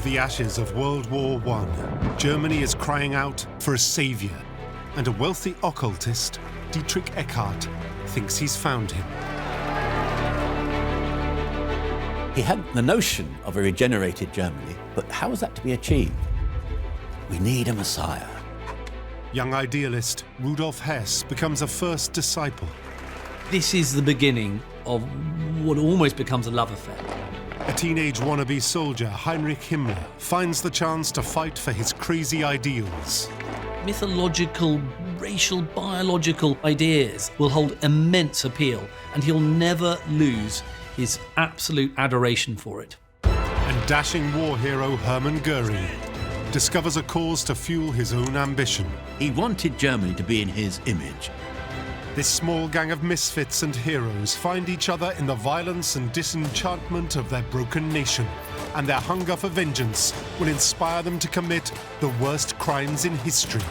of the ashes of World War I, Germany is crying out for a saviour, and a wealthy occultist, Dietrich Eckart, thinks he's found him. He had the notion of a regenerated Germany, but how was that to be achieved? We need a messiah. Young idealist Rudolf Hess becomes a first disciple. This is the beginning of what almost becomes a love affair. A teenage wannabe soldier, Heinrich Himmler, finds the chance to fight for his crazy ideals. Mythological, racial, biological ideas will hold immense appeal, and he'll never lose his absolute adoration for it. And dashing war hero Hermann Göring discovers a cause to fuel his own ambition. He wanted Germany to be in his image. This small gang of misfits and heroes find each other in the violence and disenchantment of their broken nation, and their hunger for vengeance will inspire them to commit the worst crimes in history.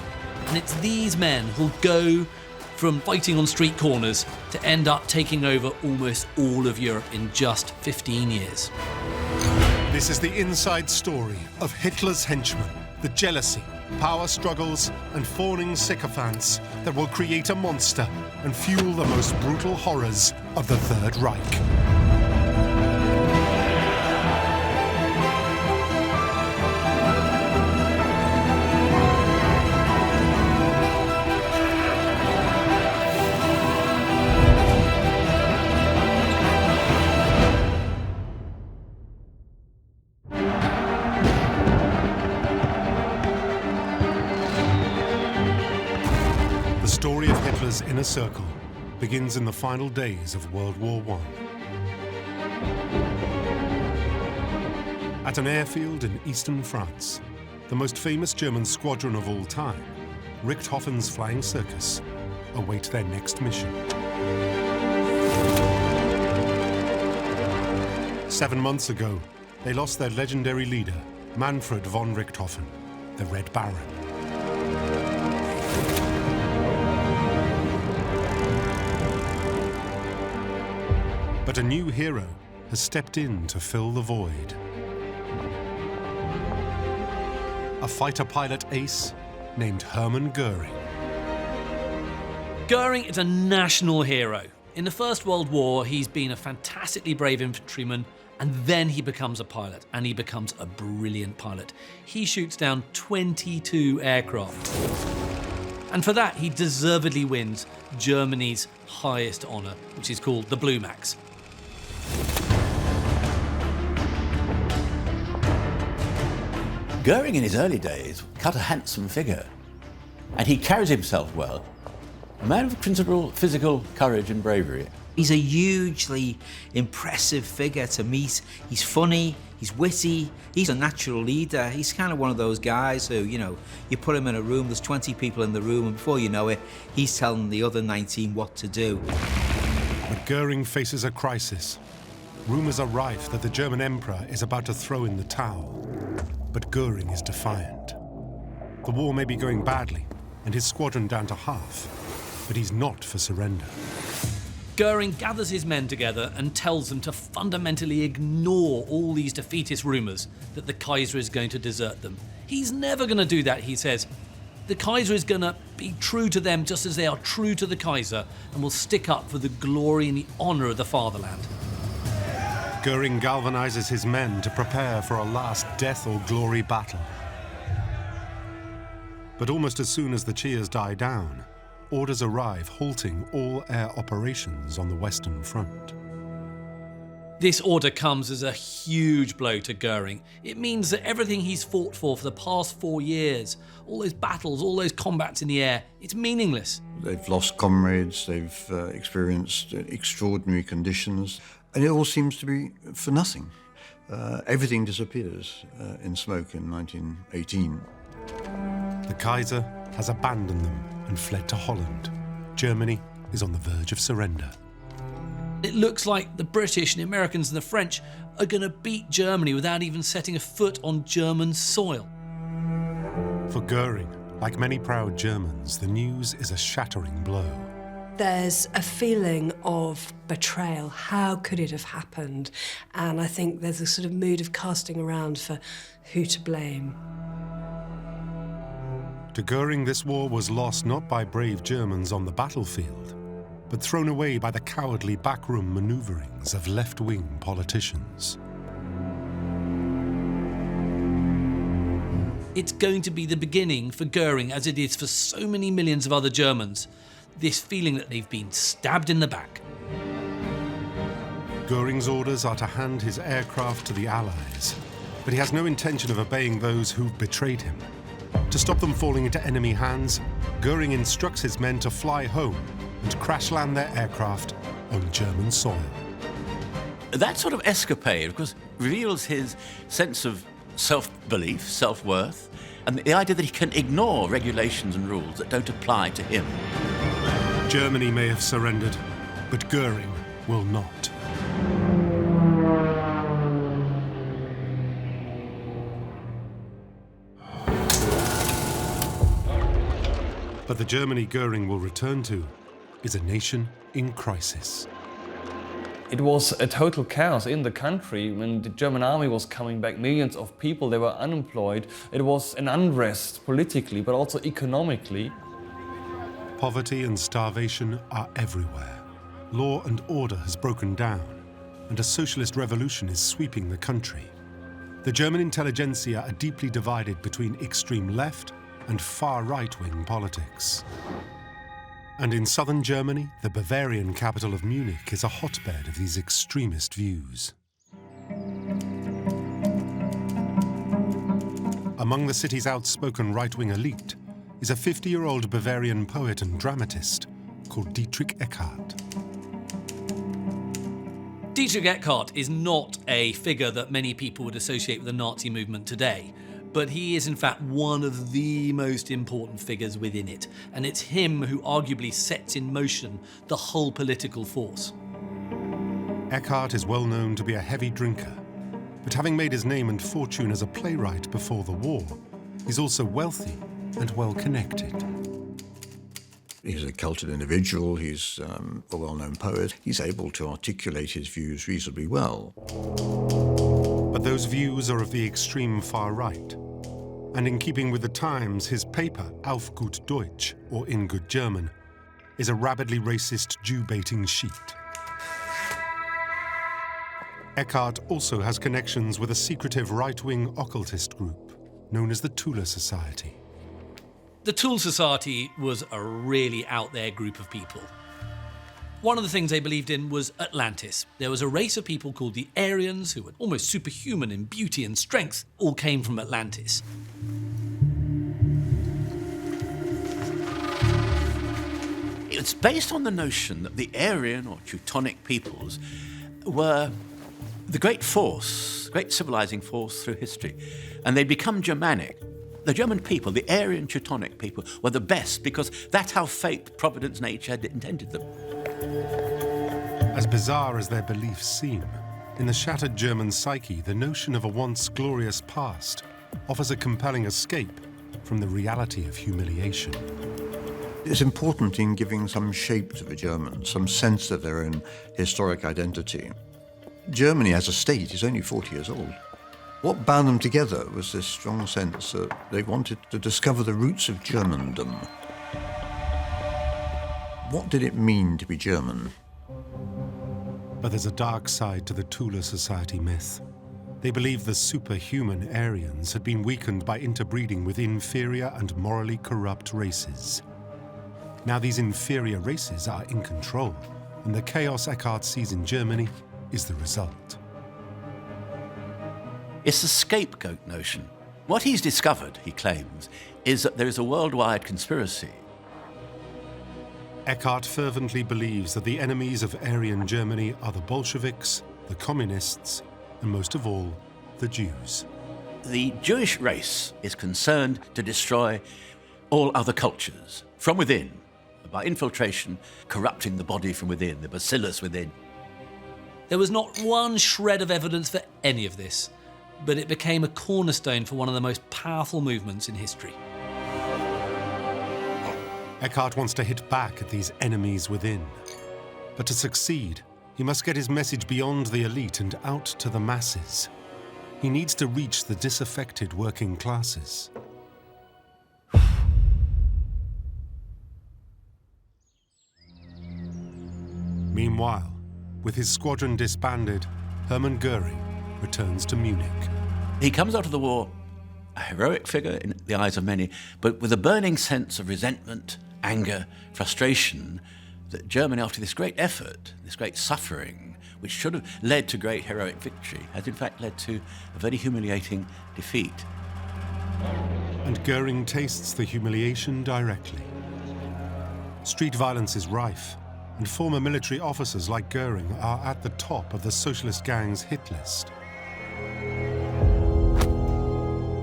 And it's these men who'll go from fighting on street corners to end up taking over almost all of Europe in just 15 years. This is the inside story of Hitler's henchmen, the jealousy, power struggles and fawning sycophants that will create a monster and fuel the most brutal horrors of the Third Reich. The story of Hitler's inner circle begins in the final days of World War I. At an airfield in eastern France, the most famous German squadron of all time, Richthofen's Flying Circus, await their next mission. 7 months ago, they lost their legendary leader, Manfred von Richthofen, the Red Baron. But a new hero has stepped in to fill the void. A fighter pilot ace named Hermann Göring. Göring is a national hero. In the First World War, he's been a fantastically brave infantryman, and then he becomes a pilot, and he becomes a brilliant pilot. He shoots down 22 aircraft. And for that, he deservedly wins Germany's highest honour, which is called the Blue Max. Göring in his early days cut a handsome figure, and he carries himself well. A man of considerable physical courage and bravery. He's a hugely impressive figure to meet. He's funny, he's witty, he's a natural leader. He's kind of one of those guys who, you put him in a room, there's 20 people in the room, and before you know it, he's telling the other 19 what to do. But Göring faces a crisis. Rumours are rife that the German emperor is about to throw in the towel. But Göring is defiant. The war may be going badly, and his squadron down to half, but he's not for surrender. Göring gathers his men together and tells them to fundamentally ignore all these defeatist rumours that the Kaiser is going to desert them. He's never going to do that, he says. The Kaiser is going to be true to them just as they are true to the Kaiser, and will stick up for the glory and the honour of the fatherland. Göring galvanizes his men to prepare for a last death or glory battle. But almost as soon as the cheers die down, orders arrive halting all air operations on the Western Front. This order comes as a huge blow to Göring. It means that everything he's fought for the past 4 years, all those battles, all those combats in the air, it's meaningless. They've lost comrades, they've experienced extraordinary conditions, and it all seems to be for nothing. Everything disappears in smoke in 1918. The Kaiser has abandoned them and fled to Holland. Germany is on the verge of surrender. It looks like the British and the Americans and the French are going to beat Germany without even setting a foot on German soil. For Göring, like many proud Germans, the news is a shattering blow. there's a feeling of betrayal. How could it have happened? And I think there's a sort of mood of casting around for who to blame. To Göring, this war was lost not by brave Germans on the battlefield, but thrown away by the cowardly backroom maneuverings of left-wing politicians. It's going to be the beginning for Göring, as it is for so many millions of other Germans, this feeling that they've been stabbed in the back. Göring's orders are to hand his aircraft to the Allies, but he has no intention of obeying those who've betrayed him. To stop them falling into enemy hands, Göring instructs his men to fly home and crash land their aircraft on German soil. That sort of escapade, of course, reveals his sense of self-belief, self-worth, and the idea that he can ignore regulations and rules that don't apply to him. Germany may have surrendered, but Göring will not. But the Germany Göring will return to is a nation in crisis. It was a total chaos in the country. When the German army was coming back, millions of people, they were unemployed. It was an unrest politically, but also economically. Poverty and starvation are everywhere. Law and order has broken down, and a socialist revolution is sweeping the country. The German intelligentsia are deeply divided between extreme left and far right-wing politics. And in southern Germany, the Bavarian capital of Munich is a hotbed of these extremist views. Among the city's outspoken right-wing elite is a 50-year-old Bavarian poet and dramatist called Dietrich Eckart. Dietrich Eckart is not a figure that many people would associate with the Nazi movement today, but he is in fact one of the most important figures within it, and it's him who arguably sets in motion the whole political force. Eckart is well known to be a heavy drinker, but having made his name and fortune as a playwright before the war, he's also wealthy and well-connected. He's a cultured individual, he's a well-known poet. He's able to articulate his views reasonably well. But those views are of the extreme far right. And in keeping with the times, his paper, Auf gut Deutsch, or In Good German, is a rabidly racist Jew-baiting sheet. Eckart also has connections with a secretive right-wing occultist group known as the Thule Society. The Thule Society was a really out-there group of people. One of the things they believed in was Atlantis. There was a race of people called the Aryans, who were almost superhuman in beauty and strength, all came from Atlantis. It's based on the notion that the Aryan or Teutonic peoples were the great force, great civilizing force through history, and they'd become Germanic. The German people, the Aryan Teutonic people, were the best because that's how fate, providence, nature had intended them. As bizarre as their beliefs seem, in the shattered German psyche, the notion of a once glorious past offers a compelling escape from the reality of humiliation. It's important in giving some shape to the Germans, some sense of their own historic identity. Germany as a state is only 40 years old. What bound them together was this strong sense that they wanted to discover the roots of Germandom. What did it mean to be German? But there's a dark side to the Thule Society myth. They believe the superhuman Aryans had been weakened by interbreeding with inferior and morally corrupt races. Now these inferior races are in control, and the chaos Eckart sees in Germany is the result. It's the scapegoat notion. What he's discovered, he claims, is that there is a worldwide conspiracy. Eckart fervently believes that the enemies of Aryan Germany are the Bolsheviks, the communists, and most of all, the Jews. The Jewish race is concerned to destroy all other cultures from within, by infiltration, corrupting the body from within, the bacillus within. There was not one shred of evidence for any of this, but it became a cornerstone for one of the most powerful movements in history. Eckart wants to hit back at these enemies within. But to succeed, he must get his message beyond the elite and out to the masses. He needs to reach the disaffected working classes. Meanwhile, with his squadron disbanded, Hermann Göring returns to Munich. He comes out of the war a heroic figure in the eyes of many, but with a burning sense of resentment, anger, frustration that Germany, after this great effort, this great suffering, which should have led to great heroic victory, has in fact led to a very humiliating defeat. And Göring tastes the humiliation directly. Street violence is rife, and former military officers like Göring are at the top of the socialist gang's hit list.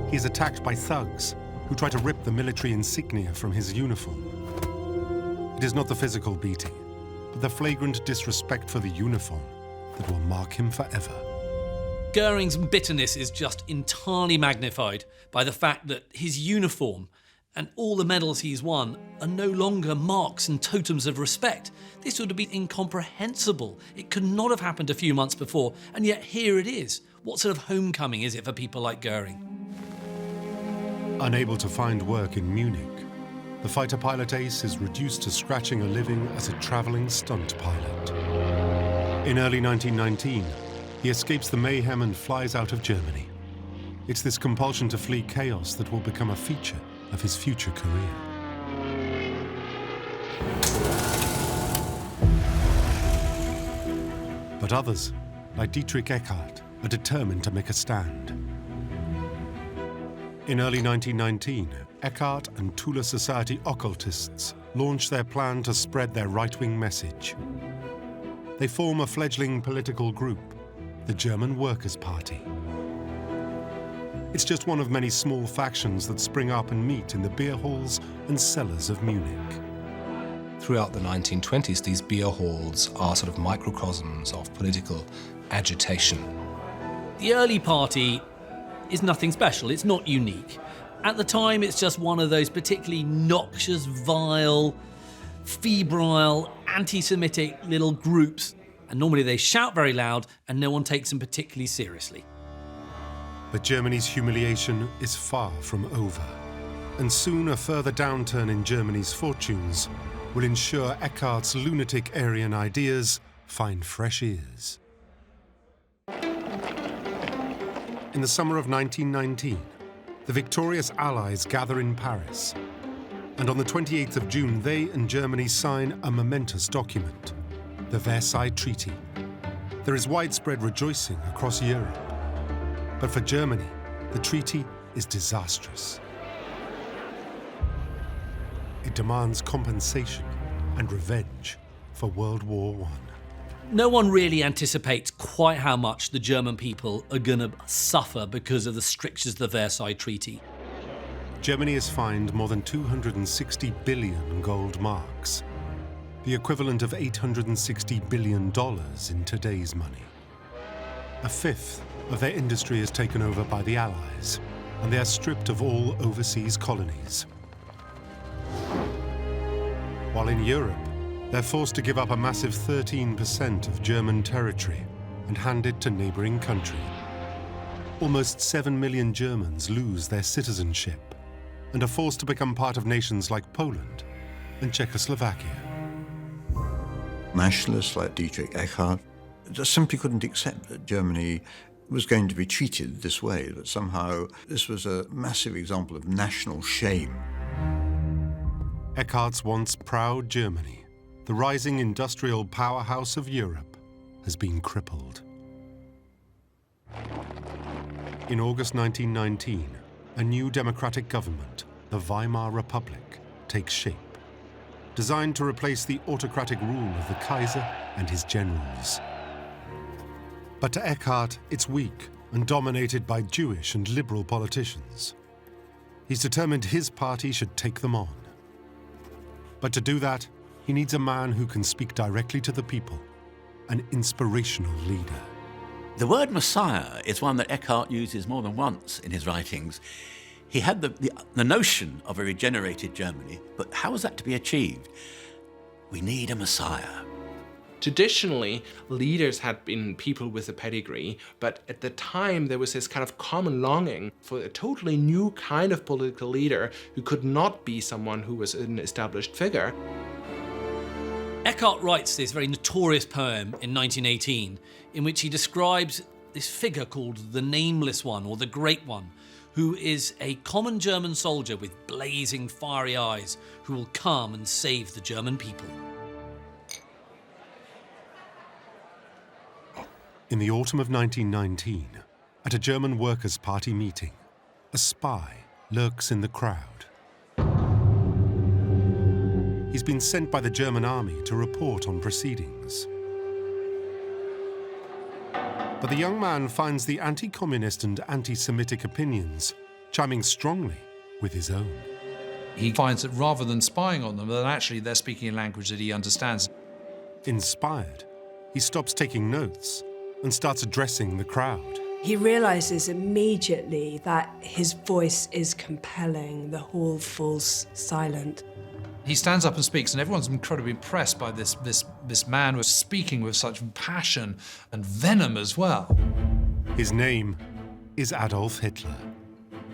He is attacked by thugs who try to rip the military insignia from his uniform. It is not the physical beating, but the flagrant disrespect for the uniform that will mark him forever. Göring's bitterness is just entirely magnified by the fact that his uniform and all the medals he's won are no longer marks and totems of respect. This would have been incomprehensible. It could not have happened a few months before, and yet here it is. What sort of homecoming is it for people like Göring? Unable to find work in Munich, the fighter pilot ace is reduced to scratching a living as a travelling stunt pilot. In early 1919, he escapes the mayhem and flies out of Germany. It's this compulsion to flee chaos that will become a feature of his future career. But others, like Dietrich Eckart, are determined to make a stand. In early 1919, Eckart and Tula Society occultists launch their plan to spread their right-wing message. They form a fledgling political group, the German Workers' Party. It's just one of many small factions that spring up and meet in the beer halls and cellars of Munich. Throughout the 1920s, these beer halls are sort of microcosms of political agitation. The early party is nothing special, it's not unique. At the time, it's just one of those particularly noxious, vile, febrile, anti-Semitic little groups. And normally they shout very loud and no one takes them particularly seriously. But Germany's humiliation is far from over. And soon a further downturn in Germany's fortunes will ensure Eckart's lunatic Aryan ideas find fresh ears. In the summer of 1919, the victorious Allies gather in Paris. And on the 28th of June, they and Germany sign a momentous document, the Versailles Treaty. There is widespread rejoicing across Europe. But for Germany, the treaty is disastrous. It demands compensation and revenge for World War I. No one really anticipates quite how much the German people are going to suffer because of the strictures of the Versailles Treaty. Germany is fined more than 260 billion gold marks, the equivalent of $860 billion in today's money. A fifth of their industry is taken over by the Allies, and they are stripped of all overseas colonies. While in Europe, they're forced to give up a massive 13% of German territory and hand it to neighboring countries. Almost 7 million Germans lose their citizenship and are forced to become part of nations like Poland and Czechoslovakia. Nationalists like Dietrich Eckart just simply couldn't accept that Germany was going to be treated this way, that somehow this was a massive example of national shame. Eckart's once proud Germany, the rising industrial powerhouse of Europe, has been crippled. In August 1919, a new democratic government, the Weimar Republic, takes shape, designed to replace the autocratic rule of the Kaiser and his generals. But to Eckart, it's weak and dominated by Jewish and liberal politicians. He's determined his party should take them on. But to do that, he needs a man who can speak directly to the people, an inspirational leader. The word Messiah is one that Eckart uses more than once in his writings. He had the notion of a regenerated Germany, but how was that to be achieved? We need a Messiah. Traditionally, leaders had been people with a pedigree, but at the time there was this kind of common longing for a totally new kind of political leader who could not be someone who was an established figure. Eckart writes this very notorious poem in 1918 in which he describes this figure called the Nameless One, or the Great One, who is a common German soldier with blazing fiery eyes who will come and save the German people. In the autumn of 1919, at a German Workers' Party meeting, a spy lurks in the crowd. He's been sent by the German army to report on proceedings. But the young man finds the anti-communist and anti-Semitic opinions chiming strongly with his own. He finds that rather than spying on them, that actually they're speaking a language that he understands. Inspired, he stops taking notes and starts addressing the crowd. He realizes immediately that his voice is compelling. The hall falls silent. He stands up and speaks, and everyone's incredibly impressed by this man who's speaking with such passion and venom as well. His name is Adolf Hitler.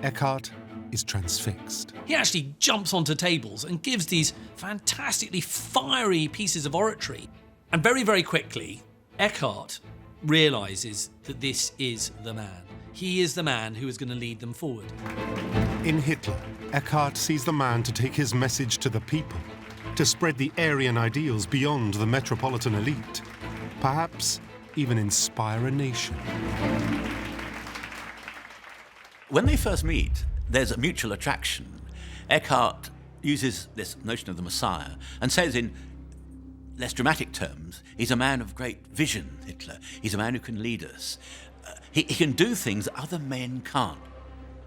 Eckart is transfixed. He actually jumps onto tables and gives these fantastically fiery pieces of oratory. And very, very quickly, Eckart realizes that this is the man. He is the man who is going to lead them forward. In Hitler, Eckart sees the man to take his message to the people, to spread the Aryan ideals beyond the metropolitan elite, perhaps even inspire a nation. When they first meet, there's a mutual attraction. Eckart uses this notion of the Messiah and says in less dramatic terms, he's a man of great vision, Hitler. He's a man who can lead us. He can do things that other men can't.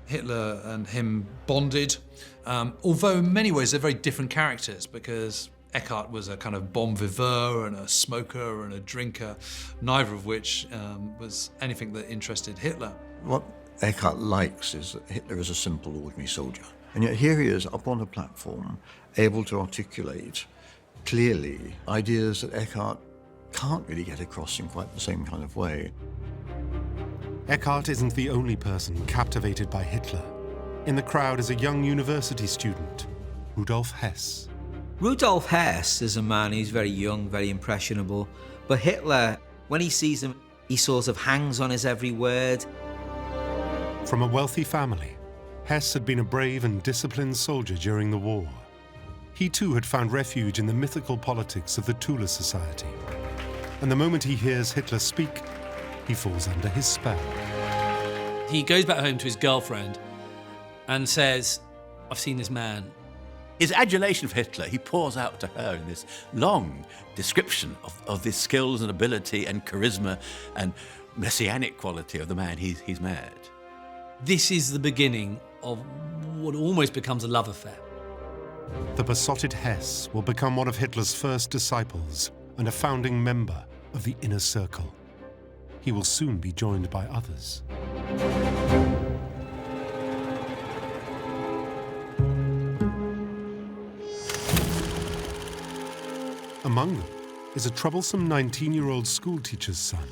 Hitler and him bonded, although in many ways they're very different characters, because Eckart was a kind of bon vivant and a smoker and a drinker, neither of which was anything that interested Hitler. What Eckart likes is that Hitler is a simple, ordinary soldier. And yet here he is up on a platform, able to articulate clearly ideas that Eckart can't really get across in quite the same kind of way. Eckart isn't the only person captivated by Hitler. In the crowd is a young university student, Rudolf Hess. Rudolf Hess is a man who's very young, very impressionable. But Hitler, when he sees him, he sort of hangs on his every word. From a wealthy family, Hess had been a brave and disciplined soldier during the war. He too had found refuge in the mythical politics of the Tula Society. And the moment he hears Hitler speak, he falls under his spell. He goes back home to his girlfriend and says, I've seen this man. His adulation for Hitler, he pours out to her in this long description of the skills and ability and charisma and messianic quality of the man he's met. This is the beginning of what almost becomes a love affair. The besotted Hess will become one of Hitler's first disciples and a founding member of the inner circle. He will soon be joined by others. Among them is a troublesome 19-year-old schoolteacher's son.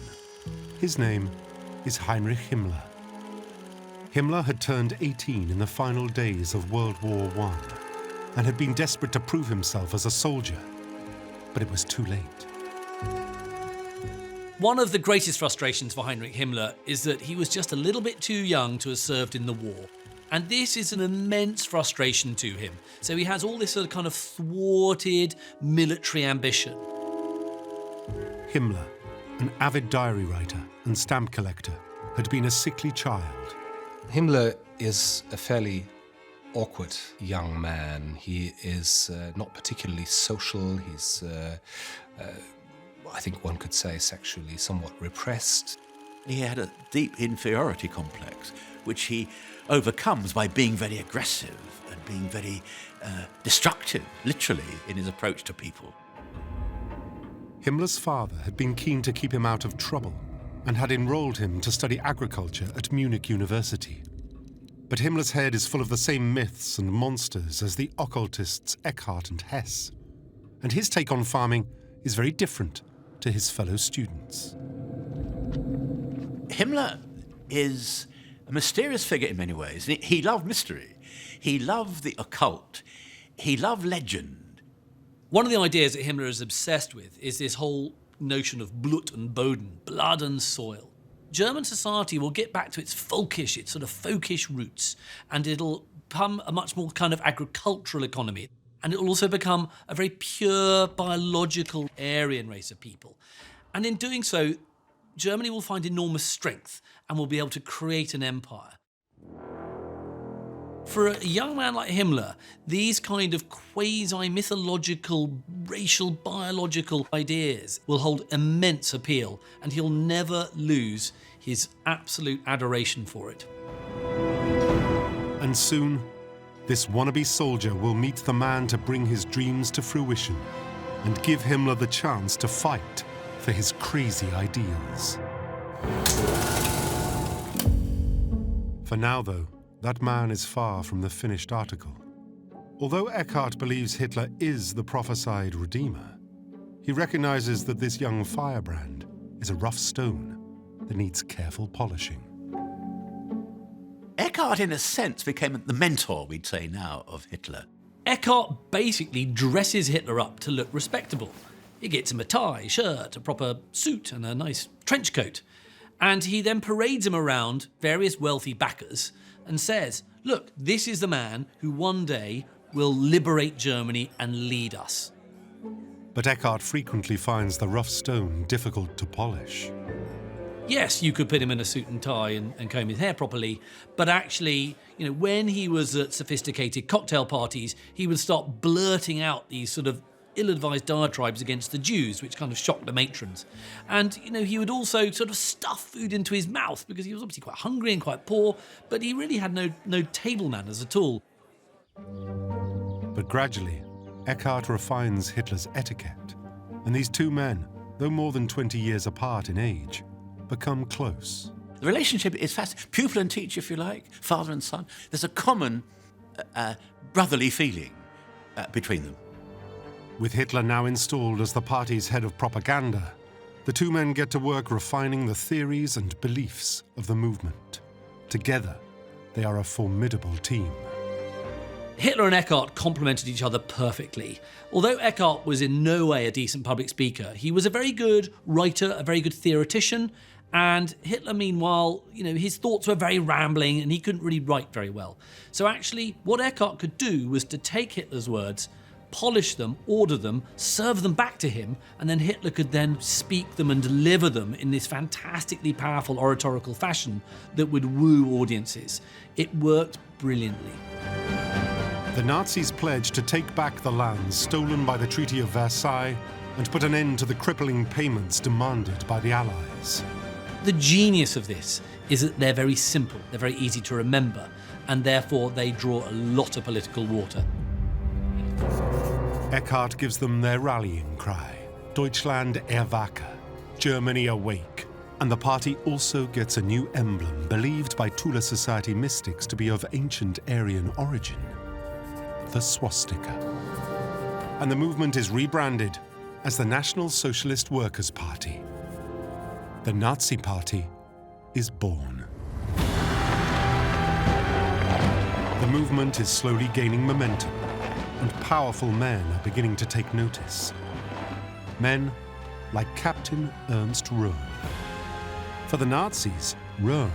His name is Heinrich Himmler. Himmler had turned 18 in the final days of World War I and had been desperate to prove himself as a soldier, but it was too late. One of the greatest frustrations for Heinrich Himmler is that he was just a little bit too young to have served in the war. And this is an immense frustration to him. So he has all this sort of kind of thwarted military ambition. Himmler, an avid diary writer and stamp collector, had been a sickly child. Himmler is a fairly awkward young man. He is not particularly social. He's, I think one could say, sexually somewhat repressed. He had a deep inferiority complex, which he overcomes by being very aggressive and being very destructive, literally, in his approach to people. Himmler's father had been keen to keep him out of trouble and had enrolled him to study agriculture at Munich University. But Himmler's head is full of the same myths and monsters as the occultists Eckart and Hess. And his take on farming is very different to his fellow students. Himmler is a mysterious figure in many ways. He loved mystery. He loved the occult. He loved legend. One of the ideas that Himmler is obsessed with is this whole notion of Blut und Boden, blood and soil. German society will get back to its folkish, its sort of folkish roots, and it'll become a much more kind of agricultural economy. And it'll also become a very pure, biological, Aryan race of people. And in doing so, Germany will find enormous strength and will be able to create an empire. For a young man like Himmler, these kind of quasi-mythological, racial, biological ideas will hold immense appeal, and he'll never lose his absolute adoration for it. And soon, this wannabe soldier will meet the man to bring his dreams to fruition and give Himmler the chance to fight for his crazy ideals. For now, though, that man is far from the finished article. Although Eckart believes Hitler is the prophesied redeemer, he recognizes that this young firebrand is a rough stone that needs careful polishing. Eckart, in a sense, became the mentor, we'd say now, of Hitler. Eckart basically dresses Hitler up to look respectable. He gets him a tie, shirt, a proper suit and a nice trench coat. And he then parades him around various wealthy backers and says, look, this is the man who one day will liberate Germany and lead us. But Eckart frequently finds the rough stone difficult to polish. Yes, you could put him in a suit and tie and comb his hair properly, but actually, when he was at sophisticated cocktail parties, he would start blurting out these sort of ill-advised diatribes against the Jews, which kind of shocked the matrons. And, he would also sort of stuff food into his mouth because he was obviously quite hungry and quite poor, but he really had no table manners at all. But gradually, Eckart refines Hitler's etiquette, and these two men, though more than 20 years apart in age, become close. The relationship is fascinating. Pupil and teacher, if you like, father and son. There's a common brotherly feeling between them. With Hitler now installed as the party's head of propaganda, the two men get to work refining the theories and beliefs of the movement. Together, they are a formidable team. Hitler and Eckart complemented each other perfectly. Although Eckart was in no way a decent public speaker, he was a very good writer, a very good theoretician, and Hitler, meanwhile, his thoughts were very rambling and he couldn't really write very well. So actually, what Eckart could do was to take Hitler's words, polish them, order them, serve them back to him, and then Hitler could then speak them and deliver them in this fantastically powerful oratorical fashion that would woo audiences. It worked brilliantly. The Nazis pledged to take back the lands stolen by the Treaty of Versailles and put an end to the crippling payments demanded by the Allies. The genius of this is that they're very simple, they're very easy to remember, and therefore they draw a lot of political water. Eckart gives them their rallying cry, Deutschland erwache, Germany awake. And the party also gets a new emblem believed by Tula Society mystics to be of ancient Aryan origin, the swastika. And the movement is rebranded as the National Socialist Workers' Party. The Nazi Party is born. The movement is slowly gaining momentum, and powerful men are beginning to take notice. Men like Captain Ernst Röhm. For the Nazis, Röhm,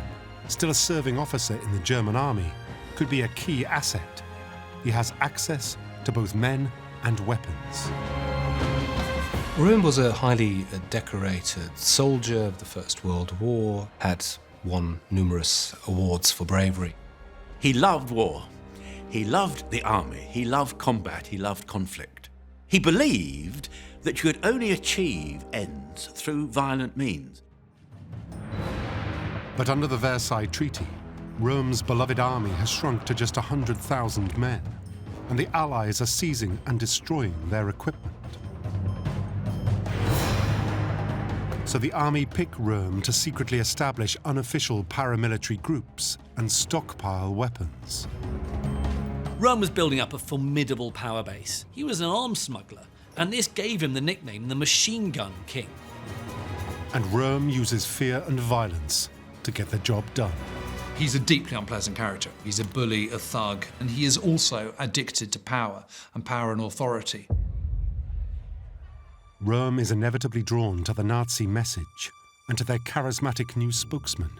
still a serving officer in the German army, could be a key asset. He has access to both men and weapons. Röhm was a highly decorated soldier of the First World War, had won numerous awards for bravery. He loved war. He loved the army. He loved combat. He loved conflict. He believed that you could only achieve ends through violent means. But under the Versailles Treaty, Röhm's beloved army has shrunk to just 100,000 men, and the Allies are seizing and destroying their equipment. So the army pick Röhm to secretly establish unofficial paramilitary groups and stockpile weapons. Röhm was building up a formidable power base. He was an arms smuggler, and this gave him the nickname the Machine Gun King. And Röhm uses fear and violence to get the job done. He's a deeply unpleasant character. He's a bully, a thug, and he is also addicted to power and authority. Röhm is inevitably drawn to the Nazi message and to their charismatic new spokesman.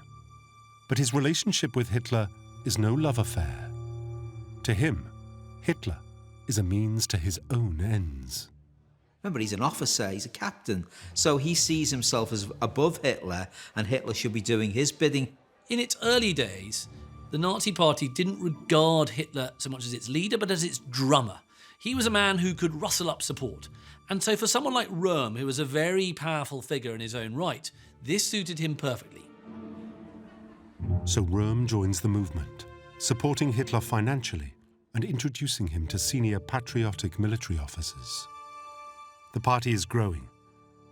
But his relationship with Hitler is no love affair. To him, Hitler is a means to his own ends. Remember, he's an officer, he's a captain, so he sees himself as above Hitler, and Hitler should be doing his bidding. In its early days, the Nazi Party didn't regard Hitler so much as its leader, but as its drummer. He was a man who could rustle up support. And so for someone like Röhm, who was a very powerful figure in his own right, this suited him perfectly. So Röhm joins the movement, supporting Hitler financially and introducing him to senior patriotic military officers. The party is growing,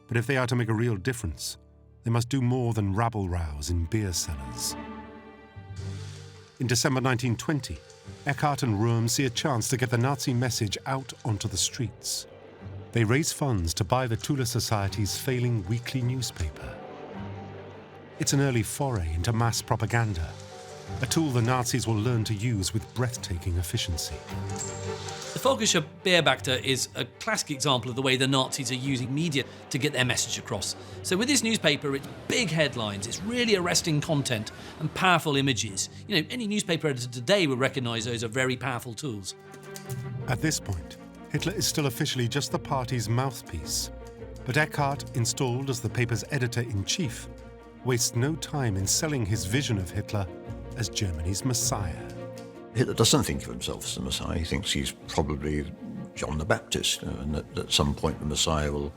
but if they are to make a real difference, they must do more than rabble-rouse in beer cellars. In December 1920, Eckart and Röhm see a chance to get the Nazi message out onto the streets. They raise funds to buy the Tula Society's failing weekly newspaper. It's an early foray into mass propaganda, a tool the Nazis will learn to use with breathtaking efficiency. The Völkischer Beobachter is a classic example of the way the Nazis are using media to get their message across. So with this newspaper, it's big headlines, it's really arresting content and powerful images. You know, any newspaper editor today would recognise those are very powerful tools. At this point, Hitler is still officially just the party's mouthpiece. But Eckart, installed as the paper's editor-in-chief, wastes no time in selling his vision of Hitler as Germany's Messiah. Hitler doesn't think of himself as the Messiah. He thinks he's probably John the Baptist, and that at some point the Messiah will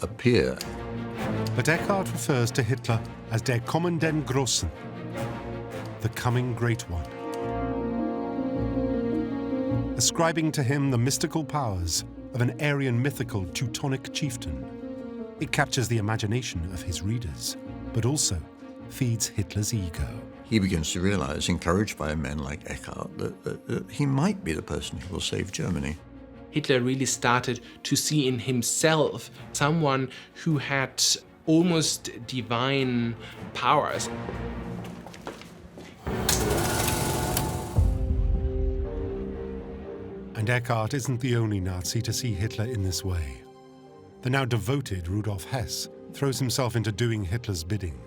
appear. But Eckart refers to Hitler as der kommenden Großen, the coming Great One, ascribing to him the mystical powers of an Aryan mythical Teutonic chieftain. It captures the imagination of his readers, but also feeds Hitler's ego. He begins to realize, encouraged by men like Eckart, that he might be the person who will save Germany. Hitler really started to see in himself someone who had almost divine powers. And Eckart isn't the only Nazi to see Hitler in this way. The now devoted Rudolf Hess throws himself into doing Hitler's bidding.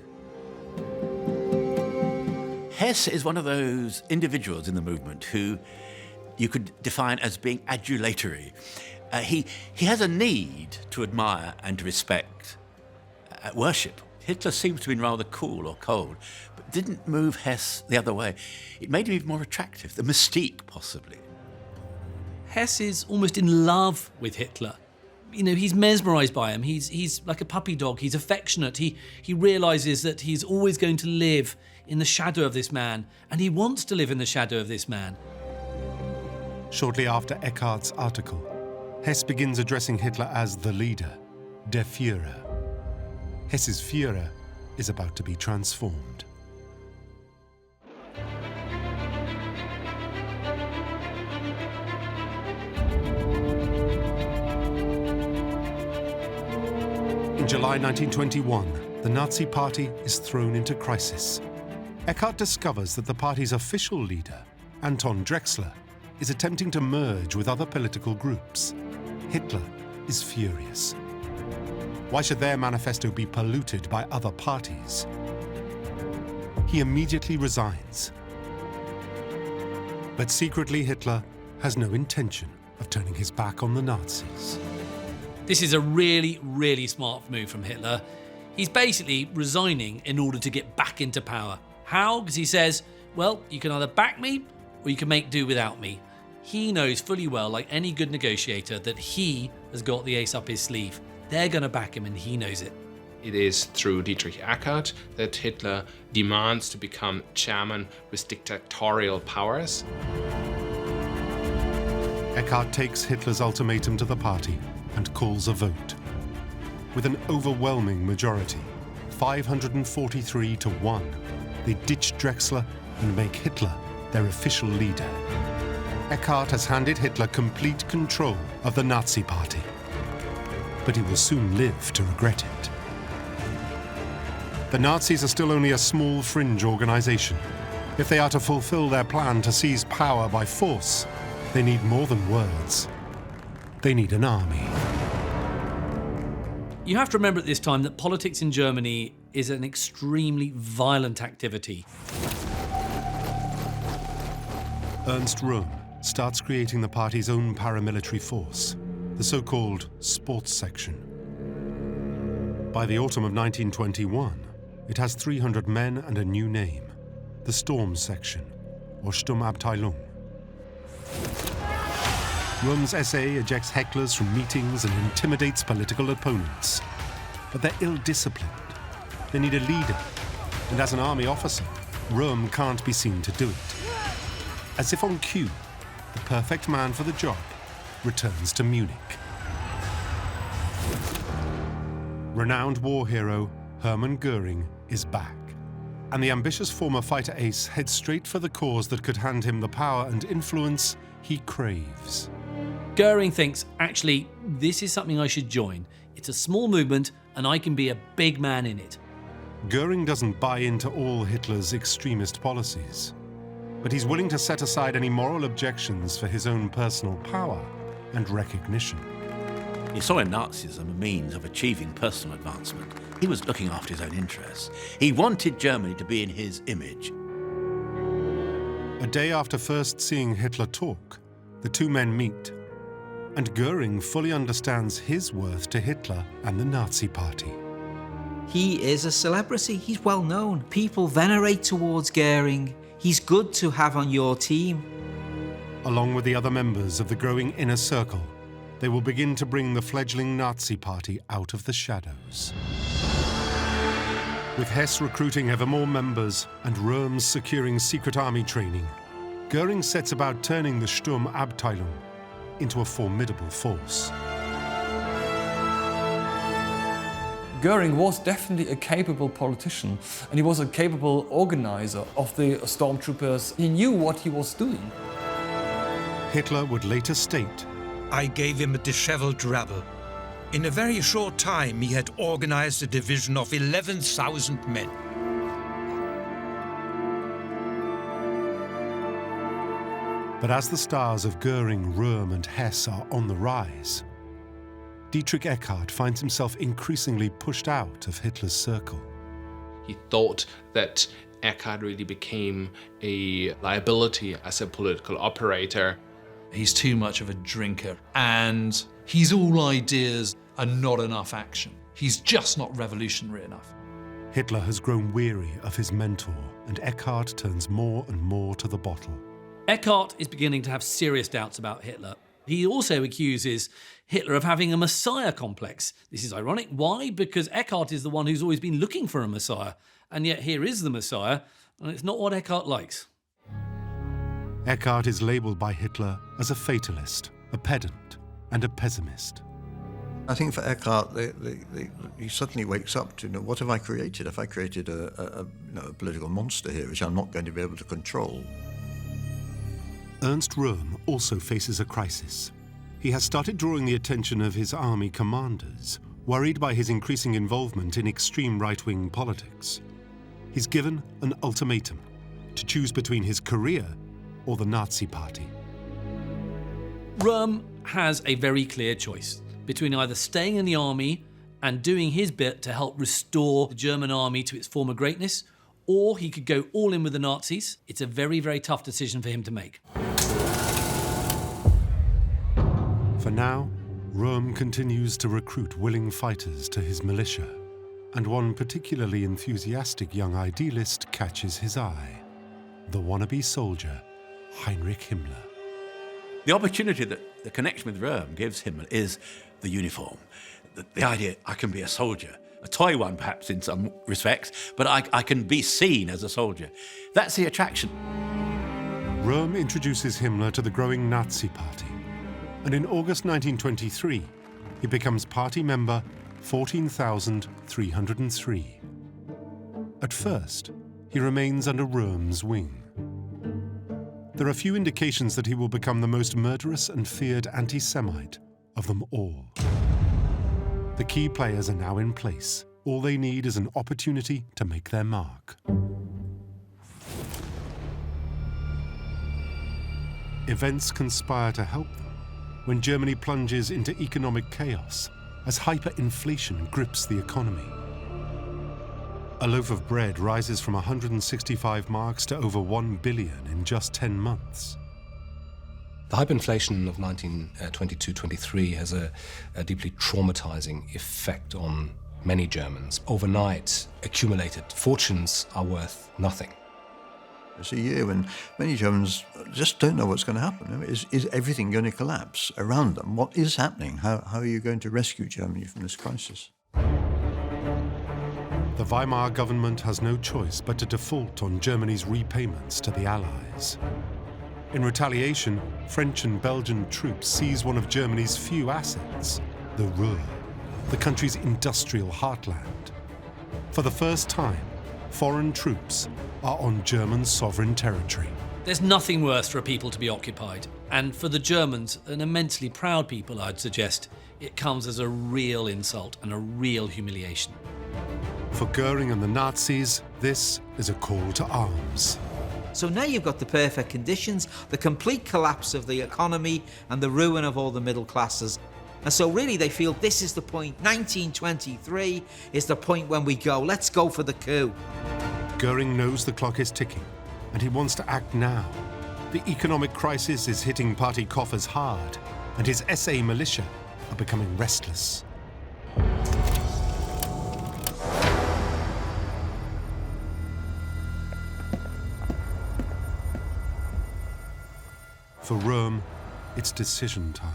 Hess is one of those individuals in the movement who you could define as being adulatory. He has a need to admire and to respect, worship. Hitler seems to have been rather cool or cold, but didn't move Hess the other way. It made him even more attractive, the mystique possibly. Hess is almost in love with Hitler. You know, he's mesmerised by him. He's like a puppy dog. He's affectionate. He realises that he's always going to live in the shadow of this man, and he wants to live in the shadow of this man. Shortly after Eckart's article, Hess begins addressing Hitler as the leader, der Führer. Hess's Führer is about to be transformed. In July 1921, the Nazi Party is thrown into crisis. Eckart discovers that the party's official leader, Anton Drexler, is attempting to merge with other political groups. Hitler is furious. Why should their manifesto be polluted by other parties? He immediately resigns. But secretly, Hitler has no intention of turning his back on the Nazis. This is a really, really smart move from Hitler. He's basically resigning in order to get back into power. How? Because he says, well, you can either back me or you can make do without me. He knows fully well, like any good negotiator, that he has got the ace up his sleeve. They're going to back him and he knows it. It is through Dietrich Eckart that Hitler demands to become chairman with dictatorial powers. Eckart takes Hitler's ultimatum to the party and calls a vote. With an overwhelming majority, 543 to 1, they ditch Drexler and make Hitler their official leader. Eckart has handed Hitler complete control of the Nazi Party, but he will soon live to regret it. The Nazis are still only a small fringe organization. If they are to fulfill their plan to seize power by force, they need more than words. They need an army. You have to remember at this time that politics in Germany is an extremely violent activity. Ernst Röhm starts creating the party's own paramilitary force, the so-called sports section. By the autumn of 1921, it has 300 men and a new name, the Storm Section, or Sturmabteilung. Röhm's SA ejects hecklers from meetings and intimidates political opponents. But they're ill-disciplined. They need a leader, and as an army officer, Röhm can't be seen to do it. As if on cue, the perfect man for the job returns to Munich. Renowned war hero Hermann Göring is back, and the ambitious former fighter ace heads straight for the cause that could hand him the power and influence he craves. Göring thinks, actually, this is something I should join. It's a small movement, and I can be a big man in it. Göring doesn't buy into all Hitler's extremist policies, but he's willing to set aside any moral objections for his own personal power and recognition. He saw in Nazism a means of achieving personal advancement. He was looking after his own interests. He wanted Germany to be in his image. A day after first seeing Hitler talk, the two men meet, and Göring fully understands his worth to Hitler and the Nazi Party. He is a celebrity. He's well known. People venerate towards Göring. He's good to have on your team. Along with the other members of the growing inner circle, they will begin to bring the fledgling Nazi Party out of the shadows. With Hess recruiting ever more members and Röhm securing secret army training, Göring sets about turning the Sturmabteilung into a formidable force. Göring was definitely a capable politician, and he was a capable organizer of the stormtroopers. He knew what he was doing. Hitler would later state, I gave him a disheveled rabble. In a very short time, he had organized a division of 11,000 men. but as the stars of Göring, Röhm and Hess are on the rise, Dietrich Eckart finds himself increasingly pushed out of Hitler's circle. He thought that Eckart really became a liability as a political operator. He's too much of a drinker, and he's all ideas and not enough action. He's just not revolutionary enough. Hitler has grown weary of his mentor, and Eckart turns more and more to the bottle. Eckart is beginning to have serious doubts about Hitler. He also accuses Hitler of having a messiah complex. This is ironic. Why? Because Eckart is the one who's always been looking for a messiah, and yet here is the messiah, and it's not what Eckart likes. Eckart is labelled by Hitler as a fatalist, a pedant, and a pessimist. I think for Eckart, he suddenly wakes up to, what have I created? Have I created a political monster here, which I'm not going to be able to control? Ernst Röhm also faces a crisis. He has started drawing the attention of his army commanders, worried by his increasing involvement in extreme right-wing politics. He's given an ultimatum to choose between his career or the Nazi Party. Röhm has a very clear choice between either staying in the army and doing his bit to help restore the German army to its former greatness, or he could go all in with the Nazis. It's a very, very tough decision for him to make. For now, Röhm continues to recruit willing fighters to his militia, and one particularly enthusiastic young idealist catches his eye: the wannabe soldier, Heinrich Himmler. The opportunity that the connection with Röhm gives him is the uniform. The idea I can be a soldier, a toy one perhaps in some respects, but I can be seen as a soldier. That's the attraction. Röhm introduces Himmler to the growing Nazi Party, and in August 1923, he becomes party member 14,303. At first, he remains under Röhm's wing. there are few indications that he will become the most murderous and feared anti-Semite of them all. The key players are now in place. All they need is an opportunity to make their mark. Events conspire to help them when Germany plunges into economic chaos as hyperinflation grips the economy. A loaf of bread rises from 165 marks to over 1 billion in just 10 months. The hyperinflation of 1922-23 has a deeply traumatizing effect on many Germans. Overnight, accumulated fortunes are worth nothing. It's a year when many Germans just don't know what's going to happen. Is everything going to collapse around them? What is happening? How are you going to rescue Germany from this crisis? The Weimar government has no choice but to default on Germany's repayments to the Allies. In retaliation, French and Belgian troops seize one of Germany's few assets, the Ruhr, the country's industrial heartland. For the first time, foreign troops are on German sovereign territory. There's nothing worse for a people to be occupied, and for the Germans, an immensely proud people, I'd suggest, it comes as a real insult and a real humiliation. For Göring and the Nazis, this is a call to arms. So now you've got the perfect conditions, the complete collapse of the economy and the ruin of all the middle classes. And so really they feel this is the point. 1923 is the point when we go. Let's go for the coup. Göring knows the clock is ticking, and he wants to act now. The economic crisis is hitting party coffers hard, and his SA militia are becoming restless. For Röhm, it's decision time.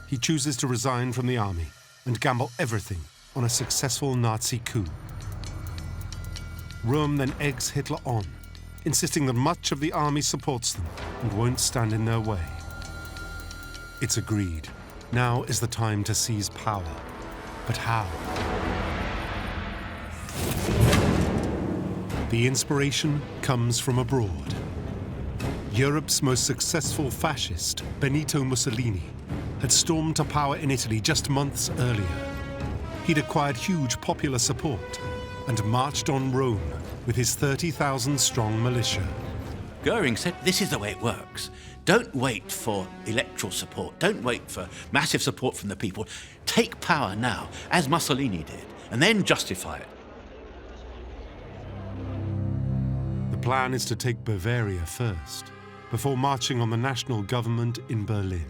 He chooses to resign from the army and gamble everything on a successful Nazi coup. Röhm then eggs Hitler on, insisting that much of the army supports them and won't stand in their way. It's agreed. Now is the time to seize power. But how? The inspiration comes from abroad. Europe's most successful fascist, Benito Mussolini, had stormed to power in Italy just months earlier. He'd acquired huge popular support and marched on Rome with his 30,000-strong militia. Göring said, this is the way it works. Don't wait for electoral support. Don't wait for massive support from the people. Take power now, as Mussolini did, and then justify it. The plan is to take Bavaria first, before marching on the national government in Berlin.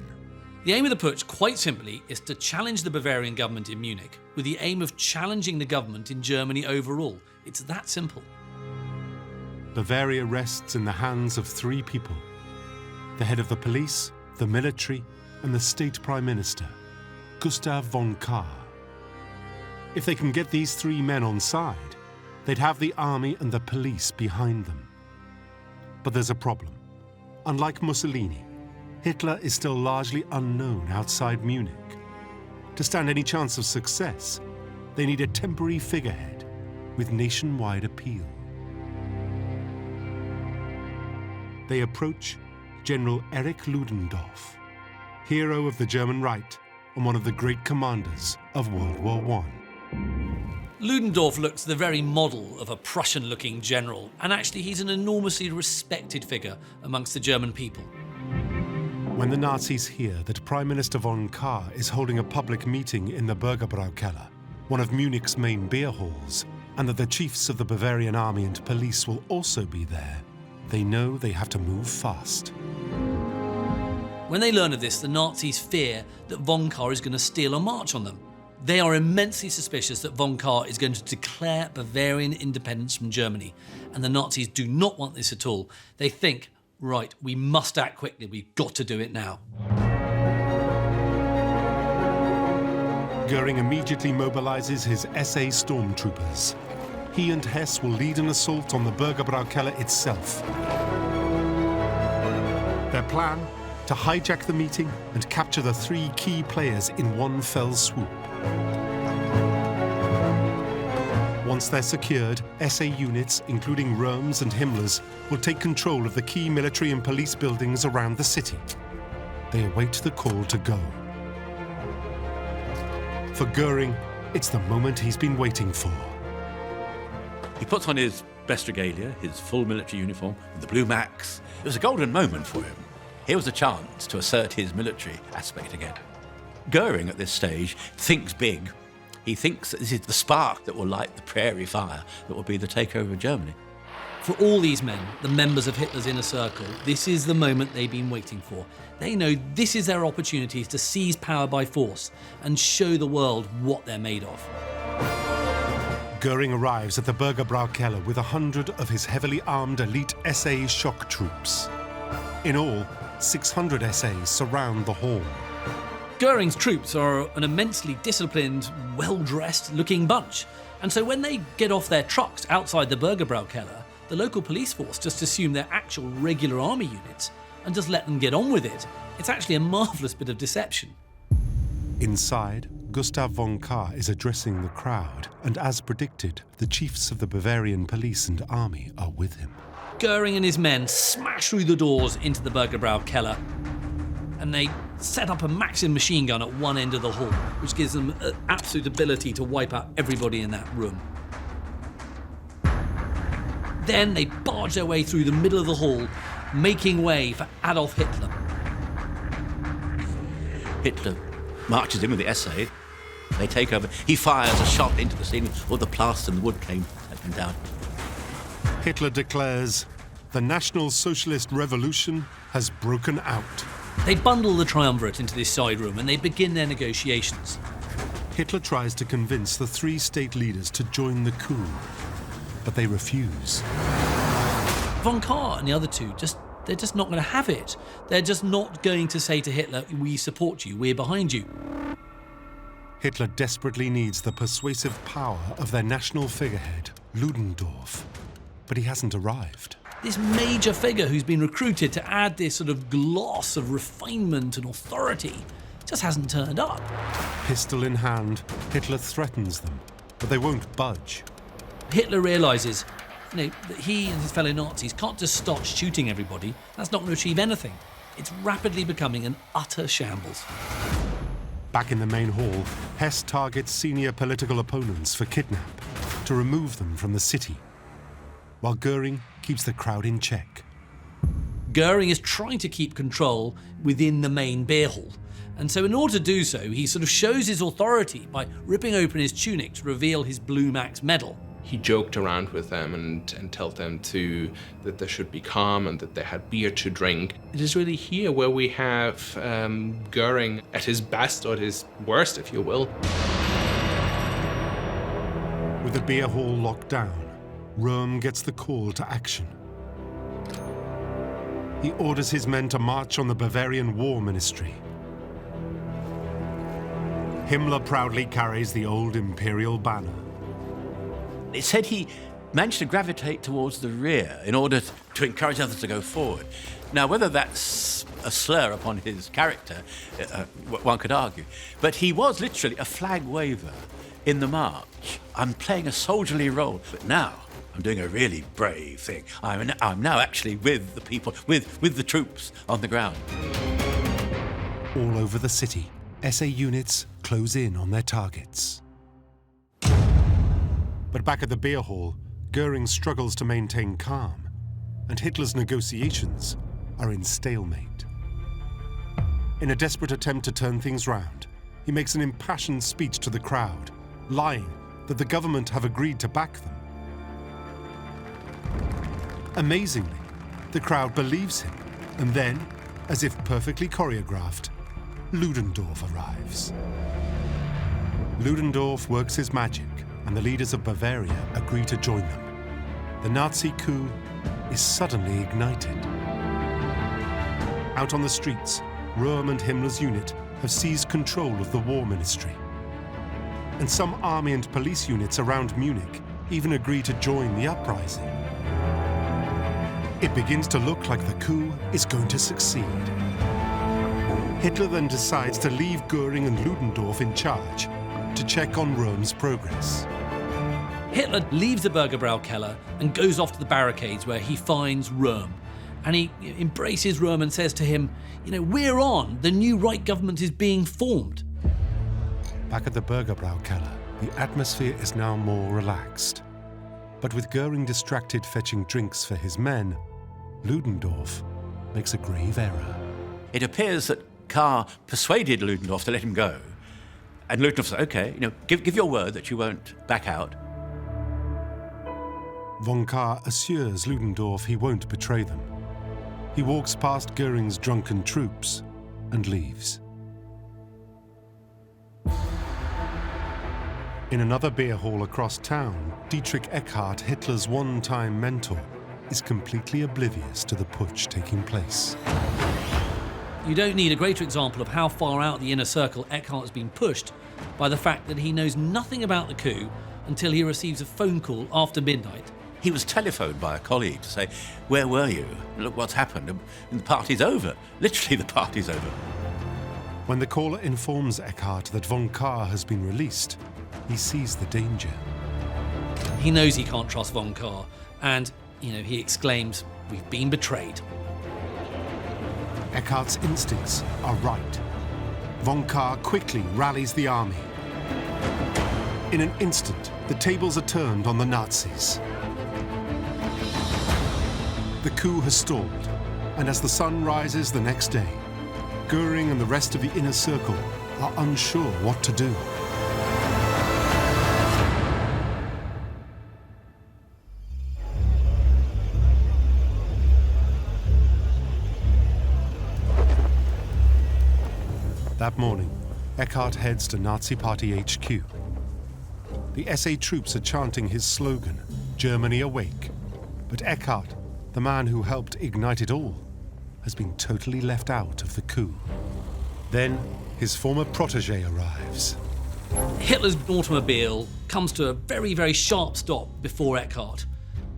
The aim of the putsch, quite simply, is to challenge the Bavarian government in Munich with the aim of challenging the government in Germany overall. It's that simple. Bavaria rests in the hands of three people: the head of the police, the military, and the state prime minister, Gustav von Kahr. If they can get these three men on side, they'd have the army and the police behind them. But there's a problem. Unlike Mussolini, Hitler is still largely unknown outside Munich. To stand any chance of success, they need a temporary figurehead with nationwide appeal. They approach General Erich Ludendorff, hero of the German right and one of the great commanders of World War I. Ludendorff looks the very model of a Prussian-looking general, and actually he's an enormously respected figure amongst the German people. When the Nazis hear that Prime Minister von Kahr is holding a public meeting in the Bürgerbraukeller, one of Munich's main beer halls, and that the chiefs of the Bavarian army and police will also be there, they know they have to move fast. When they learn of this, the Nazis fear that von Kahr is going to steal a march on them. They are immensely suspicious that von Kahr is going to declare Bavarian independence from Germany, and the Nazis do not want this at all. They think, right, we must act quickly, we've got to do it now. Göring immediately mobilizes his SA stormtroopers. He and Hess will lead an assault on the Bürgerbraukeller itself. Their plan? To hijack the meeting and capture the three key players in one fell swoop. Once they're secured, SA units, including Röhm's and Himmler's, will take control of the key military and police buildings around the city. They await the call to go. For Göring, it's the moment he's been waiting for. He puts on his best regalia, his full military uniform, with the blue max. It was a golden moment for him. Here was a chance to assert his military aspect again. Göring, at this stage, thinks big. He thinks that this is the spark that will light the prairie fire that will be the takeover of Germany. For all these men, the members of Hitler's inner circle, this is the moment they've been waiting for. They know this is their opportunity to seize power by force and show the world what they're made of. Göring arrives at the Bürgerbraukeller with 100 of his heavily armed elite SA shock troops. In all, 600 SAs surround the hall. Göring's troops are an immensely disciplined, well-dressed looking bunch. And so when they get off their trucks outside the Bürgerbraukeller, the local police force just assume they're actual regular army units and just let them get on with it. It's actually a marvellous bit of deception. Inside, Gustav von Kahr is addressing the crowd, and as predicted, the chiefs of the Bavarian police and army are with him. Göring and his men smash through the doors into the Bürgerbraukeller, and they set up a Maxim machine gun at one end of the hall, which gives them an absolute ability to wipe out everybody in that room. Then they barge their way through the middle of the hall, making way for Adolf Hitler. Hitler marches in with the SA. They take over. He fires a shot into the ceiling. All the plaster and the wood came down. Hitler declares, "The National Socialist Revolution has broken out." They bundle the triumvirate into this side room and they begin their negotiations. Hitler tries to convince the three state leaders to join the coup, but they refuse. Von Kahr and the other two, they're just not going to have it. They're just not going to say to Hitler, "We support you, we're behind you." Hitler desperately needs the persuasive power of their national figurehead, Ludendorff, but he hasn't arrived. This major figure who's been recruited to add this sort of gloss of refinement and authority just hasn't turned up. Pistol in hand, Hitler threatens them, but they won't budge. Hitler realises, that he and his fellow Nazis can't just start shooting everybody. That's not going to achieve anything. It's rapidly becoming an utter shambles. Back in the main hall, Hess targets senior political opponents for kidnap to remove them from the city, while Göring keeps the crowd in check. Göring is trying to keep control within the main beer hall. And so in order to do so, he sort of shows his authority by ripping open his tunic to reveal his Blue Max medal. He joked around with them and told them that they should be calm and that they had beer to drink. It is really here where we have Göring at his best, or at his worst, if you will. With the beer hall locked down, Röhm gets the call to action. He orders his men to march on the Bavarian War Ministry. Himmler proudly carries the old imperial banner. It said he managed to gravitate towards the rear in order to encourage others to go forward. Now, whether that's a slur upon his character, one could argue, but he was literally a flag waver in the march. I'm playing a soldierly role, but now I'm doing a really brave thing. I'm now actually with the people, with the troops on the ground. All over the city, SA units close in on their targets. But back at the beer hall, Göring struggles to maintain calm, and Hitler's negotiations are in stalemate. In a desperate attempt to turn things round, he makes an impassioned speech to the crowd, lying that the government have agreed to back them. Amazingly, the crowd believes him, and then, as if perfectly choreographed, Ludendorff arrives. Ludendorff works his magic, and the leaders of Bavaria agree to join them. The Nazi coup is suddenly ignited. Out on the streets, Röhm and Himmler's unit have seized control of the war ministry. And some army and police units around Munich even agree to join the uprising. It begins to look like the coup is going to succeed. Hitler then decides to leave Göring and Ludendorff in charge to check on Röhm's progress. Hitler leaves the Bürgerbrau Keller and goes off to the barricades where he finds Röhm. And he embraces Röhm and says to him, we're on, the new Reich government is being formed. Back at the Bürgerbrau Keller, the atmosphere is now more relaxed. But with Göring distracted fetching drinks for his men, Ludendorff makes a grave error. It appears that Kahr persuaded Ludendorff to let him go. And Ludendorff said, OK, give your word that you won't back out. Von Kahr assures Ludendorff he won't betray them. He walks past Göring's drunken troops and leaves. In another beer hall across town, Dietrich Eckart, Hitler's one-time mentor, is completely oblivious to the putsch taking place. You don't need a greater example of how far out the inner circle Eckart has been pushed by the fact that he knows nothing about the coup until he receives a phone call after midnight. He was telephoned by a colleague to say, where were you? Look what's happened. And the party's over. Literally, the party's over. When the caller informs Eckart that von Kahr has been released, he sees the danger. He knows he can't trust von Kahr, and, he exclaims, we've been betrayed. Eckart's instincts are right. Von Kahr quickly rallies the army. In an instant, the tables are turned on the Nazis. The coup has stalled, and as the sun rises the next day, Göring and the rest of the inner circle are unsure what to do. That morning, Eckart heads to Nazi Party HQ. The SA troops are chanting his slogan, Germany awake. But Eckart, the man who helped ignite it all, has been totally left out of the coup. Then, his former protégé arrives. Hitler's automobile comes to a very, very sharp stop before Eckart,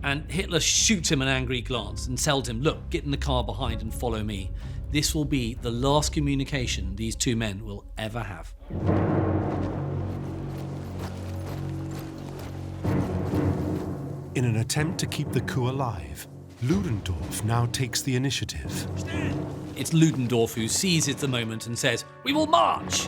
and Hitler shoots him an angry glance and tells him, look, get in the car behind and follow me. This will be the last communication these two men will ever have. In an attempt to keep the coup alive, Ludendorff now takes the initiative. It's Ludendorff who seizes the moment and says, we will march!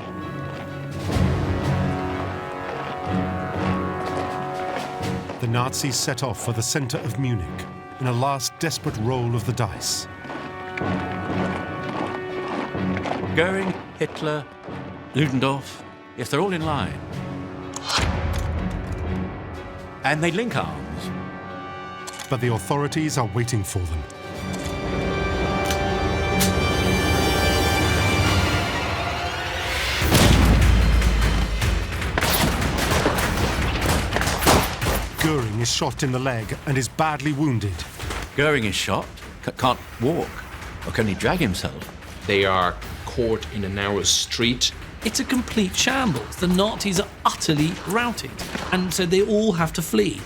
The Nazis set off for the center of Munich in a last desperate roll of the dice. Göring, Hitler, Ludendorff, yes, they're all in line. And they link arms. But the authorities are waiting for them. Göring is shot in the leg and is badly wounded. Göring is shot, can't walk, or can he drag himself? They are caught in a narrow street. It's a complete shambles. The Nazis are utterly routed, and so they all have to flee.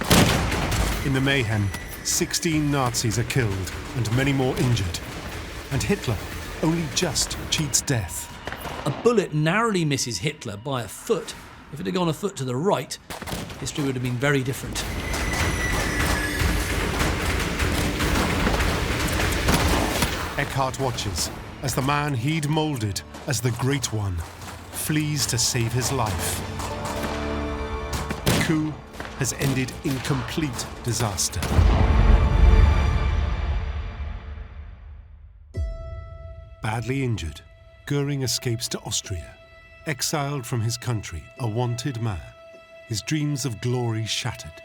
In the mayhem, 16 Nazis are killed and many more injured. And Hitler only just cheats death. A bullet narrowly misses Hitler by a foot. If it had gone a foot to the right, history would have been very different. Eckart watches as the man he'd moulded as the Great One flees to save his life. The coup has ended in complete disaster. Badly injured, Göring escapes to Austria. Exiled from his country, a wanted man, his dreams of glory shattered.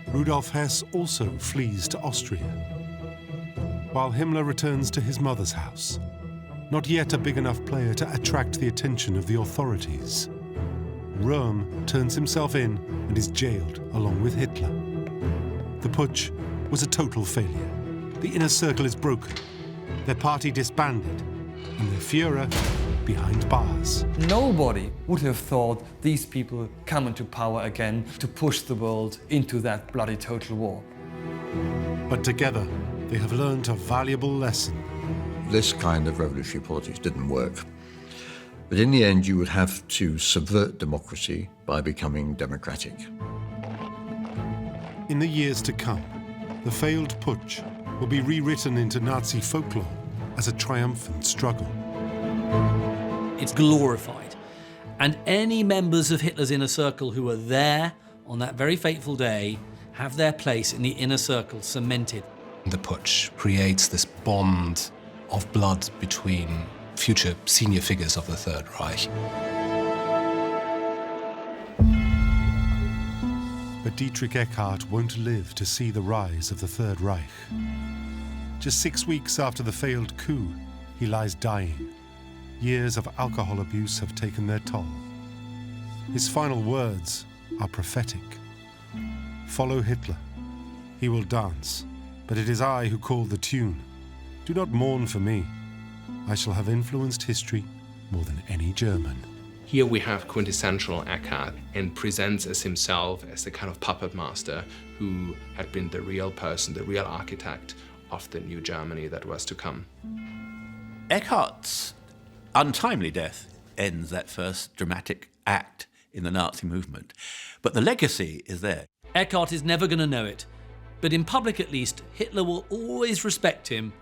Rudolf Hess also flees to Austria, while Himmler returns to his mother's house, not yet a big enough player to attract the attention of the authorities. Röhm turns himself in and is jailed along with Hitler. The putsch was a total failure. The inner circle is broken, their party disbanded, and their Führer behind bars. Nobody would have thought these people come into power again to push the world into that bloody total war. But together, they have learned a valuable lesson. This kind of revolutionary politics didn't work. But in the end, you would have to subvert democracy by becoming democratic. In the years to come, the failed putsch will be rewritten into Nazi folklore as a triumphant struggle. It's glorified. And any members of Hitler's inner circle who were there on that very fateful day have their place in the inner circle cemented. The putsch creates this bond of blood between future senior figures of the Third Reich. But Dietrich Eckart won't live to see the rise of the Third Reich. Just 6 weeks after the failed coup, he lies dying. Years of alcohol abuse have taken their toll. His final words are prophetic. Follow Hitler. He will dance, but it is I who call the tune. Do not mourn for me. I shall have influenced history more than any German. Here we have quintessential Eckart and presents as himself as the kind of puppet master who had been the real person, the real architect of the new Germany that was to come. Eckart's untimely death ends that first dramatic act in the Nazi movement. But the legacy is there. Eckart is never going to know it, but in public at least, Hitler will always respect him,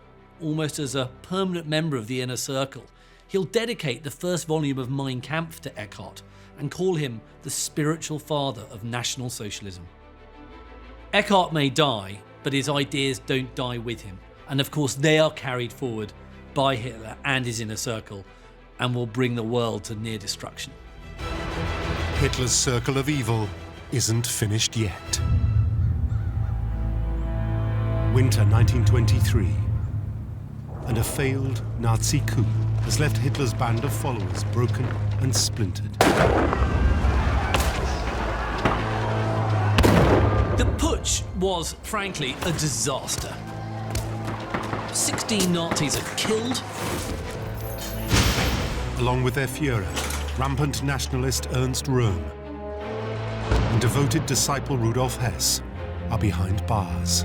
almost as a permanent member of the inner circle. He'll dedicate the first volume of Mein Kampf to Eckart and call him the spiritual father of National Socialism. Eckart may die, but his ideas don't die with him. And of course, they are carried forward by Hitler and his inner circle and will bring the world to near destruction. Hitler's circle of evil isn't finished yet. Winter 1923, and a failed Nazi coup has left Hitler's band of followers broken and splintered. The putsch was, frankly, a disaster. 16 Nazis are killed. Along with their Führer, rampant nationalist Ernst Röhm and devoted disciple Rudolf Hess are behind bars.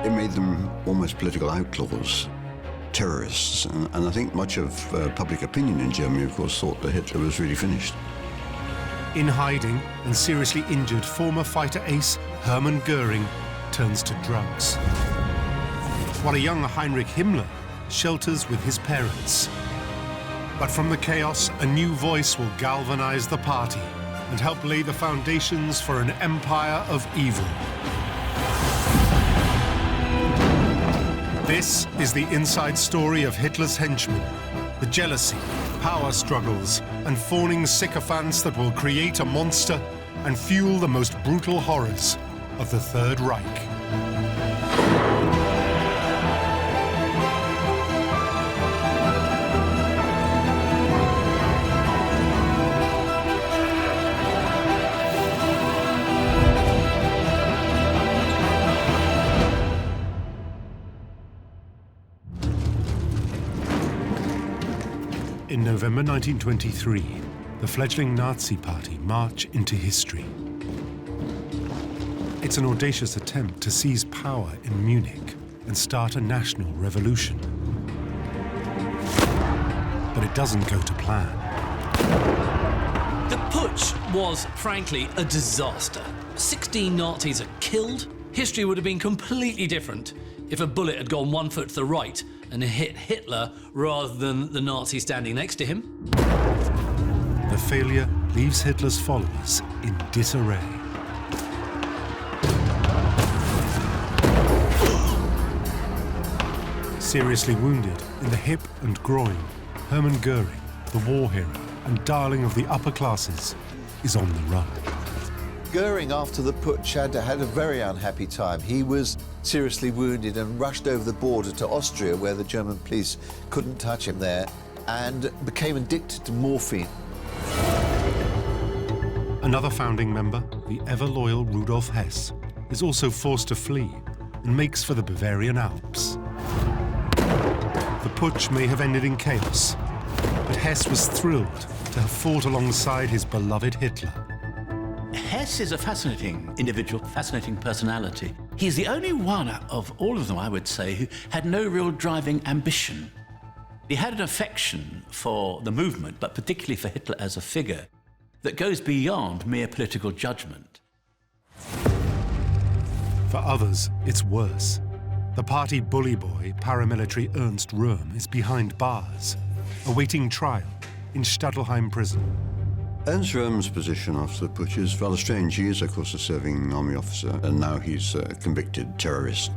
It made them almost political outlaws, terrorists, and I think much of public opinion in Germany, of course, thought that Hitler was really finished. In hiding and seriously injured former fighter ace Hermann Göring turns to drugs, while a young Heinrich Himmler shelters with his parents. But from the chaos, a new voice will galvanize the party and help lay the foundations for an empire of evil. This is the inside story of Hitler's henchmen, the jealousy, power struggles, and fawning sycophants that will create a monster and fuel the most brutal horrors of the Third Reich. In November 1923, the fledgling Nazi Party march into history. It's an audacious attempt to seize power in Munich and start a national revolution. But it doesn't go to plan. The putsch was, frankly, a disaster. 16 Nazis are killed. History would have been completely different if a bullet had gone 1 foot to the right and hit Hitler rather than the Nazi standing next to him. The failure leaves Hitler's followers in disarray. Seriously wounded in the hip and groin, Hermann Göring, the war hero and darling of the upper classes, is on the run. Göring, after the putsch, had a very unhappy time. He was seriously wounded and rushed over the border to Austria, where the German police couldn't touch him there, and became addicted to morphine. Another founding member, the ever-loyal Rudolf Hess, is also forced to flee and makes for the Bavarian Alps. The putsch may have ended in chaos, but Hess was thrilled to have fought alongside his beloved Hitler. Hess is a fascinating individual, fascinating personality. He's the only one of all of them, I would say, who had no real driving ambition. He had an affection for the movement, but particularly for Hitler as a figure, that goes beyond mere political judgment. For others, it's worse. The party bully boy, paramilitary Ernst Röhm, is behind bars, awaiting trial in Stadelheim prison. Ernst Röhm's position after the putsch is rather strange. He is, of course, a serving army officer, and now he's a convicted terrorist.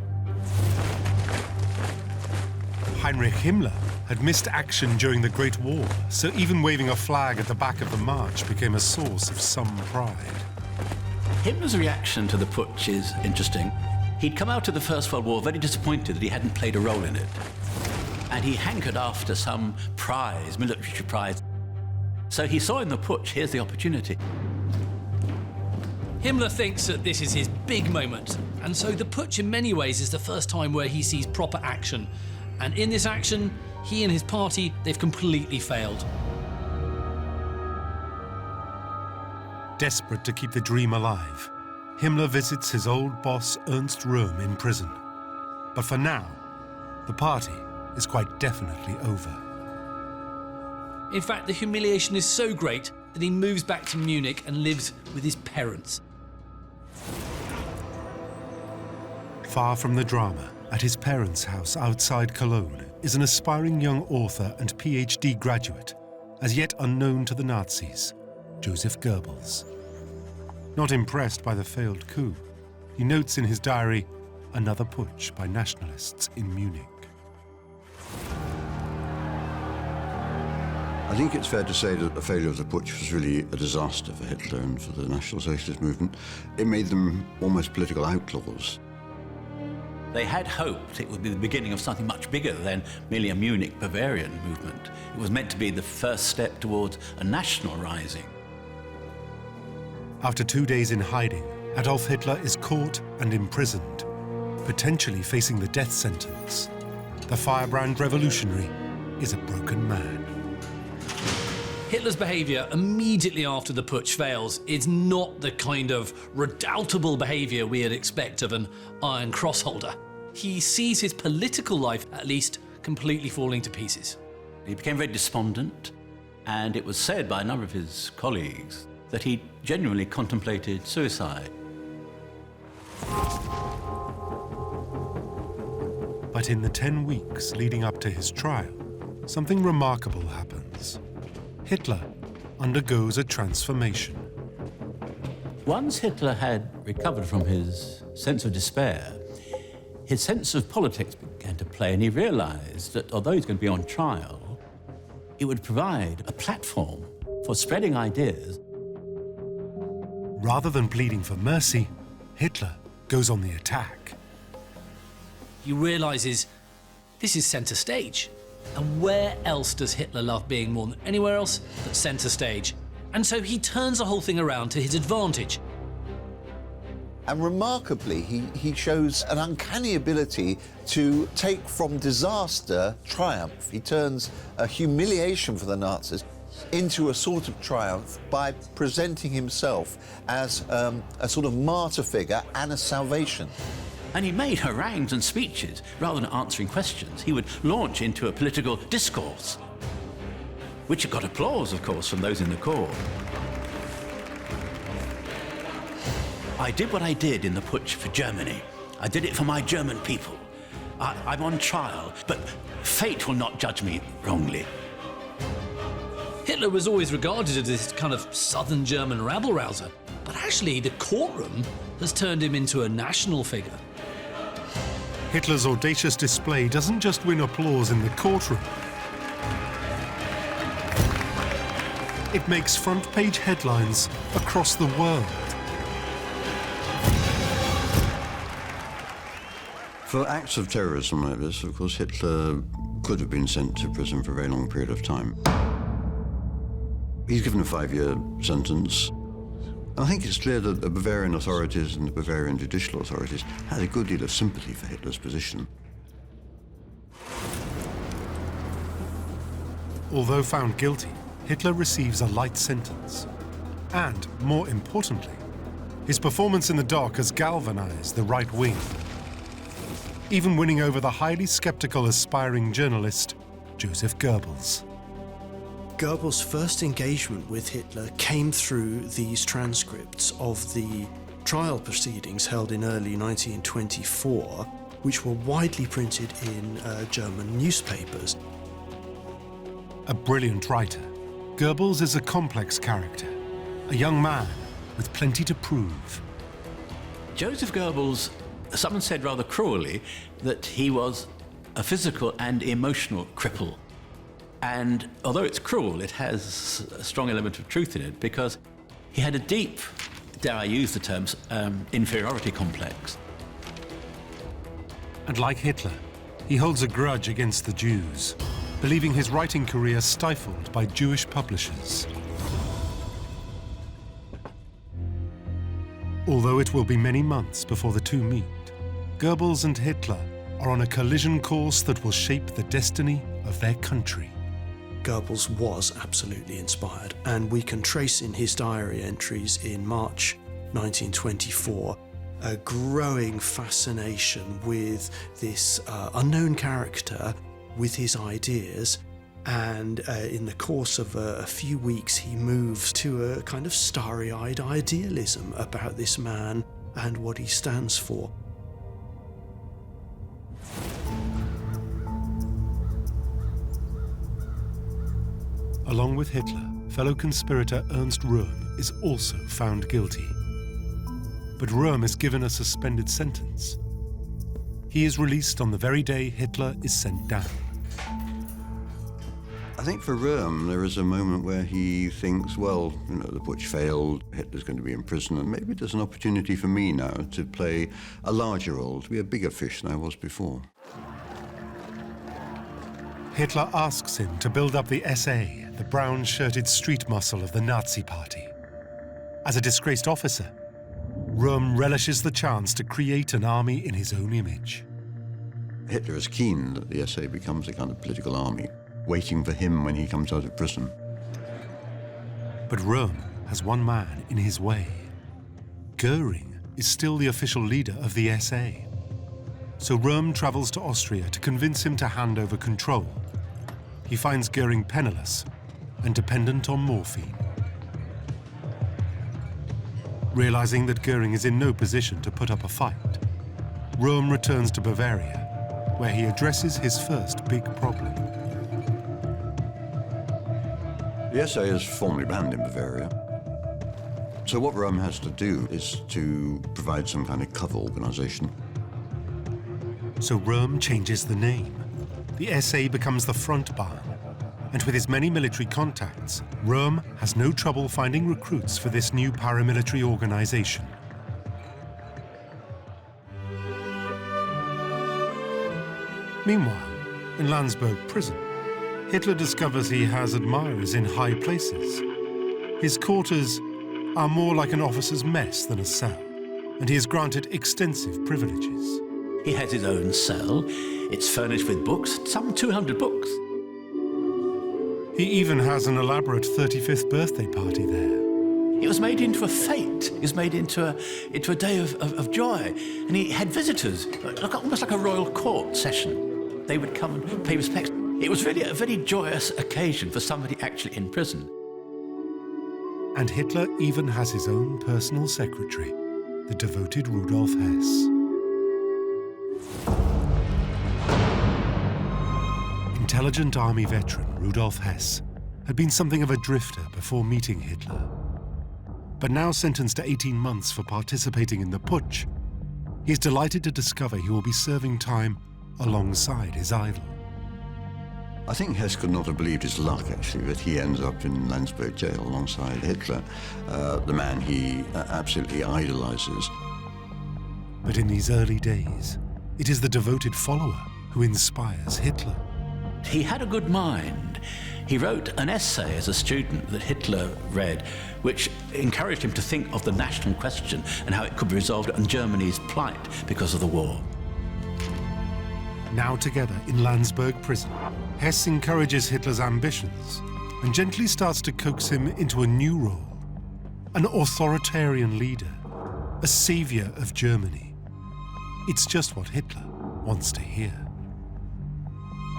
Heinrich Himmler had missed action during the Great War, so even waving a flag at the back of the march became a source of some pride. Himmler's reaction to the putsch is interesting. He'd come out of the First World War very disappointed that he hadn't played a role in it. And he hankered after some prize, military prize. So he saw in the putsch, here's the opportunity. Himmler thinks that this is his big moment, and so the putsch in many ways is the first time where he sees proper action. And in this action, he and his party, they've completely failed. Desperate to keep the dream alive, Himmler visits his old boss Ernst Röhm in prison. But for now, the party is quite definitely over. In fact, the humiliation is so great that he moves back to Munich and lives with his parents. Far from the drama, at his parents' house outside Cologne, is an aspiring young author and PhD graduate, as yet unknown to the Nazis, Joseph Goebbels. Not impressed by the failed coup, he notes in his diary another putsch by nationalists in Munich. I think it's fair to say that the failure of the putsch was really a disaster for Hitler and for the National Socialist movement. It made them almost political outlaws. They had hoped it would be the beginning of something much bigger than merely a Munich Bavarian movement. It was meant to be the first step towards a national rising. After 2 days in hiding, Adolf Hitler is caught and imprisoned, potentially facing the death sentence. The firebrand revolutionary is a broken man. Hitler's behaviour immediately after the putsch fails is not the kind of redoubtable behaviour we'd expect of an Iron Cross holder. He sees his political life, at least, completely falling to pieces. He became very despondent, and it was said by a number of his colleagues that he genuinely contemplated suicide. But in the 10 weeks leading up to his trial, something remarkable happens. Hitler undergoes a transformation. Once Hitler had recovered from his sense of despair, his sense of politics began to play, and he realized that although he's going to be on trial, it would provide a platform for spreading ideas. Rather than pleading for mercy, Hitler goes on the attack. He realises this is centre stage. And where else does Hitler love being more than anywhere else but centre stage? And so he turns the whole thing around to his advantage. And remarkably, he shows an uncanny ability to take from disaster triumph. He turns a humiliation for the Nazis into a sort of triumph by presenting himself as a sort of martyr figure and a salvation. And he made harangues and speeches. Rather than answering questions, he would launch into a political discourse, which got applause, of course, from those in the court. I did what I did in the putsch for Germany. I did it for my German people. I'm on trial, but fate will not judge me wrongly. Hitler was always regarded as this kind of southern German rabble-rouser, but actually the courtroom has turned him into a national figure. Hitler's audacious display doesn't just win applause in the courtroom. It makes front-page headlines across the world. For acts of terrorism like this, of course, Hitler could have been sent to prison for a very long period of time. He's given a 5-year sentence. I think it's clear that the Bavarian authorities and the Bavarian judicial authorities had a good deal of sympathy for Hitler's position. Although found guilty, Hitler receives a light sentence. And, more importantly, his performance in the dock has galvanized the right wing, even winning over the highly skeptical aspiring journalist Joseph Goebbels. Goebbels' first engagement with Hitler came through these transcripts of the trial proceedings held in early 1924, which were widely printed in German newspapers. A brilliant writer, Goebbels is a complex character, a young man with plenty to prove. Joseph Goebbels, someone said rather cruelly that he was a physical and emotional cripple. And although it's cruel, it has a strong element of truth in it, because he had a deep, dare I use the terms, inferiority complex. And like Hitler, he holds a grudge against the Jews, believing his writing career stifled by Jewish publishers. Although it will be many months before the two meet, Goebbels and Hitler are on a collision course that will shape the destiny of their country. Goebbels was absolutely inspired, and we can trace in his diary entries in March 1924 a growing fascination with this unknown character, with his ideas, and in the course of a few weeks he moves to a kind of starry-eyed idealism about this man and what he stands for. Along with Hitler, fellow conspirator Ernst Röhm is also found guilty. But Röhm is given a suspended sentence. He is released on the very day Hitler is sent down. I think for Röhm, there is a moment where he thinks, well, you know, the putsch failed, Hitler's going to be in prison, and maybe there's an opportunity for me now to play a larger role, to be a bigger fish than I was before. Hitler asks him to build up the SA, the brown-shirted street muscle of the Nazi Party. As a disgraced officer, Röhm relishes the chance to create an army in his own image. Hitler is keen that the SA becomes a kind of political army, waiting for him when he comes out of prison. But Röhm has one man in his way. Göring is still the official leader of the SA. So Röhm travels to Austria to convince him to hand over control. He finds Göring penniless and dependent on morphine. Realizing that Göring is in no position to put up a fight, Röhm returns to Bavaria, where he addresses his first big problem. The SA is formally banned in Bavaria. So what Röhm has to do is to provide some kind of cover organization. So Röhm changes the name. The SA becomes the front barn. And with his many military contacts, Röhm has no trouble finding recruits for this new paramilitary organization. Meanwhile, in Landsberg prison, Hitler discovers he has admirers in high places. His quarters are more like an officer's mess than a cell, and he is granted extensive privileges. He has his own cell. It's furnished with books, some 200 books. He even has an elaborate 35th birthday party there. It was made into a fete. It was made into a day of joy. And he had visitors, almost like a royal court session. They would come and pay respects. It was really a very joyous occasion for somebody actually in prison. And Hitler even has his own personal secretary, the devoted Rudolf Hess. Intelligent army veteran Rudolf Hess had been something of a drifter before meeting Hitler. But now sentenced to 18 months for participating in the putsch, he's delighted to discover he will be serving time alongside his idol. I think Hess could not have believed his luck, actually, that he ends up in Landsberg jail alongside Hitler, the man he absolutely idolizes. But in these early days, it is the devoted follower who inspires Hitler. He had a good mind. He wrote an essay as a student that Hitler read, which encouraged him to think of the national question and how it could be resolved on Germany's plight because of the war. Now together in Landsberg prison, Hess encourages Hitler's ambitions and gently starts to coax him into a new role, an authoritarian leader, a savior of Germany. It's just what Hitler wants to hear.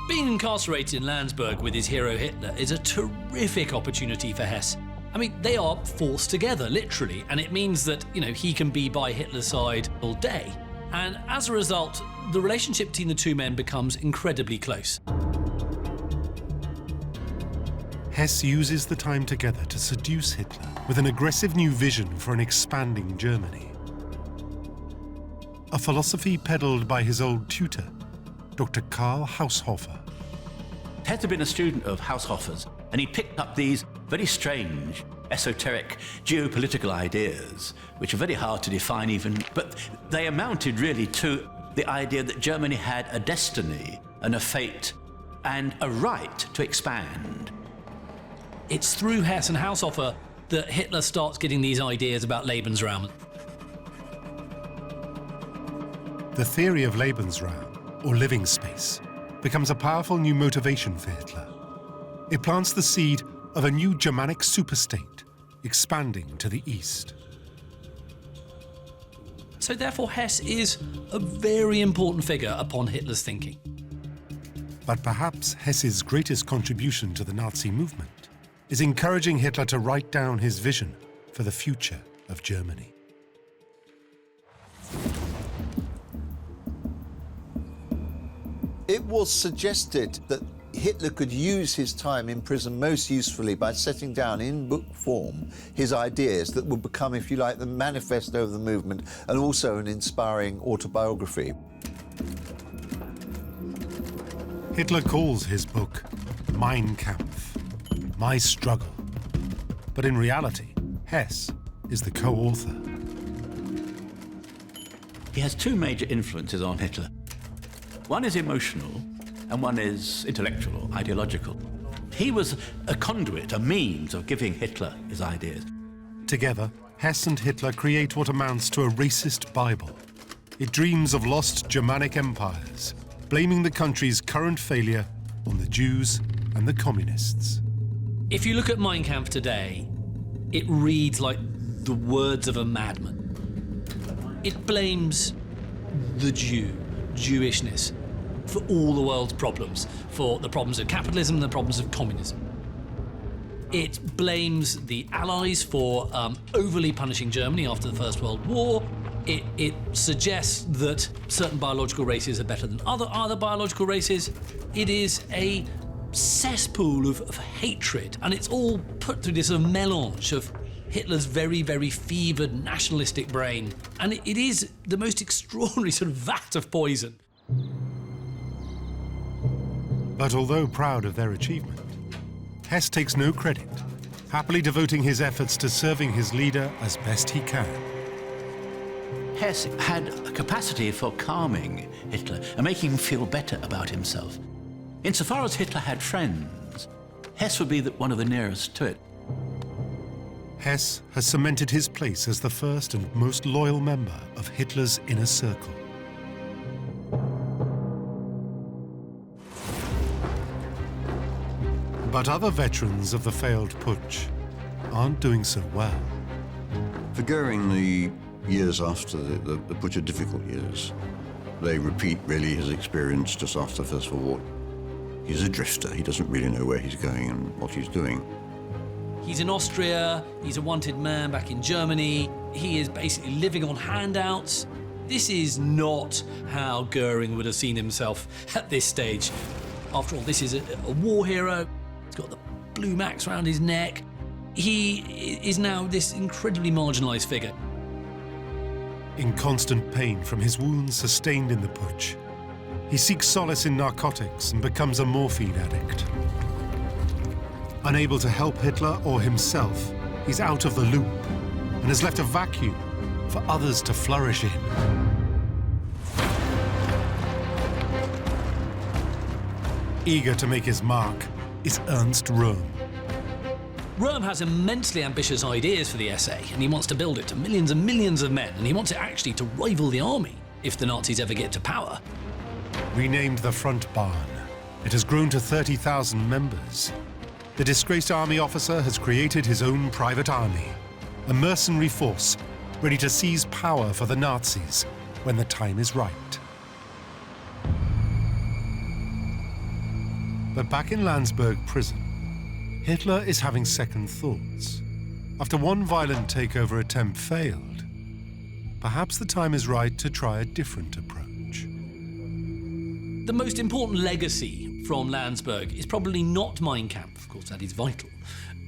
Being incarcerated in Landsberg with his hero Hitler is a terrific opportunity for Hess. I mean, they are forced together, literally, and it means that, he can be by Hitler's side all day. And as a result, the relationship between the two men becomes incredibly close. Hess uses the time together to seduce Hitler with an aggressive new vision for an expanding Germany. A philosophy peddled by his old tutor, Dr. Karl Haushofer. Hess had been a student of Haushofer's, and he picked up these very strange, esoteric geopolitical ideas, which are very hard to define even, but they amounted really to the idea that Germany had a destiny and a fate and a right to expand. It's through Hess and Haushofer that Hitler starts getting these ideas about Lebensraum. The theory of Lebensraum, or living space, becomes a powerful new motivation for Hitler. It plants the seed of a new Germanic superstate, expanding to the east. So therefore Hess is a very important figure upon Hitler's thinking. But perhaps Hess's greatest contribution to the Nazi movement is encouraging Hitler to write down his vision for the future of Germany. It was suggested that Hitler could use his time in prison most usefully by setting down in book form his ideas that would become, if you like, the manifesto of the movement and also an inspiring autobiography. Hitler calls his book Mein Kampf, My Struggle. But in reality, Hess is the co-author. He has two major influences on Hitler. One is emotional, and one is intellectual or ideological. He was a conduit, a means of giving Hitler his ideas. Together, Hess and Hitler create what amounts to a racist Bible. It dreams of lost Germanic empires, blaming the country's current failure on the Jews and the communists. If you look at Mein Kampf today, it reads like the words of a madman. It blames the Jew, Jewishness, for all the world's problems, for the problems of capitalism and the problems of communism. It blames the Allies for overly punishing Germany after the First World War. It suggests that certain biological races are better than other biological races. It is a cesspool of hatred, and it's all put through this sort of melange of Hitler's very, very fevered nationalistic brain. And it is the most extraordinary sort of vat of poison. But although proud of their achievement, Hess takes no credit, happily devoting his efforts to serving his leader as best he can. Hess had a capacity for calming Hitler and making him feel better about himself. Insofar as Hitler had friends, Hess would be one of the nearest to it. Hess has cemented his place as the first and most loyal member of Hitler's inner circle. But other veterans of the failed putsch aren't doing so well. For Göring, the years after the putsch are difficult years. They repeat really his experience just after the First World War. He's a drifter. He doesn't really know where he's going and what he's doing. He's in Austria, he's a wanted man back in Germany, he is basically living on handouts. This is not how Göring would have seen himself at this stage. After all, this is a war hero. He's got the blue max around his neck. He is now this incredibly marginalised figure. In constant pain from his wounds sustained in the putsch, he seeks solace in narcotics and becomes a morphine addict. Unable to help Hitler or himself, he's out of the loop and has left a vacuum for others to flourish in. Eager to make his mark is Ernst Röhm. Röhm has immensely ambitious ideas for the SA, and he wants to build it to millions and millions of men, and he wants it actually to rival the army if the Nazis ever get to power. Renamed the Front Barn, it has grown to 30,000 members. The disgraced army officer has created his own private army, a mercenary force ready to seize power for the Nazis when the time is right. But back in Landsberg prison, Hitler is having second thoughts. After one violent takeover attempt failed, perhaps the time is right to try a different approach. The most important legacy from Landsberg is probably not Mein Kampf, of course that is vital,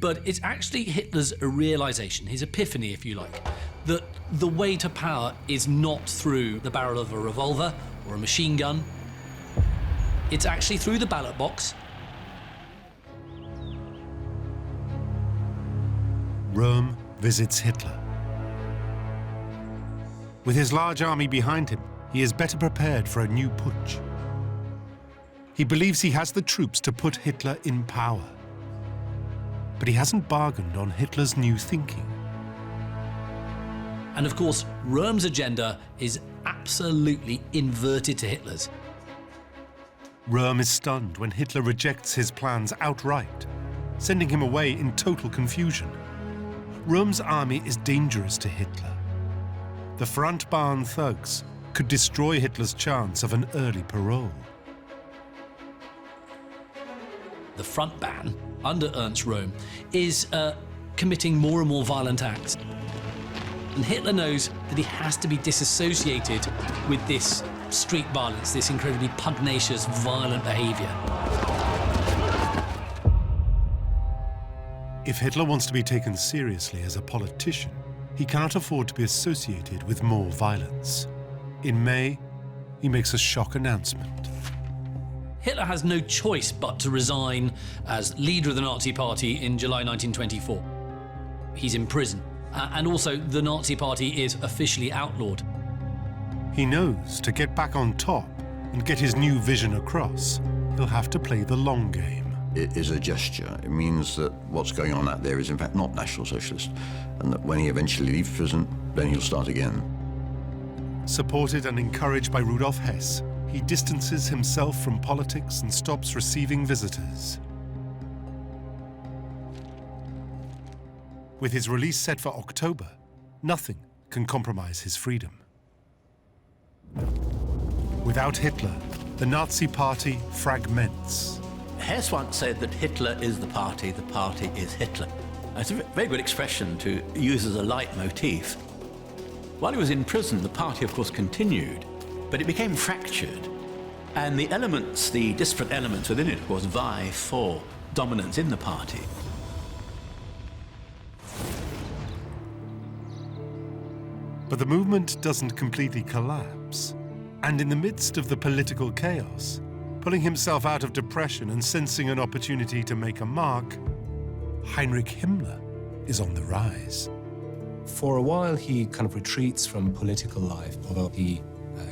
but it's actually Hitler's realization, his epiphany if you like, that the way to power is not through the barrel of a revolver or a machine gun. It's actually through the ballot box. Röhm visits Hitler. With his large army behind him, he is better prepared for a new putsch. He believes he has the troops to put Hitler in power. But he hasn't bargained on Hitler's new thinking. And of course, Röhm's agenda is absolutely inverted to Hitler's. Röhm is stunned when Hitler rejects his plans outright, sending him away in total confusion. Röhm's army is dangerous to Hitler. The Front-Bahn thugs could destroy Hitler's chance of an early parole. The Front-Bahn, under Ernst Röhm, is committing more and more violent acts. And Hitler knows that he has to be disassociated with this street violence, this incredibly pugnacious, violent behavior. If Hitler wants to be taken seriously as a politician, he cannot afford to be associated with more violence. In May, he makes a shock announcement. Hitler has no choice but to resign as leader of the Nazi Party in July 1924. He's in prison, and also the Nazi Party is officially outlawed. He knows to get back on top and get his new vision across, he'll have to play the long game. It is a gesture. It means that what's going on out there is in fact not National Socialist, and that when he eventually leaves prison, then he'll start again. Supported and encouraged by Rudolf Hess, he distances himself from politics and stops receiving visitors. With his release set for October, nothing can compromise his freedom. Without Hitler, the Nazi Party fragments. Hess once said that Hitler is the party is Hitler. It's a very good expression to use as a leitmotif. While he was in prison, the party, of course, continued, but it became fractured. And the elements, the disparate elements within it, of course, vie for dominance in the party. But the movement doesn't completely collapse. And in the midst of the political chaos, pulling himself out of depression and sensing an opportunity to make a mark, Heinrich Himmler is on the rise. For a while, he kind of retreats from political life, although he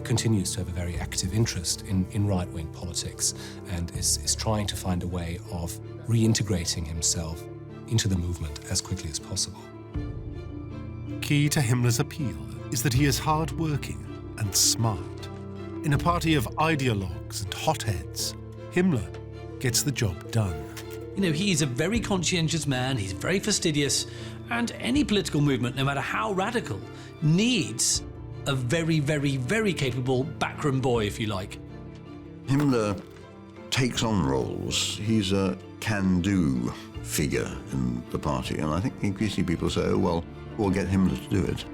continues to have a very active interest in right-wing politics and is trying to find a way of reintegrating himself into the movement as quickly as possible. Key to Himmler's appeal is that he is hard-working and smart. In a party of ideologues and hotheads, Himmler gets the job done. You know, he's a very conscientious man, he's very fastidious, and any political movement, no matter how radical, needs a very, very, very capable backroom boy, if you like. Himmler takes on roles. He's a can-do figure in the party, and I think increasingly people say, oh, well, we'll get Himmler to do it.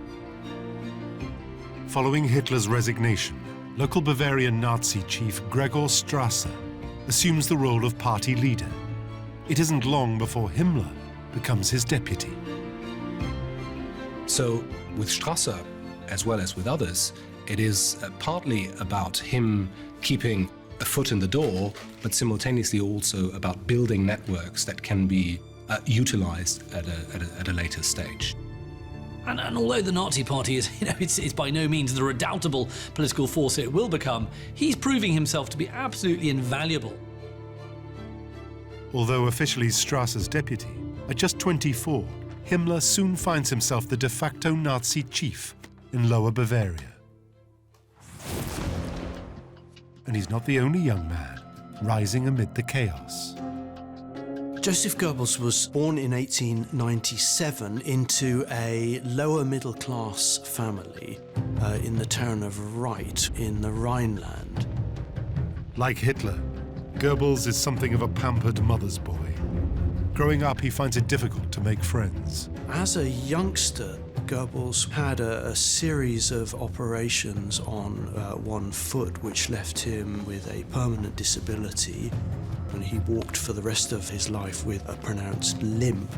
Following Hitler's resignation, local Bavarian Nazi chief Gregor Strasser assumes the role of party leader. It isn't long before Himmler becomes his deputy. So with Strasser, as well as with others, it is partly about him keeping a foot in the door, but simultaneously also about building networks that can be utilized at a later stage. And although the Nazi Party is, it's by no means the redoubtable political force it will become, he's proving himself to be absolutely invaluable. Although officially Strasser's deputy, at just 24, Himmler soon finds himself the de facto Nazi chief in Lower Bavaria. And he's not the only young man rising amid the chaos. Joseph Goebbels was born in 1897 into a lower middle class family in the town of Reit in the Rhineland. Like Hitler, Goebbels is something of a pampered mother's boy. Growing up, he finds it difficult to make friends. As a youngster, Goebbels had a series of operations on one foot, which left him with a permanent disability, and he walked for the rest of his life with a pronounced limp.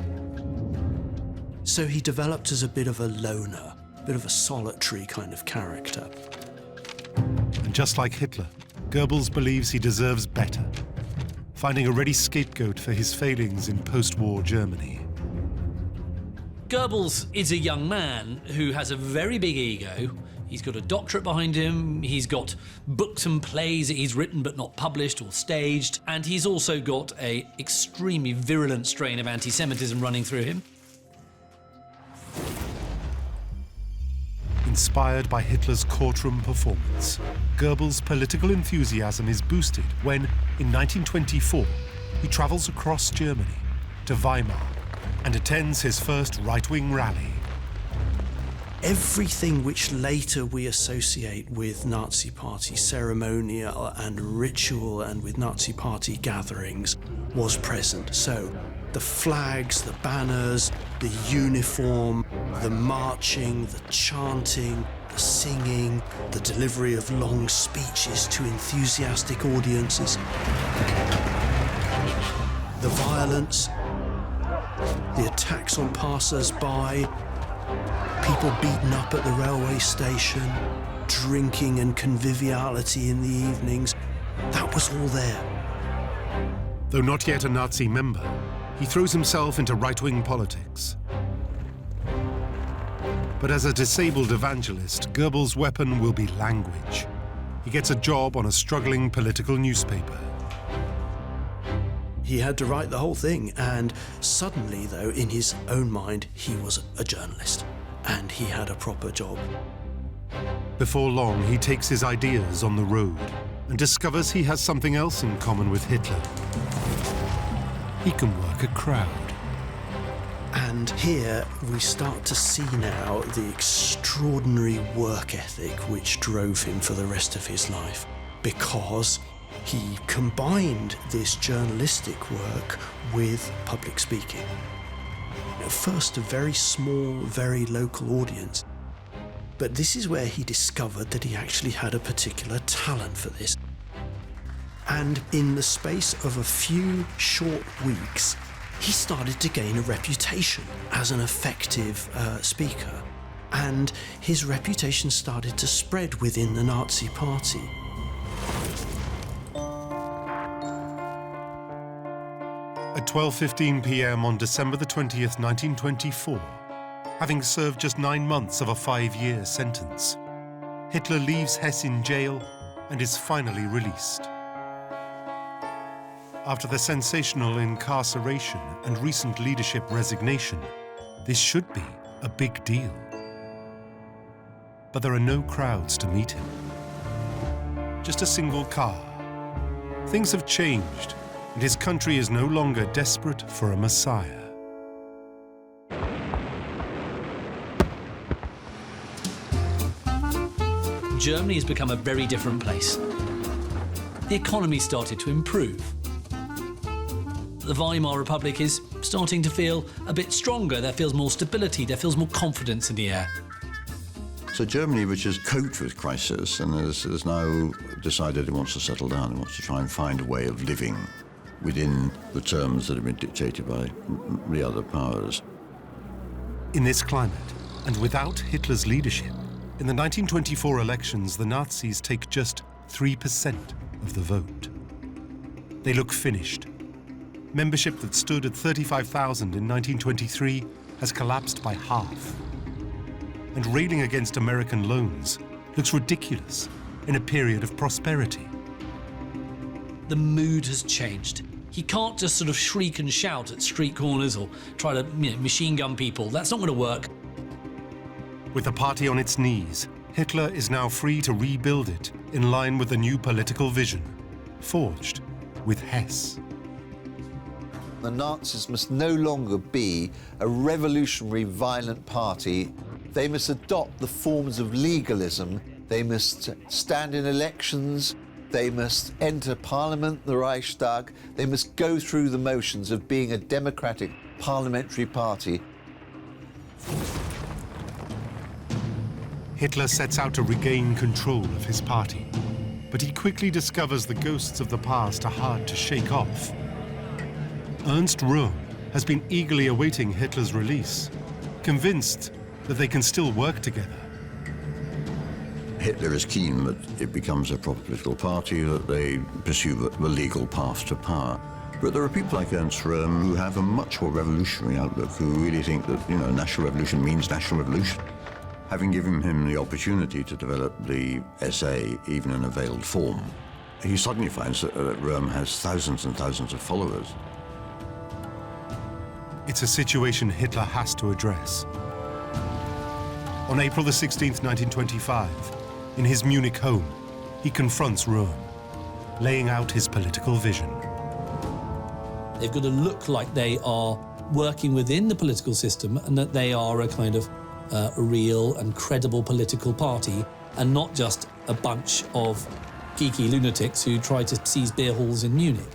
So he developed as a bit of a loner, a bit of a solitary kind of character. And just like Hitler, Goebbels believes he deserves better, finding a ready scapegoat for his failings in post-war Germany. Goebbels is a young man who has a very big ego. He's got a doctorate behind him, he's got books and plays that he's written but not published or staged, and he's also got an extremely virulent strain of anti-Semitism running through him. Inspired by Hitler's courtroom performance, Goebbels' political enthusiasm is boosted when, in 1924, he travels across Germany to Weimar and attends his first right-wing rally. Everything which later we associate with Nazi Party ceremonial and ritual and with Nazi Party gatherings was present. So the flags, the banners, the uniform, the marching, the chanting, the singing, the delivery of long speeches to enthusiastic audiences, the violence, the attacks on passers-by, people beaten up at the railway station, drinking and conviviality in the evenings. That was all there. Though not yet a Nazi member, he throws himself into right-wing politics. But as a disabled evangelist, Goebbels' weapon will be language. He gets a job on a struggling political newspaper. He had to write the whole thing, and suddenly, though, in his own mind, he was a journalist, and he had a proper job. Before long, he takes his ideas on the road and discovers he has something else in common with Hitler. He can work a crowd. And here we start to see now the extraordinary work ethic which drove him for the rest of his life, because he combined this journalistic work with public speaking. At first, a very small, very local audience. But this is where he discovered that he actually had a particular talent for this. And in the space of a few short weeks, he started to gain a reputation as an effective speaker. And his reputation started to spread within the Nazi Party. At 12:15 p.m. on December the 20th, 1924, having served just 9 months of a 5-year sentence, Hitler leaves Hesse in jail and is finally released. After the sensational incarceration and recent leadership resignation, this should be a big deal. But there are no crowds to meet him. Just a single car. Things have changed, and his country is no longer desperate for a messiah. Germany has become a very different place. The economy started to improve. The Weimar Republic is starting to feel a bit stronger. There feels more stability, there feels more confidence in the air. So Germany, which has coped with crisis and has now decided it wants to settle down, it wants to try and find a way of living within the terms that have been dictated by the other powers. In this climate, and without Hitler's leadership, in the 1924 elections, the Nazis take just 3% of the vote. They look finished. Membership that stood at 35,000 in 1923 has collapsed by half. And railing against American loans looks ridiculous in a period of prosperity. The mood has changed. He can't just sort of shriek and shout at street corners or try to machine gun people. That's not going to work. With the party on its knees, Hitler is now free to rebuild it in line with the new political vision, forged with Hess. The Nazis must no longer be a revolutionary, violent party. They must adopt the forms of legalism. They must stand in elections They must enter Parliament, the Reichstag. They must go through the motions of being a democratic parliamentary party. Hitler sets out to regain control of his party, but he quickly discovers the ghosts of the past are hard to shake off. Ernst Röhm has been eagerly awaiting Hitler's release, convinced that they can still work together. Hitler is keen that it becomes a proper political party, that they pursue the legal path to power. But there are people like Ernst Röhm who have a much more revolutionary outlook, who really think that, national revolution means national revolution. Having given him the opportunity to develop the SA, even in a veiled form, he suddenly finds that Röhm has thousands and thousands of followers. It's a situation Hitler has to address. On April the 16th, 1925, in his Munich home, he confronts Röhm, laying out his political vision. They've got to look like they are working within the political system and that they are a kind of a real and credible political party and not just a bunch of geeky lunatics who try to seize beer halls in Munich.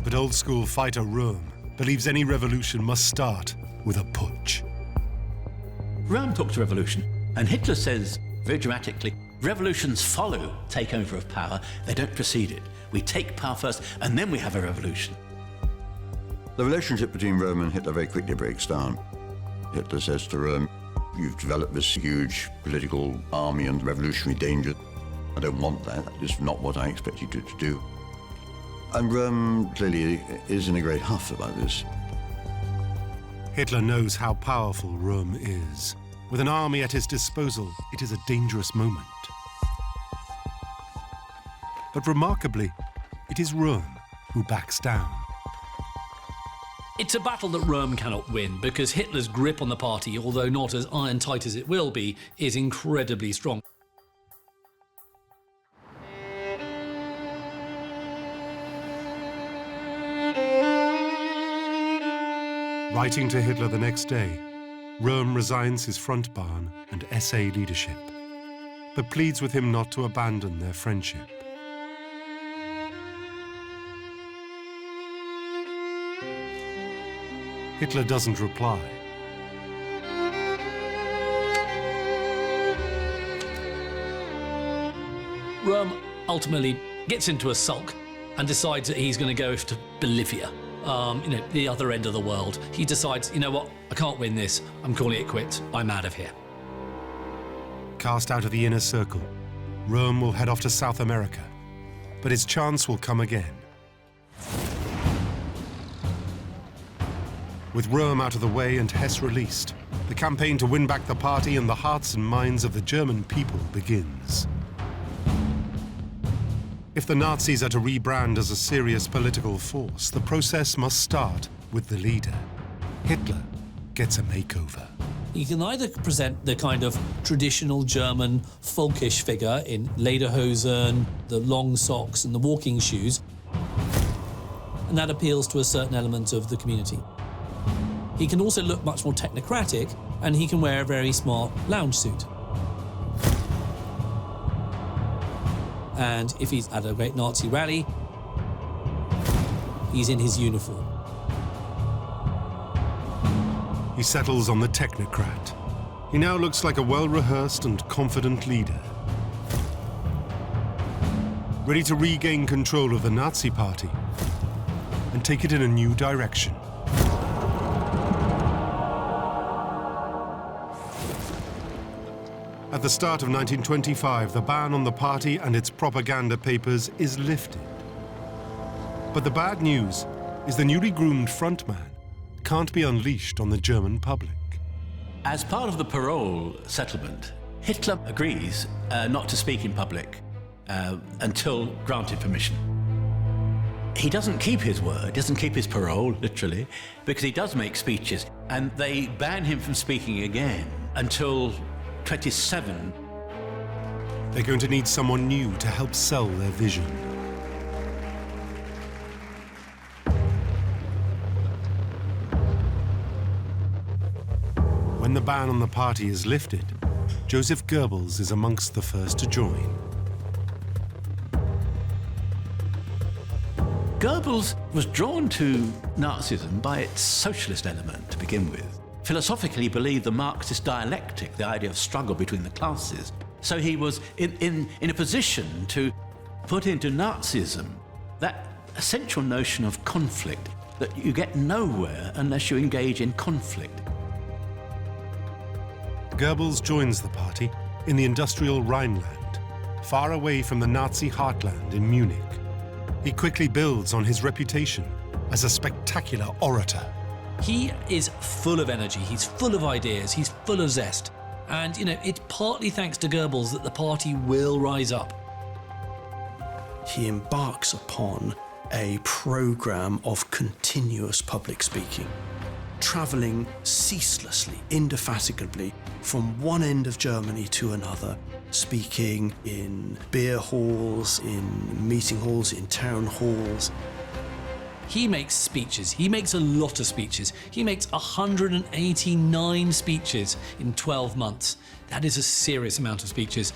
But old-school fighter Röhm believes any revolution must start with a putsch. Röhm talks revolution, and Hitler says, very dramatically, revolutions follow takeover of power, they don't precede it. We take power first, and then we have a revolution. The relationship between Röhm and Hitler very quickly breaks down. Hitler says to Röhm, "You've developed this huge political army and revolutionary danger. I don't want that. It's not what I expect you to do." And Röhm clearly is in a great huff about this. Hitler knows how powerful Röhm is. With an army at his disposal, it is a dangerous moment. But remarkably, it is Röhm who backs down. It's a battle that Röhm cannot win because Hitler's grip on the party, although not as iron-tight as it will be, is incredibly strong. Writing to Hitler the next day, Röhm resigns his front barn and SA leadership, but pleads with him not to abandon their friendship. Hitler doesn't reply. Röhm ultimately gets into a sulk and decides that he's going to go to Bolivia, the other end of the world. He decides, you know what, I can't win this. I'm calling it quits. I'm out of here. Cast out of the inner circle, Röhm will head off to South America, but his chance will come again. With Röhm out of the way and Hess released, the campaign to win back the party and the hearts and minds of the German people begins. If the Nazis are to rebrand as a serious political force, the process must start with the leader. Hitler gets a makeover. You can either present the kind of traditional German folkish figure in lederhosen, the long socks and the walking shoes, and that appeals to a certain element of the community. He can also look much more technocratic, and he can wear a very smart lounge suit. And if he's at a great Nazi rally, he's in his uniform. He settles on the technocrat. He now looks like a well-rehearsed and confident leader, ready to regain control of the Nazi party and take it in a new direction. At the start of 1925, the ban on the party and its propaganda papers is lifted. But the bad news is the newly groomed frontman can't be unleashed on the German public. As part of the parole settlement, Hitler agrees not to speak in public until granted permission. He doesn't keep his word, doesn't keep his parole, literally, because he does make speeches, and they ban him from speaking again until 27. They're going to need someone new to help sell their vision. When the ban on the party is lifted, Joseph Goebbels is amongst the first to join. Goebbels was drawn to Nazism by its socialist element to begin with. Philosophically, he believed the Marxist dialectic, the idea of struggle between the classes. So he was in a position to put into Nazism that essential notion of conflict, that you get nowhere unless you engage in conflict. Goebbels joins the party in the industrial Rhineland, far away from the Nazi heartland in Munich. He quickly builds on his reputation as a spectacular orator. He is full of energy, he's full of ideas, he's full of zest. And, it's partly thanks to Goebbels that the party will rise up. He embarks upon a program of continuous public speaking, traveling ceaselessly, indefatigably, from one end of Germany to another, speaking in beer halls, in meeting halls, in town halls. He makes speeches. He makes a lot of speeches. He makes 189 speeches in 12 months. That is a serious amount of speeches.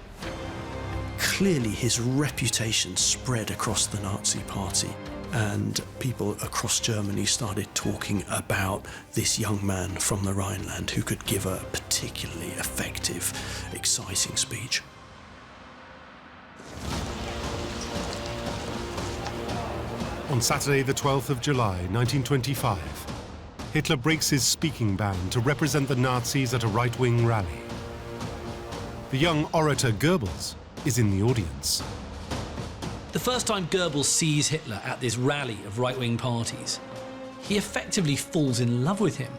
Clearly, his reputation spread across the Nazi party, and people across Germany started talking about this young man from the Rhineland who could give a particularly effective, exciting speech. On Saturday, the 12th of July, 1925, Hitler breaks his speaking ban to represent the Nazis at a right-wing rally. The young orator Goebbels is in the audience. The first time Goebbels sees Hitler at this rally of right-wing parties, he effectively falls in love with him.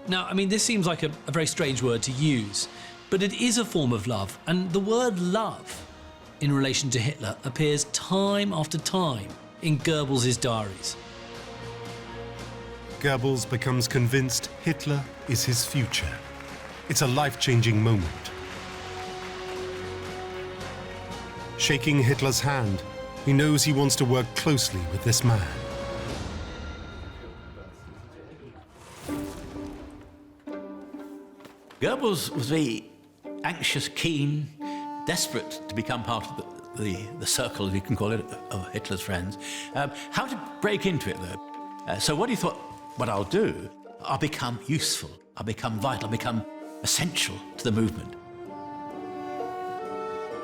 Now, this seems like a very strange word to use, but it is a form of love, and the word love in relation to Hitler appears time after time in Goebbels' diaries. Goebbels becomes convinced Hitler is his future. It's a life-changing moment. Shaking Hitler's hand, he knows he wants to work closely with this man. Goebbels was very anxious, keen, desperate to become part of the circle, if you can call it, of Hitler's friends. How to break into it, though? So what he thought, what I'll do, I'll become useful, I'll become vital, I'll become essential to the movement.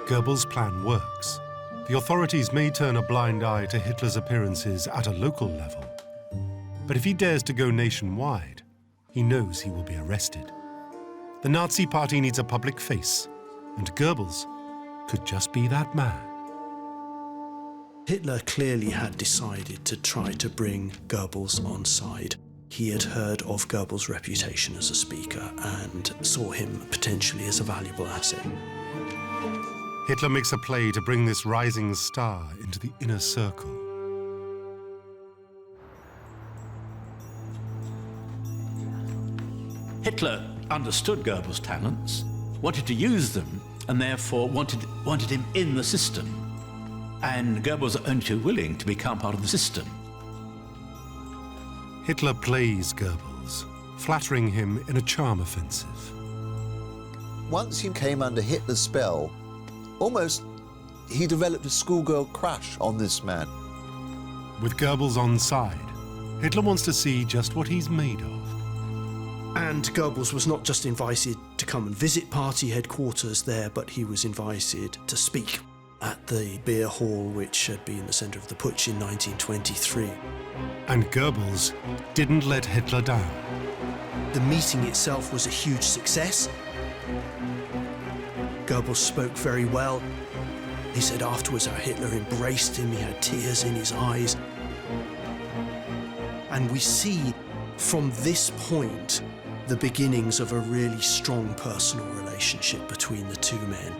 Goebbels' plan works. The authorities may turn a blind eye to Hitler's appearances at a local level. But if he dares to go nationwide, he knows he will be arrested. The Nazi party needs a public face, and Goebbels could just be that man. Hitler clearly had decided to try to bring Goebbels on side. He had heard of Goebbels' reputation as a speaker and saw him potentially as a valuable asset. Hitler makes a play to bring this rising star into the inner circle. Hitler understood Goebbels' talents, wanted to use them, and therefore wanted him in the system. And Goebbels was only too willing to become part of the system. Hitler plays Goebbels, flattering him in a charm offensive. Once he came under Hitler's spell, almost he developed a schoolgirl crush on this man. With Goebbels on side, Hitler wants to see just what he's made of. And Goebbels was not just invited to come and visit party headquarters there, but he was invited to speak at the Beer Hall, which had been the centre of the Putsch in 1923. And Goebbels didn't let Hitler down. The meeting itself was a huge success. Goebbels spoke very well. He said afterwards how Hitler embraced him, he had tears in his eyes. And we see from this point the beginnings of a really strong personal relationship between the two men.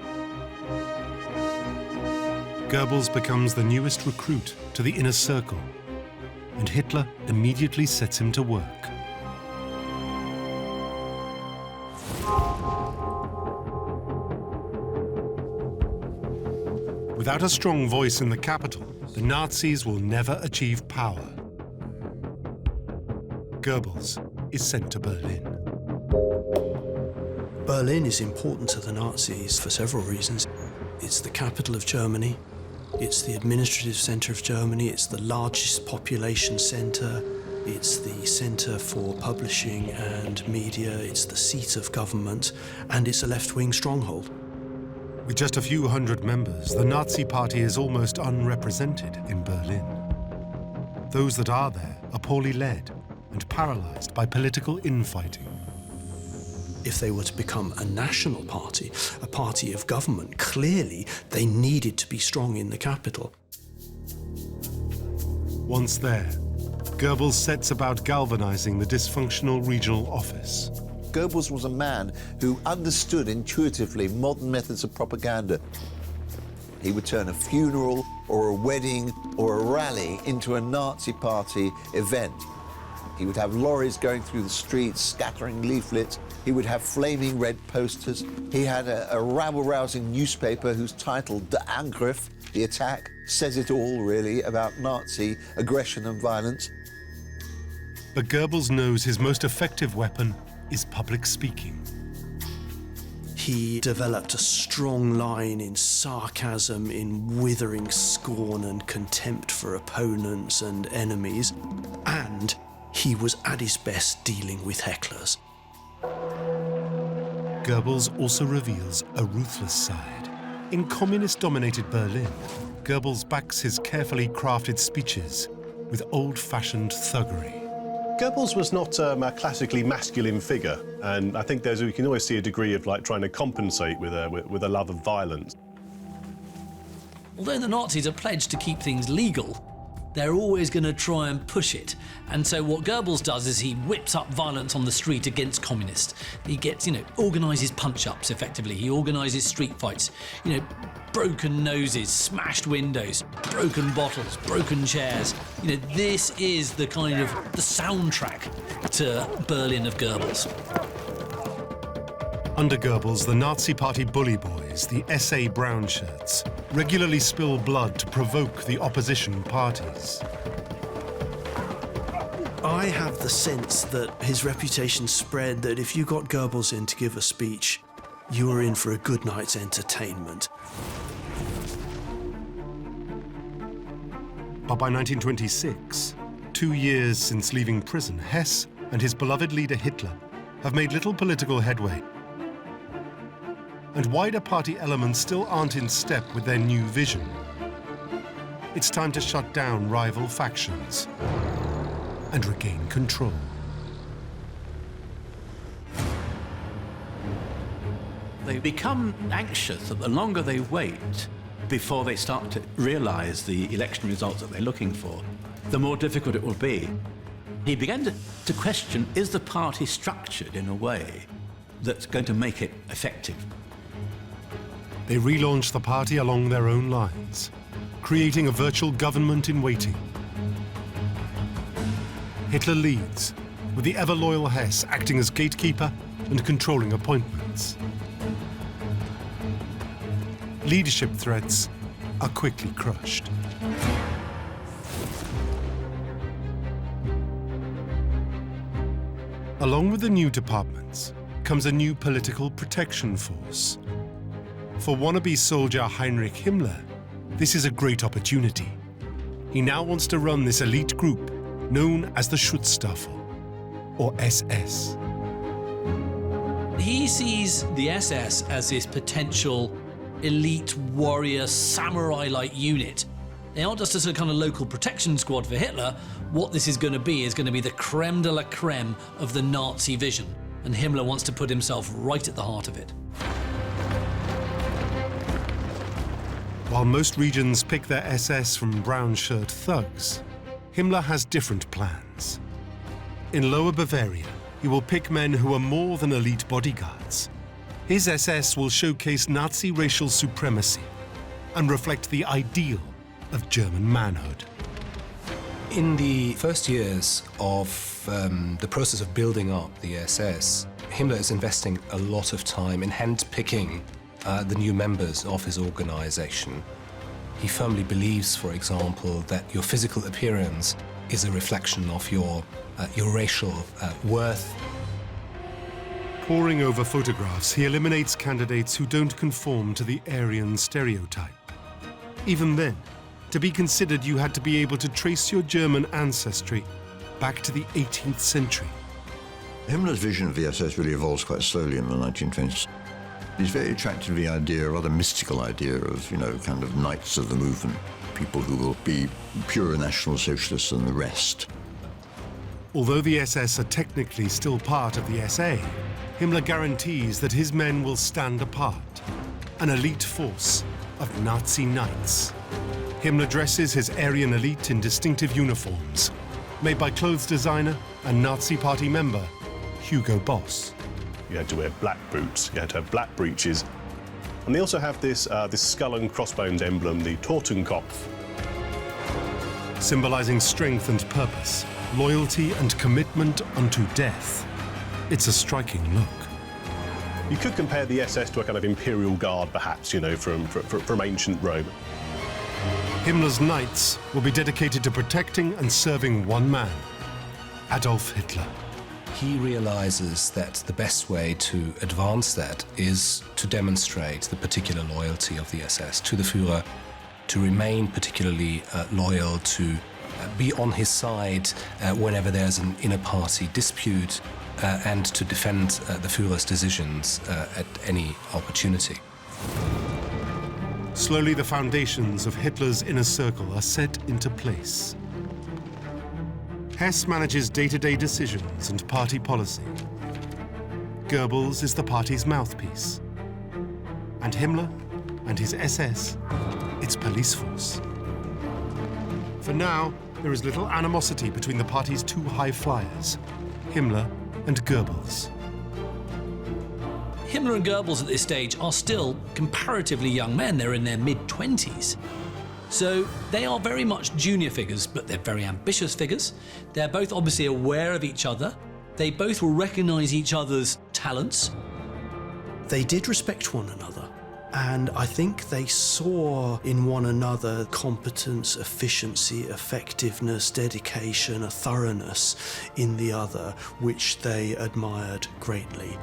Goebbels becomes the newest recruit to the inner circle, and Hitler immediately sets him to work. Without a strong voice in the capital, the Nazis will never achieve power. Goebbels is sent to Berlin. Berlin is important to the Nazis for several reasons. It's the capital of Germany. It's the administrative centre of Germany, it's the largest population centre, it's the centre for publishing and media, it's the seat of government, and it's a left-wing stronghold. With just a few hundred members, the Nazi Party is almost unrepresented in Berlin. Those that are there are poorly led and paralysed by political infighting. If they were to become a national party, a party of government, clearly they needed to be strong in the capital. Once there, Goebbels sets about galvanizing the dysfunctional regional office. Goebbels was a man who understood intuitively modern methods of propaganda. He would turn a funeral or a wedding or a rally into a Nazi party event. He would have lorries going through the streets, scattering leaflets. He would have flaming red posters. He had a rabble-rousing newspaper whose title, Der Angriff, the attack, says it all, really, about Nazi aggression and violence. But Goebbels knows his most effective weapon is public speaking. He developed a strong line in sarcasm, in withering scorn and contempt for opponents and enemies, and he was at his best dealing with hecklers. Goebbels also reveals a ruthless side. In communist-dominated Berlin, Goebbels backs his carefully crafted speeches with old-fashioned thuggery. Goebbels was not a classically masculine figure, and I think we can always see a degree of trying to compensate with a love of violence. Although the Nazis are pledged to keep things legal, they're always going to try and push it. And so what Goebbels does is he whips up violence on the street against communists. He gets, organises punch-ups, effectively. He organises street fights. Broken noses, smashed windows, broken bottles, broken chairs. This is the kind of the soundtrack to Berlin of Goebbels. Under Goebbels, the Nazi Party bully boys, the SA brown shirts, regularly spill blood to provoke the opposition parties. I have the sense that his reputation spread that if you got Goebbels in to give a speech, you were in for a good night's entertainment. But by 1926, 2 years since leaving prison, Hess and his beloved leader Hitler have made little political headway. And wider party elements still aren't in step with their new vision. It's time to shut down rival factions and regain control. They become anxious that the longer they wait before they start to realise the election results that they're looking for, the more difficult it will be. He began to question, is the party structured in a way that's going to make it effective? They relaunch the party along their own lines, creating a virtual government in waiting. Hitler leads, with the ever-loyal Hess acting as gatekeeper and controlling appointments. Leadership threats are quickly crushed. Along with the new departments comes a new political protection force. For wannabe soldier Heinrich Himmler, this is a great opportunity. He now wants to run this elite group known as the Schutzstaffel, or SS. He sees the SS as this potential elite warrior samurai-like unit. They aren't just a kind of local protection squad for Hitler. What this is going to be the creme de la creme of the Nazi vision, and Himmler wants to put himself right at the heart of it. While most regions pick their SS from brown-shirt thugs, Himmler has different plans. In Lower Bavaria, he will pick men who are more than elite bodyguards. His SS will showcase Nazi racial supremacy and reflect the ideal of German manhood. In the first years of the process of building up the SS, Himmler is investing a lot of time in handpicking the new members of his organization. He firmly believes, for example, that your physical appearance is a reflection of your racial worth. Poring over photographs, he eliminates candidates who don't conform to the Aryan stereotype. Even then, to be considered, you had to be able to trace your German ancestry back to the 18th century. Himmler's vision of the SS really evolves quite slowly in the 1920s. He's very attracted to the idea, a rather mystical idea of, kind of knights of the movement, people who will be pure National Socialists than the rest. Although the SS are technically still part of the SA, Himmler guarantees that his men will stand apart, an elite force of Nazi knights. Himmler dresses his Aryan elite in distinctive uniforms, made by clothes designer and Nazi Party member Hugo Boss. You had to wear black boots, you had to have black breeches, and they also have this skull and crossbones emblem, the Totenkopf. Symbolizing strength and purpose, loyalty and commitment unto death. It's a striking look. You could compare the SS to a kind of imperial guard, perhaps, from ancient Rome. Himmler's knights will be dedicated to protecting and serving one man, Adolf Hitler. He realizes that the best way to advance that is to demonstrate the particular loyalty of the SS to the Führer, to remain particularly loyal, to be on his side whenever there's an inner-party dispute, and to defend the Führer's decisions at any opportunity. Slowly, the foundations of Hitler's inner circle are set into place. Hess manages day-to-day decisions and party policy. Goebbels is the party's mouthpiece. And Himmler and his SS, its police force. For now, there is little animosity between the party's two high flyers, Himmler and Goebbels. Himmler and Goebbels at this stage are still comparatively young men. They're in their mid-20s. So they are very much junior figures, but they're very ambitious figures. They're both obviously aware of each other. They both will recognize each other's talents. They did respect one another, and I think they saw in one another competence, efficiency, effectiveness, dedication, a thoroughness in the other, which they admired greatly.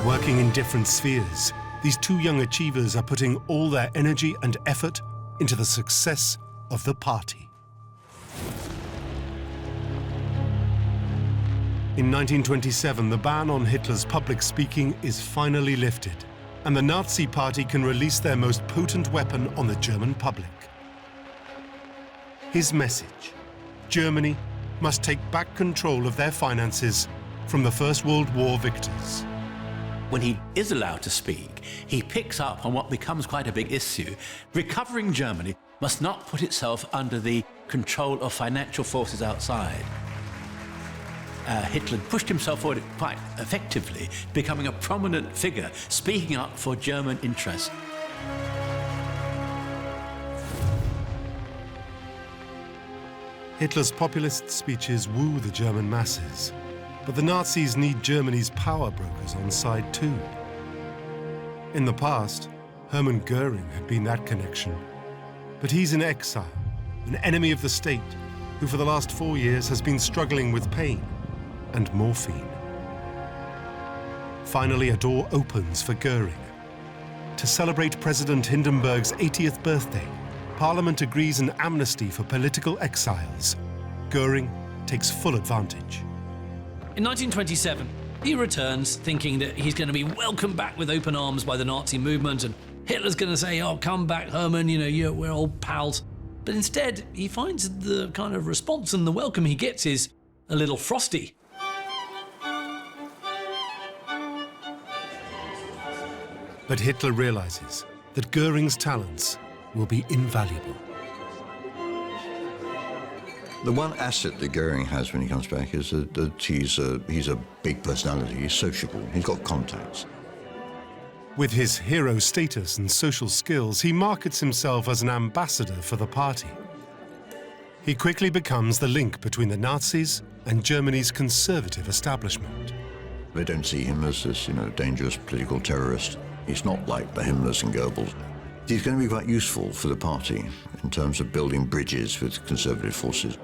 Working in different spheres, these two young achievers are putting all their energy and effort into the success of the party. In 1927, the ban on Hitler's public speaking is finally lifted, and the Nazi Party can release their most potent weapon on the German public. His message: Germany must take back control of their finances from the First World War victors. When he is allowed to speak, he picks up on what becomes quite a big issue. Recovering Germany must not put itself under the control of financial forces outside. Hitler pushed himself forward quite effectively, becoming a prominent figure, speaking up for German interests. Hitler's populist speeches woo the German masses, but the Nazis need Germany's power brokers on side too. In the past, Hermann Göring had been that connection, but he's in exile, an enemy of the state, who for the last 4 years has been struggling with pain and morphine. Finally, a door opens for Göring. To celebrate President Hindenburg's 80th birthday, Parliament agrees an amnesty for political exiles. Göring takes full advantage. In 1927, he returns thinking that he's going to be welcomed back with open arms by the Nazi movement, and Hitler's going to say, "Oh, come back, Hermann, we're old pals." But instead, he finds the kind of response and the welcome he gets is a little frosty. But Hitler realizes that Göring's talents will be invaluable. The one asset that Göring has when he comes back is that he's a big personality, he's sociable, he's got contacts. With his hero status and social skills, he markets himself as an ambassador for the party. He quickly becomes the link between the Nazis and Germany's conservative establishment. They don't see him as this, dangerous political terrorist. He's not like the Himmlers and Goebbels. He's going to be quite useful for the party in terms of building bridges with conservative forces.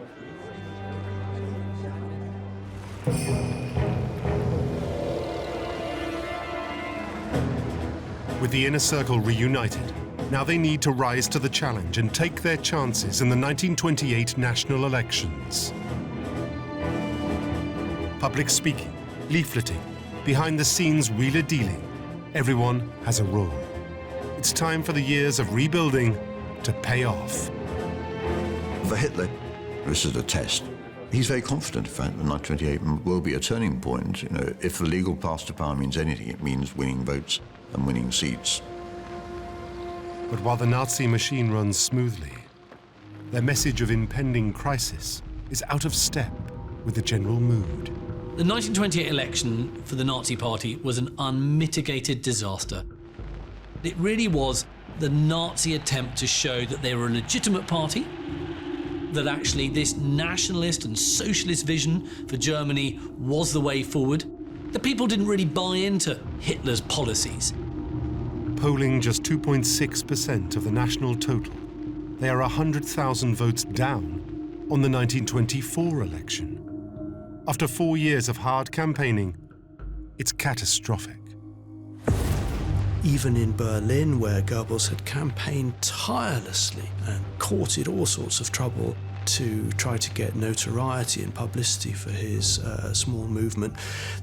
With the inner circle reunited, Now they need to rise to the challenge and take their chances in the 1928 national elections. Public speaking, leafleting, behind-the-scenes wheeler-dealing, everyone has a role. It's time for the years of rebuilding to pay off. For Hitler, this is a test. He's very confident, in fact, that 1928 will be a turning point. You know, if the legal path to power means anything, it means winning votes and winning seats. But while the Nazi machine runs smoothly, their message of impending crisis is out of step with the general mood. The 1928 election for the Nazi Party was an unmitigated disaster. It really was the Nazi attempt to show that they were a legitimate party, that actually this nationalist and socialist vision for Germany was the way forward. The people didn't really buy into Hitler's policies. Polling just 2.6% of the national total, they are 100,000 votes down on the 1924 election. After 4 years of hard campaigning, it's catastrophic. Even in Berlin, where Goebbels had campaigned tirelessly and courted all sorts of trouble to try to get notoriety and publicity for his small movement,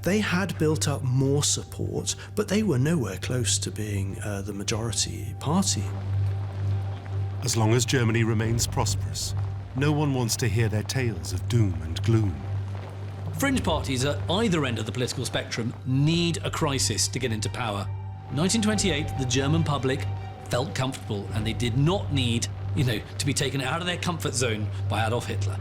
they had built up more support, but they were nowhere close to being the majority party. As long as Germany remains prosperous, no one wants to hear their tales of doom and gloom. Fringe parties at either end of the political spectrum need a crisis to get into power. 1928, the German public felt comfortable and they did not need, to be taken out of their comfort zone by Adolf Hitler.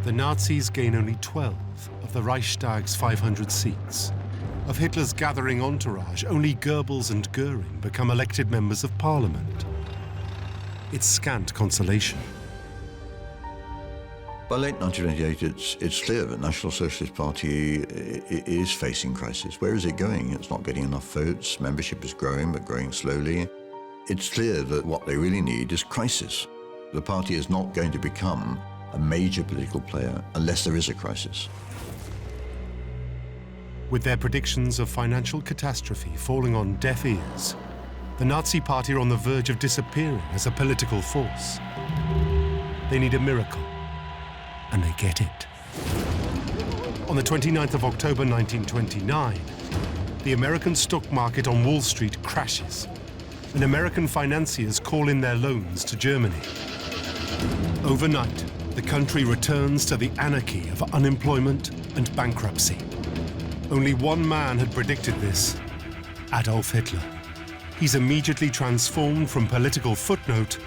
The Nazis gain only 12 of the Reichstag's 500 seats. Of Hitler's gathering entourage, only Goebbels and Göring become elected members of parliament. It's scant consolation. By late 1928, it's clear that the National Socialist Party is facing crisis. Where is it going? It's not getting enough votes. Membership is growing, but growing slowly. It's clear that what they really need is crisis. The party is not going to become a major political player unless there is a crisis. With their predictions of financial catastrophe falling on deaf ears, the Nazi Party are on the verge of disappearing as a political force. They need a miracle. And they get it. On the 29th of October 1929, the American stock market on Wall Street crashes, and American financiers call in their loans to Germany. Overnight, the country returns to the anarchy of unemployment and bankruptcy. Only one man had predicted this: Adolf Hitler. He's immediately transformed from political footnote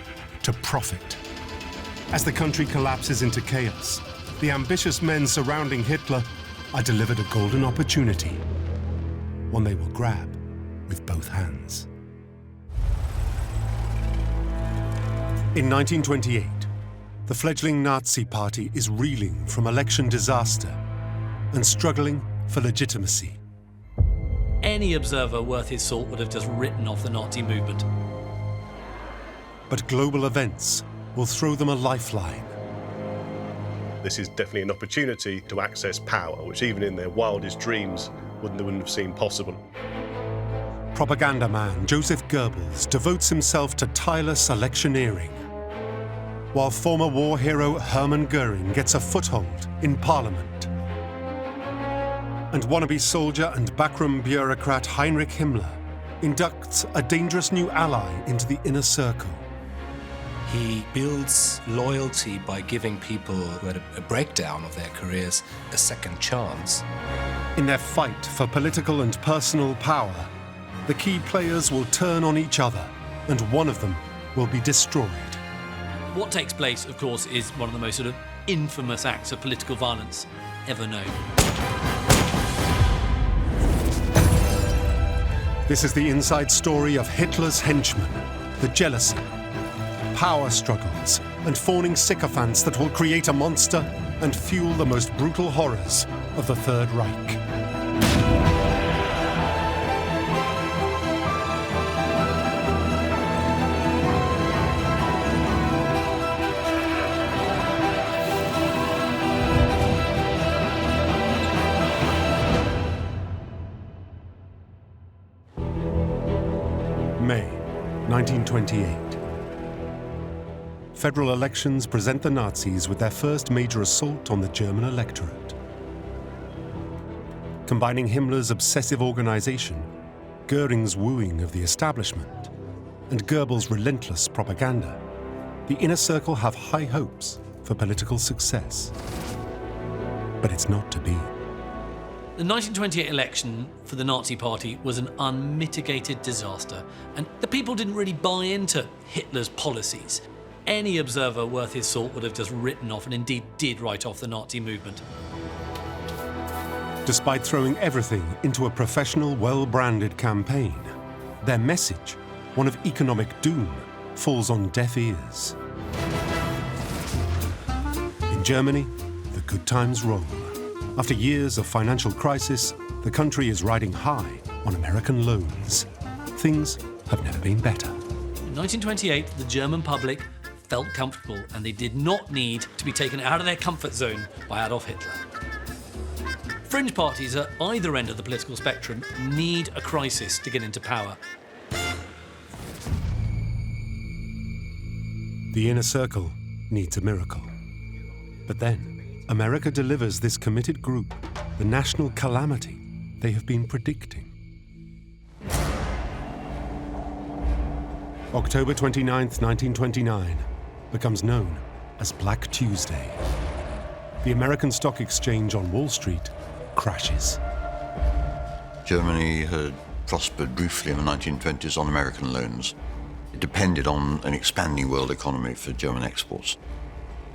to prophet. As the country collapses into chaos, the ambitious men surrounding Hitler are delivered a golden opportunity, one they will grab with both hands. In 1928, the fledgling Nazi Party is reeling from election disaster and struggling for legitimacy. Any observer worth his salt would have just written off the Nazi movement. But global events will throw them a lifeline. This is definitely an opportunity to access power, which even in their wildest dreams wouldn't have seemed possible. Propaganda man Joseph Goebbels devotes himself to tireless electioneering, while former war hero Hermann Göring gets a foothold in parliament. And wannabe soldier and backroom bureaucrat Heinrich Himmler inducts a dangerous new ally into the inner circle. He builds loyalty by giving people who had a breakdown of their careers a second chance. In their fight for political and personal power, the key players will turn on each other, and one of them will be destroyed. What takes place, of course, is one of the most infamous acts of political violence ever known. This is the inside story of Hitler's henchmen, the jealousy, power struggles, and fawning sycophants that will create a monster and fuel the most brutal horrors of the Third Reich. May 1928. Federal elections present the Nazis with their first major assault on the German electorate. Combining Himmler's obsessive organization, Göring's wooing of the establishment, and Goebbels' relentless propaganda, the inner circle have high hopes for political success. But it's not to be. The 1928 election for the Nazi Party was an unmitigated disaster, and the people didn't really buy into Hitler's policies. Any observer worth his salt would have just written off, and indeed did write off, the Nazi movement. Despite throwing everything into a professional, well-branded campaign, their message, one of economic doom, falls on deaf ears. In Germany, the good times roll. After years of financial crisis, the country is riding high on American loans. Things have never been better. In 1928, the German public felt comfortable, and they did not need to be taken out of their comfort zone by Adolf Hitler. Fringe parties at either end of the political spectrum need a crisis to get into power. The inner circle needs a miracle. But then, America delivers this committed group the national calamity they have been predicting. October 29th, 1929, becomes known as Black Tuesday. The American Stock Exchange on Wall Street crashes. Germany had prospered briefly in the 1920s on American loans. It depended on an expanding world economy for German exports.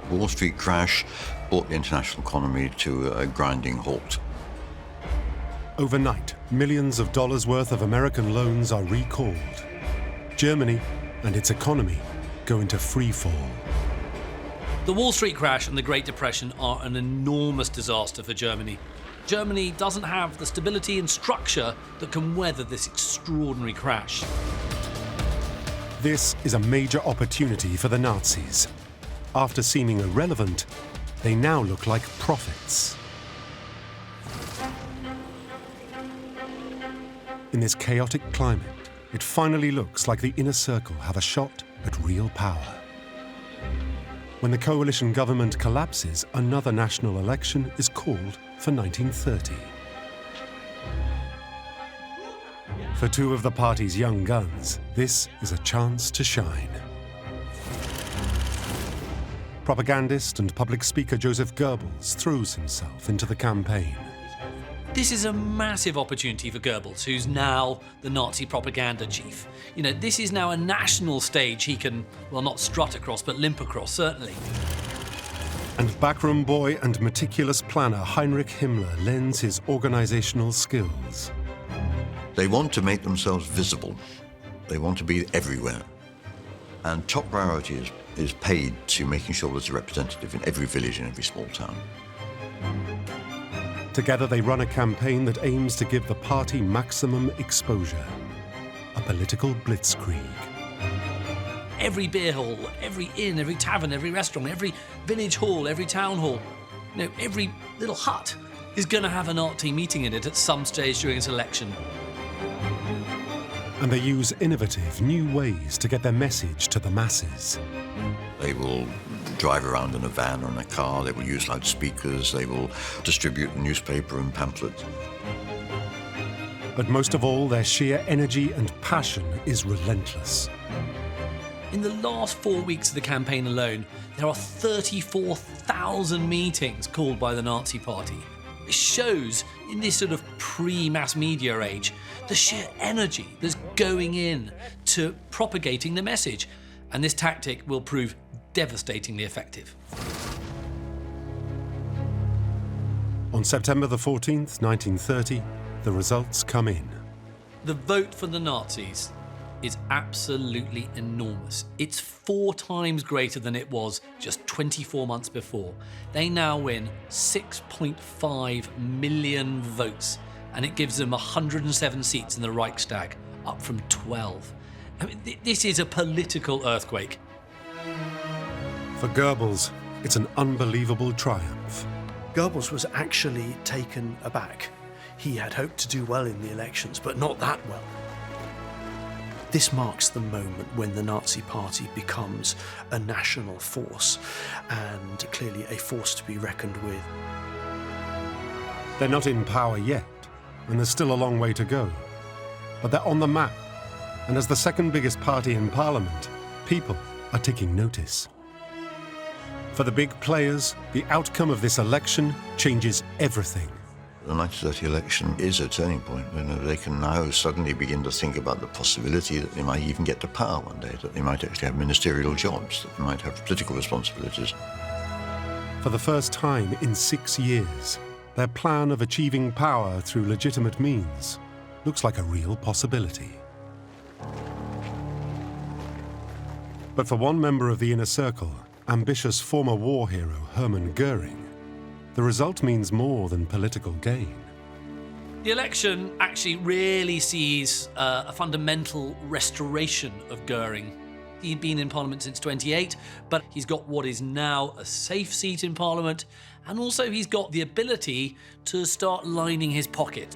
The Wall Street crash brought the international economy to a grinding halt. Overnight, millions of dollars worth of American loans are recalled. Germany and its economy go into free fall. The Wall Street crash and the Great Depression are an enormous disaster for Germany. Germany doesn't have the stability and structure that can weather this extraordinary crash. This is a major opportunity for the Nazis. After seeming irrelevant, they now look like prophets. In this chaotic climate, it finally looks like the inner circle have a shot at real power. When the coalition government collapses, another national election is called for 1930. For two of the party's young guns, this is a chance to shine. Propagandist and public speaker Joseph Goebbels throws himself into the campaign. This is a massive opportunity for Goebbels, who's now the Nazi propaganda chief. You know, this is now a national stage he can, well, not strut across, but limp across, certainly. And backroom boy and meticulous planner Heinrich Himmler lends his organizational skills. They want to make themselves visible. They want to be everywhere. And top priority is paid to making sure there's a representative in every village and every small town. Together they run a campaign that aims to give the party maximum exposure. A political blitzkrieg. Every beer hall, every inn, every tavern, every restaurant, every village hall, every town hall, you know, every little hut is going to have an art team meeting in it at some stage during its election. And they use innovative new ways to get their message to the masses. They will drive around in a van or in a car, they will use loudspeakers, they will distribute newspaper and pamphlets. But most of all, their sheer energy and passion is relentless. In the last 4 weeks of the campaign alone, there are 34,000 meetings called by the Nazi Party. It shows, in this sort of pre-mass media age, the sheer energy that's going in to propagating the message. And this tactic will prove devastatingly effective. On September the 14th, 1930, the results come in. The vote for the Nazis is absolutely enormous. It's 4 times greater than it was just 24 months before. They now win 6.5 million votes, and it gives them 107 seats in the Reichstag, up from 12. I mean, this is a political earthquake. For Goebbels, it's an unbelievable triumph. Goebbels was actually taken aback. He had hoped to do well in the elections, but not that well. This marks the moment when the Nazi Party becomes a national force and clearly a force to be reckoned with. They're not in power yet, and there's still a long way to go. But they're on the map, and as the second biggest party in Parliament, people are taking notice. For the big players, the outcome of this election changes everything. The 1930 election is a turning point. You know, they can now suddenly begin to think about the possibility that they might even get to power one day, that they might actually have ministerial jobs, that they might have political responsibilities. For the first time in 6 years, their plan of achieving power through legitimate means looks like a real possibility. But for one member of the inner circle, ambitious former war hero Hermann Göring, the result means more than political gain. The election actually really sees a fundamental restoration of Göring. He'd been in Parliament since 28, but he's got what is now a safe seat in Parliament, and also he's got the ability to start lining his pocket.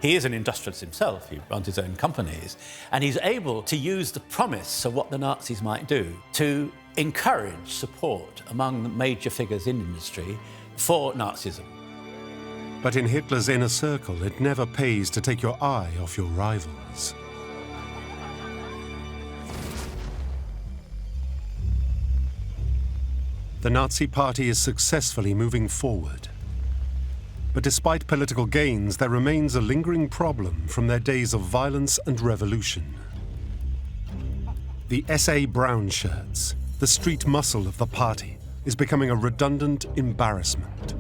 He is an industrialist himself, he runs his own companies, and he's able to use the promise of what the Nazis might do to encourage support among the major figures in industry for Nazism. But in Hitler's inner circle, it never pays to take your eye off your rivals. The Nazi Party is successfully moving forward. But despite political gains, there remains a lingering problem from their days of violence and revolution. The SA brown shirts, the street muscle of the party, is becoming a redundant embarrassment.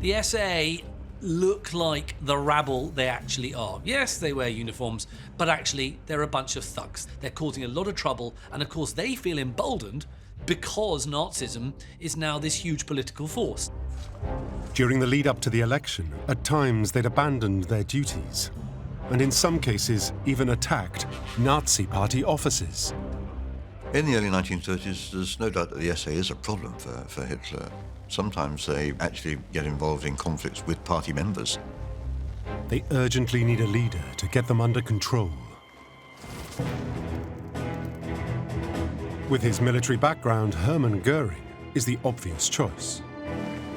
The SA look like the rabble they actually are. Yes, they wear uniforms, but actually they're a bunch of thugs. They're causing a lot of trouble, and of course they feel emboldened because Nazism is now this huge political force. During the lead up to the election, at times they'd abandoned their duties, and in some cases even attacked Nazi Party offices. In the early 1930s, there's no doubt that the SA is a problem for Hitler. Sometimes they actually get involved in conflicts with party members. They urgently need a leader to get them under control. With his military background, Hermann Göring is the obvious choice.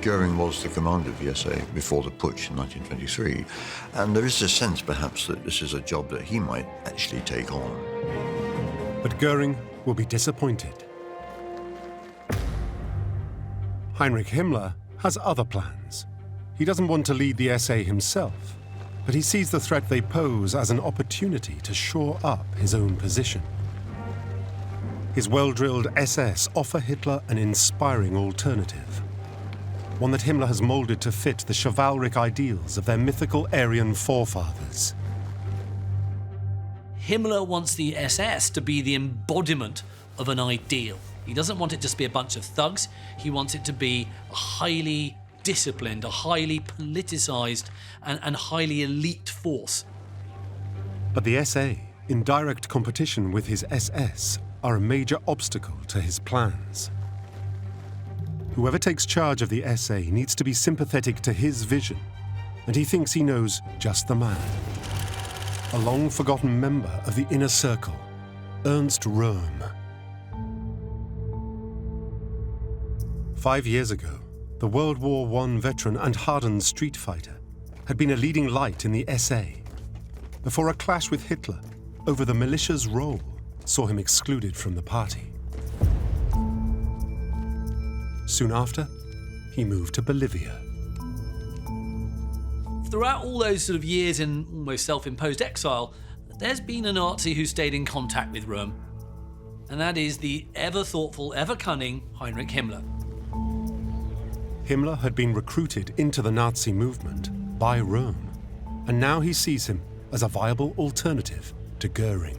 Göring was the commander of the SA before the putsch in 1923, and there is a sense, perhaps, that this is a job that he might actually take on. But Göring will be disappointed. Heinrich Himmler has other plans. He doesn't want to lead the SA himself, but he sees the threat they pose as an opportunity to shore up his own position. His well-drilled SS offer Hitler an inspiring alternative, one that Himmler has molded to fit the chivalric ideals of their mythical Aryan forefathers. Himmler wants the SS to be the embodiment of an ideal. He doesn't want it just to be a bunch of thugs. He wants it to be a highly disciplined, a highly politicized, and highly elite force. But the SA, in direct competition with his SS, are a major obstacle to his plans. Whoever takes charge of the SA needs to be sympathetic to his vision, and he thinks he knows just the man. A long-forgotten member of the inner circle, Ernst Röhm. 5 years ago, the World War I veteran and hardened street fighter had been a leading light in the SA, before a clash with Hitler over the militia's role saw him excluded from the party. Soon after, he moved to Bolivia. Throughout all those sort of years in almost self-imposed exile, there's been a Nazi who stayed in contact with Röhm, and that is the ever-thoughtful, ever-cunning Heinrich Himmler. Himmler had been recruited into the Nazi movement by Röhm, and now he sees him as a viable alternative to Göring.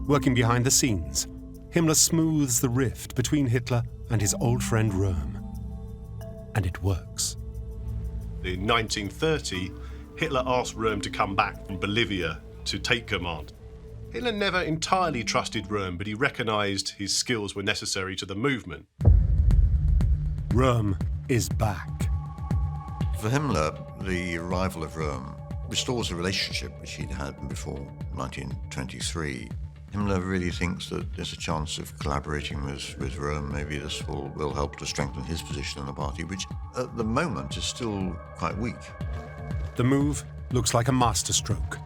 Working behind the scenes, Himmler smooths the rift between Hitler and his old friend Röhm. And it works. In 1930, Hitler asked Röhm to come back from Bolivia to take command. Hitler never entirely trusted Röhm, but he recognized his skills were necessary to the movement. Röhm is back. For Himmler, the arrival of Röhm restores the relationship which he'd had before 1923. Himmler really thinks that there's a chance of collaborating with Röhm. Maybe this will help to strengthen his position in the party, which at the moment is still quite weak. The move looks like a masterstroke.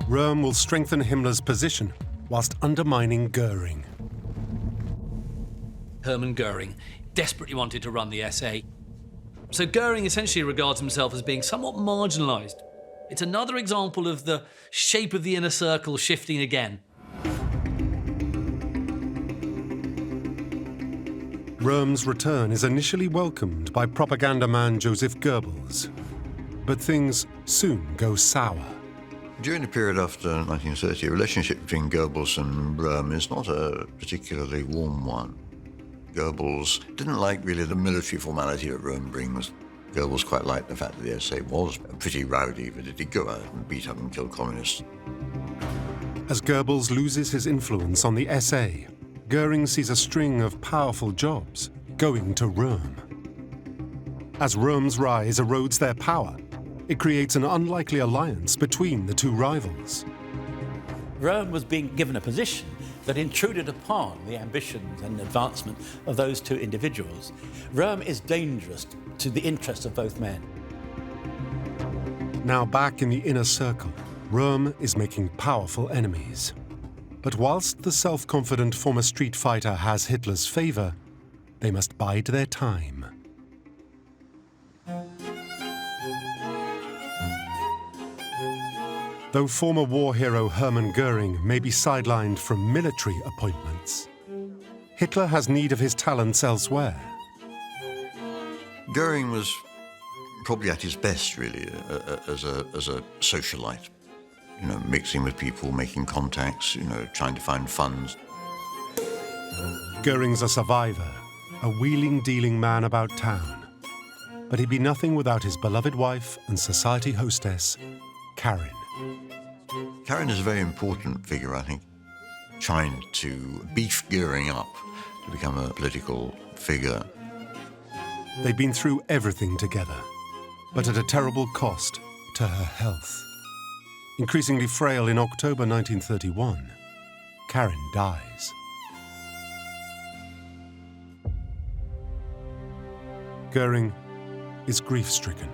Röhm will strengthen Himmler's position whilst undermining Göring. Hermann Göring desperately wanted to run the SA. So Göring essentially regards himself as being somewhat marginalised. It's another example of the shape of the inner circle shifting again. Röhm's return is initially welcomed by propaganda man Joseph Goebbels, but things soon go sour. During the period after 1930, the relationship between Goebbels and Röhm is not a particularly warm one. Goebbels didn't like really the military formality that Röhm brings. Goebbels quite liked the fact that the SA was pretty rowdy, but it did go out and beat up and kill communists. As Goebbels loses his influence on the SA, Göring sees a string of powerful jobs going to Röhm. As Röhm's rise erodes their power, it creates an unlikely alliance between the two rivals. Röhm was being given a position that intruded upon the ambitions and advancement of those two individuals. Röhm is dangerous to the interests of both men. Now back in the inner circle, Röhm is making powerful enemies. But whilst the self-confident former street fighter has Hitler's favour, they must bide their time. Though former war hero Hermann Göring may be sidelined from military appointments, Hitler has need of his talents elsewhere. Göring was probably at his best, really, as a socialite. You know, mixing with people, making contacts, you know, trying to find funds. Göring's a survivor, a wheeling-dealing man about town. But he'd be nothing without his beloved wife and society hostess, Karin. Karin is a very important figure, I think, trying to beef Göring up to become a political figure. They've been through everything together, but at a terrible cost to her health. Increasingly frail in October 1931, Karin dies. Göring is grief-stricken.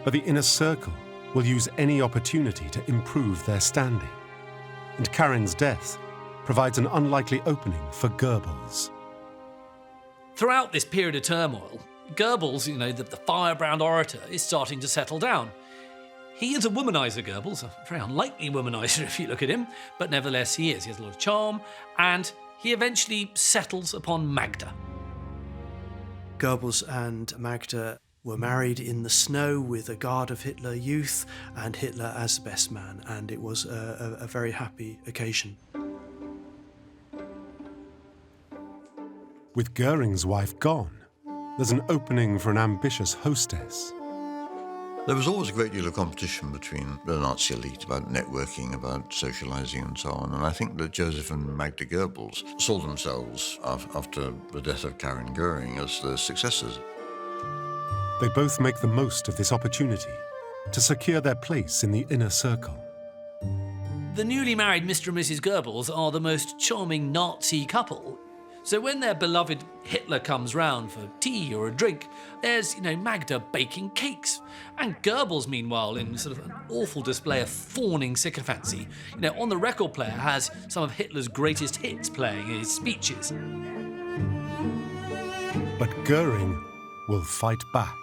But the inner circle will use any opportunity to improve their standing. And Karin's death provides an unlikely opening for Goebbels. Throughout this period of turmoil, Goebbels, the firebrand orator, is starting to settle down. He is a womanizer, Goebbels, a very unlikely womanizer if you look at him, but nevertheless he is. He has a lot of charm, and he eventually settles upon Magda. Goebbels and Magda were married in the snow with a guard of Hitler Youth and Hitler as the best man, and it was a very happy occasion. With Göring's wife gone, there's an opening for an ambitious hostess. There was always a great deal of competition between the Nazi elite about networking, about socializing and so on, and I think that Joseph and Magda Goebbels saw themselves, after the death of Karin Göring, as the successors. They both make the most of this opportunity to secure their place in the inner circle. The newly married Mr. and Mrs. Goebbels are the most charming Nazi couple. So when their beloved Hitler comes round for tea or a drink, there's, Magda baking cakes. And Goebbels, meanwhile, in sort of an awful display of fawning sycophancy, on the record player has some of Hitler's greatest hits playing in his speeches. But Göring will fight back.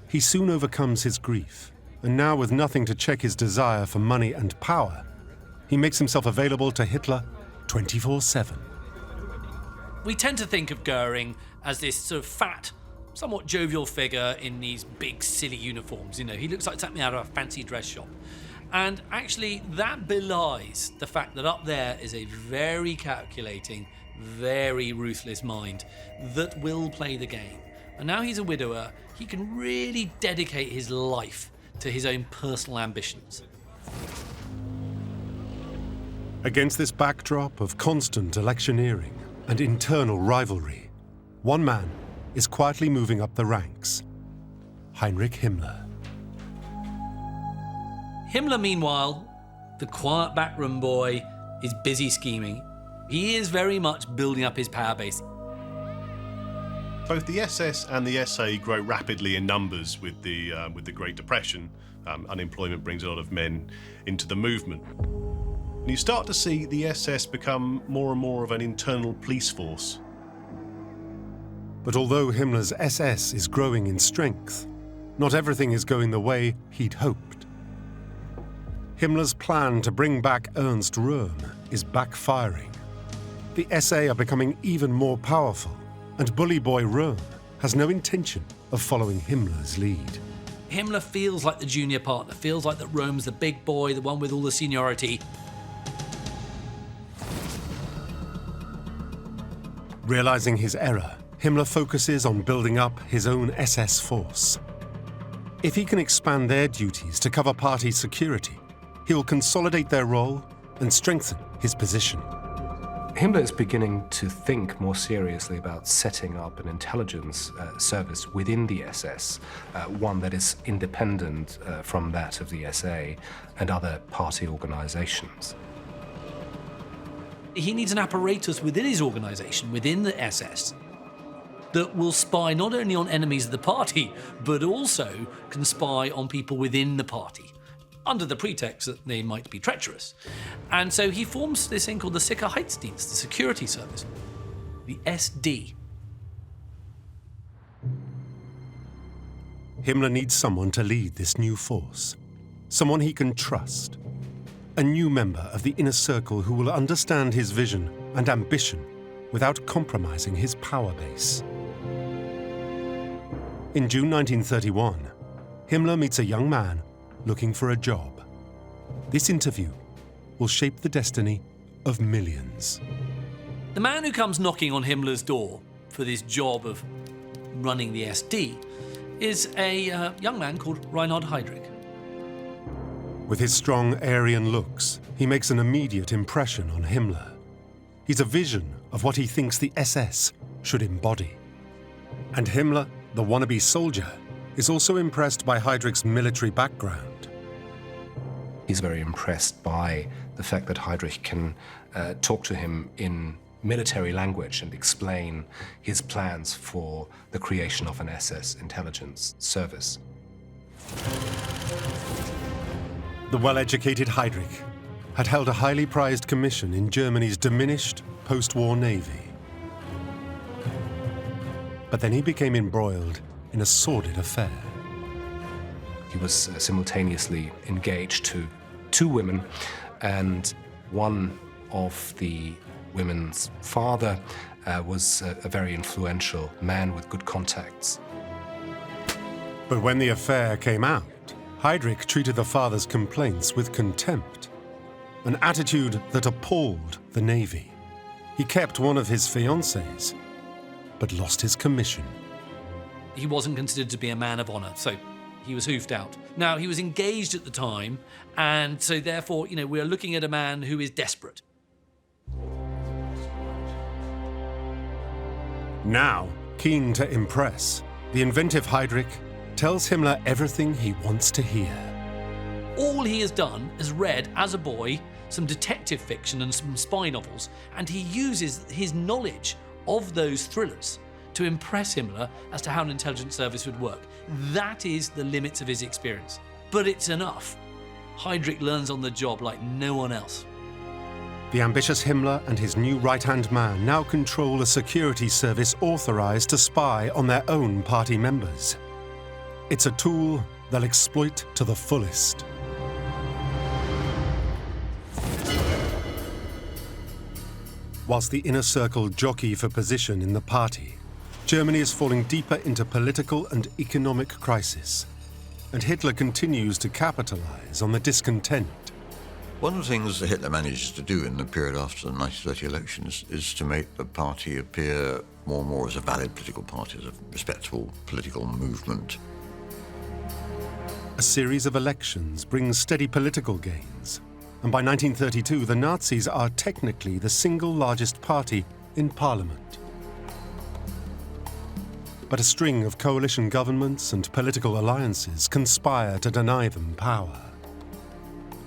He soon overcomes his grief, and now with nothing to check his desire for money and power, he makes himself available to Hitler 24/7. We tend to think of Göring as this sort of fat, somewhat jovial figure in these big, silly uniforms. He looks like something out of a fancy dress shop. And actually, that belies the fact that up there is a very calculating, very ruthless mind that will play the game. And now he's a widower, he can really dedicate his life to his own personal ambitions. Against this backdrop of constant electioneering and internal rivalry, one man is quietly moving up the ranks: Heinrich Himmler. Himmler, meanwhile, the quiet backroom boy, is busy scheming. He is very much building up his power base. Both the SS and the SA grow rapidly in numbers with the Great Depression. Unemployment brings a lot of men into the movement. And you start to see the SS become more and more of an internal police force. But although Himmler's SS is growing in strength, not everything is going the way he'd hoped. Himmler's plan to bring back Ernst Röhm is backfiring. The SA are becoming even more powerful, and bully boy Röhm has no intention of following Himmler's lead. Himmler feels like the junior partner, feels like that Röhm's the big boy, the one with all the seniority. Realizing his error, Himmler focuses on building up his own SS force. If he can expand their duties to cover party security, he will consolidate their role and strengthen his position. Himmler is beginning to think more seriously about setting up an intelligence service within the SS, one that is independent from that of the SA and other party organizations. He needs an apparatus within his organization, within the SS, that will spy not only on enemies of the party, but also can spy on people within the party, under the pretext that they might be treacherous. And so he forms this thing called the Sicherheitsdienst, the security service, the SD. Himmler needs someone to lead this new force, someone he can trust, a new member of the inner circle who will understand his vision and ambition without compromising his power base. In June 1931, Himmler meets a young man looking for a job. This interview will shape the destiny of millions. The man who comes knocking on Himmler's door for this job of running the SD is a young man called Reinhard Heydrich. With his strong Aryan looks, he makes an immediate impression on Himmler. He's a vision of what he thinks the SS should embody. And Himmler, the wannabe soldier, is also impressed by Heydrich's military background. He's very impressed by the fact that Heydrich can talk to him in military language and explain his plans for the creation of an SS intelligence service. The well-educated Heydrich had held a highly prized commission in Germany's diminished post-war navy. But then he became embroiled in a sordid affair. He was simultaneously engaged to two women, and one of the women's father was a very influential man with good contacts. But when the affair came out, Heydrich treated the father's complaints with contempt, an attitude that appalled the Navy. He kept one of his fiancées, but lost his commission. He wasn't considered to be a man of honor, so he was hoofed out. Now, he was engaged at the time, and so therefore, we're looking at a man who is desperate. Now, keen to impress, the inventive Heydrich tells Himmler everything he wants to hear. All he has done is read, as a boy, some detective fiction and some spy novels, and he uses his knowledge of those thrillers to impress Himmler as to how an intelligence service would work. That is the limits of his experience. But it's enough. Heydrich learns on the job like no one else. The ambitious Himmler and his new right-hand man now control a security service authorized to spy on their own party members. It's a tool they'll exploit to the fullest. Whilst the inner circle jockey for position in the party, Germany is falling deeper into political and economic crisis, and Hitler continues to capitalize on the discontent. One of the things that Hitler manages to do in the period after the 1930 elections is to make the party appear more and more as a valid political party, as a respectable political movement. A series of elections brings steady political gains, and by 1932 the Nazis are technically the single largest party in parliament. But a string of coalition governments and political alliances conspire to deny them power.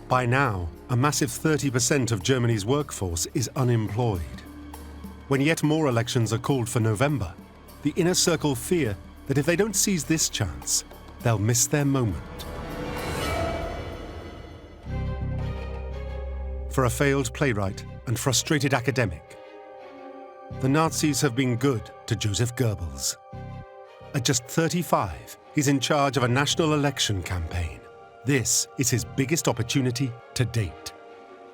By now, a massive 30% of Germany's workforce is unemployed. When yet more elections are called for November, the inner circle fear that if they don't seize this chance, they'll miss their moment. For a failed playwright and frustrated academic, the Nazis have been good to Joseph Goebbels. At just 35, he's in charge of a national election campaign. This is his biggest opportunity to date.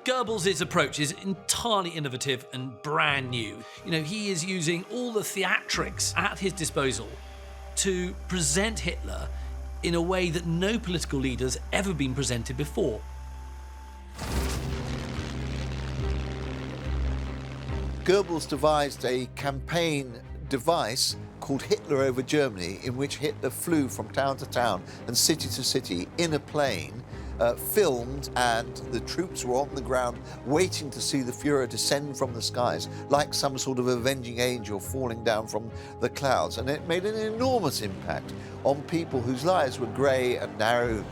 Goebbels' approach is entirely innovative and brand new. He is using all the theatrics at his disposal to present Hitler in a way that no political leader's ever been presented before. Goebbels devised a campaign device called Hitler over Germany, in which Hitler flew from town to town and city to city in a plane, filmed, and the troops were on the ground waiting to see the Führer descend from the skies like some sort of avenging angel falling down from the clouds. And it made an enormous impact on people whose lives were grey and narrow.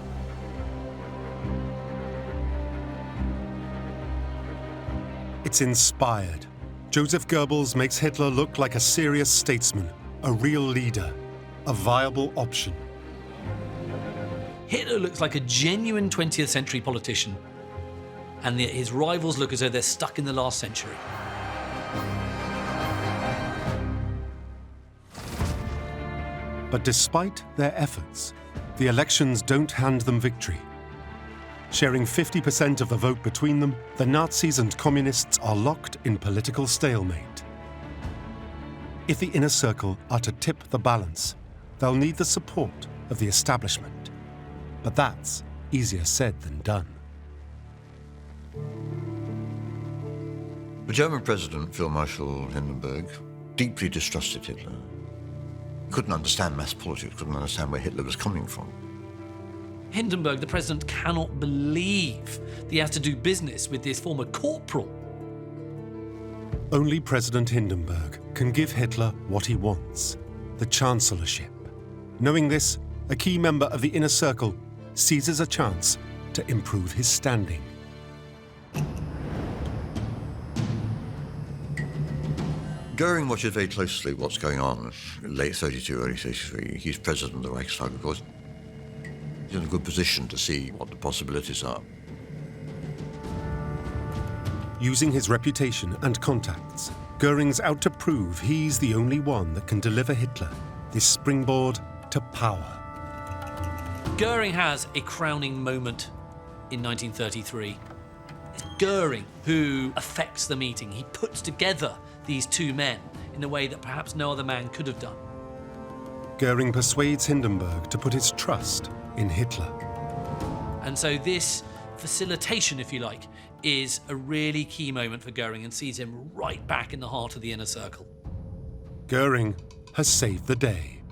It's inspired. Joseph Goebbels makes Hitler look like a serious statesman, a real leader, a viable option. Hitler looks like a genuine 20th century politician, and his rivals look as though they're stuck in the last century. But despite their efforts, the elections don't hand them victory. Sharing 50% of the vote between them, the Nazis and communists are locked in political stalemate. If the inner circle are to tip the balance, they'll need the support of the establishment. But that's easier said than done. The German president, Field Marshal Hindenburg, deeply distrusted Hitler. Couldn't understand mass politics, couldn't understand where Hitler was coming from. Hindenburg, the president, cannot believe that he has to do business with this former corporal. Only President Hindenburg can give Hitler what he wants, the chancellorship. Knowing this, a key member of the inner circle seizes a chance to improve his standing. Göring watches very closely what's going on in late 32, early 33. He's president of the Reichstag, of course. He's in a good position to see what the possibilities are. Using his reputation and contacts, Göring's out to prove he's the only one that can deliver Hitler this springboard to power. Göring has a crowning moment in 1933. It's Göring who affects the meeting. He puts together these two men in a way that perhaps no other man could have done. Göring persuades Hindenburg to put his trust in Hitler. And so this facilitation, if you like, is a really key moment for Göring and sees him right back in the heart of the inner circle. Göring has saved the day.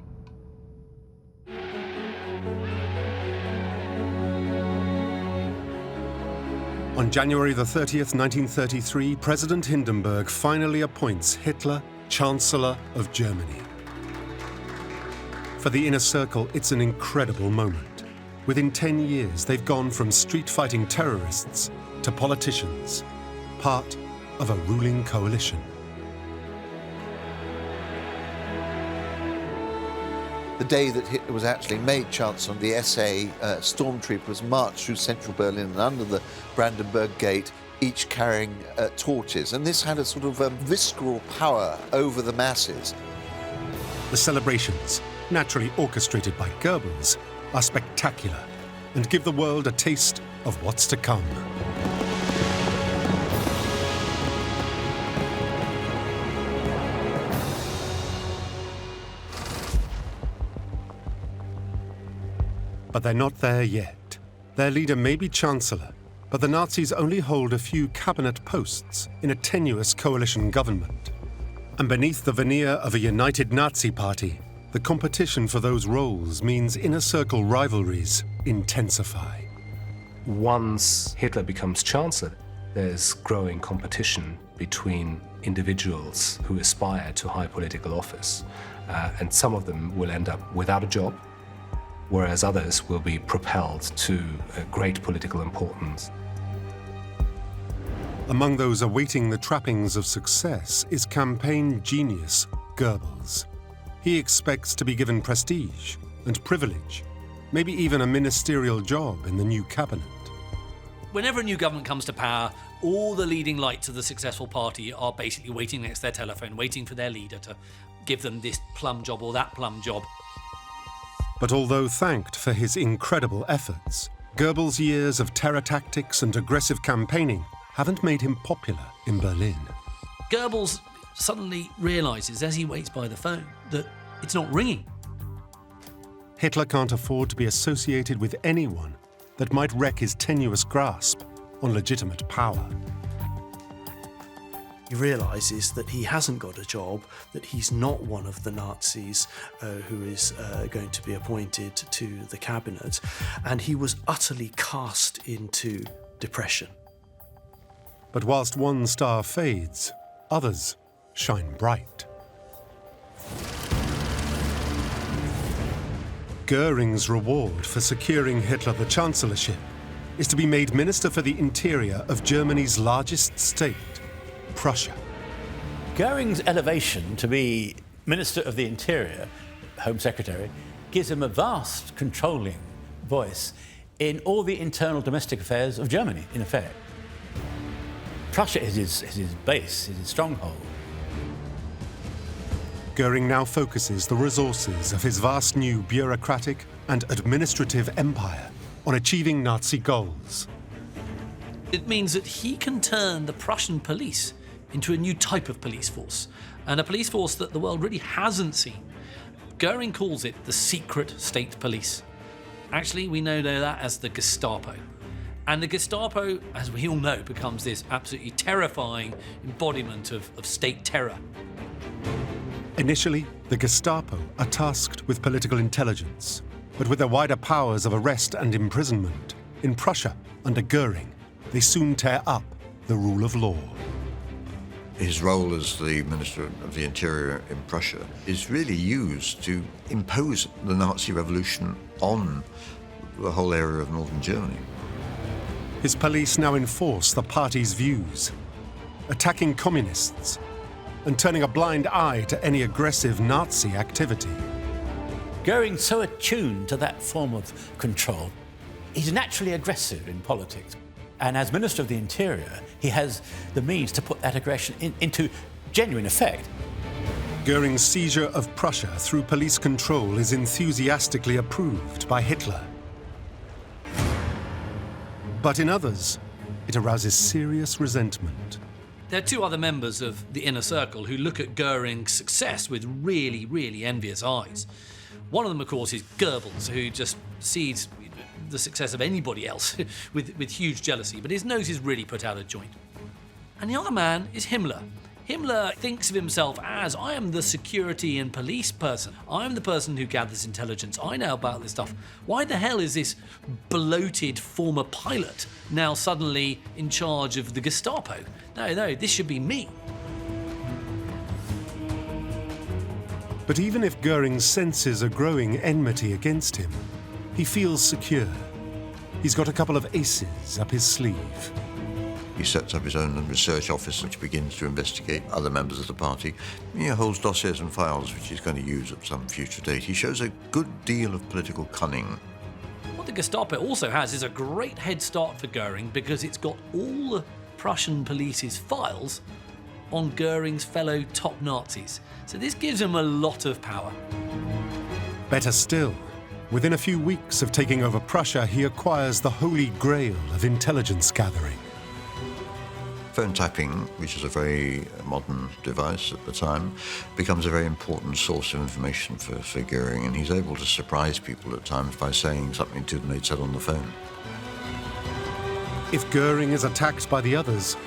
On January the 30th, 1933, President Hindenburg finally appoints Hitler Chancellor of Germany. For the inner circle, it's an incredible moment. Within 10 years, they've gone from street-fighting terrorists to politicians, part of a ruling coalition. The day that Hitler was actually made Chancellor, the SA stormtroopers marched through central Berlin and under the Brandenburg Gate, each carrying torches. And this had a sort of visceral power over the masses. The celebrations, naturally orchestrated by Goebbels, are spectacular and give the world a taste of what's to come. But they're not there yet. Their leader may be Chancellor, but the Nazis only hold a few cabinet posts in a tenuous coalition government. And beneath the veneer of a united Nazi party, the competition for those roles means inner circle rivalries intensify. Once Hitler becomes Chancellor, There's growing competition between individuals who aspire to high political office, and some of them will end up without a job, whereas others will be propelled to great political importance. Among those awaiting the trappings of success is campaign genius Goebbels. He expects to be given prestige and privilege, maybe even a ministerial job in the new cabinet. Whenever a new government comes to power, all the leading lights of the successful party are basically waiting next to their telephone, waiting for their leader to give them this plum job or that plum job. But although thanked for his incredible efforts, Goebbels' years of terror tactics and aggressive campaigning haven't made him popular in Berlin. Goebbels suddenly realises, as he waits by the phone, that it's not ringing. Hitler can't afford to be associated with anyone that might wreck his tenuous grasp on legitimate power. He realises that he hasn't got a job, that he's not one of the Nazis who is going to be appointed to the cabinet, and he was utterly cast into depression. But whilst one star fades, others shine bright. Göring's reward for securing Hitler the chancellorship is to be made Minister for the Interior of Germany's largest state, Prussia. Göring's elevation to be Minister of the Interior, Home Secretary, gives him a vast controlling voice in all the internal domestic affairs of Germany, in effect. Prussia is his base, is his stronghold. Göring now focuses the resources of his vast new bureaucratic and administrative empire on achieving Nazi goals. It means that he can turn the Prussian police into a new type of police force, and a police force that the world really hasn't seen. Göring calls it the secret state police. Actually, we know that as the Gestapo. And the Gestapo, as we all know, becomes this absolutely terrifying embodiment of state terror. Initially, the Gestapo are tasked with political intelligence, but with their wider powers of arrest and imprisonment, in Prussia, under Göring, they soon tear up the rule of law. His role as the Minister of the Interior in Prussia is really used to impose the Nazi revolution on the whole area of northern Germany. His police now enforce the party's views, attacking communists and turning a blind eye to any aggressive Nazi activity. Göring's so attuned to that form of control, he's naturally aggressive in politics. And as Minister of the Interior, he has the means to put that aggression into genuine effect. Göring's seizure of Prussia through police control is enthusiastically approved by Hitler. But in others, it arouses serious resentment. There are two other members of the inner circle who look at Göring's success with really, really envious eyes. One of them, of course, is Goebbels, who just sees the success of anybody else with huge jealousy, but his nose is really put out of joint. And the other man is Himmler. Himmler thinks of himself as, I am the security and police person. I'm the person who gathers intelligence. I know about this stuff. Why the hell is this bloated former pilot now suddenly in charge of the Gestapo? No, this should be me. But even if Göring senses a growing enmity against him, he feels secure. He's got a couple of aces up his sleeve. He sets up his own research office, which begins to investigate other members of the party. He holds dossiers and files, which he's going to use at some future date. He shows a good deal of political cunning. What the Gestapo also has is a great head start for Göring because it's got all the Prussian police's files on Göring's fellow top Nazis. So this gives him a lot of power. Better still, within a few weeks of taking over Prussia, he acquires the holy grail of intelligence gathering. Phone tapping, which is a very modern device at the time, becomes a very important source of information for Göring, and he's able to surprise people at times by saying something to them they'd said on the phone. If Göring is attacked by the others,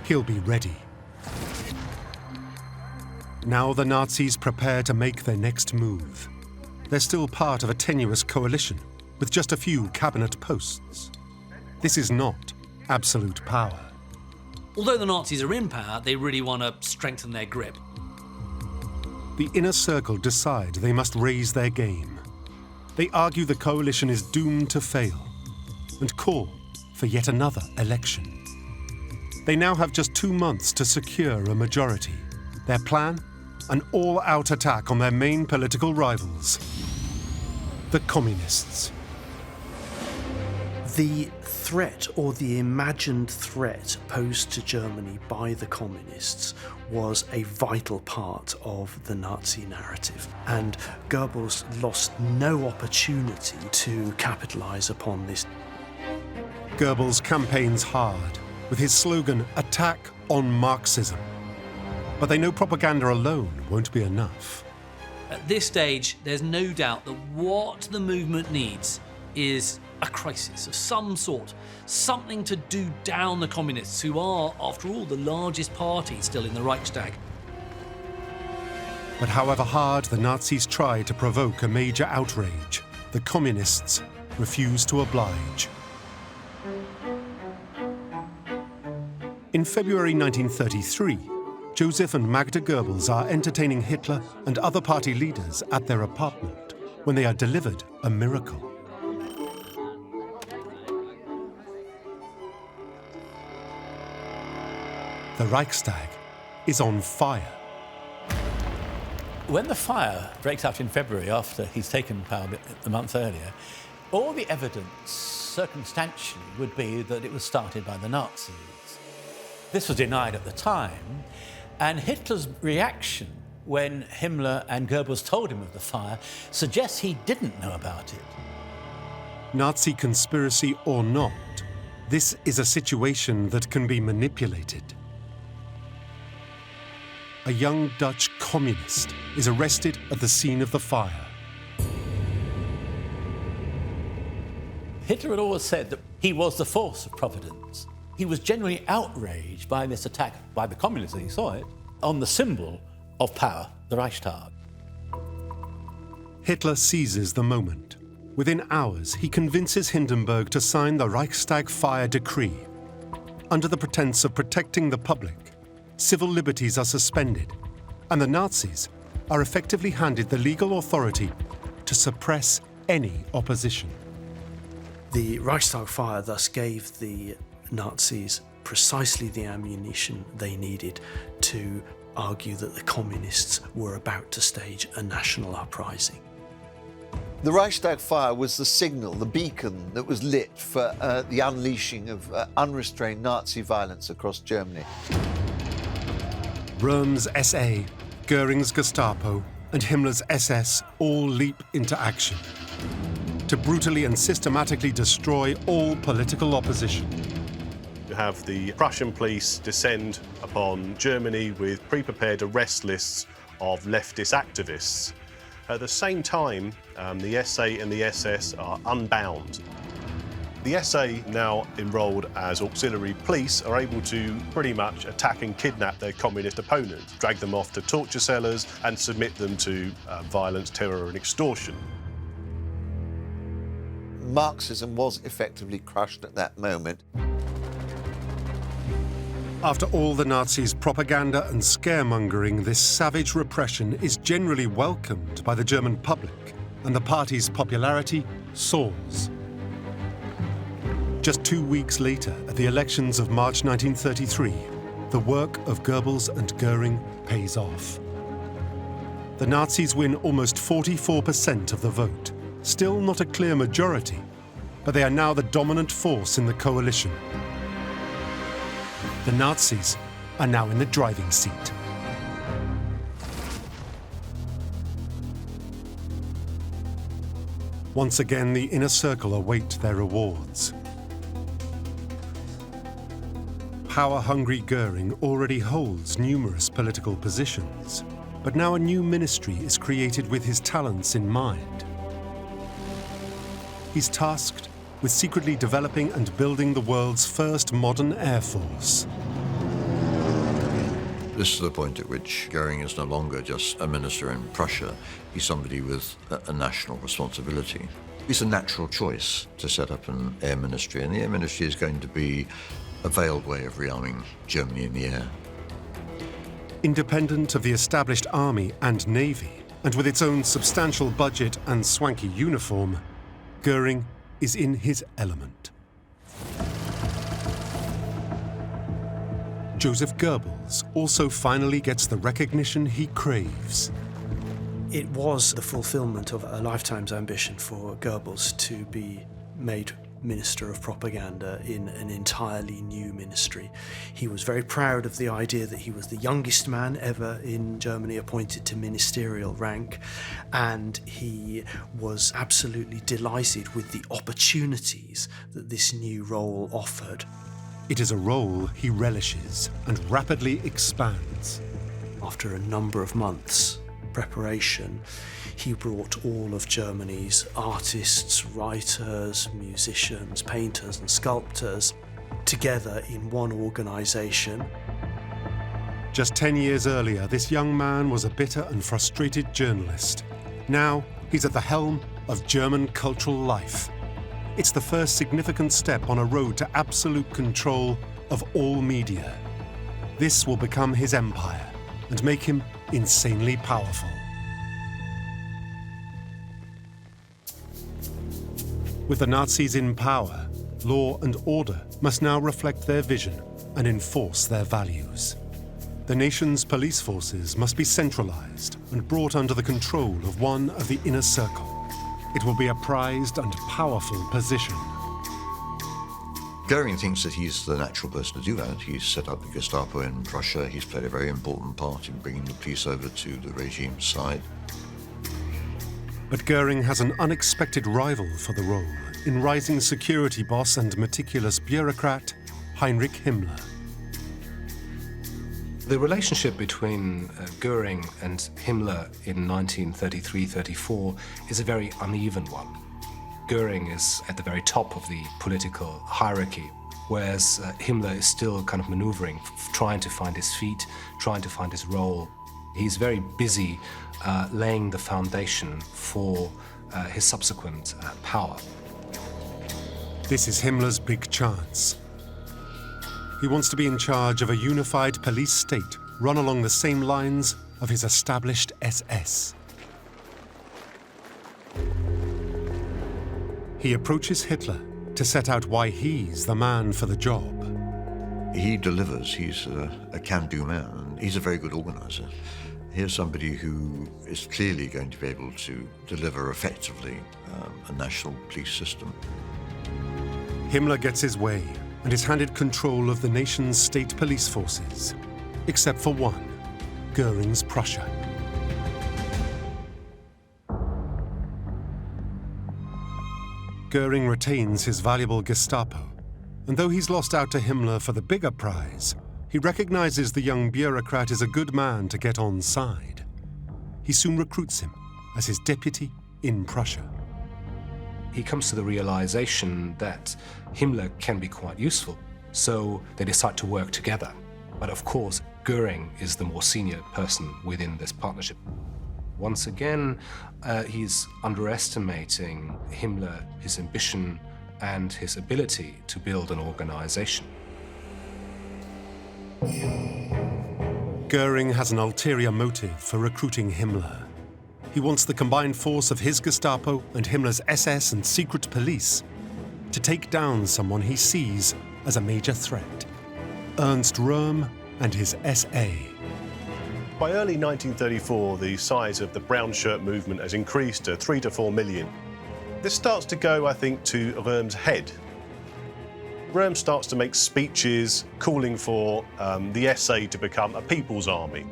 he'll be ready. Now the Nazis prepare to make their next move. They're still part of a tenuous coalition with just a few cabinet posts. This is not absolute power. Although the Nazis are in power, they really want to strengthen their grip. The inner circle decide they must raise their game. They argue the coalition is doomed to fail and call for yet another election. They now have just 2 months to secure a majority. Their plan? An all-out attack on their main political rivals, the Communists. The threat, or the imagined threat, posed to Germany by the Communists was a vital part of the Nazi narrative, and Goebbels lost no opportunity to capitalize upon this. Goebbels campaigns hard with his slogan, "Attack on Marxism." But they know propaganda alone won't be enough. At this stage, there's no doubt that what the movement needs is a crisis of some sort, something to do down the Communists, who are, after all, the largest party still in the Reichstag. But however hard the Nazis try to provoke a major outrage, the Communists refuse to oblige. In February 1933, Joseph and Magda Goebbels are entertaining Hitler and other party leaders at their apartment when they are delivered a miracle. The Reichstag is on fire. When the fire breaks out in February, after he's taken power a month earlier, all the evidence circumstantially would be that it was started by the Nazis. This was denied at the time, and Hitler's reaction when Himmler and Goebbels told him of the fire suggests he didn't know about it. Nazi conspiracy or not, this is a situation that can be manipulated. A young Dutch communist is arrested at the scene of the fire. Hitler had always said that he was the force of providence. He was genuinely outraged by this attack by the communists, as he saw it, on the symbol of power, the Reichstag. Hitler seizes the moment. Within hours, he convinces Hindenburg to sign the Reichstag fire decree. Under the pretense of protecting the public, civil liberties are suspended, and the Nazis are effectively handed the legal authority to suppress any opposition. The Reichstag fire thus gave the Nazis precisely the ammunition they needed to argue that the Communists were about to stage a national uprising. The Reichstag fire was the signal, the beacon that was lit for the unleashing of unrestrained Nazi violence across Germany. Röhm's SA, Göring's Gestapo, and Himmler's SS all leap into action to brutally and systematically destroy all political opposition. You have the Prussian police descend upon Germany with pre-prepared arrest lists of leftist activists. At the same time, the SA and the SS are unbound. The SA, now enrolled as auxiliary police, are able to pretty much attack and kidnap their communist opponents, drag them off to torture cellars and submit them to violence, terror and extortion. Marxism was effectively crushed at that moment. After all the Nazis' propaganda and scaremongering, this savage repression is generally welcomed by the German public, and the party's popularity soars. Just 2 weeks later, at the elections of March 1933, the work of Goebbels and Göring pays off. The Nazis win almost 44% of the vote. Still not a clear majority, but they are now the dominant force in the coalition. The Nazis are now in the driving seat. Once again, the inner circle await their rewards. Power-hungry Göring already holds numerous political positions, but now a new ministry is created with his talents in mind. He's tasked with secretly developing and building the world's first modern air force. This is the point at which Göring is no longer just a minister in Prussia. He's somebody with a national responsibility. It's a natural choice to set up an air ministry, and the air ministry is going to be a veiled way of rearming Germany in the air. Independent of the established army and navy, and with its own substantial budget and swanky uniform, Göring is in his element. Joseph Goebbels also finally gets the recognition he craves. It was the fulfillment of a lifetime's ambition for Goebbels to be made Minister of Propaganda in an entirely new ministry. He was very proud of the idea that he was the youngest man ever in Germany appointed to ministerial rank, and he was absolutely delighted with the opportunities that this new role offered. It is a role he relishes and rapidly expands. After a number of months' preparation, he brought all of Germany's artists, writers, musicians, painters and sculptors together in one organisation. Just 10 years earlier, this young man was a bitter and frustrated journalist. Now, he's at the helm of German cultural life. It's the first significant step on a road to absolute control of all media. This will become his empire and make him insanely powerful. With the Nazis in power, law and order must now reflect their vision and enforce their values. The nation's police forces must be centralized and brought under the control of one of the inner circle. It will be a prized and powerful position. Göring thinks that he's the natural person to do that. He's set up the Gestapo in Prussia. He's played a very important part in bringing the police over to the regime's side. But Göring has an unexpected rival for the role in rising security boss and meticulous bureaucrat Heinrich Himmler. The relationship between Göring and Himmler in 1933-34 is a very uneven one. Göring is at the very top of the political hierarchy, whereas Himmler is still kind of maneuvering, trying to find his feet, trying to find his role. He's very busy laying the foundation for his subsequent power. This is Himmler's big chance. He wants to be in charge of a unified police state run along the same lines of his established SS. He approaches Hitler to set out why he's the man for the job. He delivers. He's a can-do man, and he's a very good organizer. Here's somebody who is clearly going to be able to deliver effectively a national police system. Himmler gets his way and is handed control of the nation's state police forces, except for one, Göring's Prussia. Göring retains his valuable Gestapo, and though he's lost out to Himmler for the bigger prize, he recognizes the young bureaucrat is a good man to get on side. He soon recruits him as his deputy in Prussia. He comes to the realization that Himmler can be quite useful, so they decide to work together. But of course, Göring is the more senior person within this partnership. Once again, he's underestimating Himmler, his ambition, and his ability to build an organization. Göring has an ulterior motive for recruiting Himmler. He wants the combined force of his Gestapo and Himmler's SS and secret police to take down someone he sees as a major threat, Ernst Röhm and his SA. By early 1934, the size of the brown shirt movement has increased to 3 to 4 million. This starts to go, I think, to Röhm's head. Röhm starts to make speeches calling for the SA to become a people's army.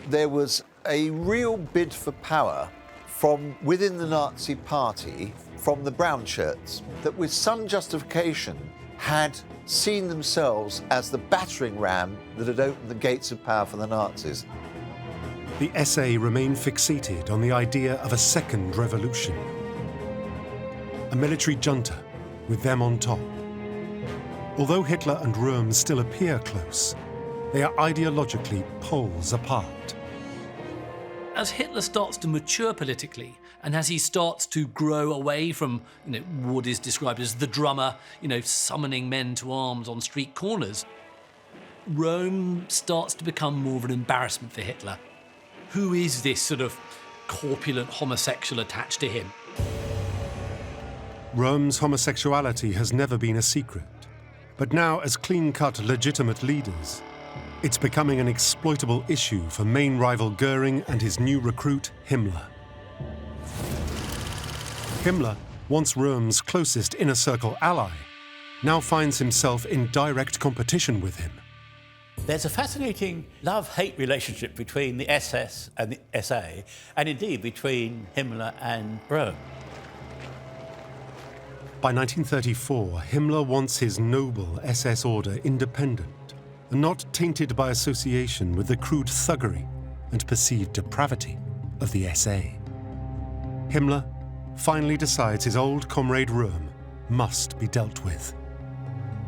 There was a real bid for power from within the Nazi party, from the brown shirts, that with some justification had seen themselves as the battering ram that had opened the gates of power for the Nazis. The SA remain fixated on the idea of a second revolution, a military junta with them on top. Although Hitler and Röhm still appear close, they are ideologically poles apart. As Hitler starts to mature politically And as he starts to grow away from what is described as the drummer, summoning men to arms on street corners, Rome starts to become more of an embarrassment for Hitler. Who is this sort of corpulent homosexual attached to him? Rome's homosexuality has never been a secret, but now as clean-cut legitimate leaders, it's becoming an exploitable issue for main rival Göring and his new recruit, Himmler. Himmler, once Röhm's closest inner circle ally, now finds himself in direct competition with him. There's a fascinating love-hate relationship between the SS and the SA, and indeed between Himmler and Röhm. By 1934, Himmler wants his noble SS order independent and not tainted by association with the crude thuggery and perceived depravity of the SA. Himmler finally decides his old comrade Röhm must be dealt with.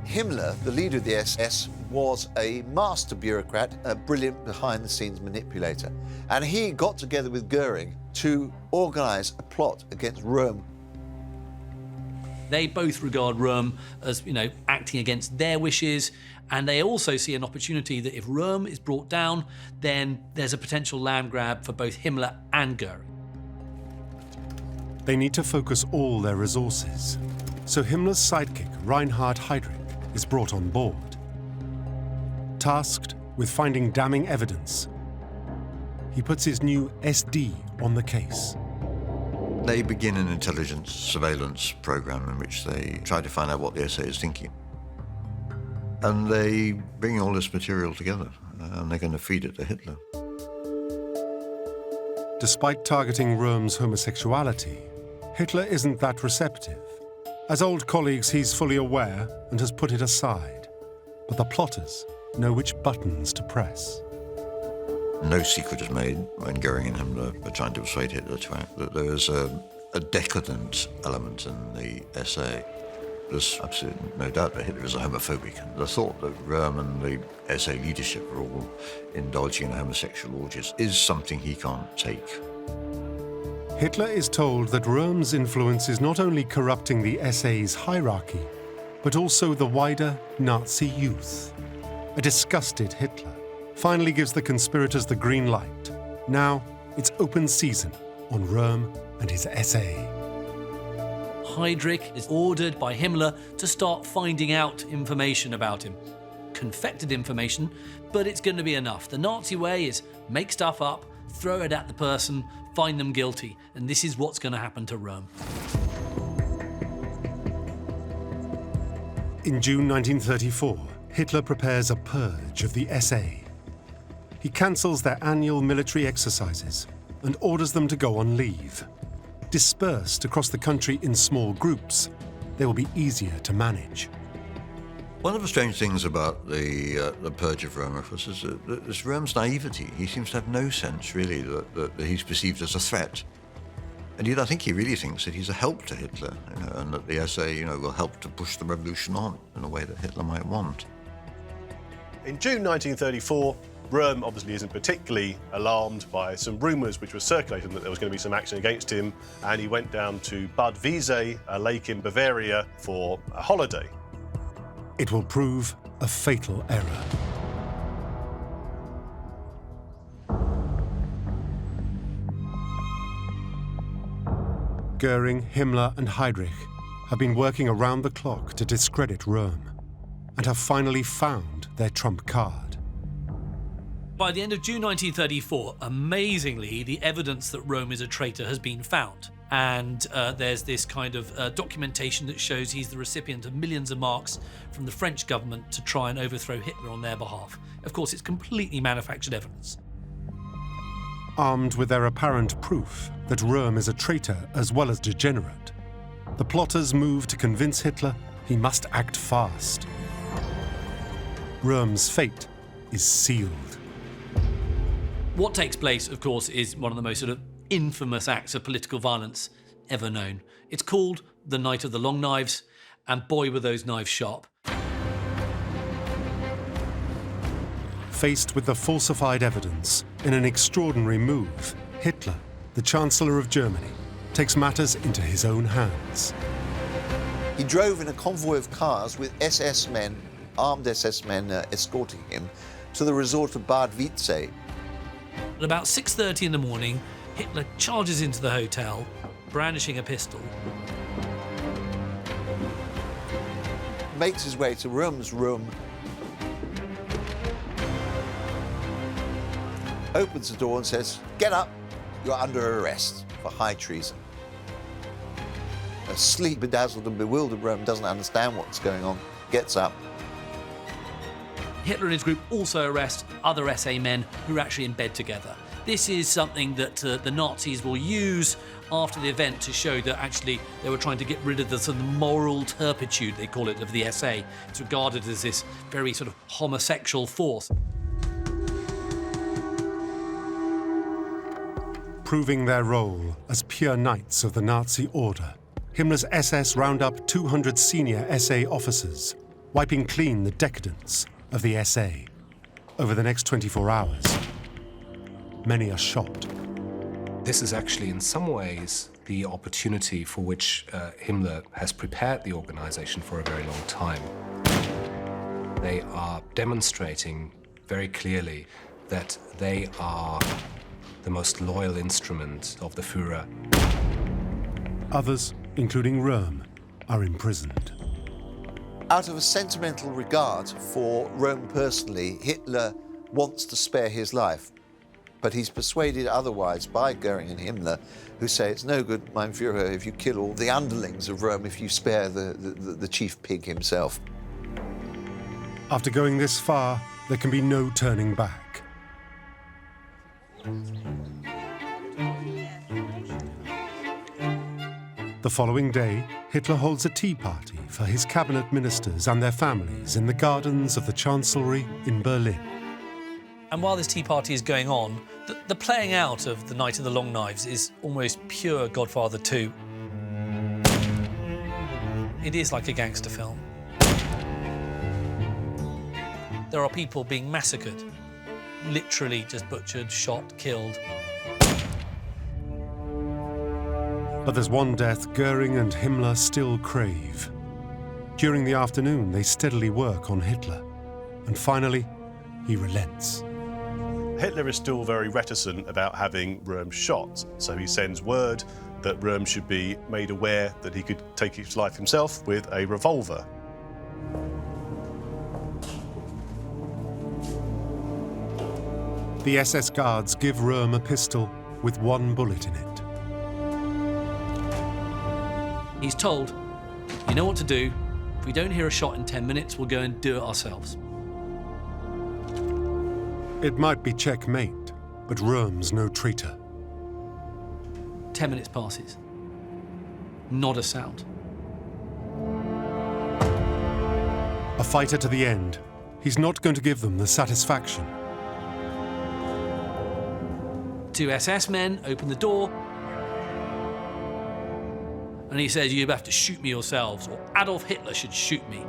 Himmler, the leader of the SS, was a master bureaucrat, a brilliant behind-the-scenes manipulator. And he got together with Göring to organise a plot against Röhm. They both regard Röhm as, acting against their wishes, and they also see an opportunity that if Röhm is brought down, then there's a potential land grab for both Himmler and Göring. They need to focus all their resources, so Himmler's sidekick, Reinhard Heydrich, is brought on board. Tasked with finding damning evidence, he puts his new SD on the case. They begin an intelligence surveillance program in which they try to find out what the SA is thinking. And they bring all this material together, and they're going to feed it to Hitler. Despite targeting Röhm's homosexuality, Hitler isn't that receptive. As old colleagues, he's fully aware and has put it aside. But the plotters know which buttons to press. No secret is made when Göring and Himmler were trying to persuade Hitler to act that there is a decadent element in the SA. There's absolutely no doubt that Hitler is a homophobic. The thought that Röhm and the SA leadership are all indulging in homosexual orgies is something he can't take. Hitler is told that Röhm's influence is not only corrupting the SA's hierarchy, but also the wider Nazi youth. A disgusted Hitler finally gives the conspirators the green light. Now it's open season on Röhm and his SA. Heydrich is ordered by Himmler to start finding out information about him. Confected information, but it's going to be enough. The Nazi way is make stuff up, throw it at the person, find them guilty, and this is what's going to happen to Röhm. In June 1934, Hitler prepares a purge of the SA. He cancels their annual military exercises and orders them to go on leave. Dispersed across the country in small groups, they will be easier to manage. One of the strange things about the purge of Röhm, of course, is Röhm's naivety. He seems to have no sense, really, that he's perceived as a threat. And yet I think he really thinks that he's a help to Hitler, and that the SA, will help to push the revolution on in a way that Hitler might want. In June 1934, Röhm obviously isn't particularly alarmed by some rumours which were circulating that there was going to be some action against him, and he went down to Bad Wiese, a lake in Bavaria, for a holiday. It will prove a fatal error. Göring, Himmler and Heydrich have been working around the clock to discredit Röhm and have finally found their trump card. By the end of June 1934, amazingly, the evidence that Röhm is a traitor has been found. And there's this kind of documentation that shows he's the recipient of millions of marks from the French government to try and overthrow Hitler on their behalf. Of course, it's completely manufactured evidence. Armed with their apparent proof that Röhm is a traitor as well as degenerate, the plotters move to convince Hitler he must act fast. Röhm's fate is sealed. What takes place, of course, is one of the most sort of infamous acts of political violence ever known. It's called the Night of the Long Knives, and boy were those knives sharp. Faced with the falsified evidence, in an extraordinary move, Hitler, the Chancellor of Germany, takes matters into his own hands. He drove in a convoy of cars with SS men, armed SS men escorting him, to the resort of Bad Witzsee. At about 6:30 in the morning, Hitler charges into the hotel, brandishing a pistol. Makes his way to Röhm's room, opens the door and says, "Get up, you're under arrest for high treason." Asleep, bedazzled and bewildered Röhm doesn't understand what's going on, gets up. Hitler and his group also arrest other SA men who are actually in bed together. This is something that the Nazis will use after the event to show that actually they were trying to get rid of the sort of moral turpitude, they call it, of the SA. It's regarded as this very sort of homosexual force. Proving their role as pure knights of the Nazi order, Himmler's SS round up 200 senior SA officers, wiping clean the decadence of the SA. Over the next 24 hours, many are shot. This is actually, in some ways, the opportunity for which Himmler has prepared the organization for a very long time. They are demonstrating very clearly that they are the most loyal instrument of the Führer. Others, including Röhm, are imprisoned. Out of a sentimental regard for Röhm personally, Hitler wants to spare his life, but he's persuaded otherwise by Göring and Himmler, who say it's no good, mein Führer, if you kill all the underlings of Röhm, if you spare the chief pig himself. After going this far, there can be no turning back. The following day, Hitler holds a tea party for his cabinet ministers and their families in the gardens of the Chancellery in Berlin. And while this tea party is going on, the playing out of the Night of the Long Knives is almost pure Godfather 2. It is like a gangster film. There are people being massacred, literally just butchered, shot, killed. But there's one death Göring and Himmler still crave. During the afternoon, they steadily work on Hitler. And finally, he relents. Hitler is still very reticent about having Röhm shot, so he sends word that Röhm should be made aware that he could take his life himself with a revolver. The SS guards give Röhm a pistol with one bullet in it. He's told, you know what to do. If we don't hear a shot in 10 minutes, we'll go and do it ourselves. It might be checkmate, but Röhm's no traitor. 10 minutes passes. Not a sound. A fighter to the end, he's not going to give them the satisfaction. 2 SS men open the door, and he says, you have to shoot me yourselves, or Adolf Hitler should shoot me.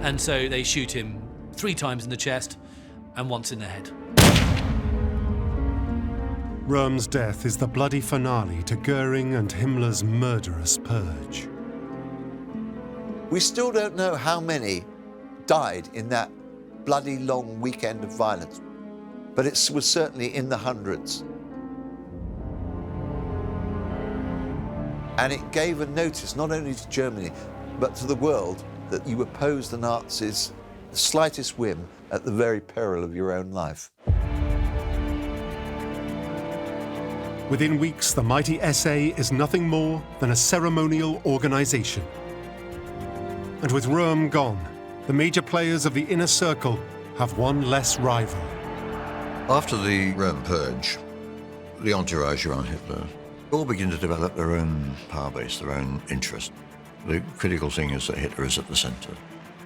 And so they shoot him 3 times in the chest and once in the head. Röhm's death is the bloody finale to Göring and Himmler's murderous purge. We still don't know how many died in that bloody long weekend of violence, but it was certainly in the hundreds. And it gave a notice, not only to Germany, but to the world, that you oppose the Nazis the slightest whim at the very peril of your own life. Within weeks, the mighty SA is nothing more than a ceremonial organization. And with Röhm gone, the major players of the inner circle have one less rival. After the Röhm purge, the entourage around Hitler all begin to develop their own power base, their own interest. The critical thing is that Hitler is at the center.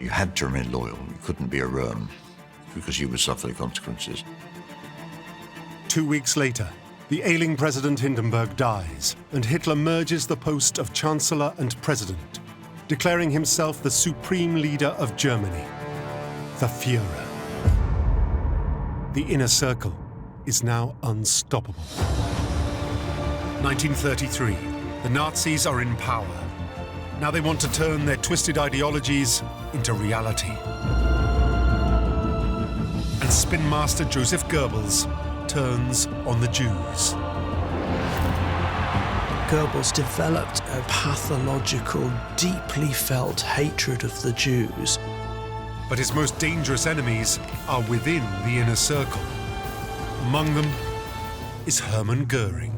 You had to remain loyal. You couldn't be a Röhm because you would suffer the consequences. 2 weeks later, the ailing President Hindenburg dies, and Hitler merges the post of Chancellor and President, declaring himself the supreme leader of Germany, the Führer. The inner circle is now unstoppable. 1933, the Nazis are in power. Now they want to turn their twisted ideologies into reality. And spin master Joseph Goebbels turns on the Jews. Goebbels developed a pathological, deeply felt hatred of the Jews. But his most dangerous enemies are within the inner circle. Among them is Hermann Göring.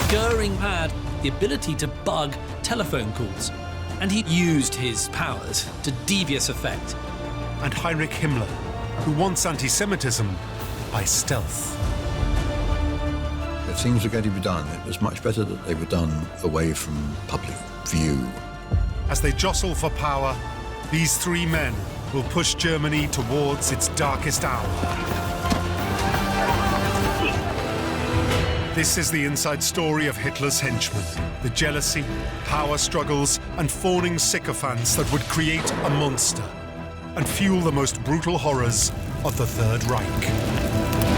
Göring had the ability to bug telephone calls, and he used his powers to devious effect. And Heinrich Himmler, who wants anti-Semitism by stealth. If things were going to be done, it was much better that they were done away from public view. As they jostle for power, these three men will push Germany towards its darkest hour. This is the inside story of Hitler's henchmen, the jealousy, power struggles, and fawning sycophants that would create a monster and fuel the most brutal horrors of the Third Reich.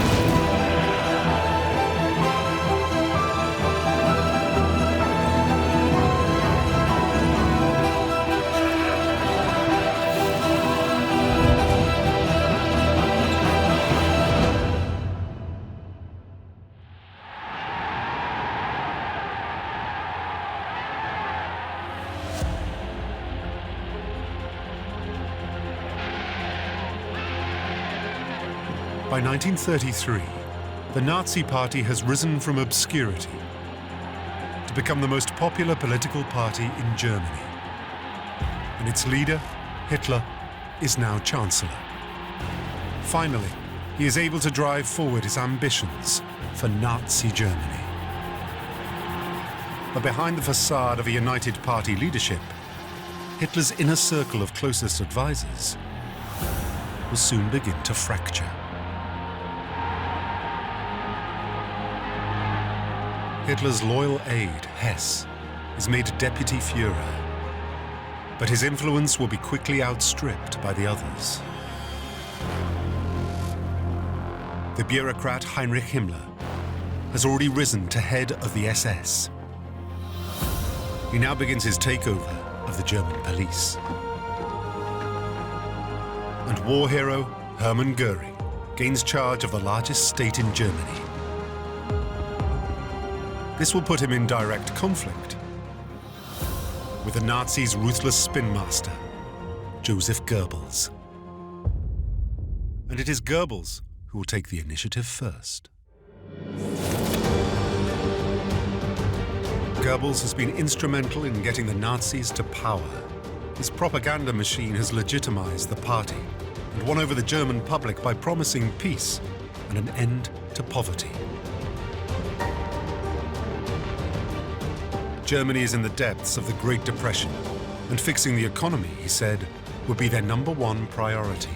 By 1933, the Nazi Party has risen from obscurity to become the most popular political party in Germany. And its leader, Hitler, is now Chancellor. Finally, he is able to drive forward his ambitions for Nazi Germany. But behind the facade of a united party leadership, Hitler's inner circle of closest advisors will soon begin to fracture. Hitler's loyal aide, Hess, is made Deputy Führer, but his influence will be quickly outstripped by the others. The bureaucrat Heinrich Himmler has already risen to head of the SS. He now begins his takeover of the German police. And war hero Hermann Göring gains charge of the largest state in Germany. This will put him in direct conflict with the Nazis' ruthless spin master, Joseph Goebbels. And it is Goebbels who will take the initiative first. Goebbels has been instrumental in getting the Nazis to power. His propaganda machine has legitimized the party and won over the German public by promising peace and an end to poverty. Germany is in the depths of the Great Depression, and fixing the economy, he said, would be their #1 priority.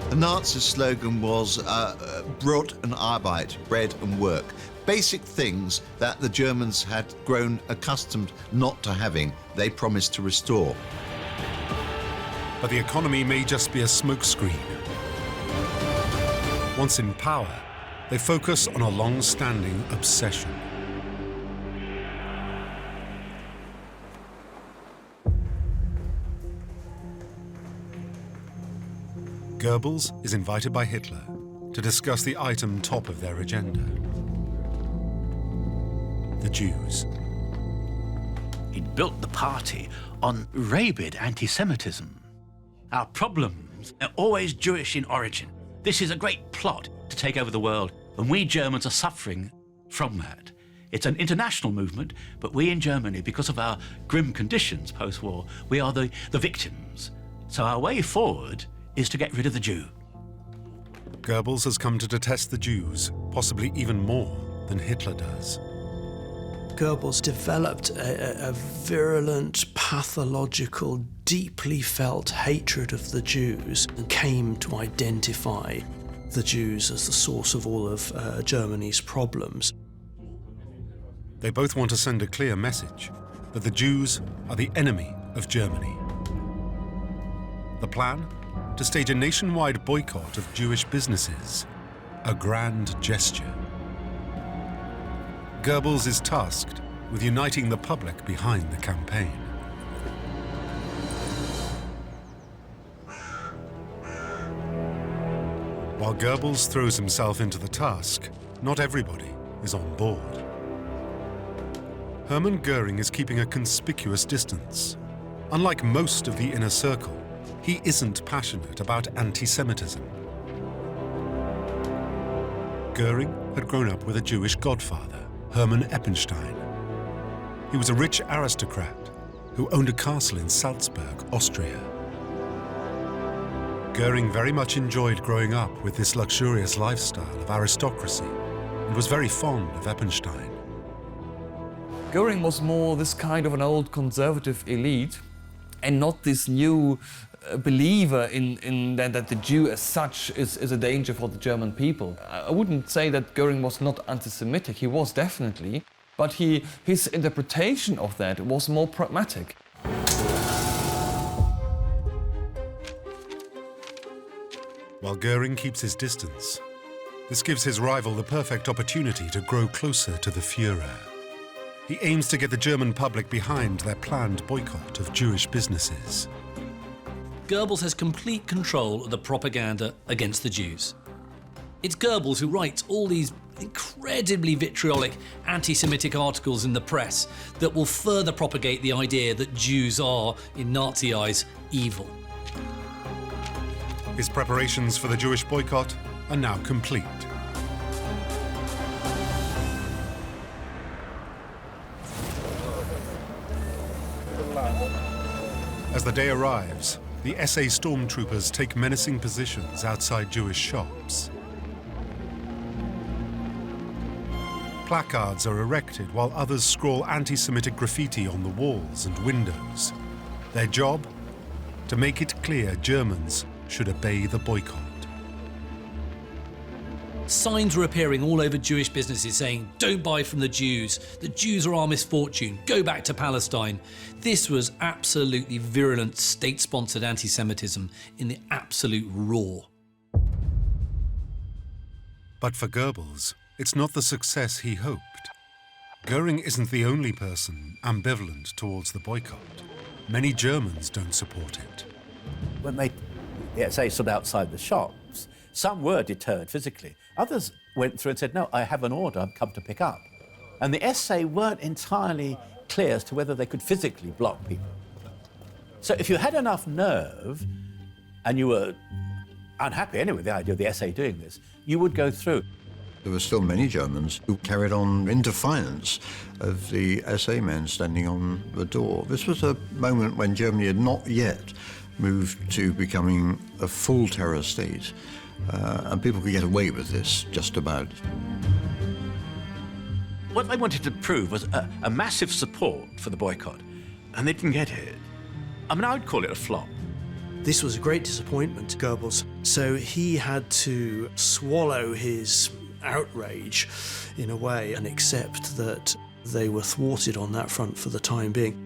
The Nazi slogan was Brot und Arbeit, bread and work. Basic things that the Germans had grown accustomed not to having, they promised to restore. But the economy may just be a smokescreen. Once in power, they focus on a long-standing obsession. Goebbels is invited by Hitler to discuss the item top of their agenda: the Jews. He'd built the party on rabid anti-Semitism. Our problems are always Jewish in origin. This is a great plot to take over the world, and we Germans are suffering from that. It's an international movement, but we in Germany, because of our grim conditions post-war, we are the victims. So our way forward is to get rid of the Jew. Goebbels has come to detest the Jews, possibly even more than Hitler does. Goebbels developed a virulent, pathological, deeply felt hatred of the Jews and came to identify the Jews as the source of all of Germany's problems. They both want to send a clear message that the Jews are the enemy of Germany. The plan? To stage a nationwide boycott of Jewish businesses a grand gesture. Goebbels is tasked with uniting the public behind the campaign. While Goebbels throws himself into the task, not everybody is on board. Hermann Göring is keeping a conspicuous distance. Unlike most of the inner circle, he isn't passionate about anti-Semitism. Göring had grown up with a Jewish godfather, Hermann Eppenstein. He was a rich aristocrat who owned a castle in Salzburg, Austria. Göring very much enjoyed growing up with this luxurious lifestyle of aristocracy and was very fond of Eppenstein. Göring was more this kind of an old conservative elite and not this new believer in that the Jew as such is a danger for the German people. I wouldn't say that Göring was not anti-Semitic, he was definitely, but his interpretation of that was more pragmatic. While Göring keeps his distance, this gives his rival the perfect opportunity to grow closer to the Führer. He aims to get the German public behind their planned boycott of Jewish businesses. Goebbels has complete control of the propaganda against the Jews. It's Goebbels who writes all these incredibly vitriolic anti-Semitic articles in the press that will further propagate the idea that Jews are, in Nazi eyes, evil. His preparations for the Jewish boycott are now complete. As the day arrives, the SA stormtroopers take menacing positions outside Jewish shops. Placards are erected while others scrawl anti-Semitic graffiti on the walls and windows. Their job? To make it clear Germans should obey the boycott. Signs were appearing all over Jewish businesses saying, "Don't buy from the Jews are our misfortune, go back to Palestine." This was absolutely virulent state-sponsored anti-Semitism in the absolute raw. But for Goebbels, it's not the success he hoped. Göring isn't the only person ambivalent towards the boycott. Many Germans don't support it. When the SA stood outside the shops, some were deterred physically. Others went through and said, "No, I have an order, I've come to pick up." And the SA weren't entirely clear as to whether they could physically block people. So if you had enough nerve, and you were unhappy anyway with the idea of the SA doing this, you would go through. There were still many Germans who carried on in defiance of the SA men standing on the door. This was a moment when Germany had not yet moved to becoming a full terror state, and people could get away with this just about. What they wanted to prove was a massive support for the boycott, and they didn't get it. I mean, I would call it a flop. This was a great disappointment to Goebbels, so he had to swallow his outrage in a way and accept that they were thwarted on that front for the time being.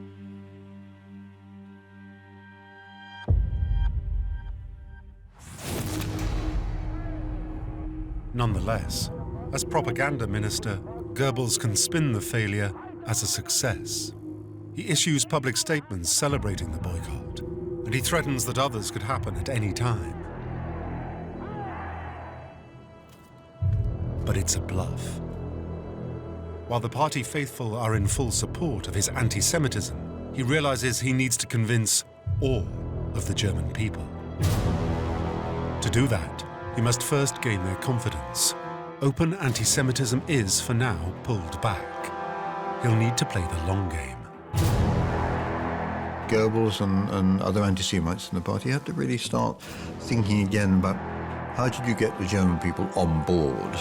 Nonetheless, as propaganda minister, Goebbels can spin the failure as a success. He issues public statements celebrating the boycott, and he threatens that others could happen at any time. But it's a bluff. While the party faithful are in full support of his anti-Semitism, he realizes he needs to convince all of the German people. To do that, he must first gain their confidence. Open anti-Semitism is, for now, pulled back. He'll need to play the long game. Goebbels and other anti-Semites in the party had to really start thinking again about how did you get the German people on board?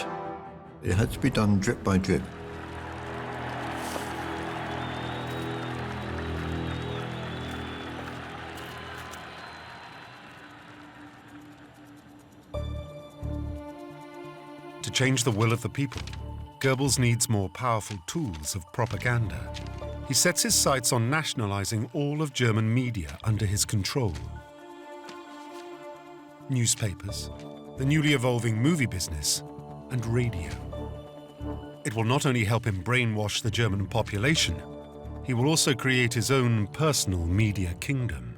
It had to be done drip by drip. To change the will of the people, Goebbels needs more powerful tools of propaganda. He sets his sights on nationalizing all of German media under his control. Newspapers, the newly evolving movie business, and radio. It will not only help him brainwash the German population, he will also create his own personal media kingdom.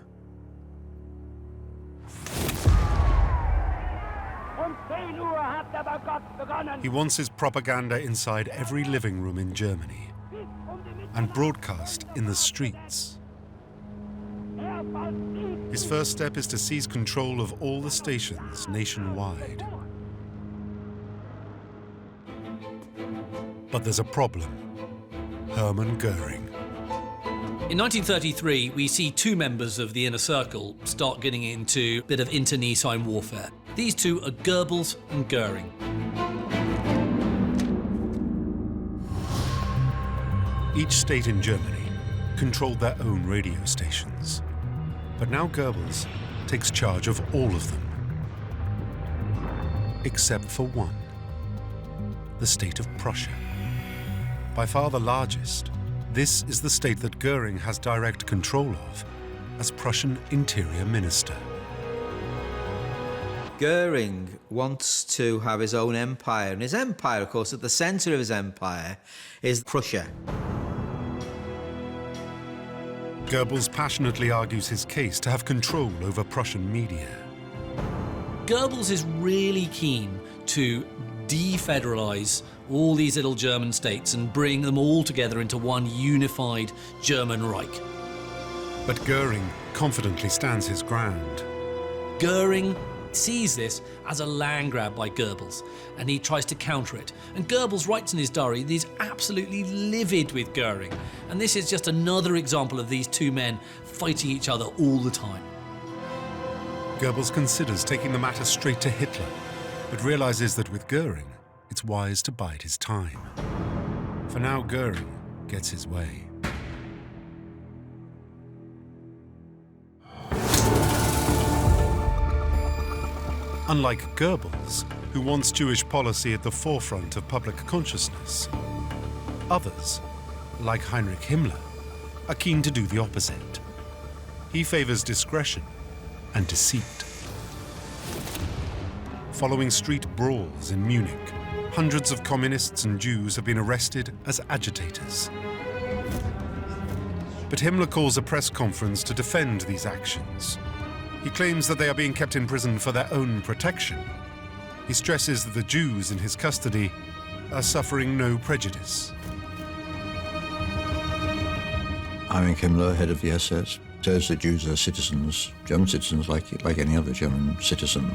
He wants his propaganda inside every living room in Germany and broadcast in the streets. His first step is to seize control of all the stations nationwide. But there's a problem. Hermann Göring. In 1933, we see two members of the inner circle start getting into a bit of internecine warfare. These two are Goebbels and Göring. Each state in Germany controlled their own radio stations. But now Goebbels takes charge of all of them. Except for one. The state of Prussia. By far the largest, this is the state that Göring has direct control of as Prussian Interior Minister. Göring wants to have his own empire, and his empire, of course, at the centre of his empire is Prussia. Goebbels passionately argues his case to have control over Prussian media. Goebbels is really keen to defederalize all these little German states and bring them all together into one unified German Reich. But Göring confidently stands his ground. Göring sees this as a land grab by Goebbels, and he tries to counter it. And Goebbels writes in his diary that he's absolutely livid with Göring. And this is just another example of these two men fighting each other all the time. Goebbels considers taking the matter straight to Hitler, but realizes that with Göring, it's wise to bide his time. For now, Göring gets his way. Unlike Goebbels, who wants Jewish policy at the forefront of public consciousness, others, like Heinrich Himmler, are keen to do the opposite. He favors discretion and deceit. Following street brawls in Munich, hundreds of communists and Jews have been arrested as agitators. But Himmler calls a press conference to defend these actions. He claims that they are being kept in prison for their own protection. He stresses that the Jews in his custody are suffering no prejudice. Heinrich Himmler, head of the SS, says that Jews are citizens, German citizens like any other German citizen.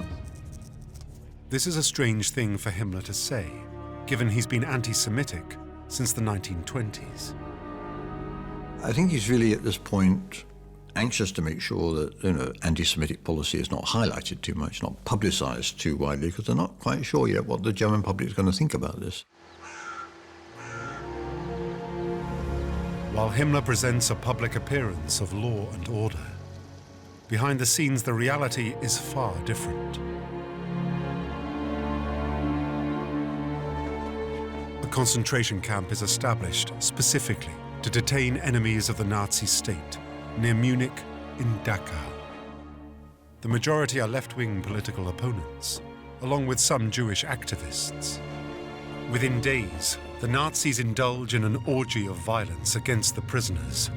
This is a strange thing for Himmler to say, given he's been anti-Semitic since the 1920s. I think he's really, at this point, anxious to make sure that anti-Semitic policy is not highlighted too much, not publicized too widely, because they're not quite sure yet what the German public is going to think about this. While Himmler presents a public appearance of law and order, behind the scenes the reality is far different. A concentration camp is established specifically to detain enemies of the Nazi state, near Munich in Dachau. The majority are left-wing political opponents, along with some Jewish activists. Within days, the Nazis indulge in an orgy of violence against the prisoners,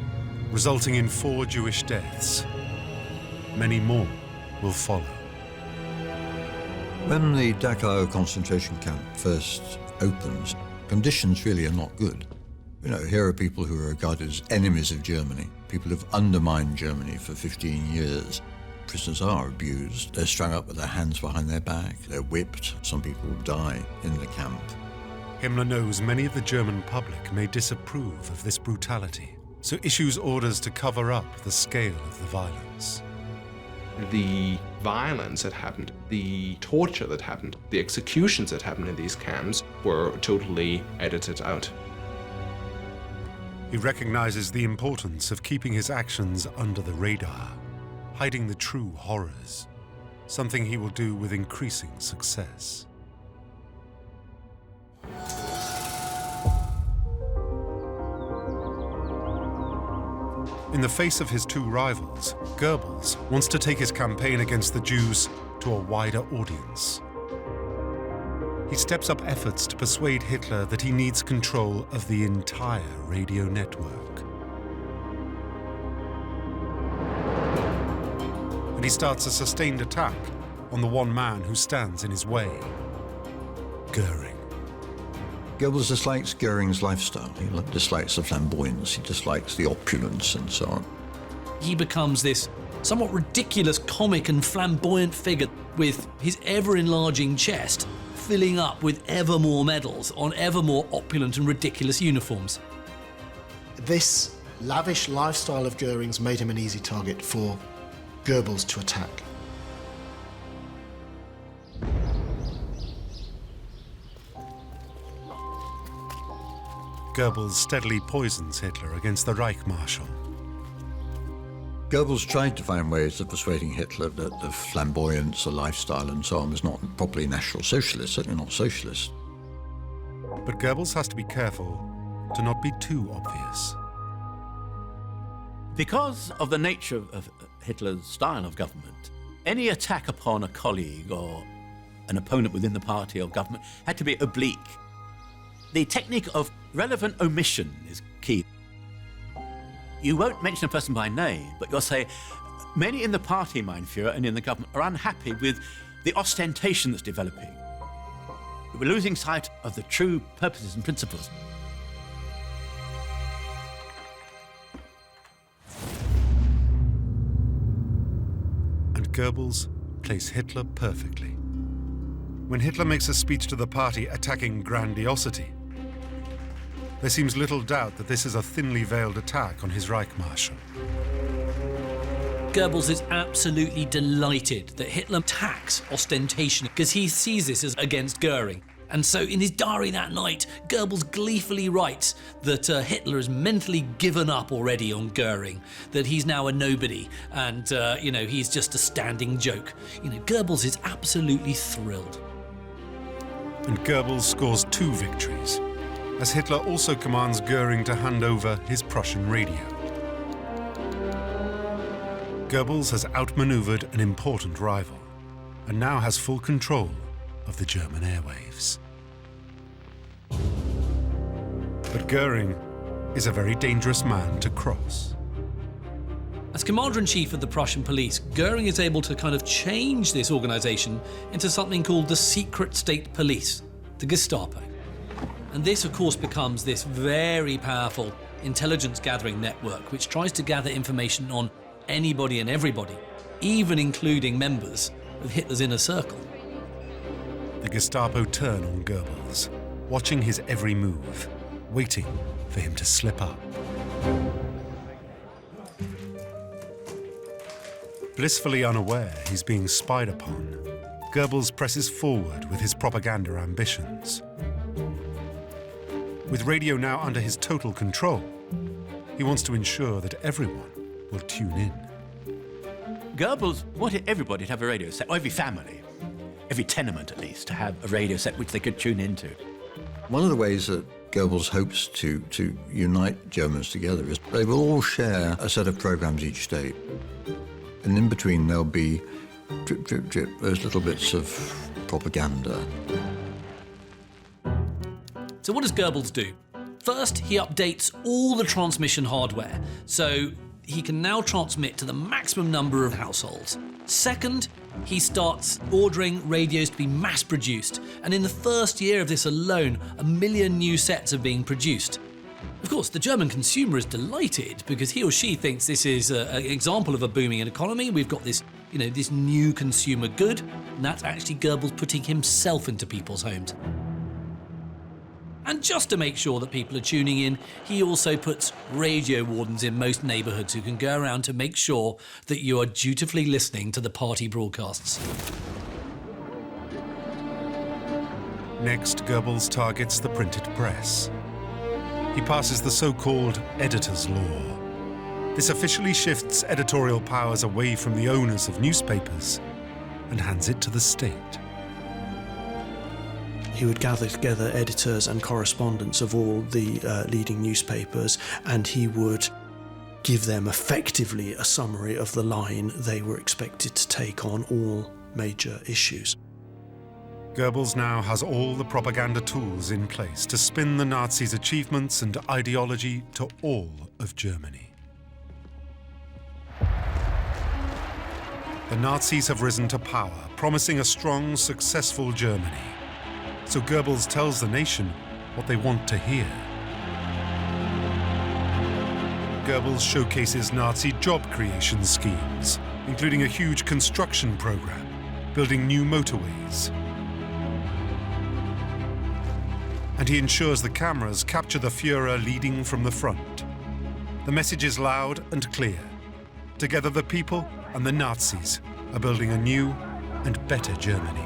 resulting in 4 Jewish deaths. Many more will follow. When the Dachau concentration camp first opens, conditions really are not good. Here are people who are regarded as enemies of Germany. People who've undermined Germany for 15 years. Prisoners are abused. They're strung up with their hands behind their back. They're whipped. Some people die in the camp. Himmler knows many of the German public may disapprove of this brutality, so issues orders to cover up the scale of the violence. The violence that happened, the torture that happened, the executions that happened in these camps were totally edited out. He recognizes the importance of keeping his actions under the radar, hiding the true horrors, something he will do with increasing success. In the face of his two rivals, Goebbels wants to take his campaign against the Jews to a wider audience. He steps up efforts to persuade Hitler that he needs control of the entire radio network. And he starts a sustained attack on the one man who stands in his way, Göring. Goebbels dislikes Göring's lifestyle. He dislikes the flamboyance, he dislikes the opulence and so on. He becomes this somewhat ridiculous comic and flamboyant figure with his ever-enlarging chest filling up with ever more medals on ever more opulent and ridiculous uniforms. This lavish lifestyle of Göring's made him an easy target for Goebbels to attack. Goebbels steadily poisons Hitler against the Reich Marshal. Goebbels tried to find ways of persuading Hitler that the flamboyance, the lifestyle and so on was not properly National Socialist, certainly not socialist. But Goebbels has to be careful to not be too obvious. Because of the nature of Hitler's style of government, any attack upon a colleague or an opponent within the party or government had to be oblique. The technique of relevant omission is key. You won't mention a person by name, but you'll say, many in the party, mein Führer, and in the government are unhappy with the ostentation that's developing. We're losing sight of the true purposes and principles. And Goebbels plays Hitler perfectly. When Hitler makes a speech to the party attacking grandiosity, there seems little doubt that this is a thinly veiled attack on his Reich Marshal. Goebbels is absolutely delighted that Hitler attacks ostentation because he sees this as against Göring. And so in his diary that night, Goebbels gleefully writes that Hitler has mentally given up already on Göring, that he's now a nobody and, he's just a standing joke. Goebbels is absolutely thrilled. And Goebbels scores 2 victories, as Hitler also commands Göring to hand over his Prussian radio. Goebbels has outmaneuvered an important rival and now has full control of the German airwaves. But Göring is a very dangerous man to cross. As Commander-in-Chief of the Prussian police, Göring is able to kind of change this organisation into something called the Secret State Police, the Gestapo. And this, of course, becomes this very powerful intelligence-gathering network which tries to gather information on anybody and everybody, even including members of Hitler's inner circle. The Gestapo turn on Goebbels, watching his every move, waiting for him to slip up. Blissfully unaware he's being spied upon, Goebbels presses forward with his propaganda ambitions. With radio now under his total control, he wants to ensure that everyone will tune in. Goebbels wanted everybody to have a radio set, or every family, every tenement at least, to have a radio set which they could tune into. One of the ways that Goebbels hopes to unite Germans together is they will all share a set of programs each day. And in between there'll be drip, drip, drip, those little bits of propaganda. So what does Goebbels do? First, he updates all the transmission hardware, so he can now transmit to the maximum number of households. Second, he starts ordering radios to be mass-produced, and in the first year of this alone, 1 million new sets are being produced. Of course, the German consumer is delighted because he or she thinks this is an example of a booming economy. We've got this, this new consumer good, and that's actually Goebbels putting himself into people's homes. And just to make sure that people are tuning in, he also puts radio wardens in most neighbourhoods who can go around to make sure that you are dutifully listening to the party broadcasts. Next, Goebbels targets the printed press. He passes the so-called editor's law. This officially shifts editorial powers away from the owners of newspapers and hands it to the state. He would gather together editors and correspondents of all the leading newspapers, and he would give them effectively a summary of the line they were expected to take on all major issues. Goebbels now has all the propaganda tools in place to spin the Nazis' achievements and ideology to all of Germany. The Nazis have risen to power, promising a strong, successful Germany. So Goebbels tells the nation what they want to hear. Goebbels showcases Nazi job creation schemes, including a huge construction program, building new motorways. And he ensures the cameras capture the Führer leading from the front. The message is loud and clear. Together, the people and the Nazis are building a new and better Germany.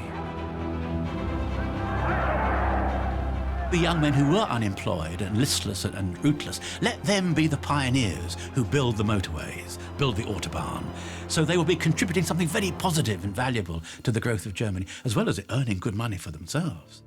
The young men who were unemployed and listless and rootless, let them be the pioneers who build the motorways, build the Autobahn. So they will be contributing something very positive and valuable to the growth of Germany, as well as earning good money for themselves.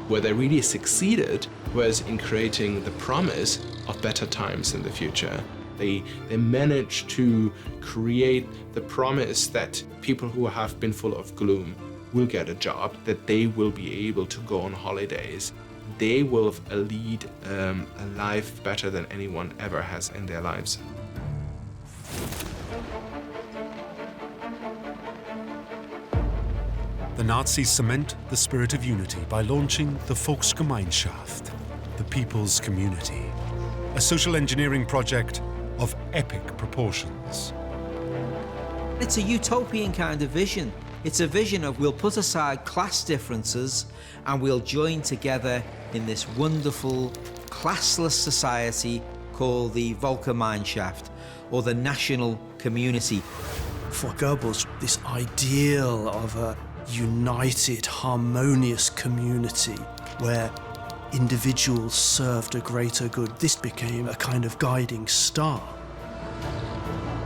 Where they really succeeded was in creating the promise of better times in the future. They managed to create the promise that people who have been full of gloom will get a job, that they will be able to go on holidays. They will lead a life better than anyone ever has in their lives. The Nazis cement the spirit of unity by launching the Volksgemeinschaft, the People's Community, a social engineering project of epic proportions. It's a utopian kind of vision. It's a vision of we'll put aside class differences and we'll join together in this wonderful, classless society called the Volksgemeinschaft, or the national community. For Goebbels, this ideal of a united, harmonious community where individuals served a greater good, this became a kind of guiding star.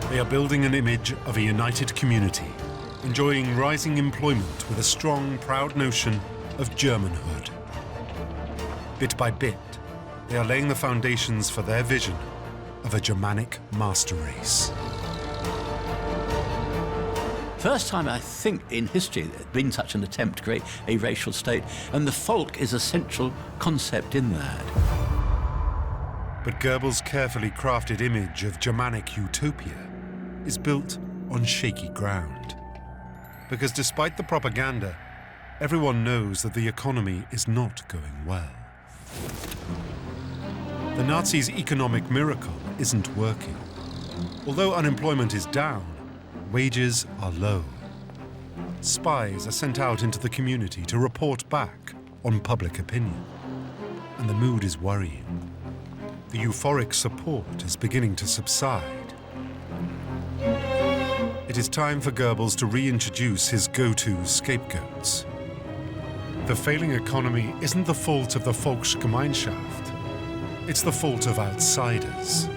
They are building an image of a united community, enjoying rising employment with a strong, proud notion of Germanhood. Bit by bit, they are laying the foundations for their vision of a Germanic master race. First time, I think, in history there's been such an attempt to create a racial state, and the folk is a central concept in that. But Goebbels' carefully crafted image of Germanic utopia is built on shaky ground. Because despite the propaganda, everyone knows that the economy is not going well. The Nazis' economic miracle isn't working. Although unemployment is down, wages are low. Spies are sent out into the community to report back on public opinion. And the mood is worrying. The euphoric support is beginning to subside. It is time for Goebbels to reintroduce his go-to scapegoats. The failing economy isn't the fault of the Volksgemeinschaft. It's the fault of outsiders.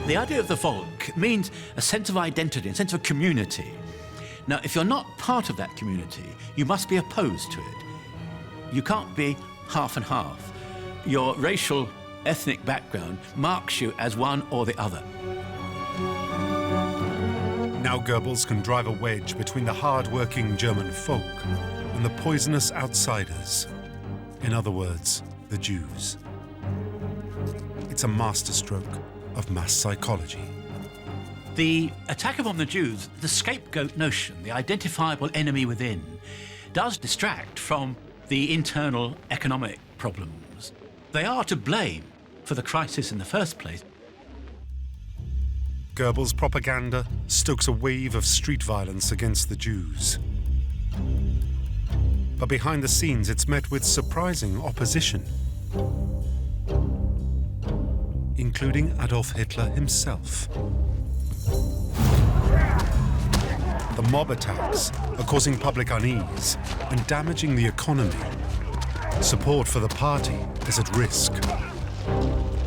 The idea of the Volk means a sense of identity, a sense of community. Now, if you're not part of that community, you must be opposed to it. You can't be half and half. Your racial, ethnic background marks you as one or the other. Now Goebbels can drive a wedge between the hard-working German folk and the poisonous outsiders. In other words, the Jews. It's a masterstroke of mass psychology. The attack upon the Jews, the scapegoat notion, the identifiable enemy within, does distract from the internal economic problems. They are to blame for the crisis in the first place. Goebbels' propaganda stokes a wave of street violence against the Jews. But behind the scenes, it's met with surprising opposition, including Adolf Hitler himself. The mob attacks are causing public unease and damaging the economy. Support for the party is at risk.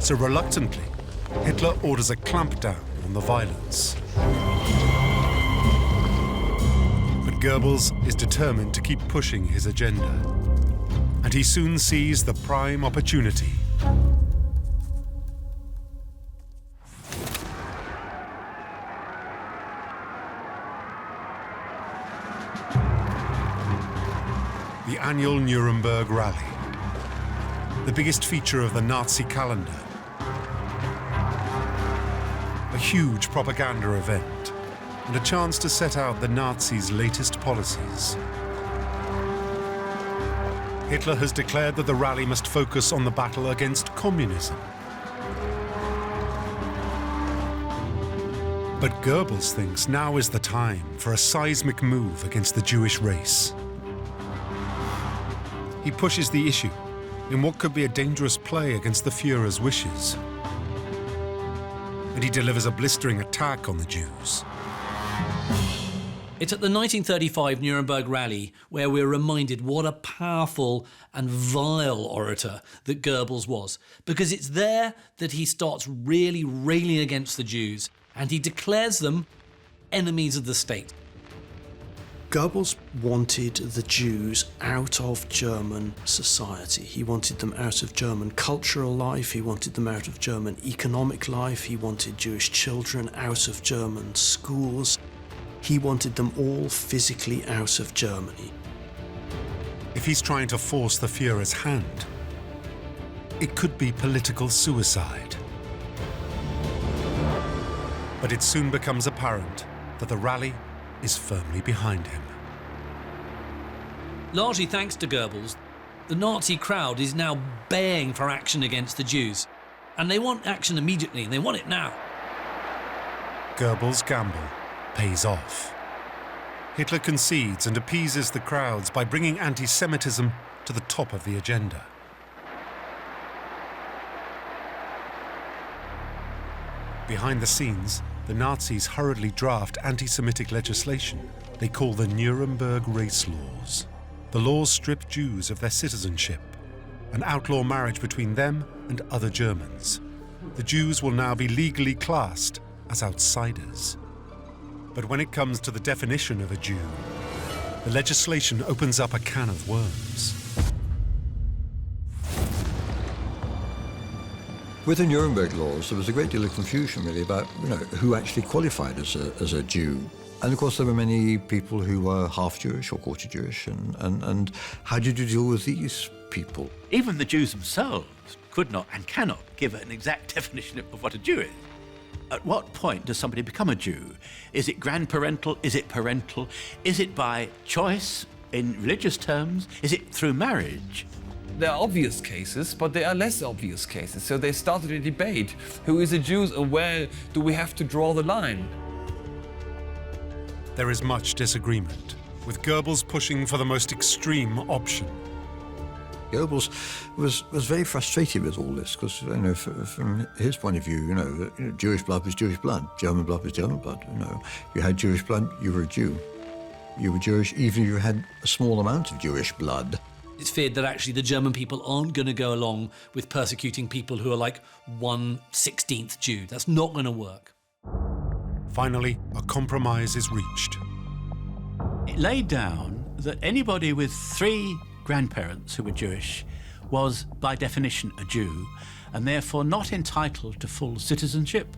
So reluctantly, Hitler orders a clampdown on the violence. But Goebbels is determined to keep pushing his agenda. And he soon sees the prime opportunity. the annual Nuremberg Rally, the biggest feature of the Nazi calendar. A huge propaganda event and a chance to set out the Nazis' latest policies. Hitler has declared that the rally must focus on the battle against communism. But Goebbels thinks now is the time for a seismic move against the Jewish race. He pushes the issue in what could be a dangerous play against the Führer's wishes. And he delivers a blistering attack on the Jews. It's at the 1935 Nuremberg Rally where we're reminded what a powerful and vile orator that Goebbels was, because it's there that he starts really railing against the Jews, and he declares them enemies of the state. Goebbels wanted the Jews out of German society. He wanted them out of German cultural life, he wanted them out of German economic life, he wanted Jewish children out of German schools. He wanted them all physically out of Germany. If he's trying to force the Führer's hand, it could be political suicide. But it soon becomes apparent that the rally is firmly behind him. Largely thanks to Goebbels, the Nazi crowd is now baying for action against the Jews. And they want action immediately, and they want it now. Goebbels' gamble pays off. Hitler concedes and appeases the crowds by bringing anti-Semitism to the top of the agenda. Behind the scenes, the Nazis hurriedly draft anti-Semitic legislation they call the Nuremberg race laws. The laws strip Jews of their citizenship and outlaw marriage between them and other Germans. The Jews will now be legally classed as outsiders. But when it comes to the definition of a Jew, the legislation opens up a can of worms. With the Nuremberg laws, there was a great deal of confusion, really, about who actually qualified as a Jew. And of course, there were many people who were half Jewish or quarter Jewish, and how did you deal with these people? Even the Jews themselves could not and cannot give an exact definition of what a Jew is. At what point does somebody become a Jew? Is it grandparental? Is it parental? Is it by choice in religious terms? Is it through marriage? There are obvious cases, but there are less obvious cases. So they started a debate. Who is a Jew and where do we have to draw the line? There is much disagreement, with Goebbels pushing for the most extreme option. Goebbels was very frustrated with all this because, from his point of view, Jewish blood was Jewish blood, German blood was German blood. If you had Jewish blood, you were a Jew. You were Jewish even if you had a small amount of Jewish blood. It's feared that actually the German people aren't going to go along with persecuting people who are like 1/16th Jew. That's not going to work. Finally, a compromise is reached. It laid down that anybody with 3 grandparents who were Jewish was, by definition, a Jew, and therefore not entitled to full citizenship,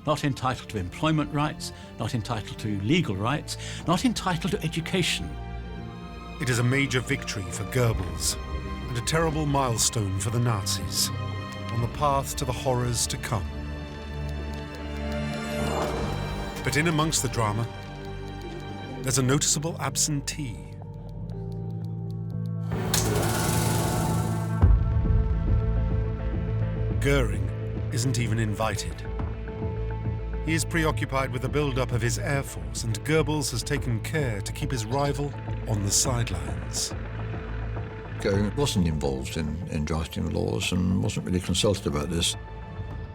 not entitled to employment rights, not entitled to legal rights, not entitled to education. It is a major victory for Goebbels and a terrible milestone for the Nazis on the path to the horrors to come. But in amongst the drama, there's a noticeable absentee. Göring isn't even invited. He is preoccupied with the build-up of his air force, and Goebbels has taken care to keep his rival on the sidelines. Göring wasn't involved in drafting the laws and wasn't really consulted about this.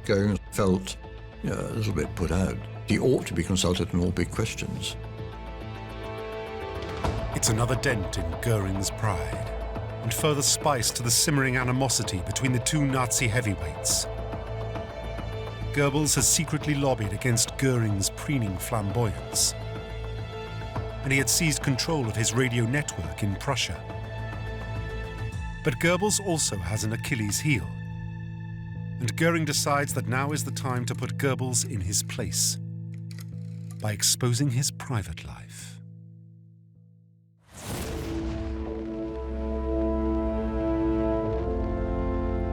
Göring felt a little bit put out. He ought to be consulted on all big questions. It's another dent in Göring's pride, and further spice to the simmering animosity between the two Nazi heavyweights. Goebbels has secretly lobbied against Göring's preening flamboyance, and he had seized control of his radio network in Prussia. But Goebbels also has an Achilles heel, and Göring decides that now is the time to put Goebbels in his place by exposing his private life.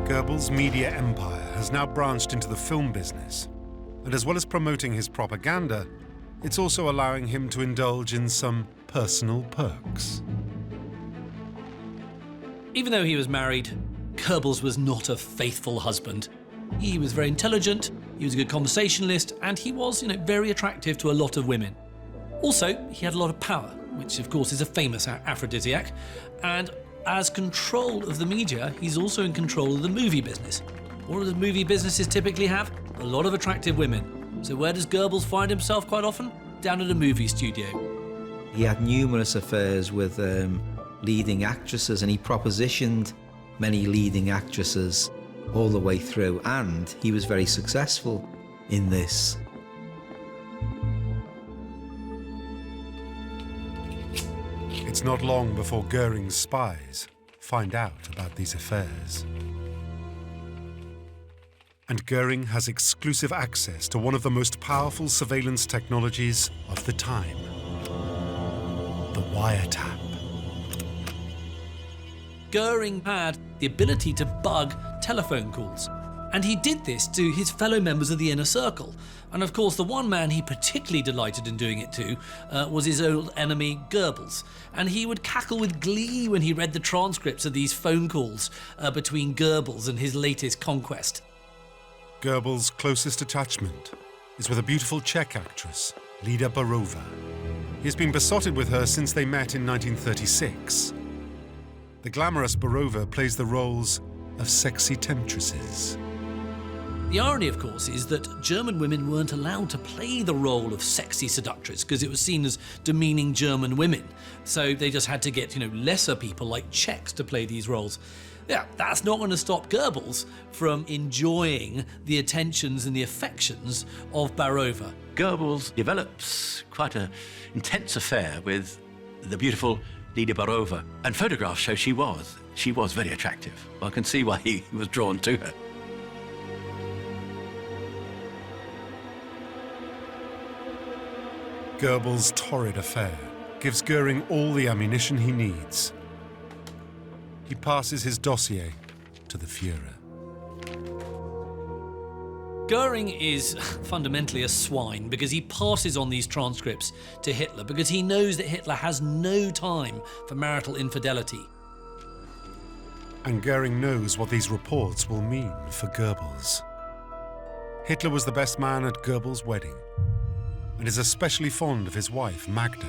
Goebbels' media empire has now branched into the film business, and as well as promoting his propaganda, it's also allowing him to indulge in some personal perks. Even though he was married, Goebbels was not a faithful husband. He was very intelligent, he was a good conversationalist, and he was, very attractive to a lot of women. Also, he had a lot of power, which of course is a famous aphrodisiac, and as control of the media, he's also in control of the movie business. What do the movie businesses typically have? A lot of attractive women. So where does Goebbels find himself quite often? Down at a movie studio. He had numerous affairs with leading actresses, and he propositioned many leading actresses all the way through, and he was very successful in this. It's not long before Göring's spies find out about these affairs. And Göring has exclusive access to one of the most powerful surveillance technologies of the time, the wiretap. Göring had the ability to bug telephone calls, and he did this to his fellow members of the inner circle. And of course, the one man he particularly delighted in doing it to was his old enemy, Goebbels. And he would cackle with glee when he read the transcripts of these phone calls between Goebbels and his latest conquest. Goebbels' closest attachment is with a beautiful Czech actress, Lida Barova. He has been besotted with her since they met in 1936. The glamorous Barova plays the roles of sexy temptresses. The irony, of course, is that German women weren't allowed to play the role of sexy seductress because it was seen as demeaning German women. So they just had to get, lesser people like Czechs to play these roles. Yeah, that's not going to stop Goebbels from enjoying the attentions and the affections of Barova. Goebbels develops quite an intense affair with the beautiful Lida Barova, and photographs show she was very attractive. One can see why he was drawn to her. Goebbels' torrid affair gives Göring all the ammunition he needs. He passes his dossier to the Führer. Göring is fundamentally a swine because he passes on these transcripts to Hitler because he knows that Hitler has no time for marital infidelity. And Göring knows what these reports will mean for Goebbels. Hitler was the best man at Goebbels' wedding and is especially fond of his wife, Magda.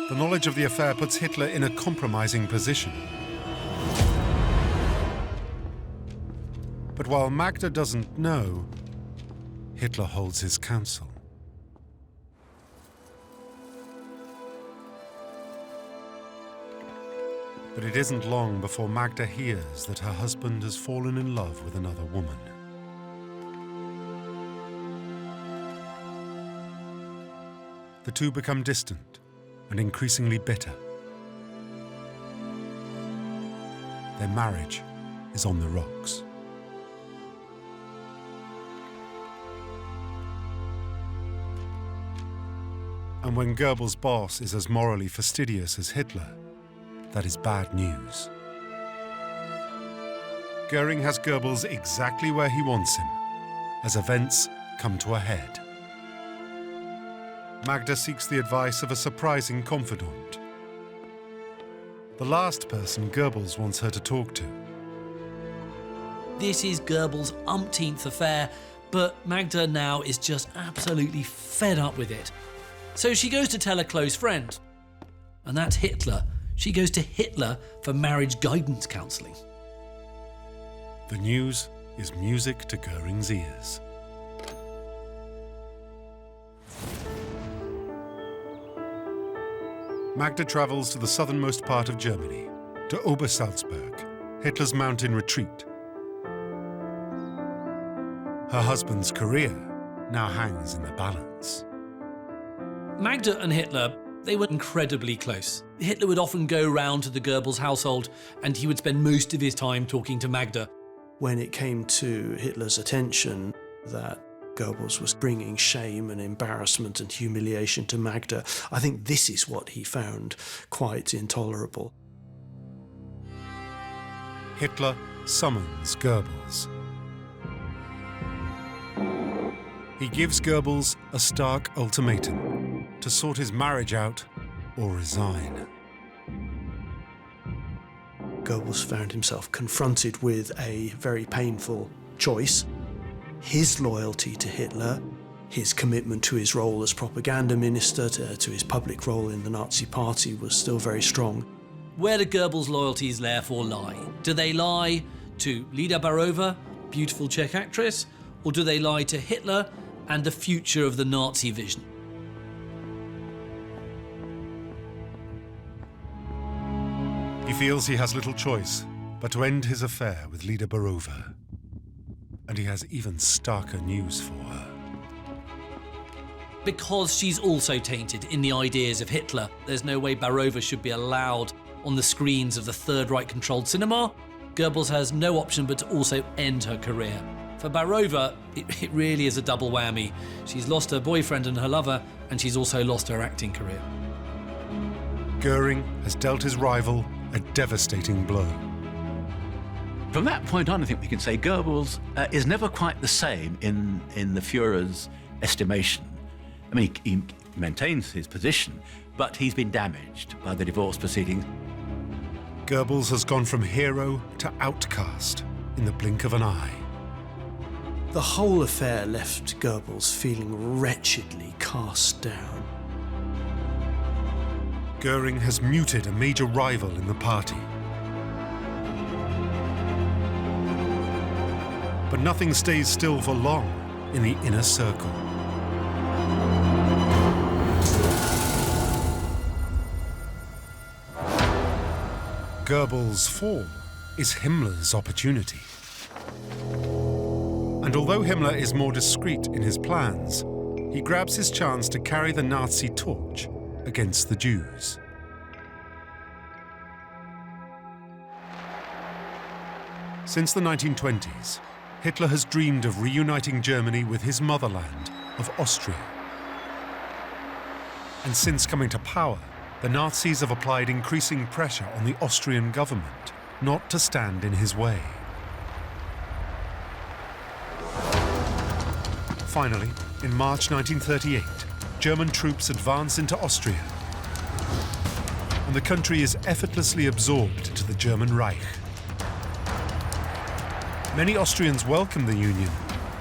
The knowledge of the affair puts Hitler in a compromising position. But while Magda doesn't know, Hitler holds his counsel. But it isn't long before Magda hears that her husband has fallen in love with another woman. The two become distant and increasingly bitter. Their marriage is on the rocks. And when Goebbels' boss is as morally fastidious as Hitler, that is bad news. Göring has Goebbels exactly where he wants him, as events come to a head. Magda seeks the advice of a surprising confidant. The last person Goebbels wants her to talk to. This is Goebbels' umpteenth affair, but Magda now is just absolutely fed up with it. So she goes to tell a close friend, and that's Hitler. She goes to Hitler for marriage guidance counselling. The news is music to Göring's ears. Magda travels to the southernmost part of Germany, to Obersalzberg, Hitler's mountain retreat. Her husband's career now hangs in the balance. Magda and Hitler, they were incredibly close. Hitler would often go round to the Goebbels household and he would spend most of his time talking to Magda. When it came to Hitler's attention that Goebbels was bringing shame and embarrassment and humiliation to Magda, I think this is what he found quite intolerable. Hitler summons Goebbels. He gives Goebbels a stark ultimatum to sort his marriage out or resign. Goebbels found himself confronted with a very painful choice. His loyalty to Hitler, his commitment to his role as propaganda minister, to his public role in the Nazi Party was still very strong. Where do Goebbels' loyalties therefore lie? Do they lie to Lida Barova, beautiful Czech actress, or do they lie to Hitler and the future of the Nazi vision? He feels he has little choice but to end his affair with Lida Barova. And he has even starker news for her. Because she's also tainted in the ideas of Hitler, there's no way Barova should be allowed on the screens of the Third Reich-controlled cinema. Goebbels has no option but to also end her career. For Barova, it really is a double whammy. She's lost her boyfriend and her lover, and she's also lost her acting career. Göring has dealt his rival a devastating blow. From that point on, I think we can say Goebbels is never quite the same in the Führer's estimation. I mean, he maintains his position, but he's been damaged by the divorce proceedings. Goebbels has gone from hero to outcast in the blink of an eye. The whole affair left Goebbels feeling wretchedly cast down. Göring has muted a major rival in the party. But nothing stays still for long in the inner circle. Goebbels' fall is Himmler's opportunity. And although Himmler is more discreet in his plans, he grabs his chance to carry the Nazi torch against the Jews. Since the 1920s, Hitler has dreamed of reuniting Germany with his motherland of Austria. And since coming to power, the Nazis have applied increasing pressure on the Austrian government not to stand in his way. Finally, in March 1938, German troops advance into Austria, and the country is effortlessly absorbed into the German Reich. Many Austrians welcome the union,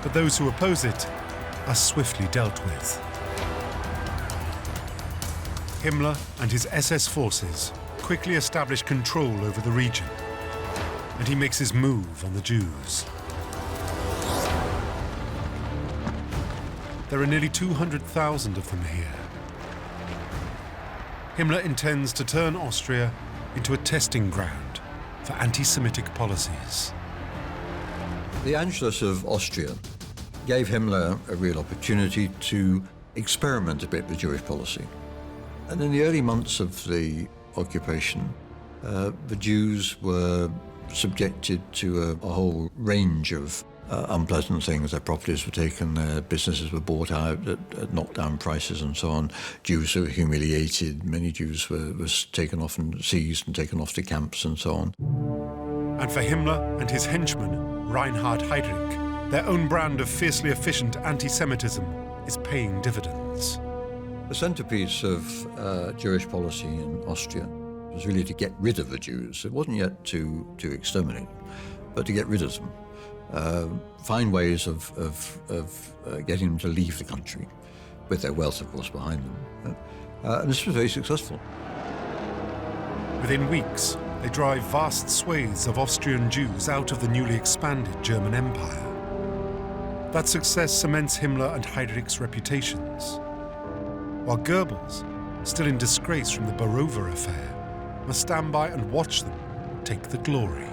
but those who oppose it are swiftly dealt with. Himmler and his SS forces quickly establish control over the region, and he makes his move on the Jews. There are nearly 200,000 of them here. Himmler intends to turn Austria into a testing ground for anti-Semitic policies. The Anschluss of Austria gave Himmler a real opportunity to experiment a bit with Jewish policy. And in the early months of the occupation, the Jews were subjected to a whole range of unpleasant things. Their properties were taken, their businesses were bought out at knockdown prices and so on. Jews were humiliated. Many Jews were taken off and seized and taken off to camps and so on. And for Himmler and his henchman, Reinhard Heydrich, their own brand of fiercely efficient anti-Semitism is paying dividends. The centerpiece of Jewish policy in Austria was really to get rid of the Jews. It wasn't yet to exterminate them, but to get rid of them. Find ways of getting them to leave the country, with their wealth, of course, behind them. And this was very successful. Within weeks, they drive vast swathes of Austrian Jews out of the newly expanded German Empire. That success cements Himmler and Heydrich's reputations, while Goebbels, still in disgrace from the Barova affair, must stand by and watch them take the glory.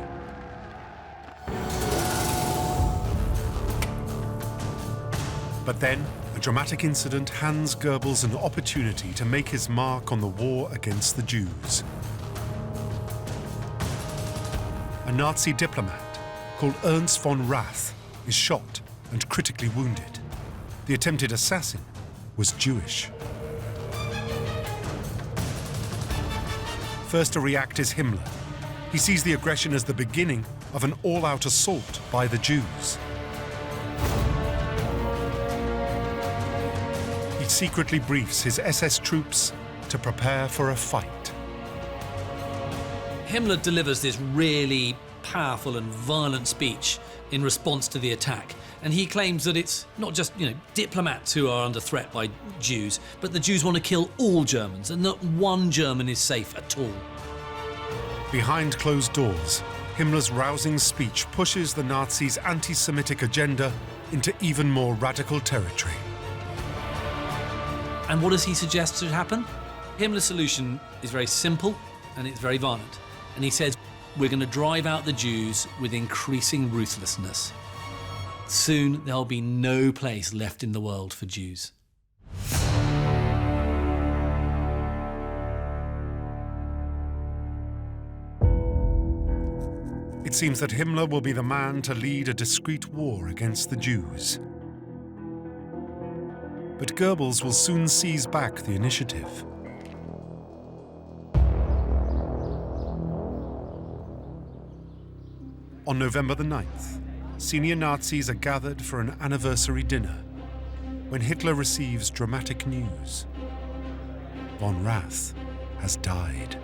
But then, a dramatic incident hands Goebbels an opportunity to make his mark on the war against the Jews. A Nazi diplomat called Ernst von Rath is shot and critically wounded. The attempted assassin was Jewish. First to react is Himmler. He sees the aggression as the beginning of an all-out assault by the Jews. He secretly briefs his SS troops to prepare for a fight. Himmler delivers this really powerful and violent speech in response to the attack. And he claims that it's not just, diplomats who are under threat by Jews, but the Jews want to kill all Germans, and not one German is safe at all. Behind closed doors, Himmler's rousing speech pushes the Nazis' anti-Semitic agenda into even more radical territory. And what does he suggest should happen? Himmler's solution is very simple and it's very violent. And he says, we're going to drive out the Jews with increasing ruthlessness. Soon there'll be no place left in the world for Jews. It seems that Himmler will be the man to lead a discreet war against the Jews. But Goebbels will soon seize back the initiative. On November the 9th, senior Nazis are gathered for an anniversary dinner when Hitler receives dramatic news. Von Rath has died.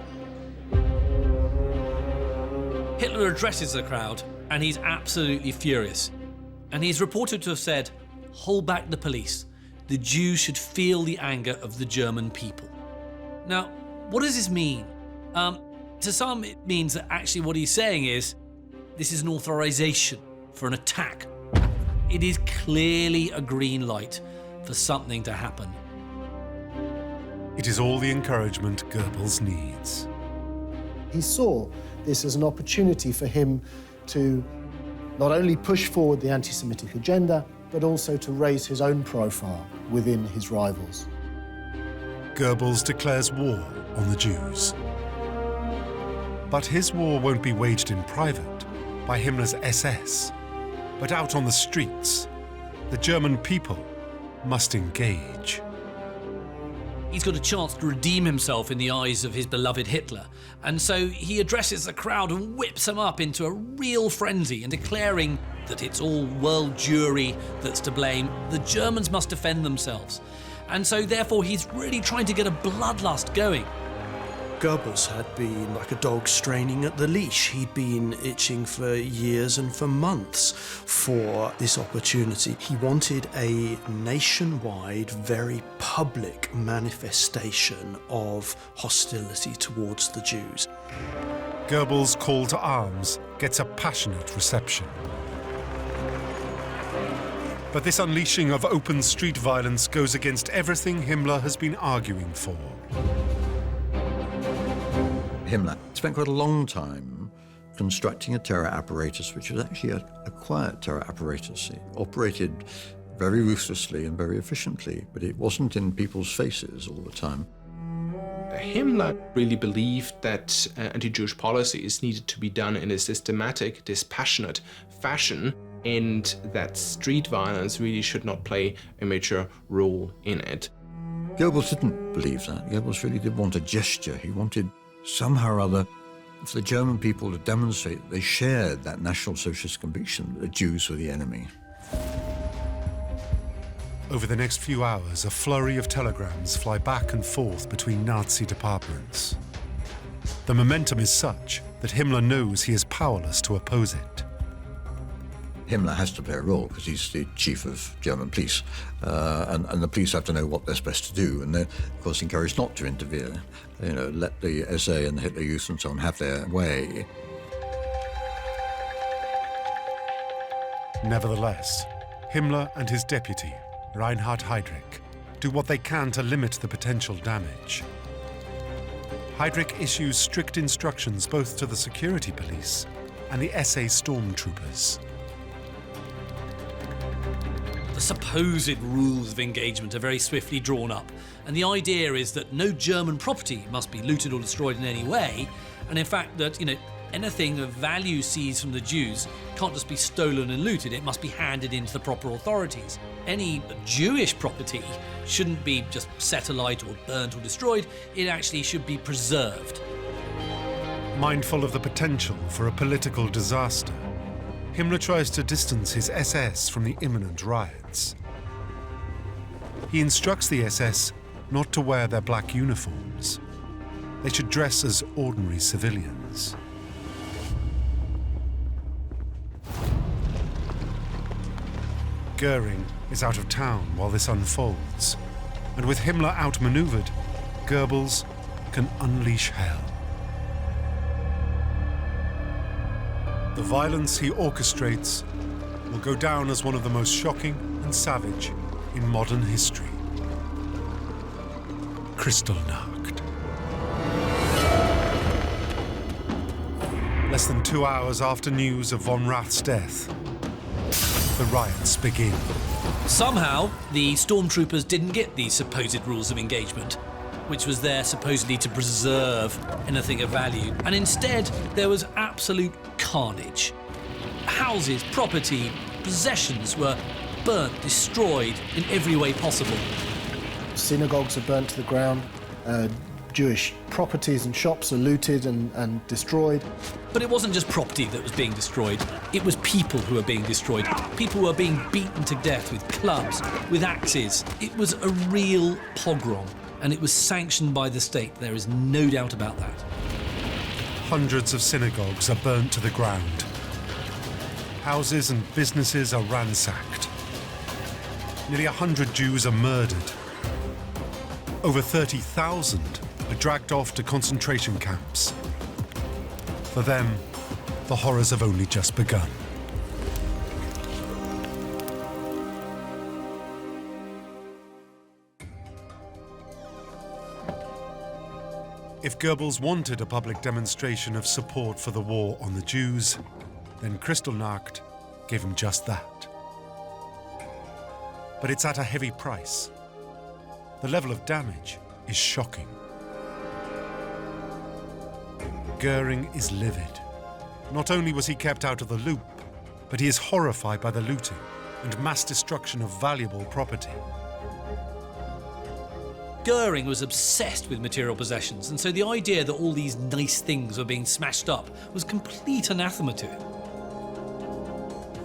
Hitler addresses the crowd and he's absolutely furious. And he's reported to have said, "Hold back the police. The Jews should feel the anger of the German people." Now, what does this mean? To some, it means that actually what he's saying is, this is an authorization for an attack. It is clearly a green light for something to happen. It is all the encouragement Goebbels needs. He saw this as an opportunity for him to not only push forward the anti-Semitic agenda, but also to raise his own profile within his rivals. Goebbels declares war on the Jews. But his war won't be waged in private by Himmler's SS, but out on the streets. The German people must engage. He's got a chance to redeem himself in the eyes of his beloved Hitler, and so he addresses the crowd and whips them up into a real frenzy and declaring that it's all world Jewry that's to blame. The Germans must defend themselves. And so therefore he's really trying to get a bloodlust going. Goebbels had been like a dog straining at the leash. He'd been itching for years and for months for this opportunity. He wanted a nationwide, very public manifestation of hostility towards the Jews. Goebbels' call to arms gets a passionate reception. But this unleashing of open street violence goes against everything Himmler has been arguing for. Himmler spent quite a long time constructing a terror apparatus which was actually a quiet terror apparatus. It operated very ruthlessly and very efficiently, but it wasn't in people's faces all the time. Himmler really believed that anti-Jewish policies needed to be done in a systematic, dispassionate fashion, and that street violence really should not play a major role in it. Goebbels didn't believe that. Goebbels really did want a gesture. He wanted somehow or other for the German people to demonstrate that they shared that National Socialist conviction that the Jews were the enemy. Over the next few hours, a flurry of telegrams fly back and forth between Nazi departments. The momentum is such that Himmler knows he is powerless to oppose it. Himmler has to play a role because he's the chief of German police, and the police have to know what they're supposed to do, and they're, of course, encouraged not to interfere. Let the SA and the Hitler Youth and so on have their way. Nevertheless, Himmler and his deputy, Reinhard Heydrich, do what they can to limit the potential damage. Heydrich issues strict instructions both to the security police and the SA stormtroopers. The supposed rules of engagement are very swiftly drawn up, and the idea is that no German property must be looted or destroyed in any way, and in fact that, anything of value seized from the Jews can't just be stolen and looted, it must be handed into the proper authorities. Any Jewish property shouldn't be just set alight or burnt or destroyed, it actually should be preserved. Mindful of the potential for a political disaster, Himmler tries to distance his SS from the imminent riots. He instructs the SS not to wear their black uniforms. They should dress as ordinary civilians. Göring is out of town while this unfolds, and with Himmler outmaneuvered, Goebbels can unleash hell. The violence he orchestrates will go down as one of the most shocking and savage in modern history. Kristallnacht. Less than 2 hours after news of von Rath's death, the riots begin. Somehow, the stormtroopers didn't get these supposed rules of engagement, which was there supposedly to preserve anything of value, and instead there was absolute carnage. Houses, property, possessions were burnt, destroyed in every way possible. Synagogues are burnt to the ground, Jewish properties and shops are looted and destroyed. But it wasn't just property that was being destroyed, it was people who were being destroyed. People were being beaten to death with clubs, with axes. It was a real pogrom, and it was sanctioned by the state, there is no doubt about that. Hundreds of synagogues are burnt to the ground. Houses and businesses are ransacked. Nearly 100 Jews are murdered. Over 30,000 are dragged off to concentration camps. For them, the horrors have only just begun. If Goebbels wanted a public demonstration of support for the war on the Jews, then Kristallnacht gave him just that. But it's at a heavy price. The level of damage is shocking. Göring is livid. Not only was he kept out of the loop, but he is horrified by the looting and mass destruction of valuable property. Göring was obsessed with material possessions, and so the idea that all these nice things were being smashed up was complete anathema to him.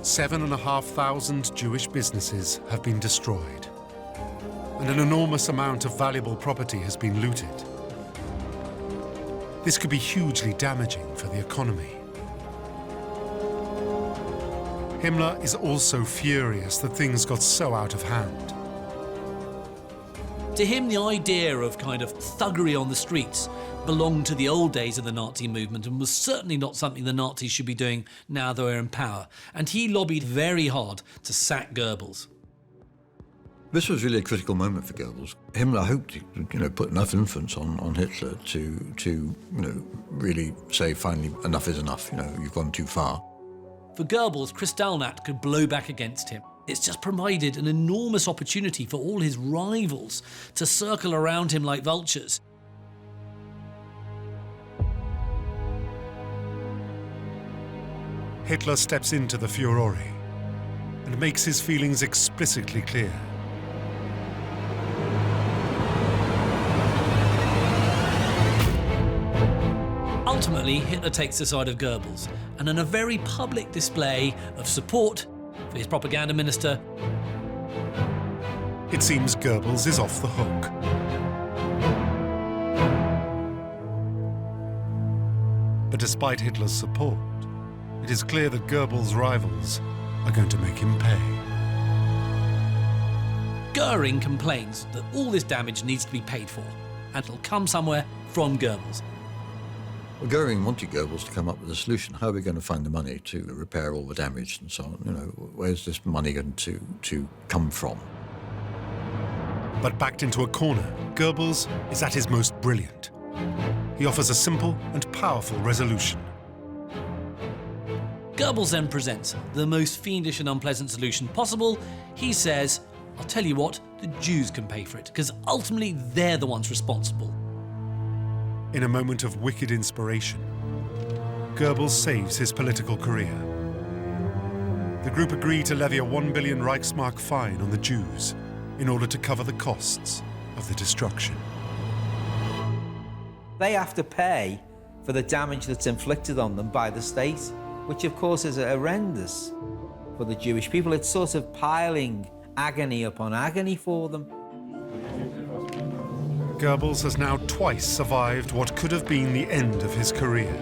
7,500 Jewish businesses have been destroyed, and an enormous amount of valuable property has been looted. This could be hugely damaging for the economy. Himmler is also furious that things got so out of hand. To him, the idea of kind of thuggery on the streets belonged to the old days of the Nazi movement and was certainly not something the Nazis should be doing now they were in power. And he lobbied very hard to sack Goebbels. This was really a critical moment for Goebbels. Himmler hoped he could, put enough influence on Hitler to really say, finally, enough is enough, you've gone too far. For Goebbels, Kristallnacht could blow back against him. It's just provided an enormous opportunity for all his rivals to circle around him like vultures. Hitler steps into the furore and makes his feelings explicitly clear. Ultimately, Hitler takes the side of Goebbels, and in a very public display of support for his propaganda minister, it seems Goebbels is off the hook. But despite Hitler's support, it is clear that Goebbels' rivals are going to make him pay. Göring complains that all this damage needs to be paid for, and it'll come somewhere from Goebbels. Well, Göring wanted Goebbels to come up with a solution. How are we going to find the money to repair all the damage and so on? Where's this money going to come from? But backed into a corner, Goebbels is at his most brilliant. He offers a simple and powerful resolution. Goebbels then presents the most fiendish and unpleasant solution possible. He says, I'll tell you what, the Jews can pay for it, because ultimately they're the ones responsible. In a moment of wicked inspiration, Goebbels saves his political career. The group agree to levy a 1 billion Reichsmark fine on the Jews in order to cover the costs of the destruction. They have to pay for the damage that's inflicted on them by the state, which of course is horrendous for the Jewish people. It's sort of piling agony upon agony for them. Goebbels has now twice survived what could have been the end of his career,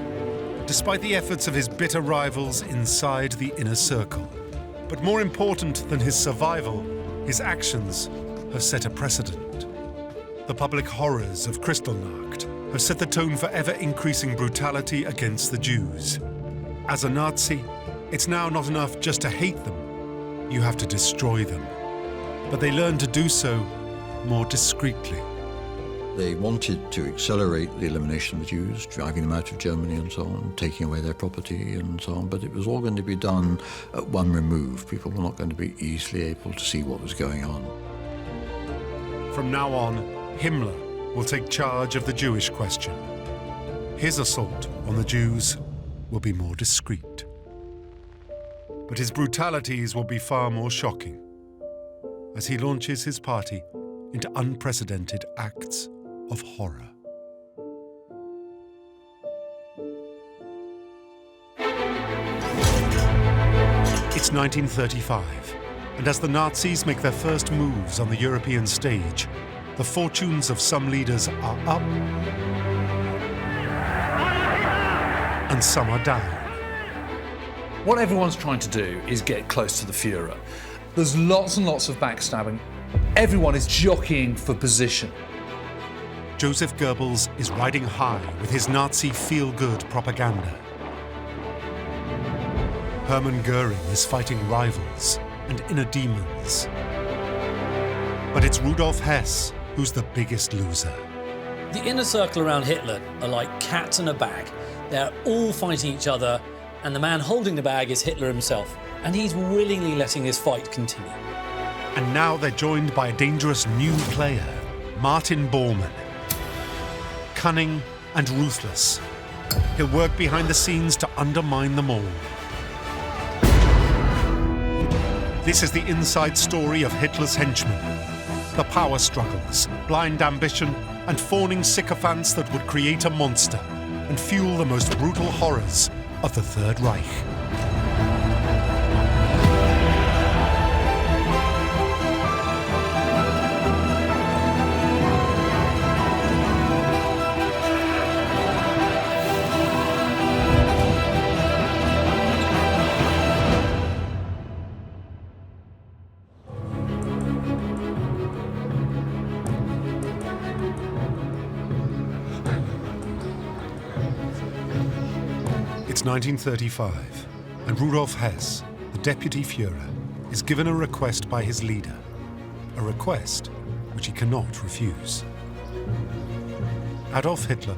despite the efforts of his bitter rivals inside the inner circle. But more important than his survival, his actions have set a precedent. The public horrors of Kristallnacht have set the tone for ever-increasing brutality against the Jews. As a Nazi, it's now not enough just to hate them, you have to destroy them. But they learn to do so more discreetly. They wanted to accelerate the elimination of the Jews, driving them out of Germany and so on, taking away their property and so on, but it was all going to be done at one remove. People were not going to be easily able to see what was going on. From now on, Himmler will take charge of the Jewish question. His assault on the Jews will be more discreet. But his brutalities will be far more shocking as he launches his party into unprecedented acts of horror. It's 1935, and as the Nazis make their first moves on the European stage, the fortunes of some leaders are up and some are down. What everyone's trying to do is get close to the Führer. There's lots and lots of backstabbing. Everyone is jockeying for position. Joseph Goebbels is riding high with his Nazi feel-good propaganda. Hermann Göring is fighting rivals and inner demons. But it's Rudolf Hess who's the biggest loser. The inner circle around Hitler are like cats in a bag. They're all fighting each other, and the man holding the bag is Hitler himself, and he's willingly letting his fight continue. And now they're joined by a dangerous new player, Martin Bormann. Cunning and ruthless, he'll work behind the scenes to undermine them all. This is the inside story of Hitler's henchmen. The power struggles, blind ambition, and fawning sycophants that would create a monster and fuel the most brutal horrors of the Third Reich. It's 1935, and Rudolf Hess, the deputy Führer, is given a request by his leader, a request which he cannot refuse. Adolf Hitler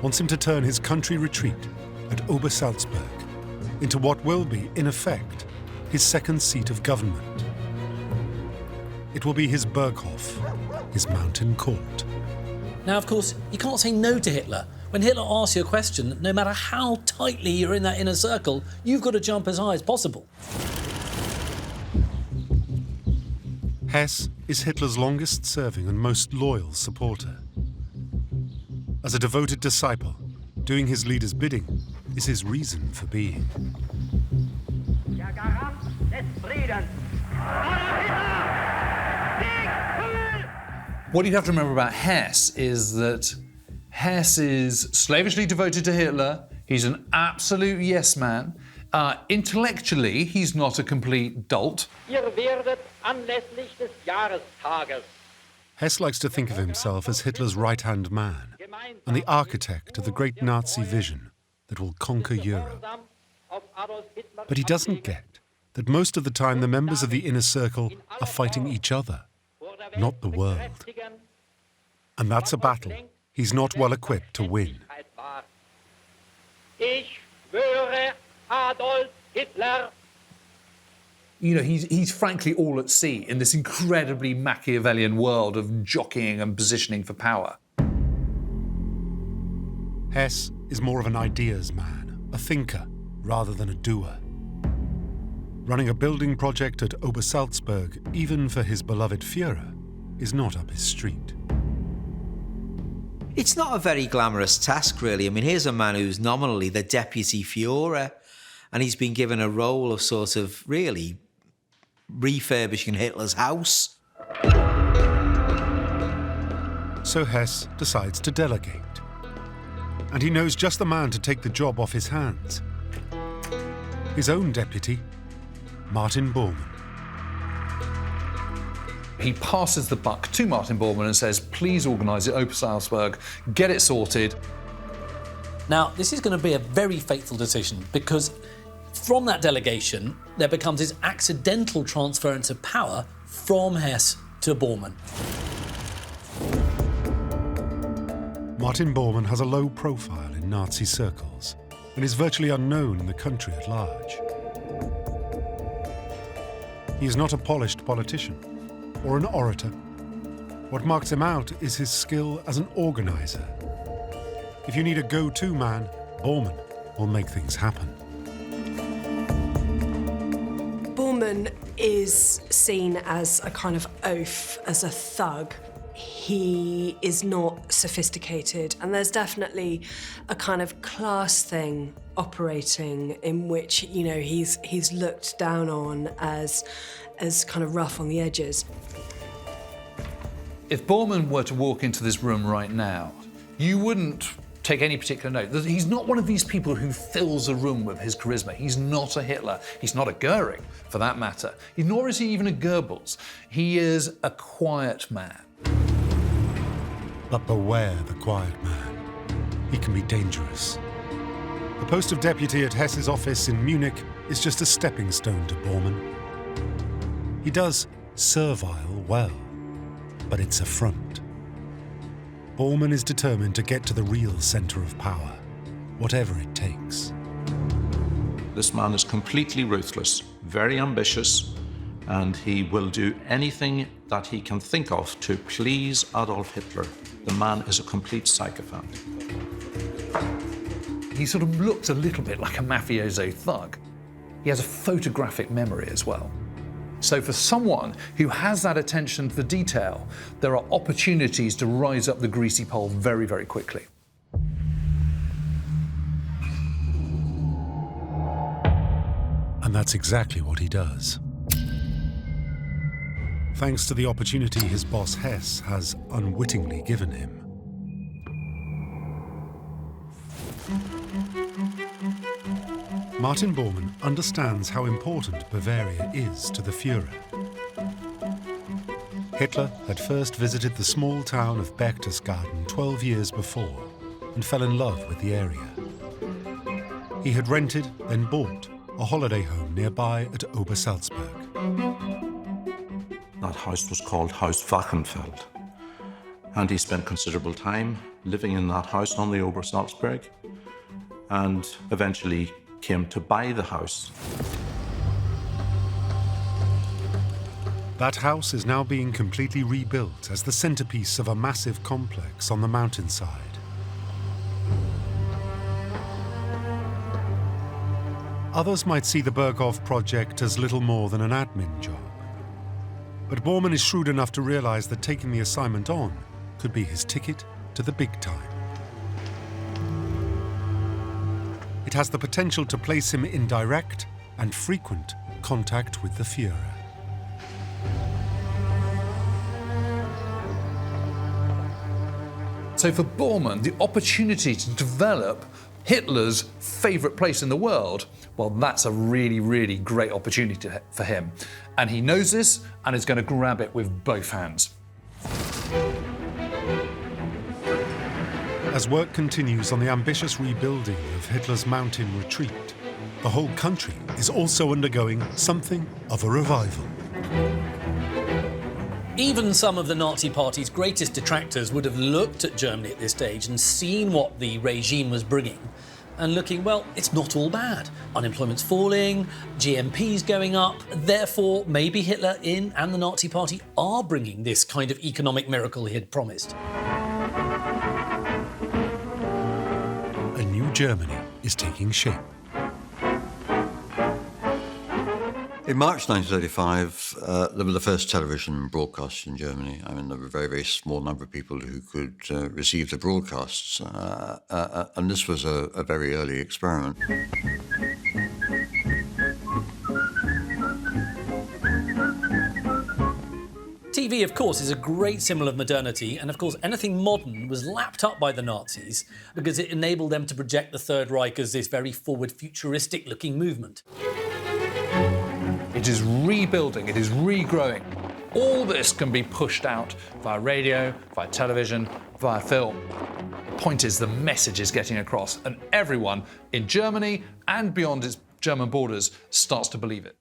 wants him to turn his country retreat at Obersalzberg into what will be, in effect, his second seat of government. It will be his Berghof, his mountain court. Now, of course, you can't say no to Hitler. When Hitler asks you a question, no matter how tightly you're in that inner circle, you've got to jump as high as possible. Hess is Hitler's longest-serving and most loyal supporter. As a devoted disciple, doing his leader's bidding is his reason for being. What you have to remember about Hess is that Hess is slavishly devoted to Hitler. He's an absolute yes man. Intellectually, he's not a complete dolt. Hess likes to think of himself as Hitler's right-hand man and the architect of the great Nazi vision that will conquer Europe. But he doesn't get that most of the time the members of the inner circle are fighting each other, not the world. And that's a battle he's not well equipped to win. You know, he's frankly all at sea in this incredibly Machiavellian world of jockeying and positioning for power. Hess is more of an ideas man, a thinker, rather than a doer. Running a building project at Obersalzberg, even for his beloved Führer, is not up his street. It's not a very glamorous task, really. I mean, here's a man who's nominally the deputy Führer, and he's been given a role of sort of really refurbishing Hitler's house. So Hess decides to delegate. And he knows just the man to take the job off his hands. His own deputy, Martin Bormann. He passes the buck to Martin Bormann and says, please organise it, Open Salzburg, get it sorted. Now, this is going to be a very fateful decision because from that delegation, there becomes this accidental transference of power from Hess to Bormann. Martin Bormann has a low profile in Nazi circles and is virtually unknown in the country at large. He is not a polished politician or an orator. What marks him out is his skill as an organizer. If you need a go-to man, Bormann will make things happen. Bormann is seen as a kind of oaf, as a thug. He is not sophisticated, and there's definitely a kind of class thing operating in which, you know, he's looked down on as kind of rough on the edges. If Bormann were to walk into this room right now, you wouldn't take any particular note. He's not one of these people who fills a room with his charisma. He's not a Hitler. He's not a Göring, for that matter. Nor is he even a Goebbels. He is a quiet man. But beware the quiet man. He can be dangerous. The post of deputy at Hess's office in Munich is just a stepping stone to Bormann. He does servile well, but it's a front. Bormann is determined to get to the real centre of power, whatever it takes. This man is completely ruthless, very ambitious, and he will do anything that he can think of to please Adolf Hitler. The man is a complete psychopath. He sort of looks a little bit like a mafioso thug. He has a photographic memory as well. So for someone who has that attention for detail, there are opportunities to rise up the greasy pole very, very quickly. And that's exactly what he does. Thanks to the opportunity his boss Hess has unwittingly given him. Martin Bormann understands how important Bavaria is to the Führer. Hitler had first visited the small town of Berchtesgaden 12 years before and fell in love with the area. He had rented, then bought, a holiday home nearby at Obersalzberg. That house was called Haus Wachenfeld, and he spent considerable time living in that house on the Obersalzberg, and eventually came to buy the house. That house is now being completely rebuilt as the centerpiece of a massive complex on the mountainside. Others might see the Berghof project as little more than an admin job. But Bormann is shrewd enough to realize that taking the assignment on could be his ticket to the big time. It has the potential to place him in direct and frequent contact with the Führer. So for Bormann, the opportunity to develop Hitler's favourite place in the world, well, that's a really, really great opportunity for him. And he knows this and is going to grab it with both hands. As work continues on the ambitious rebuilding of Hitler's mountain retreat, the whole country is also undergoing something of a revival. Even some of the Nazi Party's greatest detractors would have looked at Germany at this stage and seen what the regime was bringing and looking, well, it's not all bad. Unemployment's falling, GMP's going up, therefore maybe Hitler and the Nazi Party are bringing this kind of economic miracle he had promised. A new Germany is taking shape. In March 1935, there were the first television broadcasts in Germany. I mean, there were a very, very small number of people who could receive the broadcasts, and this was a very early experiment. TV, of course, is a great symbol of modernity, and of course anything modern was lapped up by the Nazis because it enabled them to project the Third Reich as this very forward, futuristic-looking movement. It is rebuilding, it is regrowing. All this can be pushed out via radio, via television, via film. The point is the message is getting across, and everyone in Germany and beyond its German borders starts to believe it.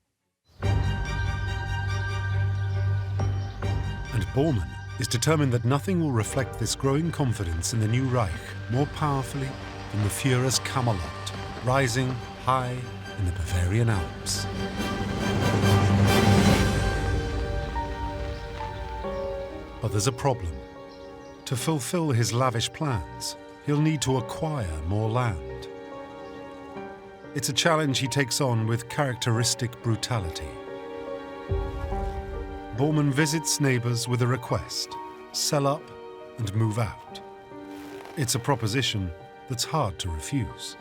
And Bormann is determined that nothing will reflect this growing confidence in the new Reich more powerfully than the Führer's Camelot, rising high in the Bavarian Alps. But there's a problem. To fulfill his lavish plans, he'll need to acquire more land. It's a challenge he takes on with characteristic brutality. Bormann visits neighbours with a request: sell up and move out. It's a proposition that's hard to refuse.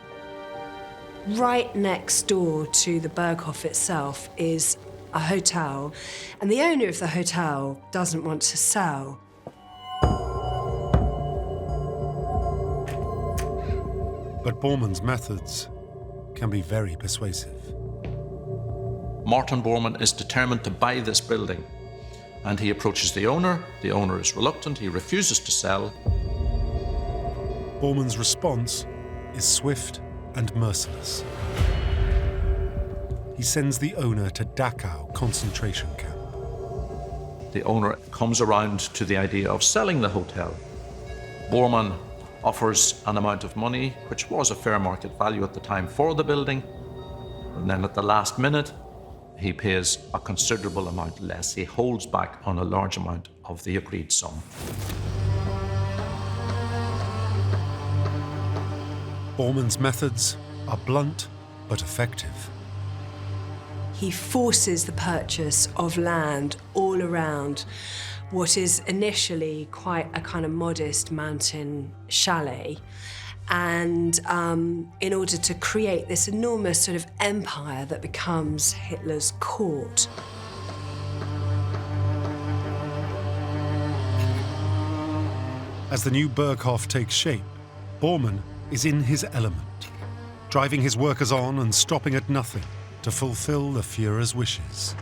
Right next door to the Berghof itself is a hotel, and the owner of the hotel doesn't want to sell. But Bormann's methods can be very persuasive. Martin Bormann is determined to buy this building, and he approaches the owner. The owner is reluctant, he refuses to sell. Bormann's response is swift and merciless. He sends the owner to Dachau concentration camp. The owner comes around to the idea of selling the hotel. Bormann offers an amount of money, which was a fair market value at the time for the building, and then at the last minute, he pays a considerable amount less. He holds back on a large amount of the agreed sum. Bormann's methods are blunt but effective. He forces the purchase of land all around what is initially quite a kind of modest mountain chalet, and in order to create this enormous sort of empire that becomes Hitler's court. As the new Berghof takes shape, Bormann is in his element, driving his workers on and stopping at nothing to fulfill the Führer's wishes.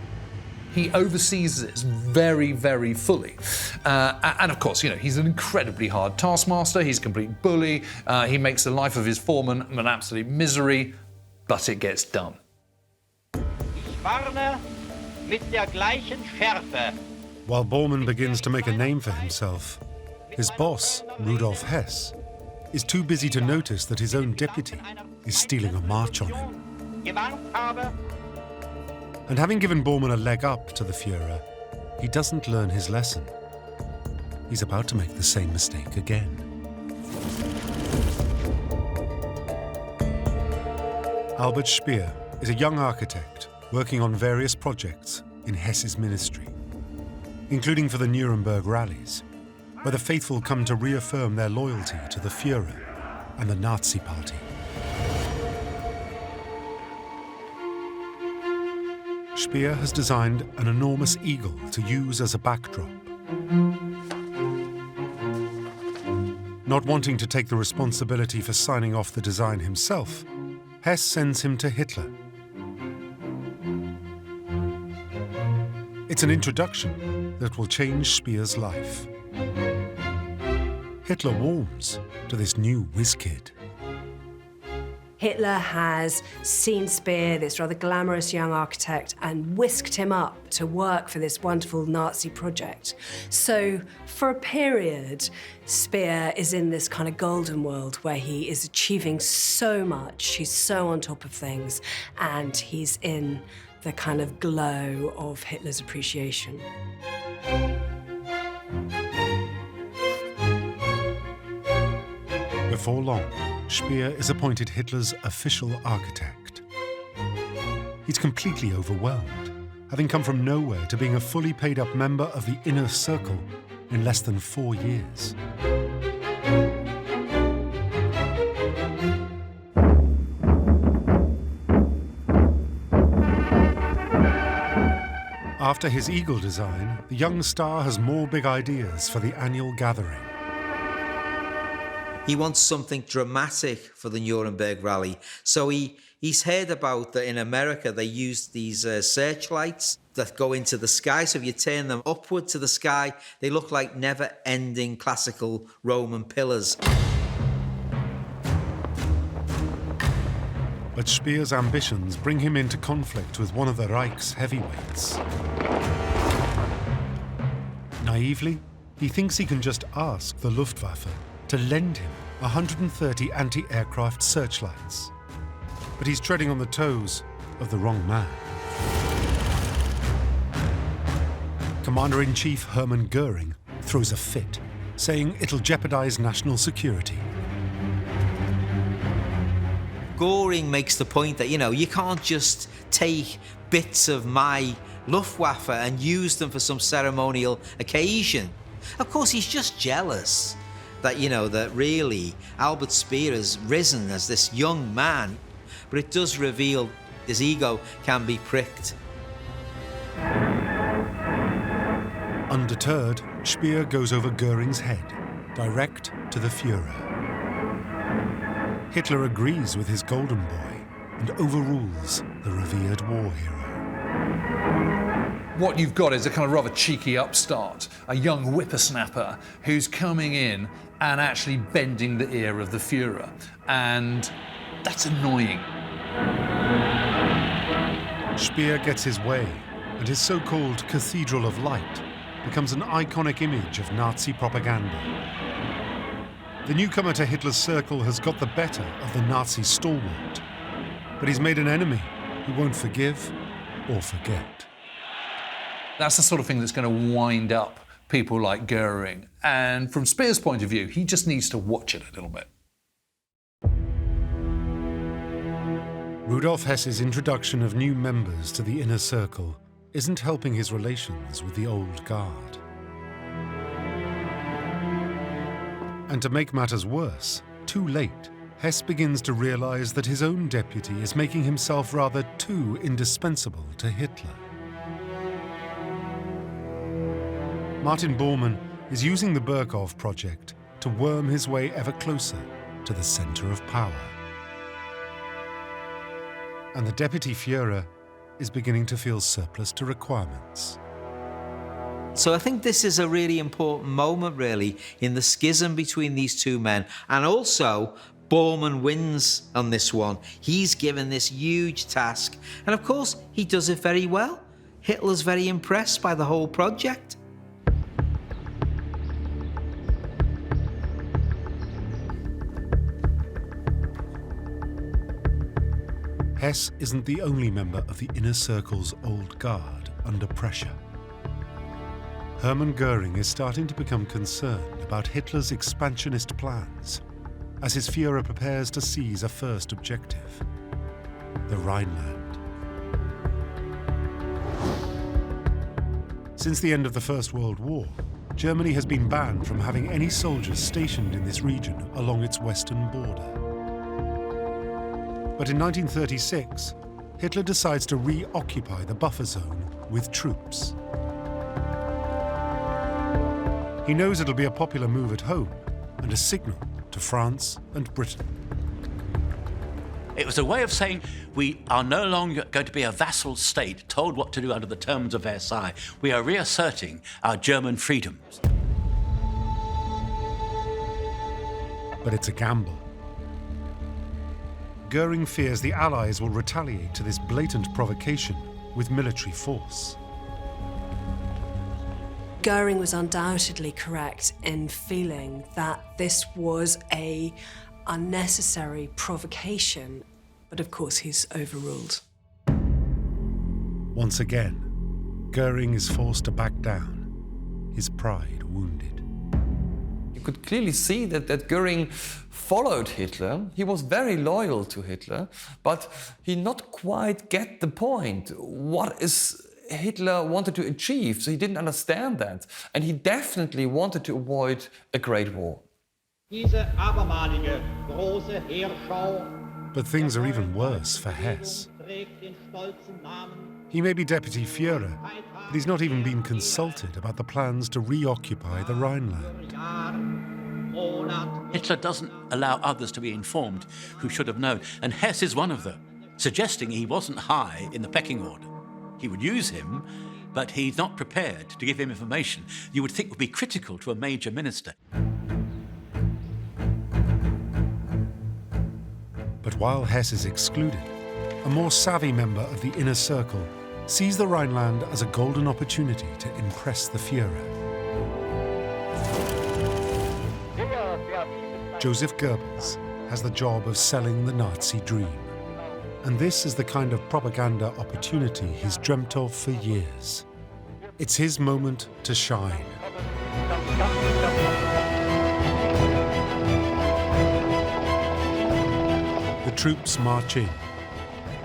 He oversees this very, very fully. And of course, you know, he's an incredibly hard taskmaster, he's a complete bully, he makes the life of his foreman an absolute misery, but it gets done. Ich warne mit der gleichen Schärfe. While Bormann begins to make a name for himself, his boss, Rudolf Hess, is too busy to notice that his own deputy is stealing a march on him. And having given Bormann a leg up to the Führer, he doesn't learn his lesson. He's about to make the same mistake again. Albert Speer is a young architect working on various projects in Hess's ministry, including for the Nuremberg rallies, where the faithful come to reaffirm their loyalty to the Führer and the Nazi Party. Speer has designed an enormous eagle to use as a backdrop. Not wanting to take the responsibility for signing off the design himself, Hess sends him to Hitler. It's an introduction that will change Speer's life. Hitler warms to this new whiz kid. Hitler has seen Speer, this rather glamorous young architect, and whisked him up to work for this wonderful Nazi project. So for a period, Speer is in this kind of golden world where he is achieving so much, he's so on top of things, and he's in the kind of glow of Hitler's appreciation. Before long, Speer is appointed Hitler's official architect. He's completely overwhelmed. having come from nowhere to being a fully paid-up member of the inner circle in less than 4 years. After his eagle design, the young star has more big ideas for the annual gathering. He wants something dramatic for the Nuremberg rally. So he's heard about that in America they use these searchlights that go into the sky. So if you turn them upward to the sky, they look like never-ending classical Roman pillars. But Speer's ambitions bring him into conflict with one of the Reich's heavyweights. Naively, he thinks he can just ask the Luftwaffe to lend him 130 anti-aircraft searchlights. But he's treading on the toes of the wrong man. Commander-in-Chief Hermann Göring throws a fit, saying it'll jeopardize national security. Göring makes the point that, you can't just take bits of my Luftwaffe and use them for some ceremonial occasion. Of course, he's just jealous that, that really Albert Speer has risen as this young man, but it does reveal his ego can be pricked. Undeterred, Speer goes over Göring's head, direct to the Führer. Hitler agrees with his golden boy and overrules the revered war hero. What you've got is a kind of rather cheeky upstart, a young whippersnapper who's coming in and actually bending the ear of the Führer. And that's annoying. Speer gets his way, and his so-called Cathedral of Light becomes an iconic image of Nazi propaganda. The newcomer to Hitler's circle has got the better of the Nazi stalwart, but he's made an enemy who won't forgive or forget. That's the sort of thing that's going to wind up people like Göring. And from Speer's point of view, he just needs to watch it a little bit. Rudolf Hess's introduction of new members to the inner circle isn't helping his relations with the old guard. And to make matters worse, too late, Hess begins to realize that his own deputy is making himself rather too indispensable to Hitler. Martin Bormann is using the Berghof project to worm his way ever closer to the center of power. And the deputy Führer is beginning to feel surplus to requirements. So I think this is a really important moment, really, in the schism between these two men. And also, Bormann wins on this one. He's given this huge task. And of course, he does it very well. Hitler's very impressed by the whole project. Hess isn't the only member of the inner circle's old guard under pressure. Hermann Göring is starting to become concerned about Hitler's expansionist plans as his Führer prepares to seize a first objective, the Rhineland. Since the end of the First World War, Germany has been banned from having any soldiers stationed in this region along its western border. But in 1936, Hitler decides to reoccupy the buffer zone with troops. He knows it'll be a popular move at home and a signal to France and Britain. It was a way of saying we are no longer going to be a vassal state told what to do under the terms of Versailles. We are reasserting our German freedoms. But it's a gamble. Göring fears the Allies will retaliate to this blatant provocation with military force. Göring was undoubtedly correct in feeling that this was an unnecessary provocation, but of course he's overruled. Once again, Göring is forced to back down, his pride wounded. You could clearly see that Göring followed Hitler. He was very loyal to Hitler, but he not quite get the point. What is Hitler wanted to achieve, so he didn't understand that. And he definitely wanted to avoid a great war. Diese abermalige große Heerschau But things are even worse for Hess. He may be deputy Führer, but he's not even been consulted about the plans to reoccupy the Rhineland. Hitler doesn't allow others to be informed who should have known, and Hess is one of them, suggesting he wasn't high in the pecking order. He would use him, but he's not prepared to give him information you would think would be critical to a major minister. But while Hess is excluded, a more savvy member of the inner circle sees the Rhineland as a golden opportunity to impress the Führer. Joseph Goebbels has the job of selling the Nazi dream. And this is the kind of propaganda opportunity he's dreamt of for years. It's his moment to shine. The troops march in,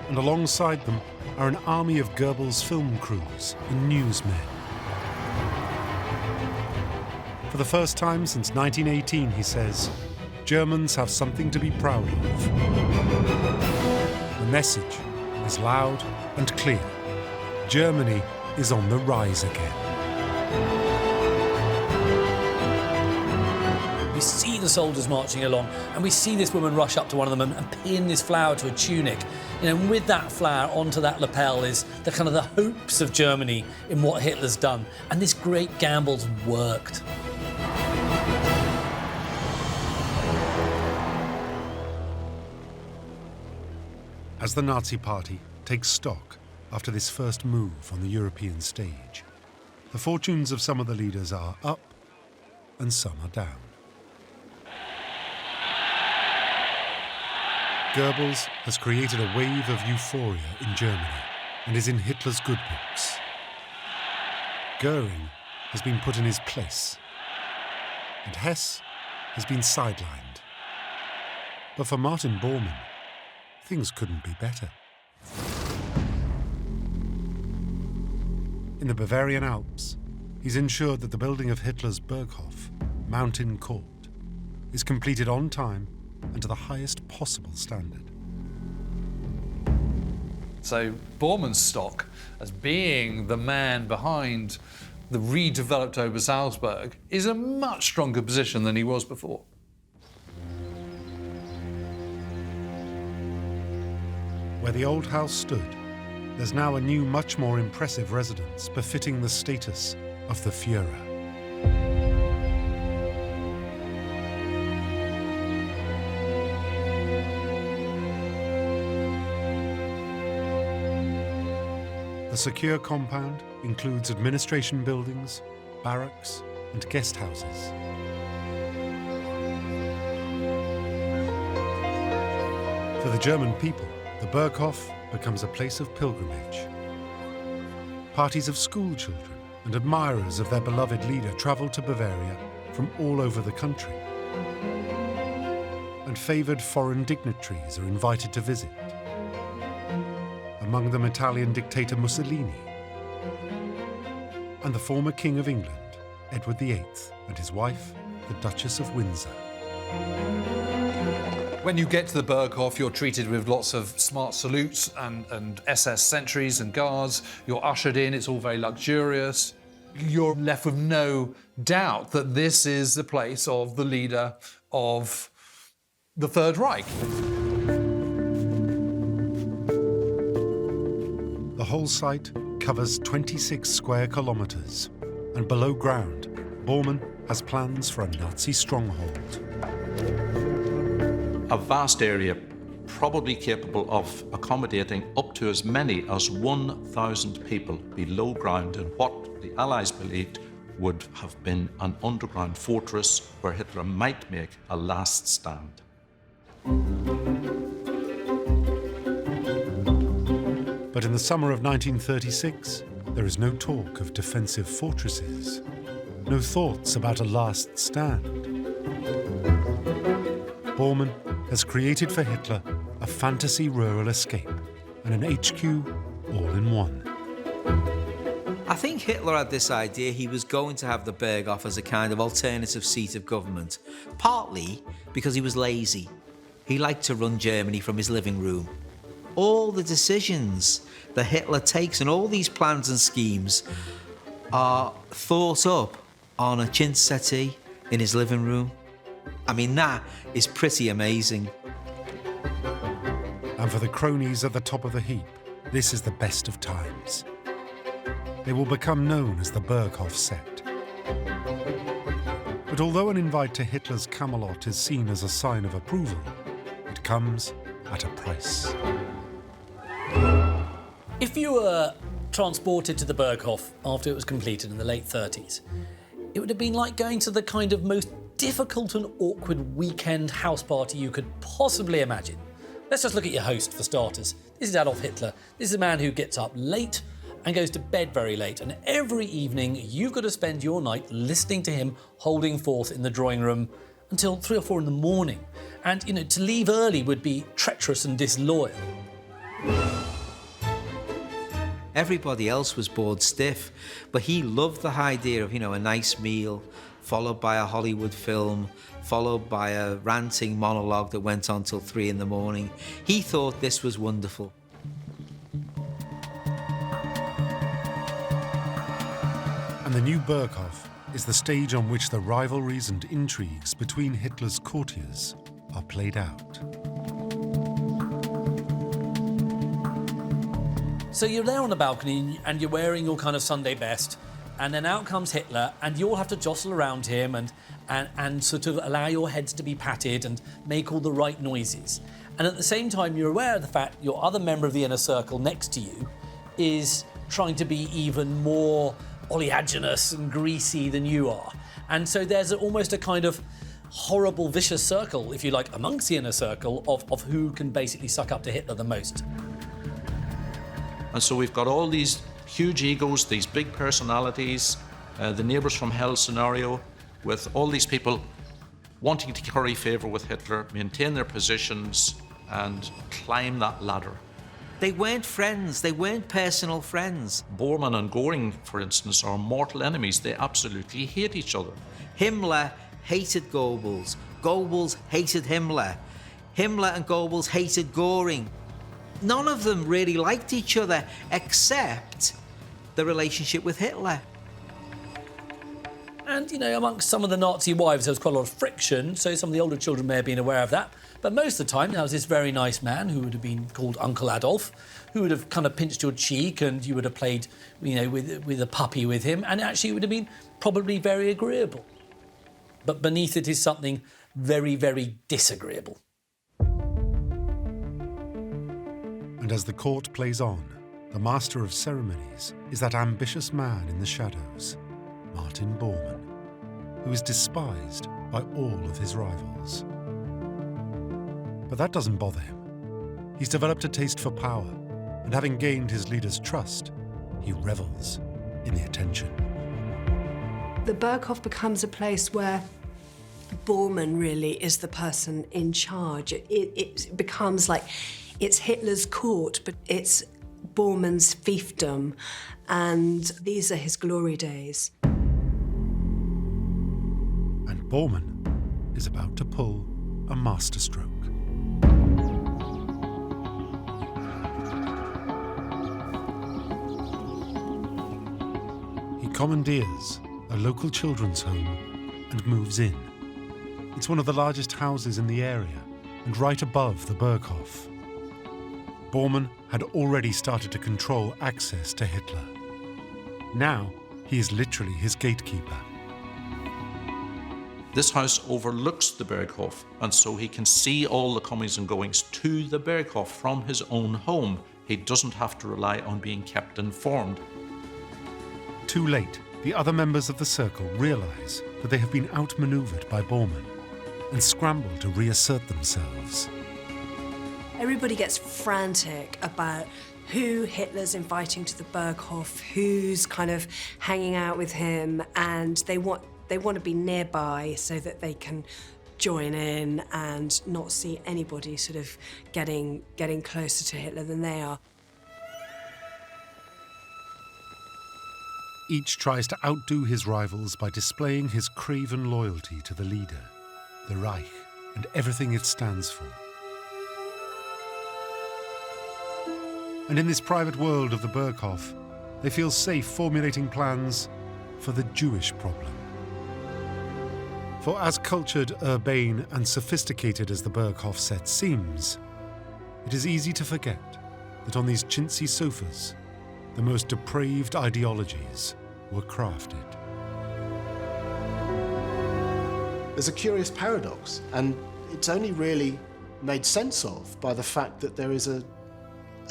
and alongside them are an army of Goebbels' film crews and newsmen. For the first time since 1918, he says, Germans have something to be proud of. The message is loud and clear. Germany is on the rise again. We see the soldiers marching along, and we see this woman rush up to one of them and pin this flower to a tunic. And with that flower onto that lapel is the kind of the hopes of Germany in what Hitler's done. And this great gamble's worked. As the Nazi Party takes stock after this first move on the European stage, the fortunes of some of the leaders are up and some are down. Goebbels has created a wave of euphoria in Germany and is in Hitler's good books. Göring has been put in his place, and Hess has been sidelined. But for Martin Bormann, things couldn't be better. In the Bavarian Alps, he's ensured that the building of Hitler's Berghof, Mountain Court, is completed on time and to the highest possible standard. So Bormann's stock as being the man behind the redeveloped Obersalzberg is a much stronger position than he was before. Where the old house stood, there's now a new, much more impressive residence befitting the status of the Führer. The secure compound includes administration buildings, barracks, and guest houses. For the German people, the Berghof becomes a place of pilgrimage. Parties of school children and admirers of their beloved leader travel to Bavaria from all over the country. And favoured foreign dignitaries are invited to visit. Among them Italian dictator Mussolini and the former King of England, Edward VIII, and his wife, the Duchess of Windsor. When you get to the Berghof, you're treated with lots of smart salutes and SS sentries and guards. You're ushered in, it's all very luxurious. You're left with no doubt that this is the place of the leader of the Third Reich. The whole site covers 26 square kilometres, and below ground, Bormann has plans for a Nazi stronghold. A vast area probably capable of accommodating up to as many as 1,000 people below ground in what the Allies believed would have been an underground fortress where Hitler might make a last stand. But in the summer of 1936, there is no talk of defensive fortresses, no thoughts about a last stand. Bormann has created for Hitler a fantasy rural escape and an HQ all in one. I think Hitler had this idea he was going to have the Berghof as a kind of alternative seat of government, partly because he was lazy. He liked to run Germany from his living room. All the decisions that Hitler takes and all these plans and schemes are thought up on a chintz settee in his living room. I mean, that is pretty amazing. And for the cronies at the top of the heap, this is the best of times. They will become known as the Berghof set. But although an invite to Hitler's Camelot is seen as a sign of approval, it comes at a price. If you were transported to the Berghof after it was completed in the late 30s, it would have been like going to the kind of most difficult and awkward weekend house party you could possibly imagine. Let's just look at your host for starters. This is Adolf Hitler. This is a man who gets up late and goes to bed very late, and every evening you've got to spend your night listening to him holding forth in the drawing room until 3 or 4 in the morning. And, you know, to leave early would be treacherous and disloyal. Everybody else was bored stiff, but he loved the idea of, a nice meal, followed by a Hollywood film, followed by a ranting monologue that went on till 3 in the morning. He thought this was wonderful. And the new Berghof is the stage on which the rivalries and intrigues between Hitler's courtiers are played out. So you're there on the balcony and you're wearing your kind of Sunday best, and then out comes Hitler, and you all have to jostle around him and sort of allow your heads to be patted and make all the right noises. And at the same time, you're aware of the fact your other member of the inner circle next to you is trying to be even more oleaginous and greasy than you are. And so there's almost a kind of horrible, vicious circle, if you like, amongst the inner circle of who can basically suck up to Hitler the most. And so we've got all these huge egos, these big personalities, the neighbours from hell scenario, with all these people wanting to curry favour with Hitler, maintain their positions, and climb that ladder. They weren't friends, they weren't personal friends. Bormann and Göring, for instance, are mortal enemies. They absolutely hate each other. Himmler hated Goebbels. Goebbels hated Himmler. Himmler and Goebbels hated Göring. None of them really liked each other, except the relationship with Hitler. And, amongst some of the Nazi wives, there was quite a lot of friction, so some of the older children may have been aware of that. But most of the time, there was this very nice man who would have been called Uncle Adolf, who would have kind of pinched your cheek, and you would have played, with a puppy with him, and actually it would have been probably very agreeable. But beneath it is something very, very disagreeable. And as the court plays on, the master of ceremonies is that ambitious man in the shadows, Martin Bormann, who is despised by all of his rivals. But that doesn't bother him. He's developed a taste for power, and having gained his leader's trust, he revels in the attention. The Berghof becomes a place where Bormann really is the person in charge. It becomes like it's Hitler's court, but it's Bormann's fiefdom, and these are his glory days. And Bormann is about to pull a masterstroke. He commandeers a local children's home and moves in. It's one of the largest houses in the area and right above the Berghof. Bormann had already started to control access to Hitler. Now, he is literally his gatekeeper. This house overlooks the Berghof, and so he can see all the comings and goings to the Berghof from his own home. He doesn't have to rely on being kept informed. Too late, the other members of the circle realize that they have been outmaneuvered by Bormann and scramble to reassert themselves. Everybody gets frantic about who Hitler's inviting to the Berghof, who's kind of hanging out with him, and they want to be nearby so that they can join in and not see anybody sort of getting closer to Hitler than they are. each tries to outdo his rivals by displaying his craven loyalty to the leader, the Reich, and everything it stands for. And in this private world of the Berghof, they feel safe formulating plans for the Jewish problem. For as cultured, urbane, and sophisticated as the Berghof set seems, it is easy to forget that on these chintzy sofas, the most depraved ideologies were crafted. There's a curious paradox, and it's only really made sense of by the fact that there is a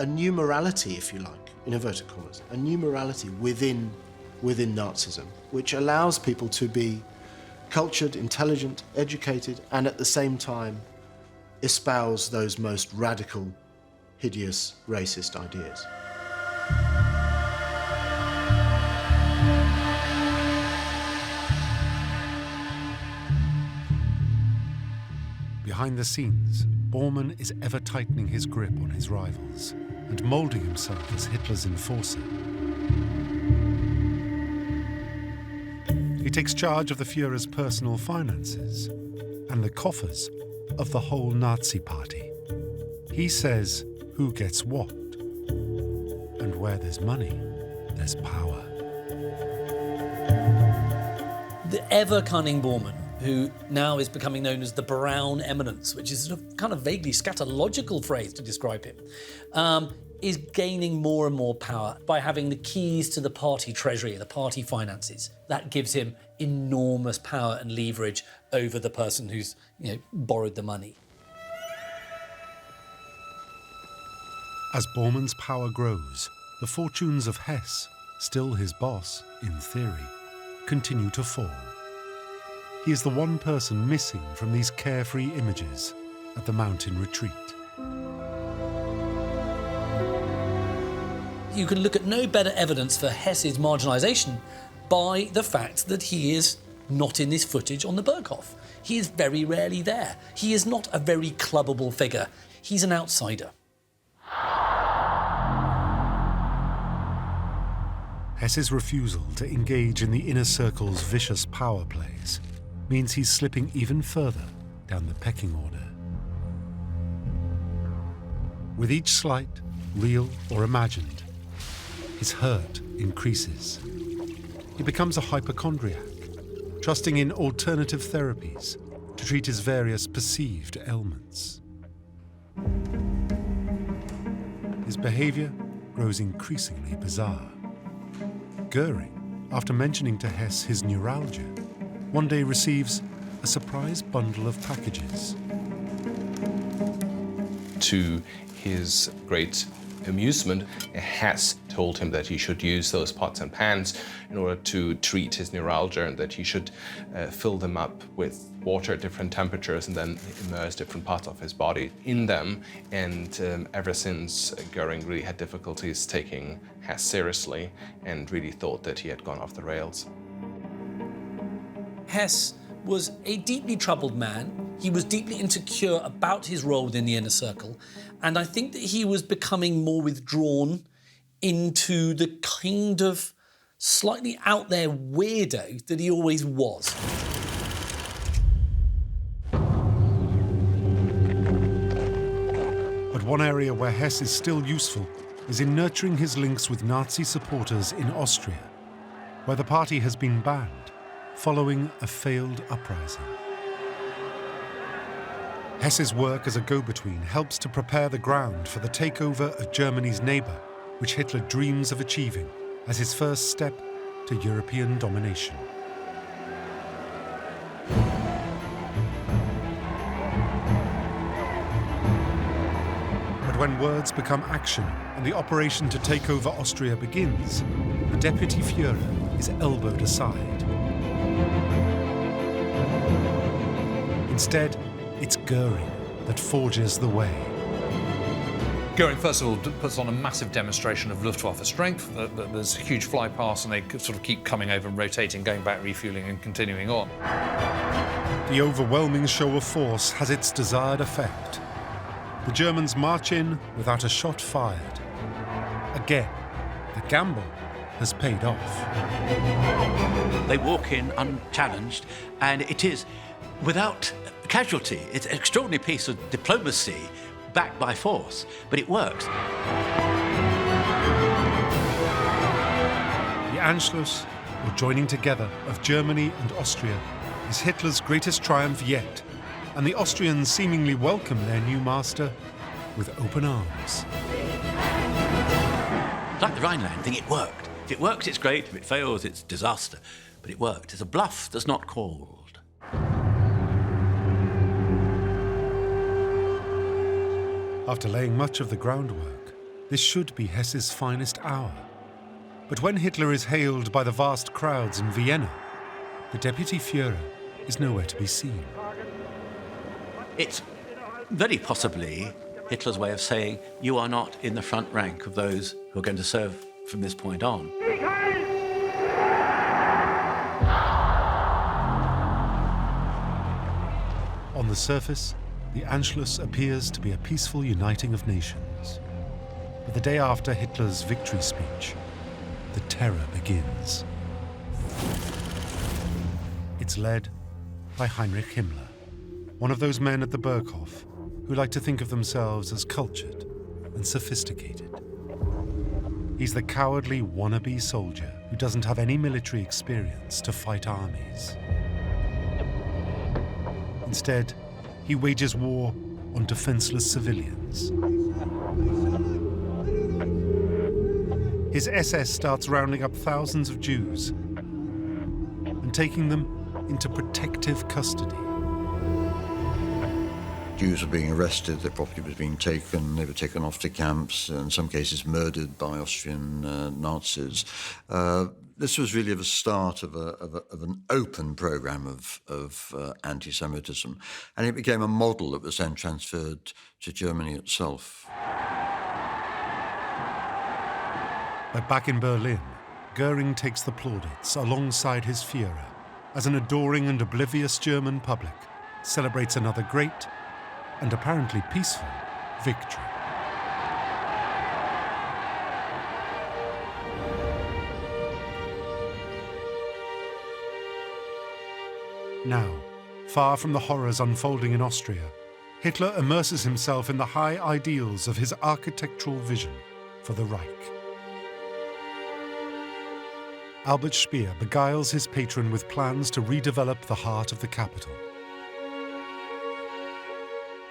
new morality, if you like, in inverted commas, a new morality within Nazism, which allows people to be cultured, intelligent, educated, and at the same time espouse those most radical, hideous, racist ideas. Behind the scenes, Bormann is ever tightening his grip on his rivals and moulding himself as Hitler's enforcer. He takes charge of the Führer's personal finances and the coffers of the whole Nazi party. He says who gets what, and where there's money, there's power. The ever-cunning Bormann, who now is becoming known as the Brown Eminence, which is a kind of vaguely scatological phrase to describe him, is gaining more and more power by having the keys to the party treasury, the party finances. That gives him enormous power and leverage over the person who's borrowed the money. As Bormann's power grows, the fortunes of Hess, still his boss in theory, continue to fall. He is the one person missing from these carefree images at the mountain retreat. You can look at no better evidence for Hess's marginalisation by the fact that he is not in this footage on the Berghof. He is very rarely there. He is not a very clubbable figure. He's an outsider. Hess's refusal to engage in the inner circle's vicious power plays means he's slipping even further down the pecking order. With each slight, real or imagined, his hurt increases. He becomes a hypochondriac, trusting in alternative therapies to treat his various perceived ailments. His behavior grows increasingly bizarre. Göring, after mentioning to Hess his neuralgia, one day receives a surprise bundle of packages. To his great amusement, Hess told him that he should use those pots and pans in order to treat his neuralgia, and that he should fill them up with water at different temperatures and then immerse different parts of his body in them. And ever since, Göring really had difficulties taking Hess seriously and really thought that he had gone off the rails. Hess was a deeply troubled man. He was deeply insecure about his role within the inner circle, and I think that he was becoming more withdrawn into the kind of slightly out there weirdo that he always was. But one area where Hess is still useful is in nurturing his links with Nazi supporters in Austria, where the party has been banned following a failed uprising. Hess's work as a go-between helps to prepare the ground for the takeover of Germany's neighbour, which Hitler dreams of achieving as his first step to European domination. But when words become action and the operation to take over Austria begins, the Deputy Führer is elbowed aside. Instead, it's Göring that forges the way. Göring, first of all, puts on a massive demonstration of Luftwaffe strength. There's a huge fly past, and they sort of keep coming over and rotating, going back, refueling, and continuing on. The overwhelming show of force has its desired effect. The Germans march in without a shot fired. Again, the gamble has paid off. They walk in unchallenged, and it is without casualty. It's an extraordinary piece of diplomacy backed by force, but it works. The Anschluss, or joining together, of Germany and Austria is Hitler's greatest triumph yet, and the Austrians seemingly welcome their new master with open arms. Like the Rhineland thing, it worked. If it works, it's great. If it fails, it's disaster. But it worked. It's a bluff that's not called. After laying much of the groundwork, this should be Hesse's finest hour. But when Hitler is hailed by the vast crowds in Vienna, the deputy Führer is nowhere to be seen. It's very possibly Hitler's way of saying, you are not in the front rank of those who are going to serve from this point on. On the surface, the Anschluss appears to be a peaceful uniting of nations. But the day after Hitler's victory speech, the terror begins. It's led by Heinrich Himmler, one of those men at the Berghof who like to think of themselves as cultured and sophisticated. He's the cowardly wannabe soldier who doesn't have any military experience to fight armies. Instead, he wages war on defenseless civilians. His SS starts rounding up thousands of Jews and taking them into protective custody. Jews were being arrested, their property was being taken, they were taken off to camps, in some cases murdered by Austrian Nazis. This was really the start of an open programme of anti-Semitism, and it became a model that was then transferred to Germany itself. But back in Berlin, Göring takes the plaudits alongside his Führer as an adoring and oblivious German public celebrates another great and apparently peaceful victory. Now, far from the horrors unfolding in Austria, Hitler immerses himself in the high ideals of his architectural vision for the Reich. Albert Speer beguiles his patron with plans to redevelop the heart of the capital.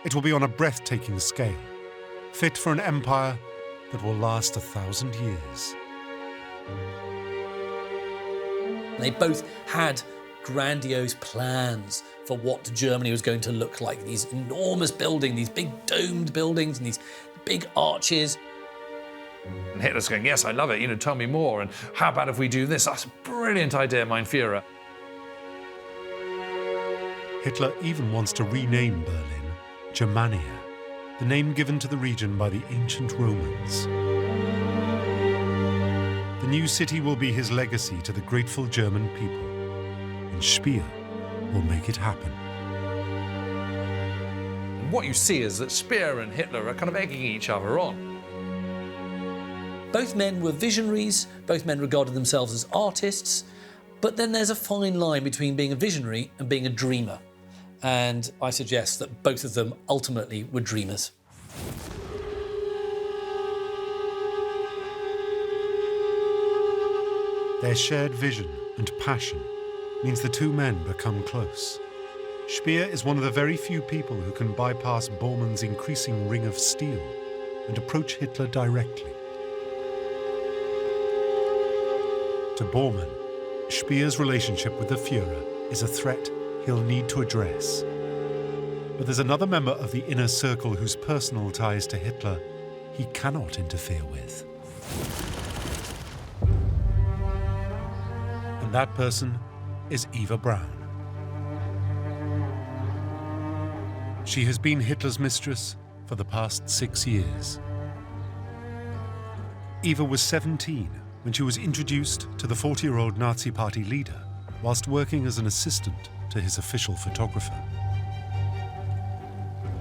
It will be on a breathtaking scale, fit for an empire that will last 1,000 years. They both had grandiose plans for what Germany was going to look like. These enormous buildings, these big domed buildings and these big arches. And Hitler's going, yes, I love it, tell me more, and how about if we do this? That's a brilliant idea, mein Führer. Hitler even wants to rename Berlin Germania, the name given to the region by the ancient Romans. The new city will be his legacy to the grateful German people, and Speer will make it happen. And what you see is that Speer and Hitler are kind of egging each other on. Both men were visionaries, both men regarded themselves as artists, but then there's a fine line between being a visionary and being a dreamer. And I suggest that both of them ultimately were dreamers. Their shared vision and passion means the two men become close. Speer is one of the very few people who can bypass Bormann's increasing ring of steel and approach Hitler directly. To Bormann, Speer's relationship with the Führer is a threat he'll need to address. But there's another member of the inner circle whose personal ties to Hitler he cannot interfere with. And that person is Eva Braun. She has been Hitler's mistress for the past 6 years. Eva was 17 when she was introduced to the 40-year-old Nazi Party leader whilst working as an assistant to his official photographer.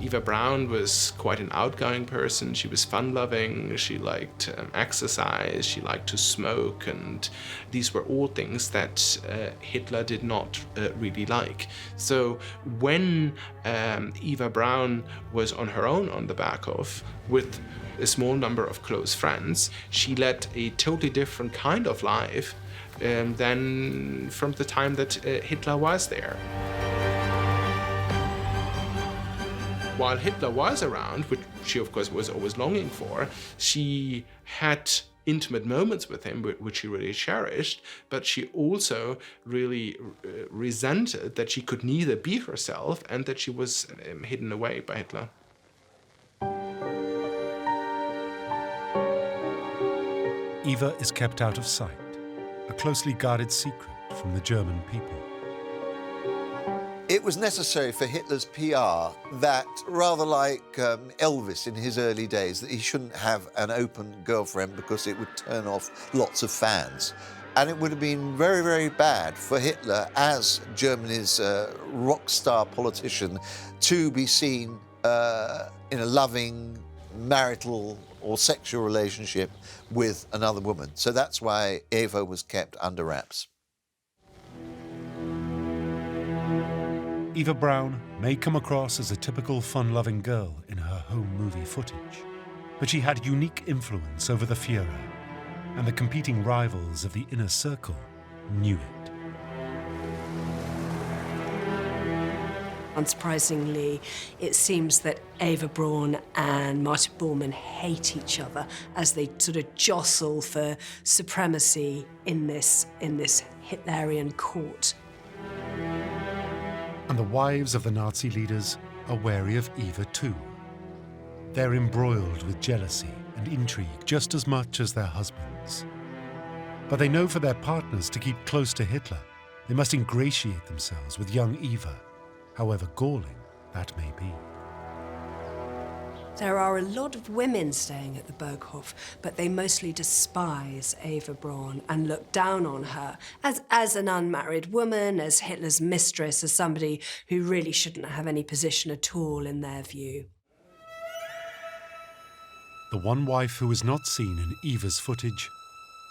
Eva Braun was quite an outgoing person. She was fun-loving, she liked exercise, she liked to smoke, and these were all things that Hitler did not really like. So when Eva Braun was on her own on the Berghof with a small number of close friends, she led a totally different kind of life than from the time that Hitler was there. While Hitler was around, which she of course was always longing for, she had intimate moments with him, which she really cherished, but she also really resented that she could neither be herself and that she was hidden away by Hitler. Eva is kept out of sight, a closely guarded secret from the German people. It was necessary for Hitler's PR that, rather like Elvis in his early days, that he shouldn't have an open girlfriend because it would turn off lots of fans. And it would have been very, very bad for Hitler, as Germany's rock star politician, to be seen in a loving, marital or sexual relationship with another woman. So that's why Eva was kept under wraps. Eva Braun may come across as a typical fun-loving girl in her home movie footage, but she had unique influence over the Führer, and the competing rivals of the inner circle knew it. Unsurprisingly, it seems that Eva Braun and Martin Bormann hate each other as they sort of jostle for supremacy in this Hitlerian court. And the wives of the Nazi leaders are wary of Eva too. They're embroiled with jealousy and intrigue just as much as their husbands. But they know for their partners to keep close to Hitler, they must ingratiate themselves with young Eva, however galling that may be. There are a lot of women staying at the Berghof, but they mostly despise Eva Braun and look down on her as an unmarried woman, as Hitler's mistress, as somebody who really shouldn't have any position at all in their view. The one wife who is not seen in Eva's footage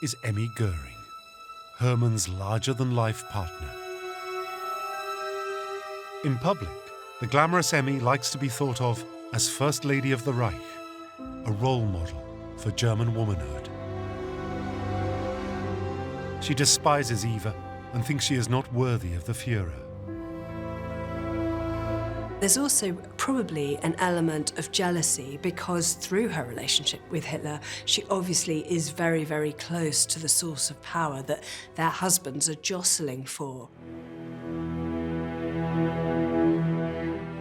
is Emmy Göring, Hermann's larger-than-life partner. In public, the glamorous Emmy likes to be thought of as First Lady of the Reich, a role model for German womanhood. She despises Eva and thinks she is not worthy of the Führer. There's also probably an element of jealousy because through her relationship with Hitler, she obviously is very, very close to the source of power that their husbands are jostling for.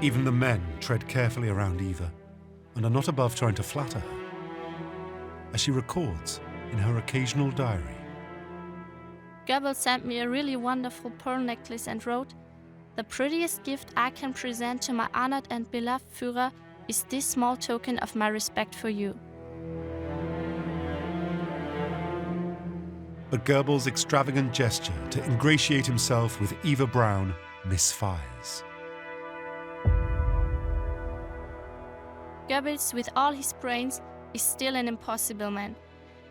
Even the men tread carefully around Eva and are not above trying to flatter her, as she records in her occasional diary. Goebbels sent me a really wonderful pearl necklace and wrote, "The prettiest gift I can present to my honored and beloved Führer is this small token of my respect for you." But Goebbels' extravagant gesture to ingratiate himself with Eva Braun misfires. Goebbels, with all his brains, is still an impossible man.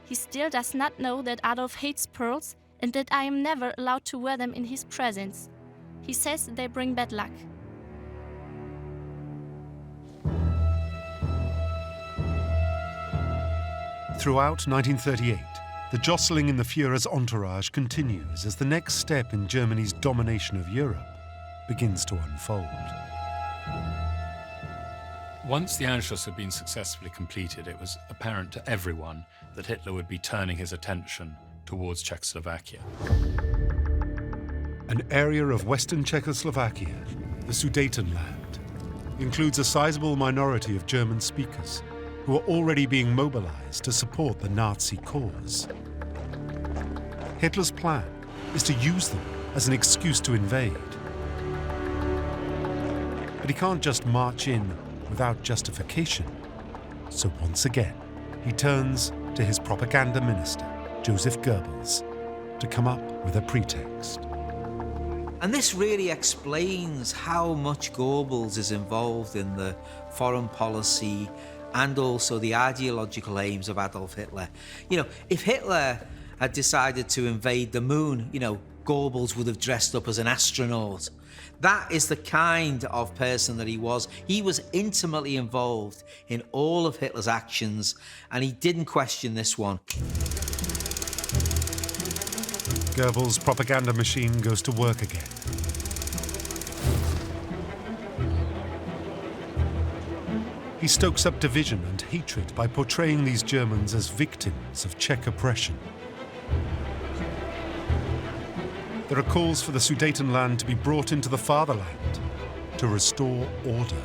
He still does not know that Adolf hates pearls and that I am never allowed to wear them in his presence. He says they bring bad luck. Throughout 1938, the jostling in the Führer's entourage continues as the next step in Germany's domination of Europe begins to unfold. Once the Anschluss had been successfully completed, it was apparent to everyone that Hitler would be turning his attention towards Czechoslovakia. An area of western Czechoslovakia, the Sudetenland, includes a sizable minority of German speakers who are already being mobilized to support the Nazi cause. Hitler's plan is to use them as an excuse to invade. But he can't just march in without justification. So once again, he turns to his propaganda minister, Joseph Goebbels, to come up with a pretext. And this really explains how much Goebbels is involved in the foreign policy and also the ideological aims of Adolf Hitler. You know, if Hitler had decided to invade the moon, you know, Goebbels would have dressed up as an astronaut. That is the kind of person that he was. He was intimately involved in all of Hitler's actions, and he didn't question this one. Goebbels' propaganda machine goes to work again. He stokes up division and hatred by portraying these Germans as victims of Czech oppression. There are calls for the Sudetenland to be brought into the fatherland to restore order.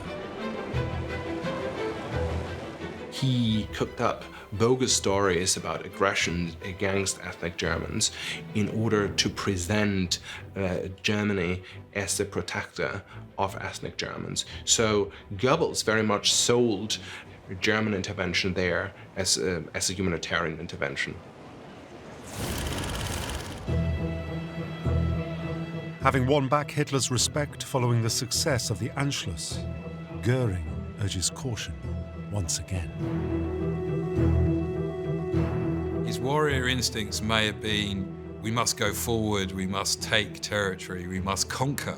He cooked up bogus stories about aggression against ethnic Germans in order to present Germany as the protector of ethnic Germans. So Goebbels very much sold German intervention there as a humanitarian intervention. Having won back Hitler's respect following the success of the Anschluss, Göring urges caution once again. His warrior instincts may have been, we must go forward, we must take territory, we must conquer.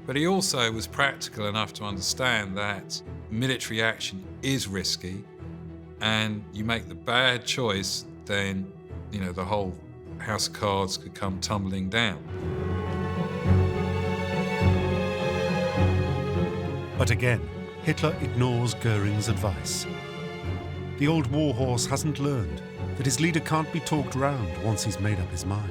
But he also was practical enough to understand that military action is risky, and you make the bad choice, then, you know, the whole house of cards could come tumbling down. But again, Hitler ignores Göring's advice. The old warhorse hasn't learned that his leader can't be talked round once he's made up his mind.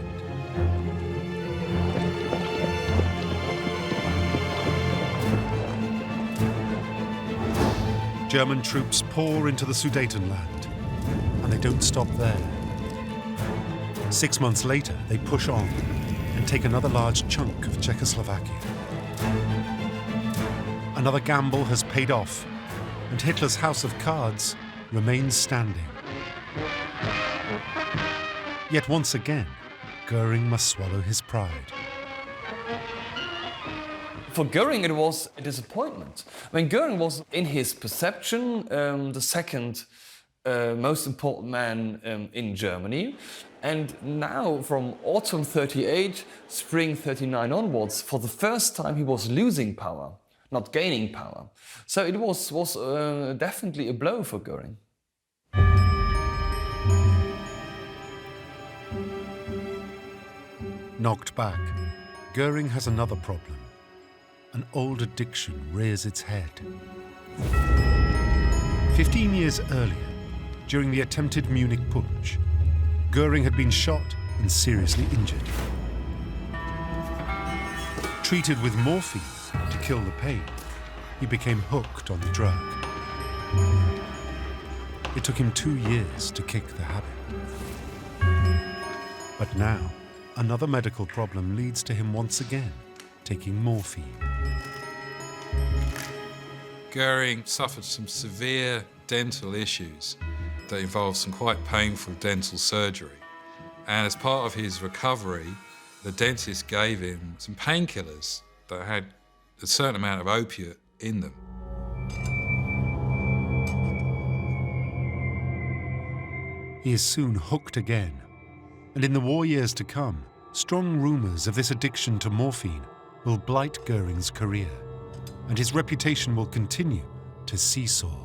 German troops pour into the Sudetenland, and they don't stop there. 6 months later, they push on and take another large chunk of Czechoslovakia. Another gamble has paid off, and Hitler's house of cards remains standing. Yet once again, Göring must swallow his pride. For Göring, it was a disappointment. I mean, Göring was, in his perception, the second most important man in Germany. And now, from autumn 38, spring 39 onwards, for the first time he was losing power, not gaining power. So it was definitely a blow for Göring. Knocked back, Göring has another problem. An old addiction rears its head. 15 years earlier, during the attempted Munich Putsch, Göring had been shot and seriously injured. Treated with morphine to kill the pain, he became hooked on the drug. It took him 2 years to kick the habit. But now, another medical problem leads to him once again taking morphine. Göring suffered some severe dental issues that involved some quite painful dental surgery. And as part of his recovery, the dentist gave him some painkillers that had a certain amount of opiate in them. He is soon hooked again, and in the war years to come, strong rumours of this addiction to morphine will blight Göring's career, and his reputation will continue to seesaw.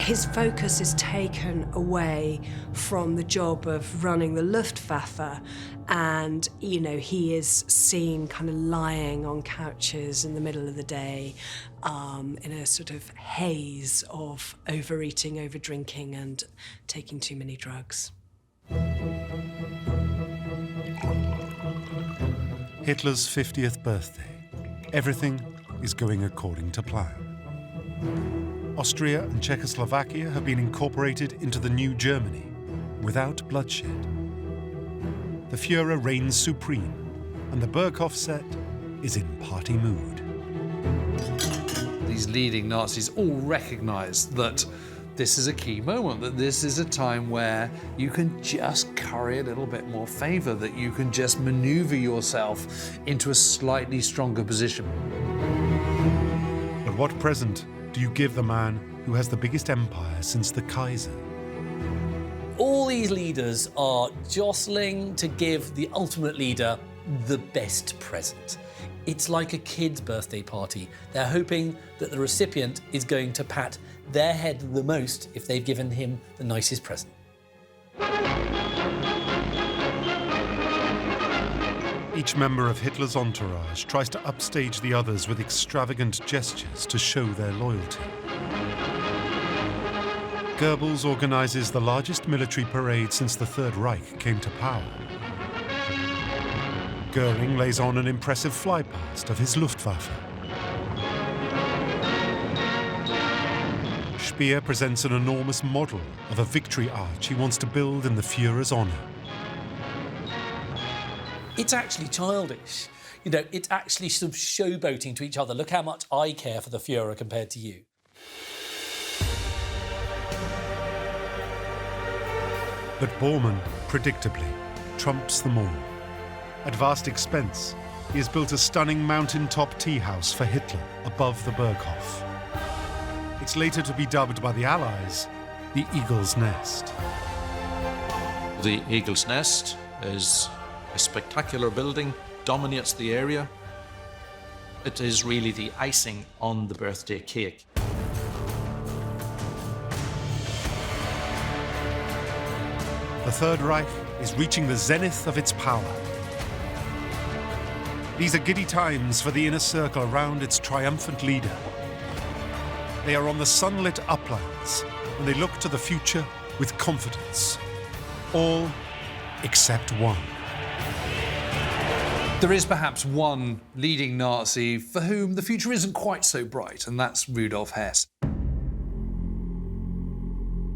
His focus is taken away from the job of running the Luftwaffe, and, you know, he is seen kind of lying on couches in the middle of the day in a sort of haze of overeating, overdrinking, and taking too many drugs. Hitler's 50th birthday. Everything is going according to plan. Austria and Czechoslovakia have been incorporated into the new Germany without bloodshed. The Führer reigns supreme, and the Berghof set is in party mood. These leading Nazis all recognised that this is a key moment, that this is a time where you can just curry a little bit more favour, that you can just manoeuvre yourself into a slightly stronger position. But what present do you give the man who has the biggest empire since the Kaiser? All these leaders are jostling to give the ultimate leader the best present. It's like a kid's birthday party. They're hoping that the recipient is going to pat their head the most if they've given him the nicest present. Each member of Hitler's entourage tries to upstage the others with extravagant gestures to show their loyalty. Goebbels organizes the largest military parade since the Third Reich came to power. Göring lays on an impressive flypast of his Luftwaffe. Speer presents an enormous model of a victory arch he wants to build in the Führer's honor. It's actually childish. You know, it's actually sort of showboating to each other. Look how much I care for the Führer compared to you. But Bormann, predictably, trumps them all. At vast expense, he has built a stunning mountain-top tea house for Hitler above the Berghof. It's later to be dubbed by the Allies the Eagle's Nest. The Eagle's Nest is a spectacular building, dominates the area. It is really the icing on the birthday cake. The Third Reich is reaching the zenith of its power. These are giddy times for the inner circle around its triumphant leader. They are on the sunlit uplands, and they look to the future with confidence. All except one. There is perhaps one leading Nazi for whom the future isn't quite so bright, and that's Rudolf Hess.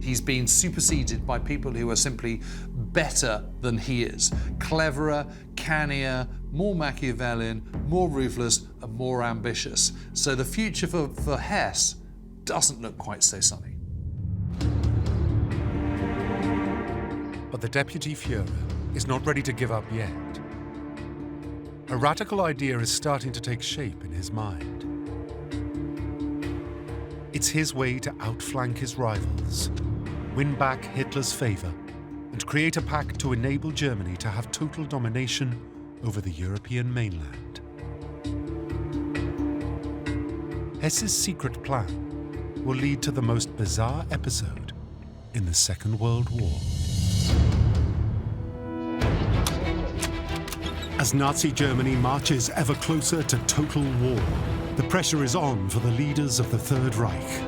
He's been superseded by people who are simply better than he is. Cleverer, cannier, more Machiavellian, more ruthless, and more ambitious. So the future for Hess doesn't look quite so sunny. But the Deputy Führer is not ready to give up yet. A radical idea is starting to take shape in his mind. It's his way to outflank his rivals, win back Hitler's favor, and create a pact to enable Germany to have total domination over the European mainland. Hess's secret plan will lead to the most bizarre episode in the Second World War. As Nazi Germany marches ever closer to total war, the pressure is on for the leaders of the Third Reich.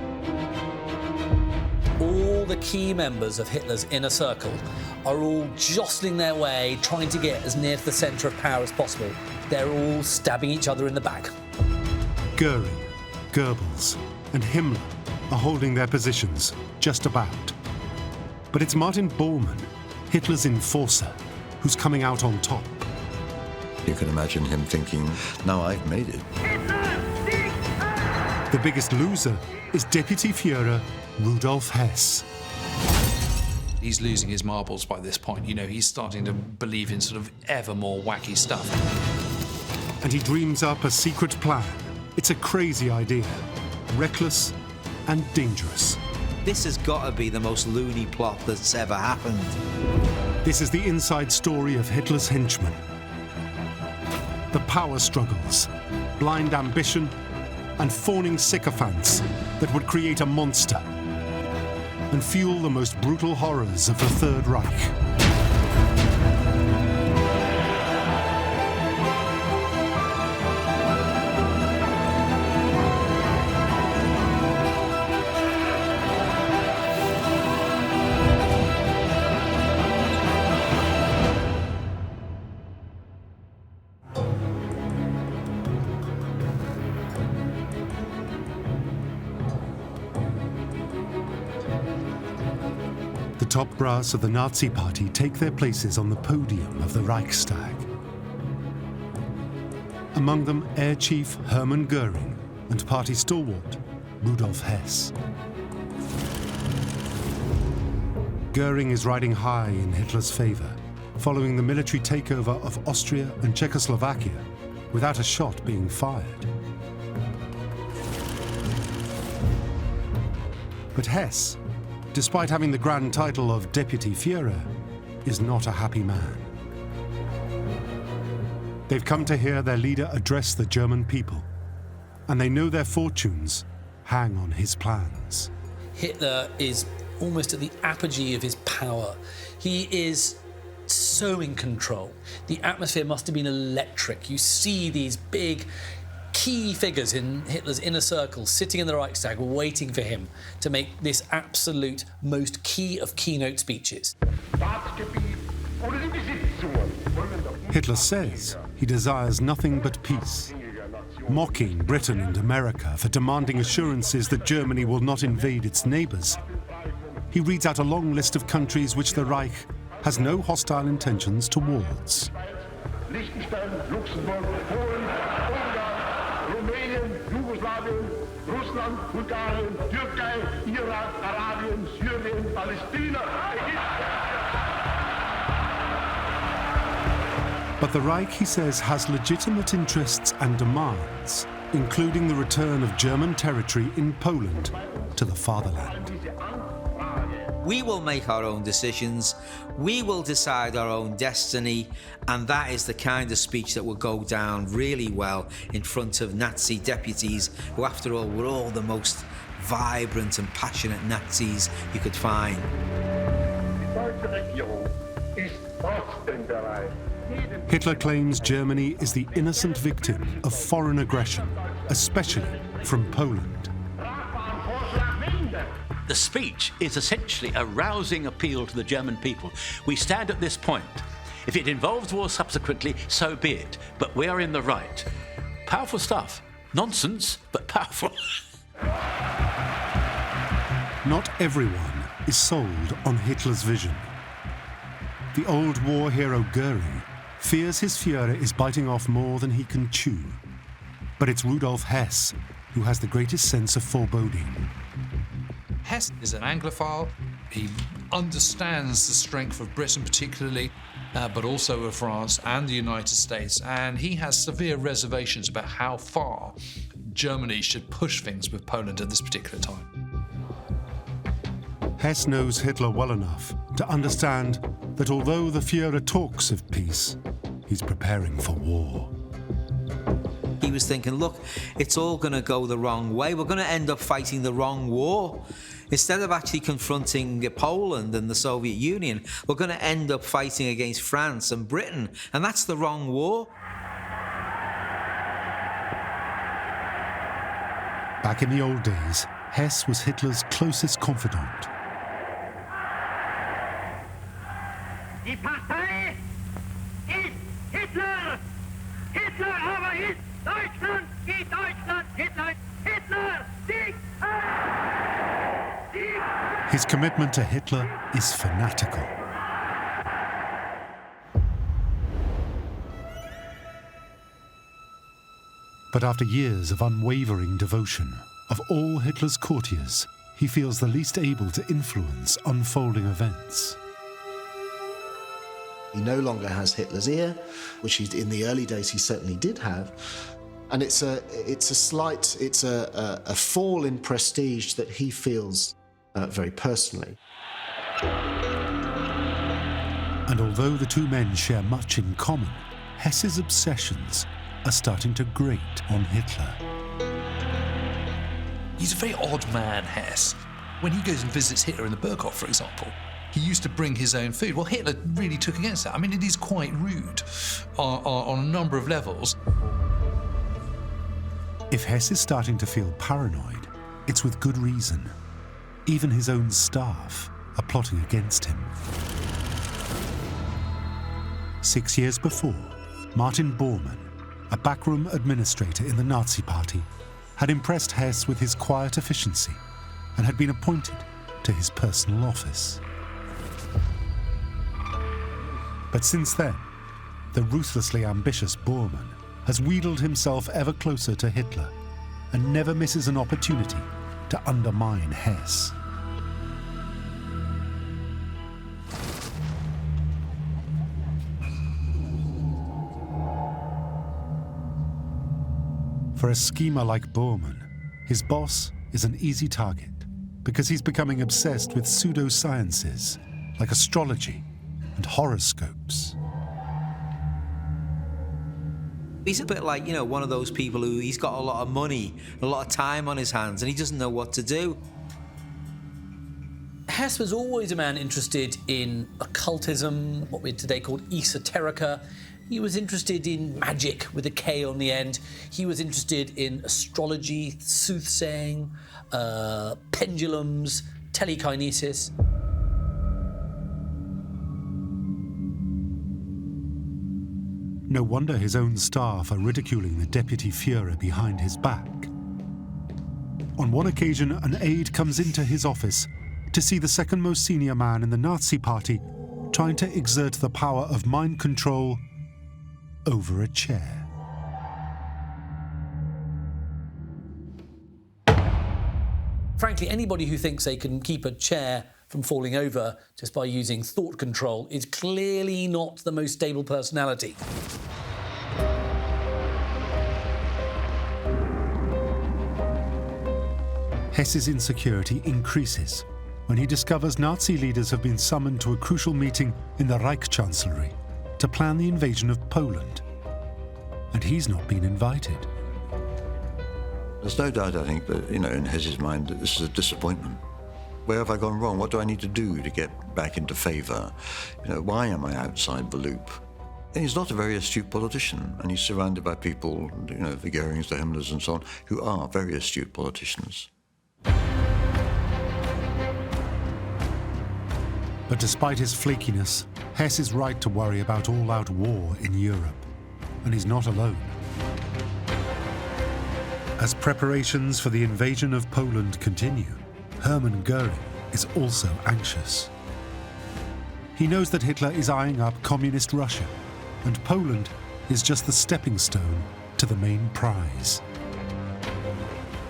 All the key members of Hitler's inner circle are all jostling their way, trying to get as near to the centre of power as possible. They're all stabbing each other in the back. Göring, Goebbels, and Himmler are holding their positions, just about. But it's Martin Bormann, Hitler's enforcer, who's coming out on top. You can imagine him thinking, now I've made it. The biggest loser is Deputy Führer Rudolf Hess. He's losing his marbles by this point. You know, he's starting to believe in sort of ever more wacky stuff. And he dreams up a secret plan. It's a crazy idea, reckless and dangerous. This has got to be the most loony plot that's ever happened. This is the inside story of Hitler's henchmen. The power struggles, blind ambition, and fawning sycophants that would create a monster and fuel the most brutal horrors of the Third Reich. The top brass of the Nazi Party take their places on the podium of the Reichstag. Among them, Air Chief Hermann Göring and party stalwart Rudolf Hess. Göring is riding high in Hitler's favor, following the military takeover of Austria and Czechoslovakia without a shot being fired. But Hess, despite having the grand title of Deputy Führer, is not a happy man. They've come to hear their leader address the German people, and they know their fortunes hang on his plans. Hitler is almost at the apogee of his power. He is so in control. The atmosphere must have been electric. You see these big key figures in Hitler's inner circle sitting in the Reichstag waiting for him to make this absolute most key of keynote speeches. Hitler says he desires nothing but peace, mocking Britain and America for demanding assurances that Germany will not invade its neighbours. He reads out a long list of countries which the Reich has no hostile intentions towards. Liechtenstein, Luxembourg, Polen, Ungarn, Romania, Yugoslavia, Russland, Bulgarien, Türkei, Iran, Arabien, Syrien, Palästina, Egypt. But the Reich, he says, has legitimate interests and demands, including the return of German territory in Poland to the fatherland. We will make our own decisions, we will decide our own destiny, and that is the kind of speech that will go down really well in front of Nazi deputies, who after all were all the most vibrant and passionate Nazis you could find. Hitler claims Germany is the innocent victim of foreign aggression, especially from Poland. The speech is essentially a rousing appeal to the German people. We stand at this point. If it involves war subsequently, so be it. But we are in the right. Powerful stuff. Nonsense, but powerful. Not everyone is sold on Hitler's vision. The old war hero Göring fears his Führer is biting off more than he can chew. But it's Rudolf Hess who has the greatest sense of foreboding. Hess is an Anglophile. He understands the strength of Britain particularly, but also of France and the United States, and he has severe reservations about how far Germany should push things with Poland at this particular time. Hess knows Hitler well enough to understand that although the Führer talks of peace, he's preparing for war. He was thinking, look, it's all going to go the wrong way. We're going to end up fighting the wrong war. Instead of actually confronting Poland and the Soviet Union, we're going to end up fighting against France and Britain, and that's the wrong war. Back in the old days, Hess was Hitler's closest confidant. Die Partei ist Hitler! Hitler aber ist Deutschland! Die Deutschland! Hitler! Hitler! Sieg! Sieg! His commitment to Hitler is fanatical. But after years of unwavering devotion, of all Hitler's courtiers, he feels the least able to influence unfolding events. He no longer has Hitler's ear, which in the early days he certainly did have, and it's a fall in prestige that he feels very personally. And although the two men share much in common, Hess's obsessions are starting to grate on Hitler. He's a very odd man, Hess. When he goes and visits Hitler in the Berghof, for example, he used to bring his own food. Well, Hitler really took against that. I mean, it is quite rude on a number of levels. If Hess is starting to feel paranoid, it's with good reason. Even his own staff are plotting against him. 6 years before, Martin Bormann, a backroom administrator in the Nazi Party, had impressed Hess with his quiet efficiency and had been appointed to his personal office. But since then, the ruthlessly ambitious Bormann has wheedled himself ever closer to Hitler and never misses an opportunity to undermine Hess. For a schemer like Bormann, his boss is an easy target because he's becoming obsessed with pseudosciences like astrology and horoscopes. He's a bit like, you know, one of those people who he's got a lot of money, a lot of time on his hands, and he doesn't know what to do. Hess was always a man interested in occultism, what we'd today call esoterica. He was interested in magic with a K on the end. He was interested in astrology, soothsaying, pendulums, telekinesis. No wonder his own staff are ridiculing the deputy Führer behind his back. On one occasion, an aide comes into his office to see the second most senior man in the Nazi party trying to exert the power of mind control over a chair. Frankly, anybody who thinks they can keep a chair from falling over just by using thought control is clearly not the most stable personality. Hess's insecurity increases when he discovers Nazi leaders have been summoned to a crucial meeting in the Reich Chancellery to plan the invasion of Poland. And he's not been invited. There's no doubt, I think, that, in Hess's mind, that this is a disappointment. Where have I gone wrong? What do I need to do to get back into favour? Why am I outside the loop? And he's not a very astute politician, and he's surrounded by people, the Görings, the Himmlers and so on, who are very astute politicians. But despite his flakiness, Hess is right to worry about all-out war in Europe. And he's not alone. As preparations for the invasion of Poland continue, Hermann Göring is also anxious. He knows that Hitler is eyeing up communist Russia, and Poland is just the stepping stone to the main prize.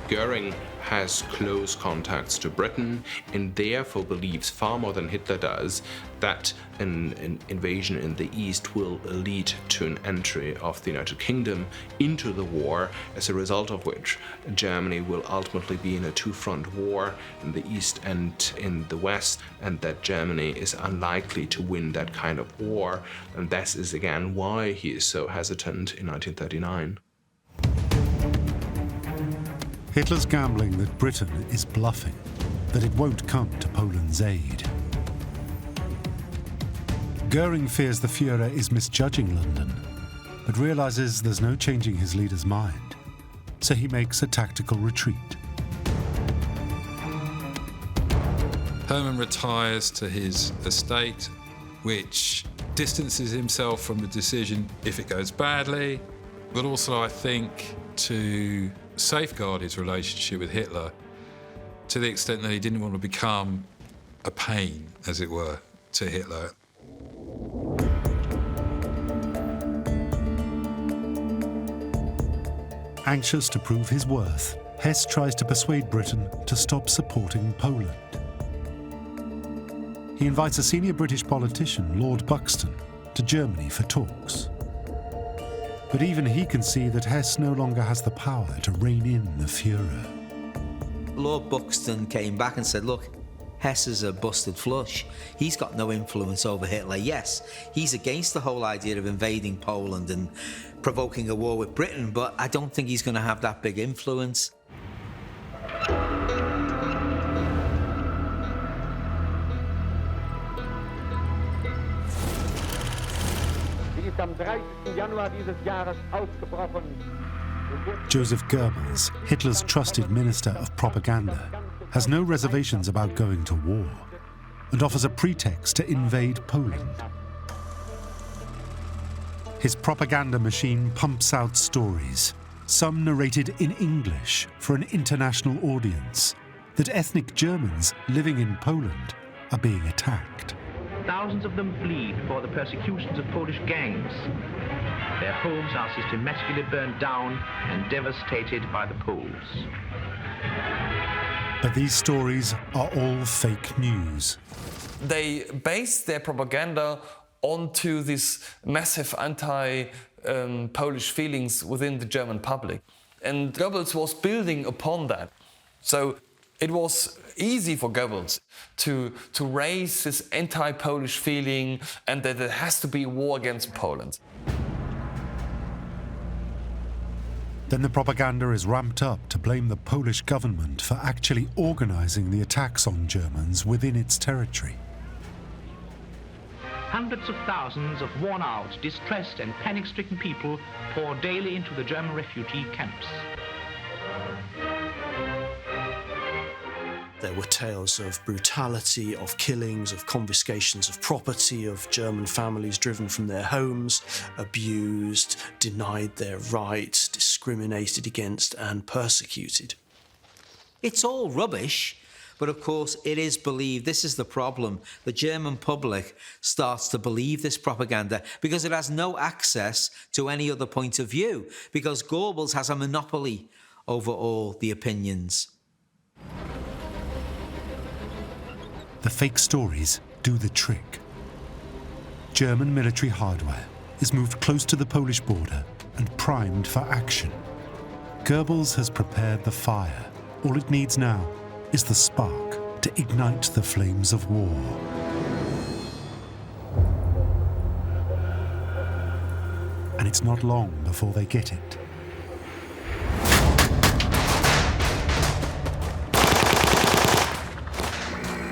Göring has close contacts to Britain and therefore believes far more than Hitler does that an invasion in the East will lead to an entry of the United Kingdom into the war, as a result of which Germany will ultimately be in a two-front war in the East and in the West, and that Germany is unlikely to win that kind of war. And this is again why he is so hesitant in 1939. Hitler's gambling that Britain is bluffing, that it won't come to Poland's aid. Göring fears the Führer is misjudging London, but realizes there's no changing his leader's mind, so he makes a tactical retreat. Hermann retires to his estate, which distances himself from the decision if it goes badly, but also, I think, to safeguard his relationship with Hitler to the extent that he didn't want to become a pain, as it were, to Hitler. Anxious to prove his worth, Hess tries to persuade Britain to stop supporting Poland. He invites a senior British politician, Lord Buxton, to Germany for talks. But even he can see that Hess no longer has the power to rein in the Führer. Lord Buxton came back and said, look, Hess is a busted flush. He's got no influence over Hitler. Yes, he's against the whole idea of invading Poland and provoking a war with Britain, but I don't think he's going to have that big influence. Am 30. Januar dieses Jahres ausgebrochen. Joseph Goebbels, Hitler's trusted minister of propaganda, has no reservations about going to war and offers a pretext to invade Poland. His propaganda machine pumps out stories, some narrated in English for an international audience, that ethnic Germans living in Poland are being attacked. Thousands of them flee before the persecutions of Polish gangs. Their homes are systematically burned down and devastated by the Poles. But these stories are all fake news. They base their propaganda onto this massive anti-Polish feelings within the German public. And Goebbels was building upon that. So it was easy for Goebbels to raise this anti-Polish feeling and that there has to be a war against Poland. Then the propaganda is ramped up to blame the Polish government for actually organizing the attacks on Germans within its territory. Hundreds of thousands of worn-out, distressed and panic-stricken people pour daily into the German refugee camps. There were tales of brutality, of killings, of confiscations of property, of German families driven from their homes, abused, denied their rights, discriminated against and persecuted. It's all rubbish, but of course it is believed. This is the problem. The German public starts to believe this propaganda because it has no access to any other point of view, because Goebbels has a monopoly over all the opinions. The fake stories do the trick. German military hardware is moved close to the Polish border and primed for action. Goebbels has prepared the fire. All it needs now is the spark to ignite the flames of war. And it's not long before they get it.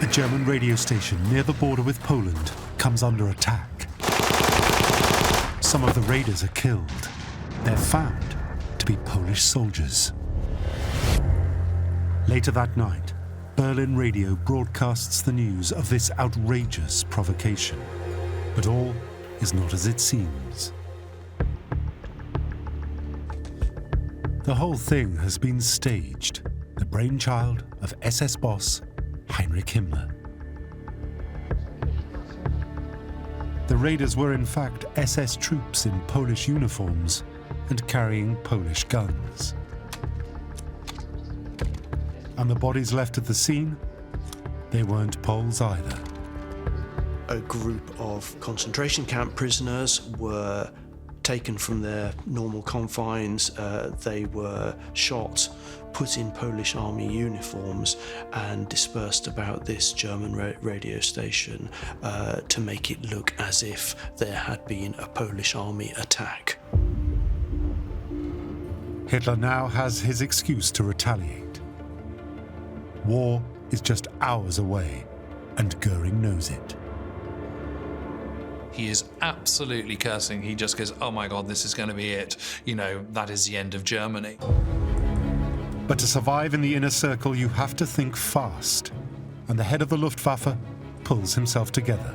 A German radio station near the border with Poland comes under attack. Some of the raiders are killed. They're found to be Polish soldiers. Later that night, Berlin radio broadcasts the news of this outrageous provocation. But all is not as it seems. The whole thing has been staged, the brainchild of SS boss Heinrich Himmler. The raiders were in fact SS troops in Polish uniforms and carrying Polish guns. And the bodies left at the scene, they weren't Poles either. A group of concentration camp prisoners were taken from their normal confines. They were shot, put in Polish army uniforms and dispersed about this German radio station to make it look as if there had been a Polish army attack. Hitler now has his excuse to retaliate. War is just hours away, and Göring knows it. He is absolutely cursing. He just goes, oh my God, this is going to be it. You know, that is the end of Germany. But to survive in the inner circle, you have to think fast. And the head of the Luftwaffe pulls himself together.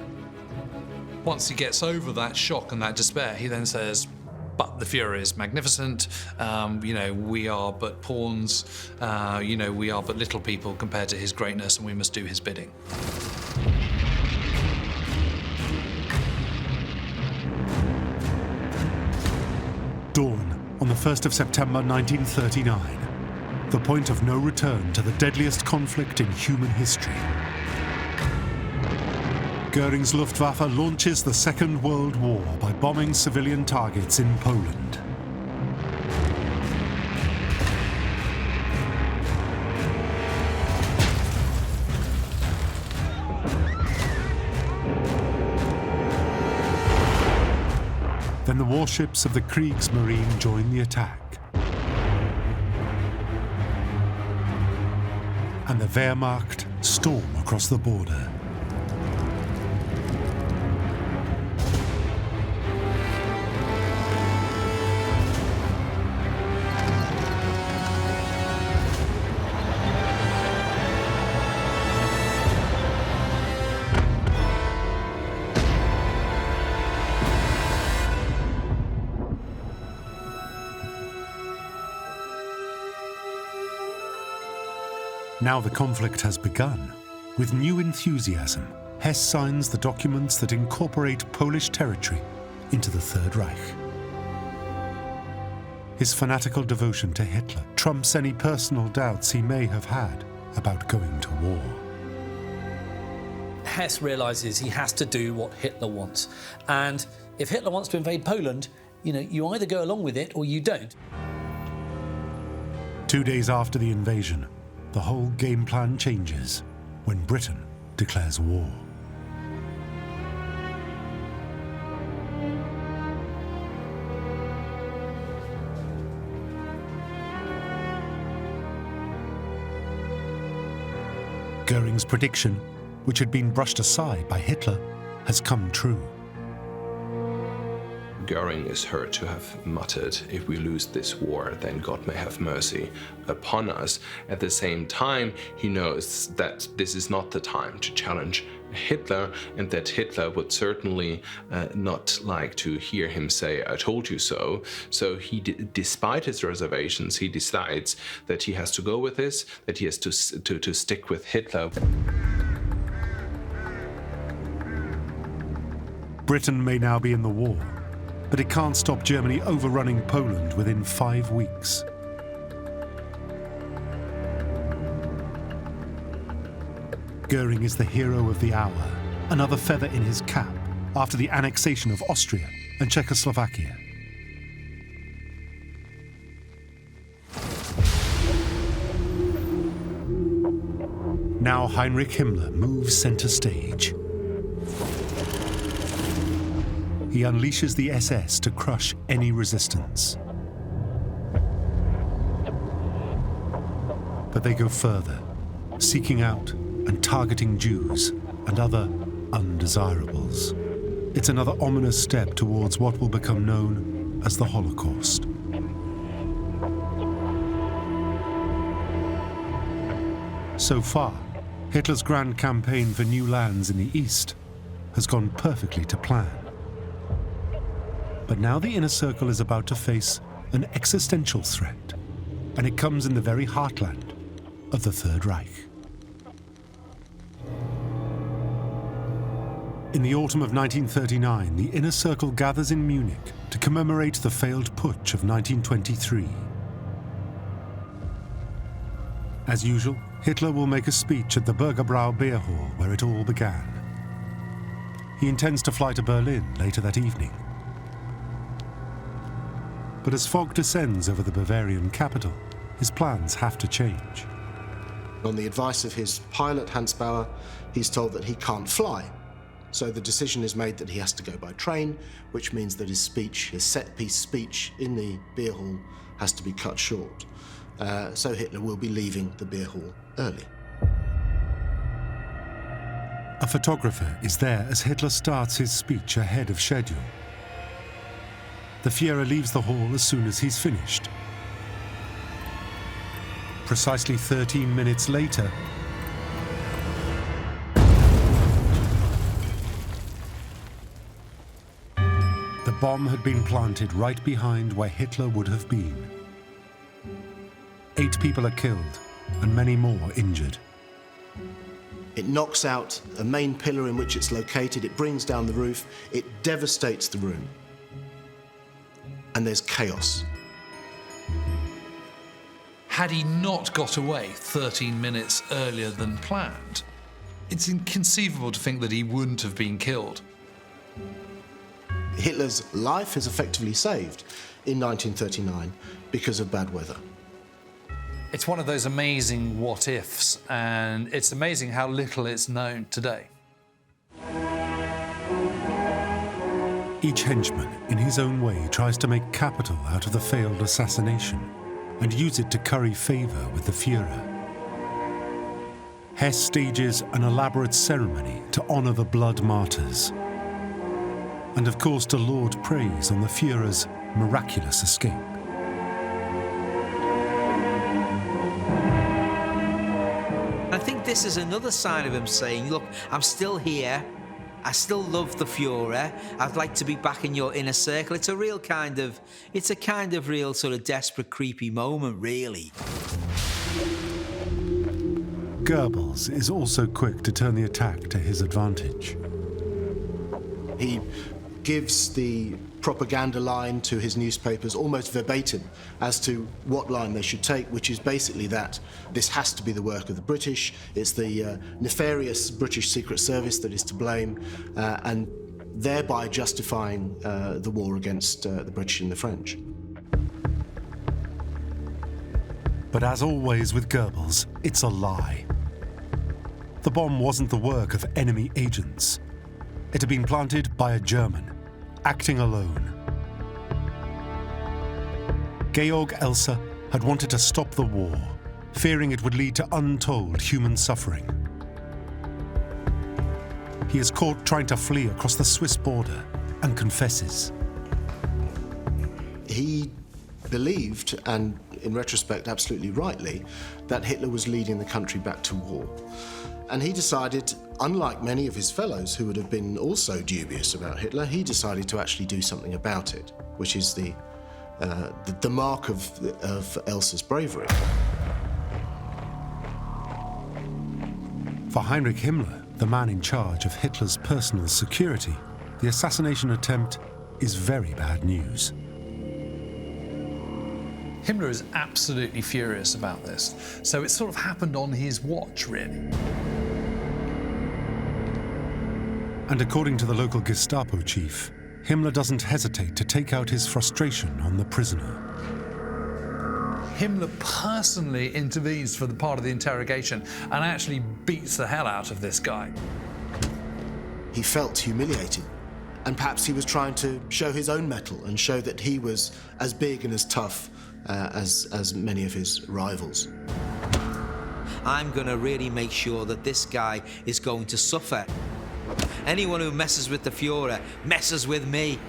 Once he gets over that shock and that despair, he then says, but the Fuhrer is magnificent. You know, we are but pawns. You know, we are but little people compared to his greatness, and we must do his bidding. Dawn on the 1st of September 1939. The point of no return to the deadliest conflict in human history. Göring's Luftwaffe launches the Second World War by bombing civilian targets in Poland. Then the warships of the Kriegsmarine join the attack. And the Wehrmacht storm across the border. Now the conflict has begun. With new enthusiasm, Hess signs the documents that incorporate Polish territory into the Third Reich. His fanatical devotion to Hitler trumps any personal doubts he may have had about going to war. Hess realises he has to do what Hitler wants. And if Hitler wants to invade Poland, you either go along with it or you don't. 2 days after the invasion, the whole game plan changes when Britain declares war. Göring's prediction, which had been brushed aside by Hitler, has come true. Göring is heard to have muttered, "If we lose this war, then God may have mercy upon us." At the same time, he knows that this is not the time to challenge Hitler, and that Hitler would certainly not like to hear him say, "I told you so." So he, despite his reservations, he decides that he has to go with this, that he has to stick with Hitler. Britain may now be in the war, but it can't stop Germany overrunning Poland within 5 weeks. Göring is the hero of the hour, another feather in his cap after the annexation of Austria and Czechoslovakia. Now Heinrich Himmler moves center stage. He unleashes the SS to crush any resistance. But they go further, seeking out and targeting Jews and other undesirables. It's another ominous step towards what will become known as the Holocaust. So far, Hitler's grand campaign for new lands in the East has gone perfectly to plan. But now the inner circle is about to face an existential threat, and it comes in the very heartland of the Third Reich. In the autumn of 1939, the inner circle gathers in Munich to commemorate the failed putsch of 1923. As usual, Hitler will make a speech at the Bürgerbrau Beer Hall where it all began. He intends to fly to Berlin later that evening. But as fog descends over the Bavarian capital, his plans have to change. On the advice of his pilot, Hans Bauer, he's told that he can't fly. So the decision is made that he has to go by train, which means that his speech, his set-piece speech in the beer hall, has to be cut short. So Hitler will be leaving the beer hall early. A photographer is there as Hitler starts his speech ahead of schedule. The Führer leaves the hall as soon as he's finished. Precisely 13 minutes later, the bomb had been planted right behind where Hitler would have been. 8 people are killed and many more injured. It knocks out a main pillar in which it's located, it brings down the roof, it devastates the room. And there's chaos. Had he not got away 13 minutes earlier than planned, it's inconceivable to think that he wouldn't have been killed. Hitler's life is effectively saved in 1939 because of bad weather. It's one of those amazing what-ifs, and it's amazing how little it's known today. Each henchman, in his own way, tries to make capital out of the failed assassination and use it to curry favor with the Führer. Hess stages an elaborate ceremony to honor the blood martyrs, and of course to laud praise on the Führer's miraculous escape. I think this is another sign of him saying, look, I'm still here, I still love the Führer, I'd like to be back in your inner circle. It's a kind of real sort of desperate, creepy moment, really. Goebbels is also quick to turn the attack to his advantage. He gives the propaganda line to his newspapers almost verbatim as to what line they should take, which is basically that this has to be the work of the British, it's the nefarious British Secret Service that is to blame, and thereby justifying the war against the British and the French. But as always with Goebbels, it's a lie. The bomb wasn't the work of enemy agents. It had been planted by a German, acting alone. Georg Elser had wanted to stop the war, fearing it would lead to untold human suffering. He is caught trying to flee across the Swiss border and confesses. He believed, and in retrospect absolutely rightly, that Hitler was leading the country back to war. And he decided, unlike many of his fellows who would have been also dubious about Hitler, he decided to actually do something about it, which is the mark of Elsa's bravery. For Heinrich Himmler, the man in charge of Hitler's personal security, the assassination attempt is very bad news. Himmler is absolutely furious about this, so it sort of happened on his watch, really. And according to the local Gestapo chief, Himmler doesn't hesitate to take out his frustration on the prisoner. Himmler personally intervenes for the part of the interrogation and actually beats the hell out of this guy. He felt humiliated, and perhaps he was trying to show his own mettle and show that he was as big and as tough as many of his rivals. I'm going to really make sure that this guy is going to suffer. Anyone who messes with the Führer messes with me.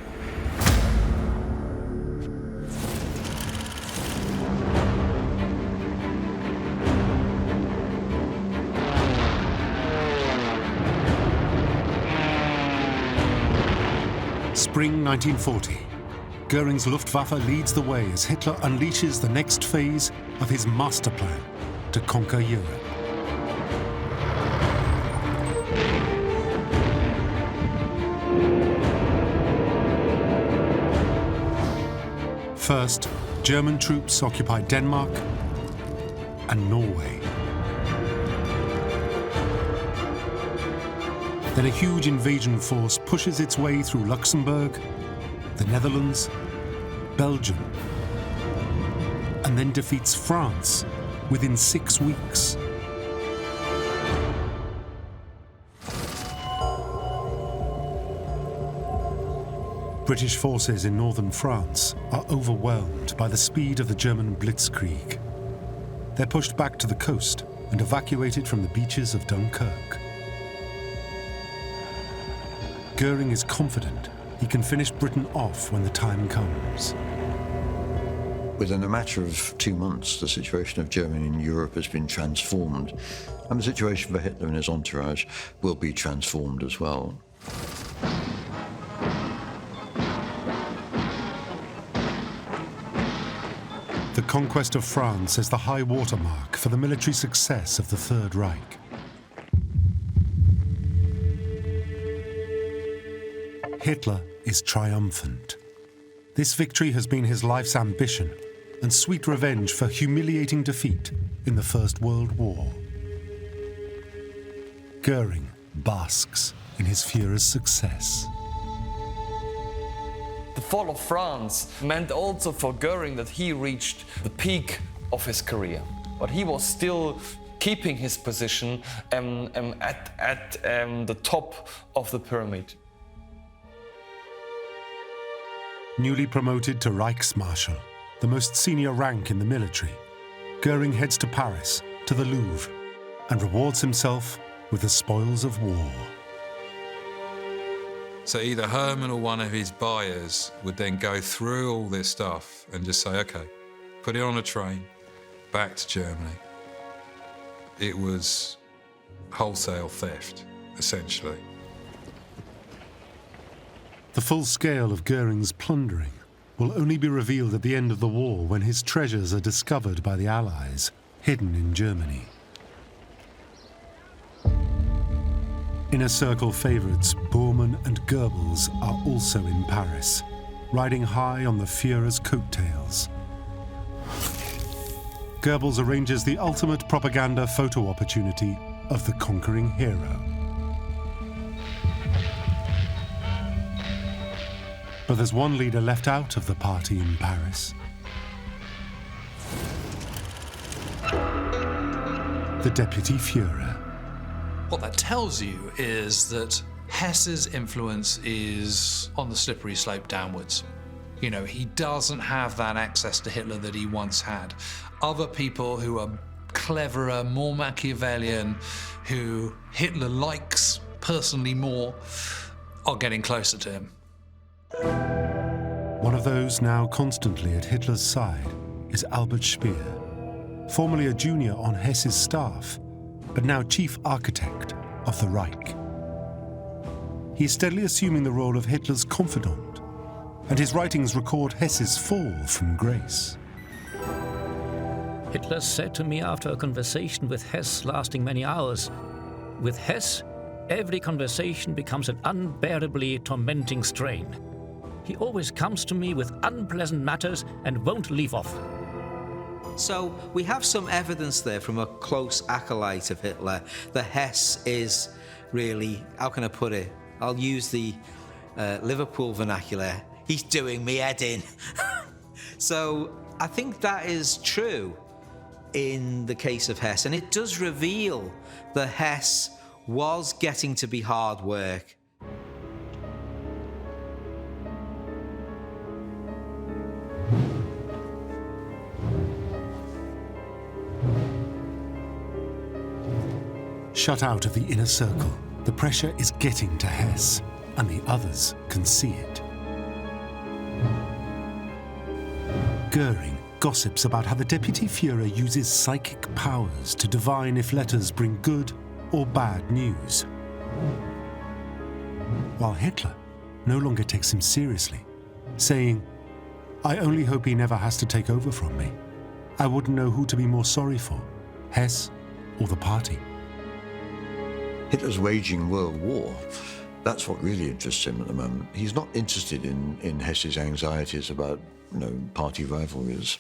Spring 1940. Göring's Luftwaffe leads the way as Hitler unleashes the next phase of his master plan to conquer Europe. First, German troops occupy Denmark and Norway. Then a huge invasion force pushes its way through Luxembourg, the Netherlands, Belgium, and then defeats France within 6 weeks. British forces in northern France are overwhelmed by the speed of the German blitzkrieg. They're pushed back to the coast and evacuated from the beaches of Dunkirk. Göring is confident he can finish Britain off when the time comes. Within a matter of 2 months, the situation of Germany in Europe has been transformed, and the situation for Hitler and his entourage will be transformed as well. The conquest of France is the high watermark for the military success of the Third Reich. Hitler is triumphant. This victory has been his life's ambition and sweet revenge for humiliating defeat in the First World War. Göring basks in his Führer's success. The fall of France meant also for Göring that he reached the peak of his career. But he was still keeping his position at the top of the pyramid. Newly promoted to Reichsmarschall, the most senior rank in the military, Göring heads to Paris, to the Louvre, and rewards himself with the spoils of war. So either Hermann or one of his buyers would then go through all this stuff and just say, okay, put it on a train, back to Germany. It was wholesale theft, essentially. The full scale of Göring's plundering will only be revealed at the end of the war when his treasures are discovered by the Allies, hidden in Germany. Inner Circle favourites Bormann and Goebbels are also in Paris, riding high on the Führer's coattails. Goebbels arranges the ultimate propaganda photo opportunity of the conquering hero. But there's one leader left out of the party in Paris. the Deputy Führer. What that tells you is that Hess's influence is on the slippery slope downwards. You know, he doesn't have that access to Hitler that he once had. Other people who are cleverer, more Machiavellian, who Hitler likes personally more, are getting closer to him. One of those now constantly at Hitler's side is Albert Speer, formerly a junior on Hess's staff, but now chief architect of the Reich. He is steadily assuming the role of Hitler's confidant, and his writings record Hess's fall from grace. Hitler said to me after a conversation with Hess lasting many hours, "With Hess, every conversation becomes an unbearably tormenting strain. He always comes to me with unpleasant matters and won't leave off." So we have some evidence there from a close acolyte of Hitler that Hess is really, how can I put it? I'll use the Liverpool vernacular. He's doing me head in. So I think that is true in the case of Hess, and it does reveal that Hess was getting to be hard work. Shut out of the inner circle, the pressure is getting to Hess, and the others can see it. Göring gossips about how the Deputy Führer uses psychic powers to divine if letters bring good or bad news. While Hitler no longer takes him seriously, saying, "I only hope he never has to take over from me. I wouldn't know who to be more sorry for, Hess or the party." Hitler's waging World War. That's what really interests him at the moment. He's not interested in Hess's anxieties about, party rivalries.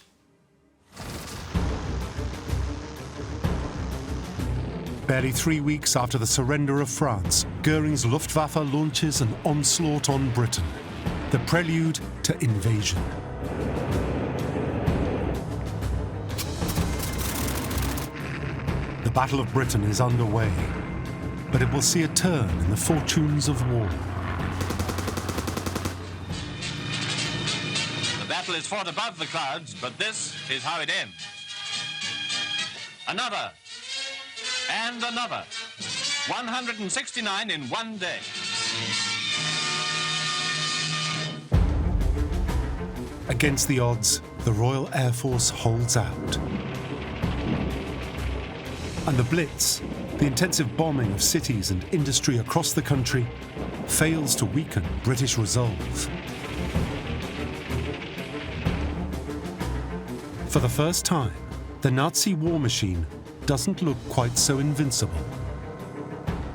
Barely 3 weeks after the surrender of France, Göring's Luftwaffe launches an onslaught on Britain, the prelude to invasion. The Battle of Britain is underway, but it will see a turn in the fortunes of war. The battle is fought above the clouds, but this is how it ends. Another, and another. 169 in one day. Against the odds, the Royal Air Force holds out. And the Blitz, the intensive bombing of cities and industry across the country, fails to weaken British resolve. For the first time, the Nazi war machine doesn't look quite so invincible.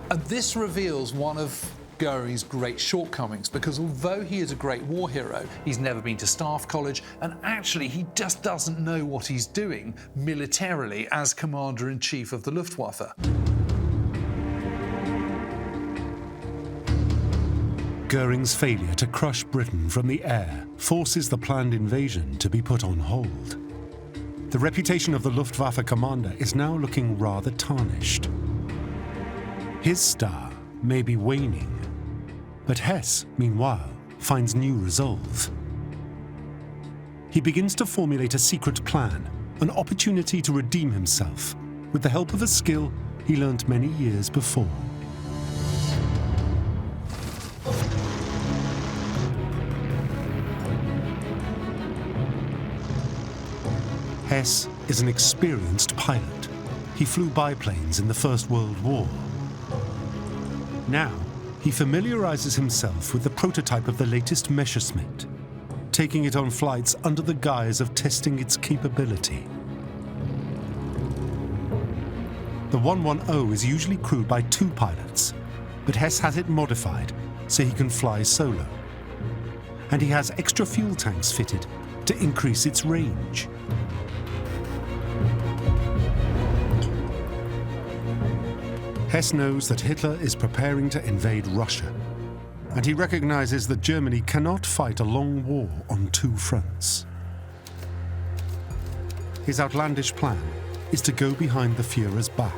And this reveals one of Göring's great shortcomings, because although he is a great war hero, he's never been to staff college, and actually he just doesn't know what he's doing militarily as Commander-in-Chief of the Luftwaffe. Göring's failure to crush Britain from the air forces the planned invasion to be put on hold. The reputation of the Luftwaffe commander is now looking rather tarnished. His star may be waning, but Hess, meanwhile, finds new resolve. He begins to formulate a secret plan, an opportunity to redeem himself, with the help of a skill he learnt many years before. Hess is an experienced pilot. He flew biplanes in the First World War. Now, he familiarizes himself with the prototype of the latest Messerschmitt, taking it on flights under the guise of testing its capability. The 110 is usually crewed by 2 pilots, but Hess has it modified so he can fly solo. And he has extra fuel tanks fitted to increase its range. Hess knows that Hitler is preparing to invade Russia, and he recognizes that Germany cannot fight a long war on 2 fronts. His outlandish plan is to go behind the Führer's back,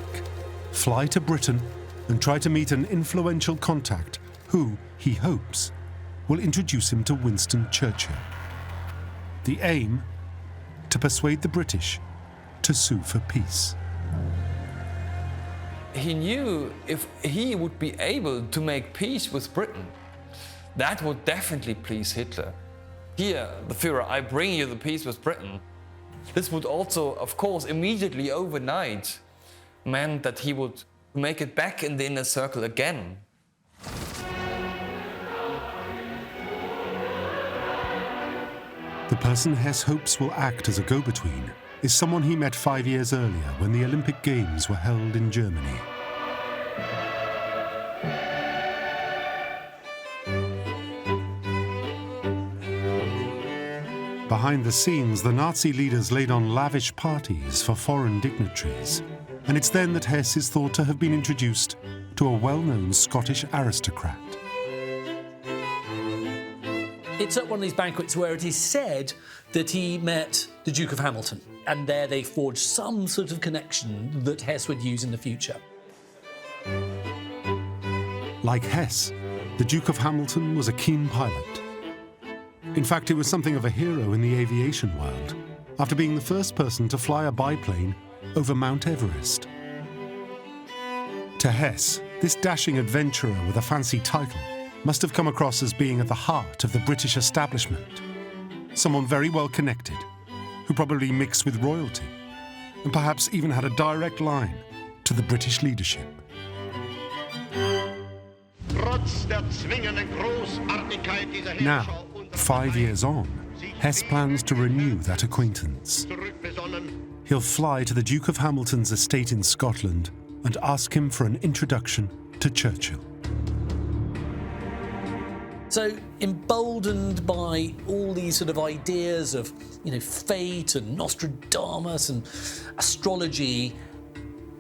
fly to Britain and try to meet an influential contact who, he hopes, will introduce him to Winston Churchill. The aim? To persuade the British to sue for peace. He knew if he would be able to make peace with Britain, that would definitely please Hitler. Here, the Führer, I bring you the peace with Britain. This would also, of course, immediately overnight meant that he would make it back in the inner circle again. The person Hess hopes will act as a go-between is someone he met 5 years earlier when the Olympic Games were held in Germany. Behind the scenes, the Nazi leaders laid on lavish parties for foreign dignitaries, and it's then that Hess is thought to have been introduced to a well-known Scottish aristocrat. It's at one of these banquets where it is said that he met the Duke of Hamilton, and there they forged some sort of connection that Hess would use in the future. Like Hess, the Duke of Hamilton was a keen pilot. In fact, he was something of a hero in the aviation world, after being the first person to fly a biplane over Mount Everest. To Hess, this dashing adventurer with a fancy title must have come across as being at the heart of the British establishment. Someone very well connected, who probably mixed with royalty, and perhaps even had a direct line to the British leadership. Now, 5 years on, Hess plans to renew that acquaintance. He'll fly to the Duke of Hamilton's estate in Scotland and ask him for an introduction to Churchill. So, emboldened by all these sort of ideas of, fate and Nostradamus and astrology,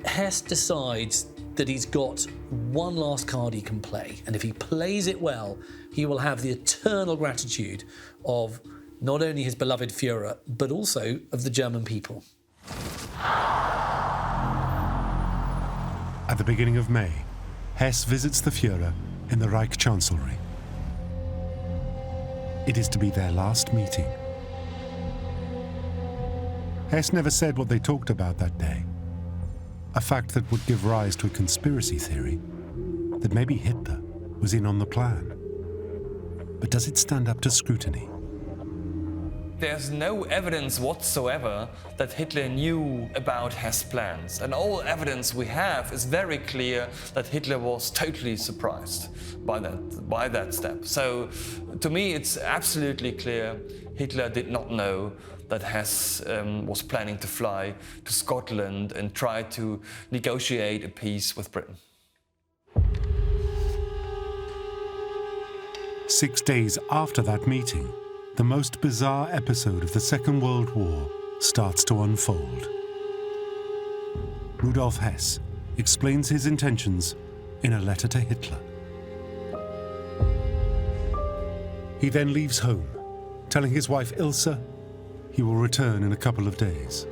Hess decides that he's got one last card he can play, and if he plays it well, he will have the eternal gratitude of not only his beloved Führer, but also of the German people. At the beginning of May, Hess visits the Führer in the Reich Chancellery. It is to be their last meeting. Hess never said what they talked about that day, a fact that would give rise to a conspiracy theory that maybe Hitler was in on the plan. But does it stand up to scrutiny? There's no evidence whatsoever that Hitler knew about Hess' plans, and all evidence we have is very clear that Hitler was totally surprised by that step. So, to me, it's absolutely clear Hitler did not know that Hess was planning to fly to Scotland and try to negotiate a peace with Britain. 6 days after that meeting, the most bizarre episode of the Second World War starts to unfold. Rudolf Hess explains his intentions in a letter to Hitler. He then leaves home, telling his wife Ilse he will return in a couple of days.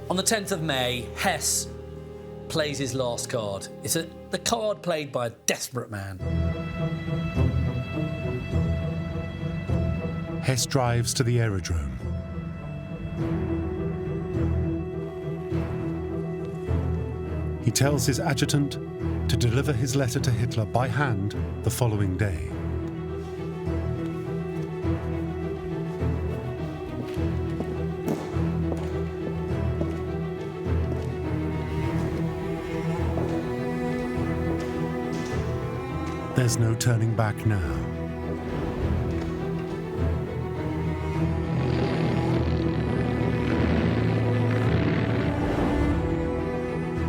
On the 10th of May, Hess plays his last card. It's the card played by a desperate man. Hess drives to the aerodrome. He tells his adjutant to deliver his letter to Hitler by hand the following day. There's no turning back now.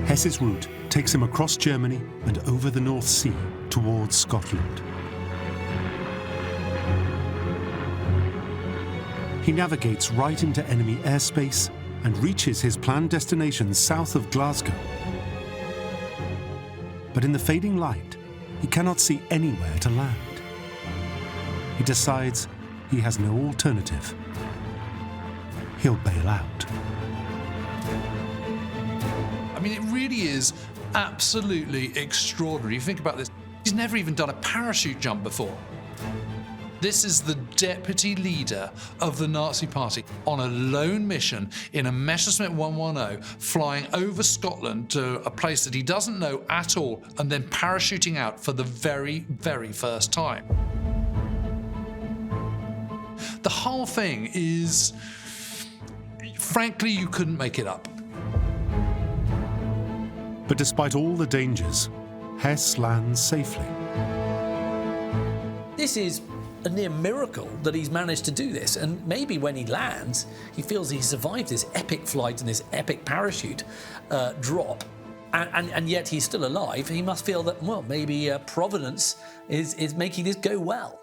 Hess's route takes him across Germany and over the North Sea towards Scotland. He navigates right into enemy airspace and reaches his planned destination south of Glasgow. But in the fading light, he cannot see anywhere to land. He decides he has no alternative. He'll bail out. I mean, it really is absolutely extraordinary. You think about this, he's never even done a parachute jump before. This is the deputy leader of the Nazi Party on a lone mission in a Messerschmitt 110, flying over Scotland to a place that he doesn't know at all, and then parachuting out for the very, very first time. The whole thing is, frankly, you couldn't make it up. But despite all the dangers, Hess lands safely. This is a near miracle that he's managed to do this, and maybe when he lands, he feels he survived this epic flight and this epic parachute drop, and yet he's still alive. He must feel that, well, maybe Providence is making this go well.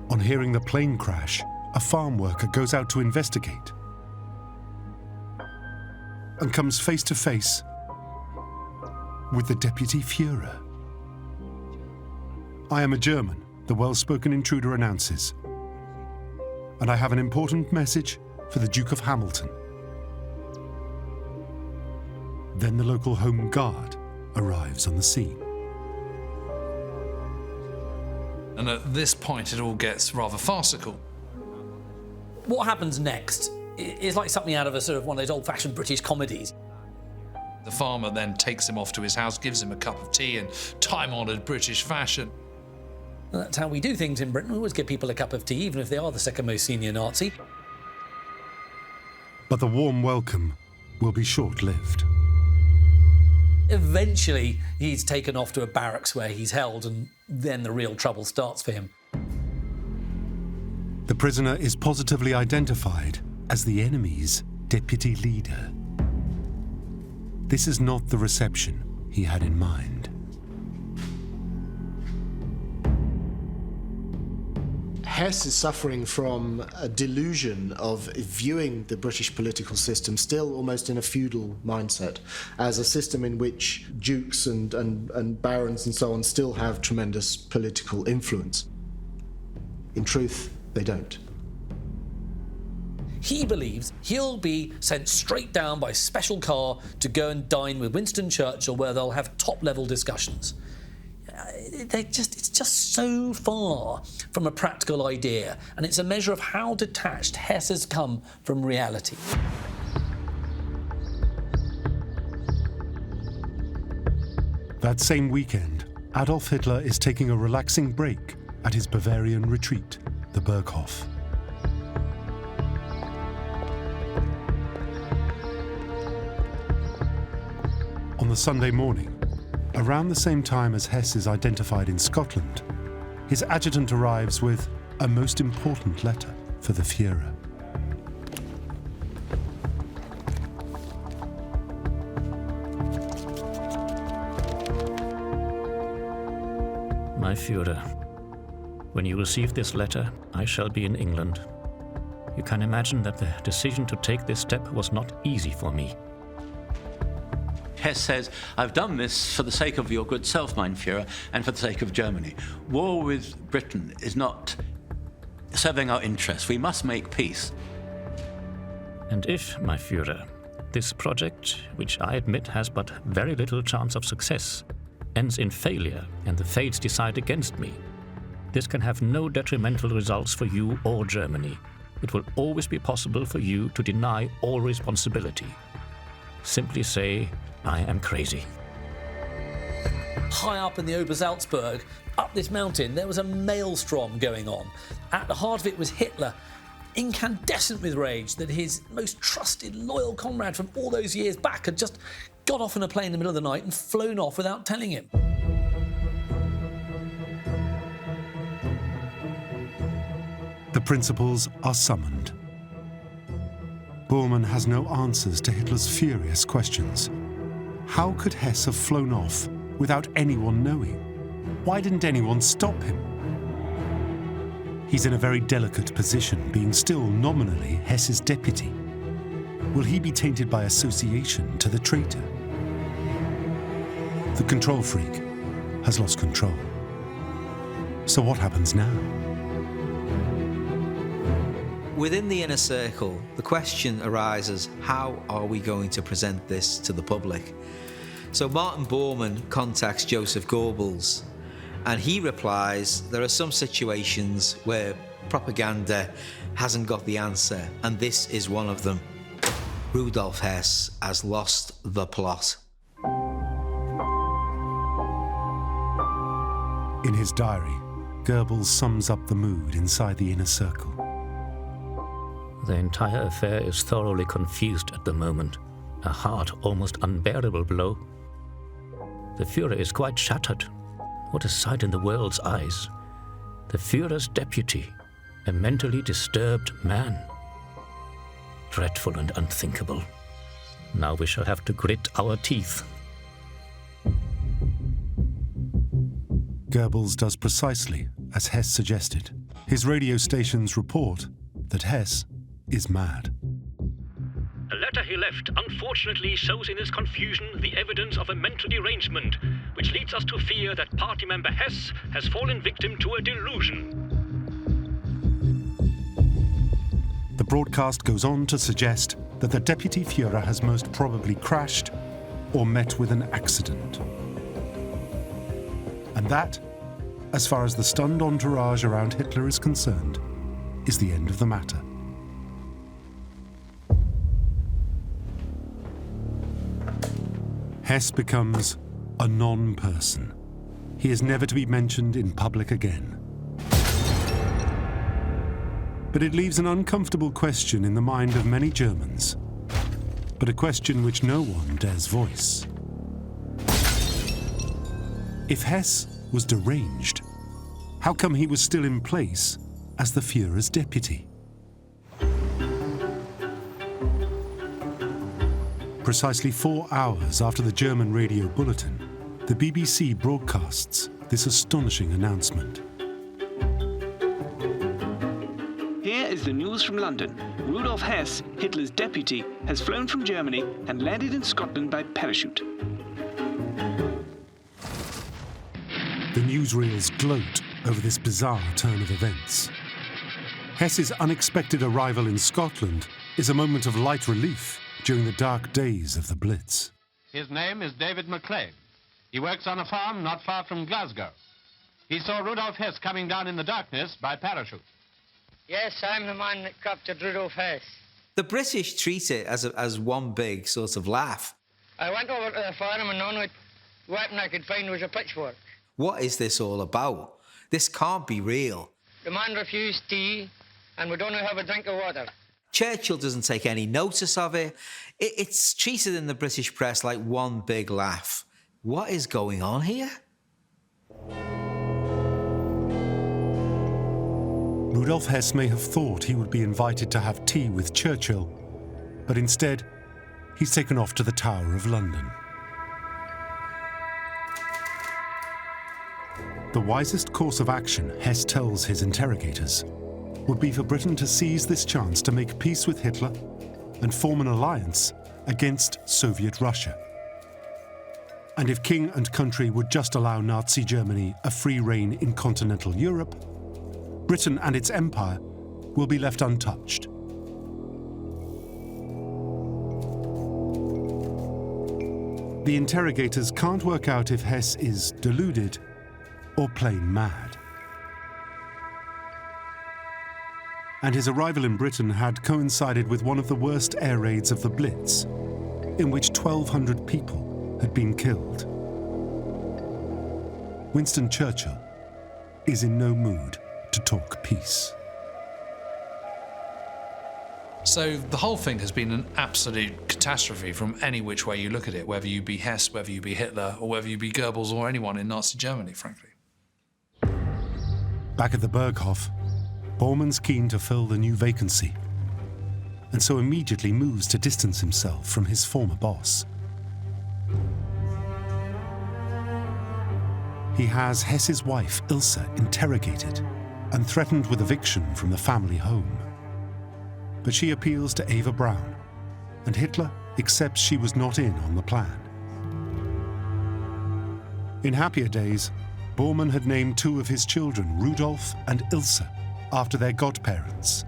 On hearing the plane crash, a farm worker goes out to investigate and comes face to face with the Deputy Führer. "I am a German," the well-spoken intruder announces, "and I have an important message for the Duke of Hamilton." Then the local Home Guard arrives on the scene. And at this point, it all gets rather farcical. What happens next is like something out of a sort of one of those old-fashioned British comedies. The farmer then takes him off to his house, gives him a cup of tea in time-honoured British fashion. And that's how we do things in Britain. We always give people a cup of tea, even if they are the second most senior Nazi. But the warm welcome will be short-lived. Eventually, he's taken off to a barracks where he's held, and then the real trouble starts for him. The prisoner is positively identified as the enemy's deputy leader. This is not the reception he had in mind. Hess is suffering from a delusion of viewing the British political system still almost in a feudal mindset, as a system in which dukes and barons and so on still have tremendous political influence. In truth, they don't. He believes he'll be sent straight down by special car to go and dine with Winston Churchill, where they'll have top-level discussions. It's just so far from a practical idea, and it's a measure of how detached Hess has come from reality. That same weekend, Adolf Hitler is taking a relaxing break at his Bavarian retreat, the Berghof. On the Sunday morning, around the same time as Hess is identified in Scotland, his adjutant arrives with a most important letter for the Führer. My Führer, when you receive this letter, I shall be in England. You can imagine that the decision to take this step was not easy for me. Hess says, "I've done this for the sake of your good self, mein Führer, and for the sake of Germany. War with Britain is not serving our interests. We must make peace." And if, my Führer, this project, which I admit has but very little chance of success, ends in failure and the fates decide against me, this can have no detrimental results for you or Germany. It will always be possible for you to deny all responsibility. Simply say, I am crazy. High up in the Obersalzberg, up this mountain, there was a maelstrom going on. At the heart of it was Hitler, incandescent with rage that his most trusted, loyal comrade from all those years back had just got off in a plane in the middle of the night and flown off without telling him. The principals are summoned. Bormann has no answers to Hitler's furious questions. How could Hess have flown off without anyone knowing? Why didn't anyone stop him? He's in a very delicate position, being still nominally Hess's deputy. Will he be tainted by association to the traitor? The control freak has lost control. So what happens now? Within the inner circle, the question arises, how are we going to present this to the public? So Martin Bormann contacts Joseph Goebbels, and he replies, there are some situations where propaganda hasn't got the answer, and this is one of them. Rudolf Hess has lost the plot. In his diary, Goebbels sums up the mood inside the inner circle. The entire affair is thoroughly confused at the moment. A hard, almost unbearable blow. The Führer is quite shattered. What a sight in the world's eyes. The Führer's deputy, a mentally disturbed man. Dreadful and unthinkable. Now we shall have to grit our teeth. Goebbels does precisely as Hess suggested. His radio stations report that Hess is mad. The letter he left unfortunately shows in its confusion the evidence of a mental derangement, which leads us to fear that party member Hess has fallen victim to a delusion. The broadcast goes on to suggest that the Deputy Führer has most probably crashed or met with an accident. And that, as far as the stunned entourage around Hitler is concerned, is the end of the matter. Hess becomes a non-person. He is never to be mentioned in public again. But it leaves an uncomfortable question in the mind of many Germans, but a question which no one dares voice. If Hess was deranged, how come he was still in place as the Führer's deputy? Precisely 4 hours after the German radio bulletin, the BBC broadcasts this astonishing announcement. Here is the news from London. Rudolf Hess, Hitler's deputy, has flown from Germany and landed in Scotland by parachute. The newsreels gloat over this bizarre turn of events. Hess's unexpected arrival in Scotland is a moment of light relief during the dark days of the Blitz. His name is David McClegg. He works on a farm not far from Glasgow. He saw Rudolf Hess coming down in the darkness by parachute. Yes, I'm the man that captured Rudolf Hess. The British treat it as one big sort of laugh. I went over to the farm and the only weapon I could find was a pitchfork. What is this all about? This can't be real. The man refused tea, and would only have a drink of water. Churchill doesn't take any notice of it. It's treated in the British press like one big laugh. What is going on here? Rudolf Hess may have thought he would be invited to have tea with Churchill, but instead, he's taken off to the Tower of London. The wisest course of action, Hess tells his interrogators, would be for Britain to seize this chance to make peace with Hitler and form an alliance against Soviet Russia. And if king and country would just allow Nazi Germany a free rein in continental Europe, Britain and its empire will be left untouched. The interrogators can't work out if Hess is deluded or plain mad. And his arrival in Britain had coincided with one of the worst air raids of the Blitz, in which 1,200 people had been killed. Winston Churchill is in no mood to talk peace. So the whole thing has been an absolute catastrophe from any which way you look at it, whether you be Hess, whether you be Hitler, or whether you be Goebbels or anyone in Nazi Germany, frankly. Back at the Berghof, Bormann's keen to fill the new vacancy, and so immediately moves to distance himself from his former boss. He has Hess's wife, Ilse, interrogated and threatened with eviction from the family home. But she appeals to Eva Braun, and Hitler accepts she was not in on the plan. In happier days, Bormann had named 2 of his children, Rudolf and Ilse, after their godparents.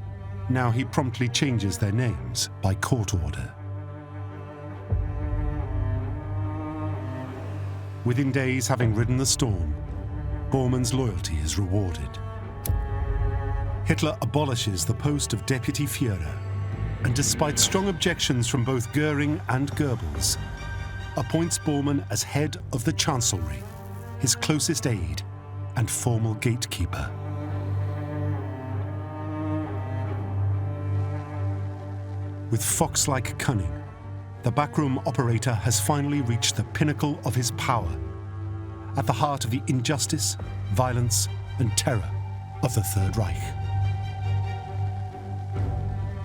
Now he promptly changes their names by court order. Within days, having ridden the storm, Bormann's loyalty is rewarded. Hitler abolishes the post of Deputy Führer, and despite strong objections from both Göring and Goebbels, appoints Bormann as head of the Chancellery, his closest aide and formal gatekeeper. With fox-like cunning, the backroom operator has finally reached the pinnacle of his power, at the heart of the injustice, violence, and terror of the Third Reich.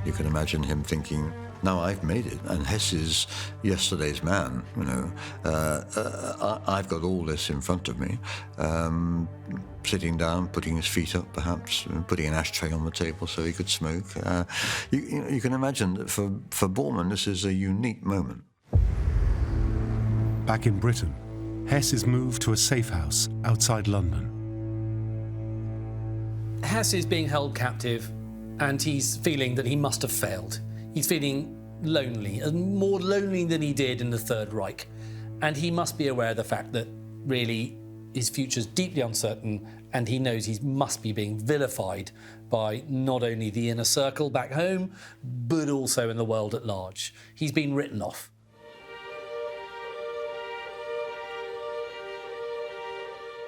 You can imagine him thinking, now I've made it, and Hess is yesterday's man, you know. I've got all this in front of me. Sitting down, putting his feet up perhaps, putting an ashtray on the table so he could smoke. You can imagine that for Bormann this is a unique moment. Back in Britain, Hess is moved to a safe house outside London. Hess is being held captive and he's feeling that he must have failed. He's feeling lonely, and more lonely than he did in the Third Reich. And he must be aware of the fact that really his future's deeply uncertain, and he knows he must be being vilified by not only the inner circle back home, but also in the world at large. He's been written off.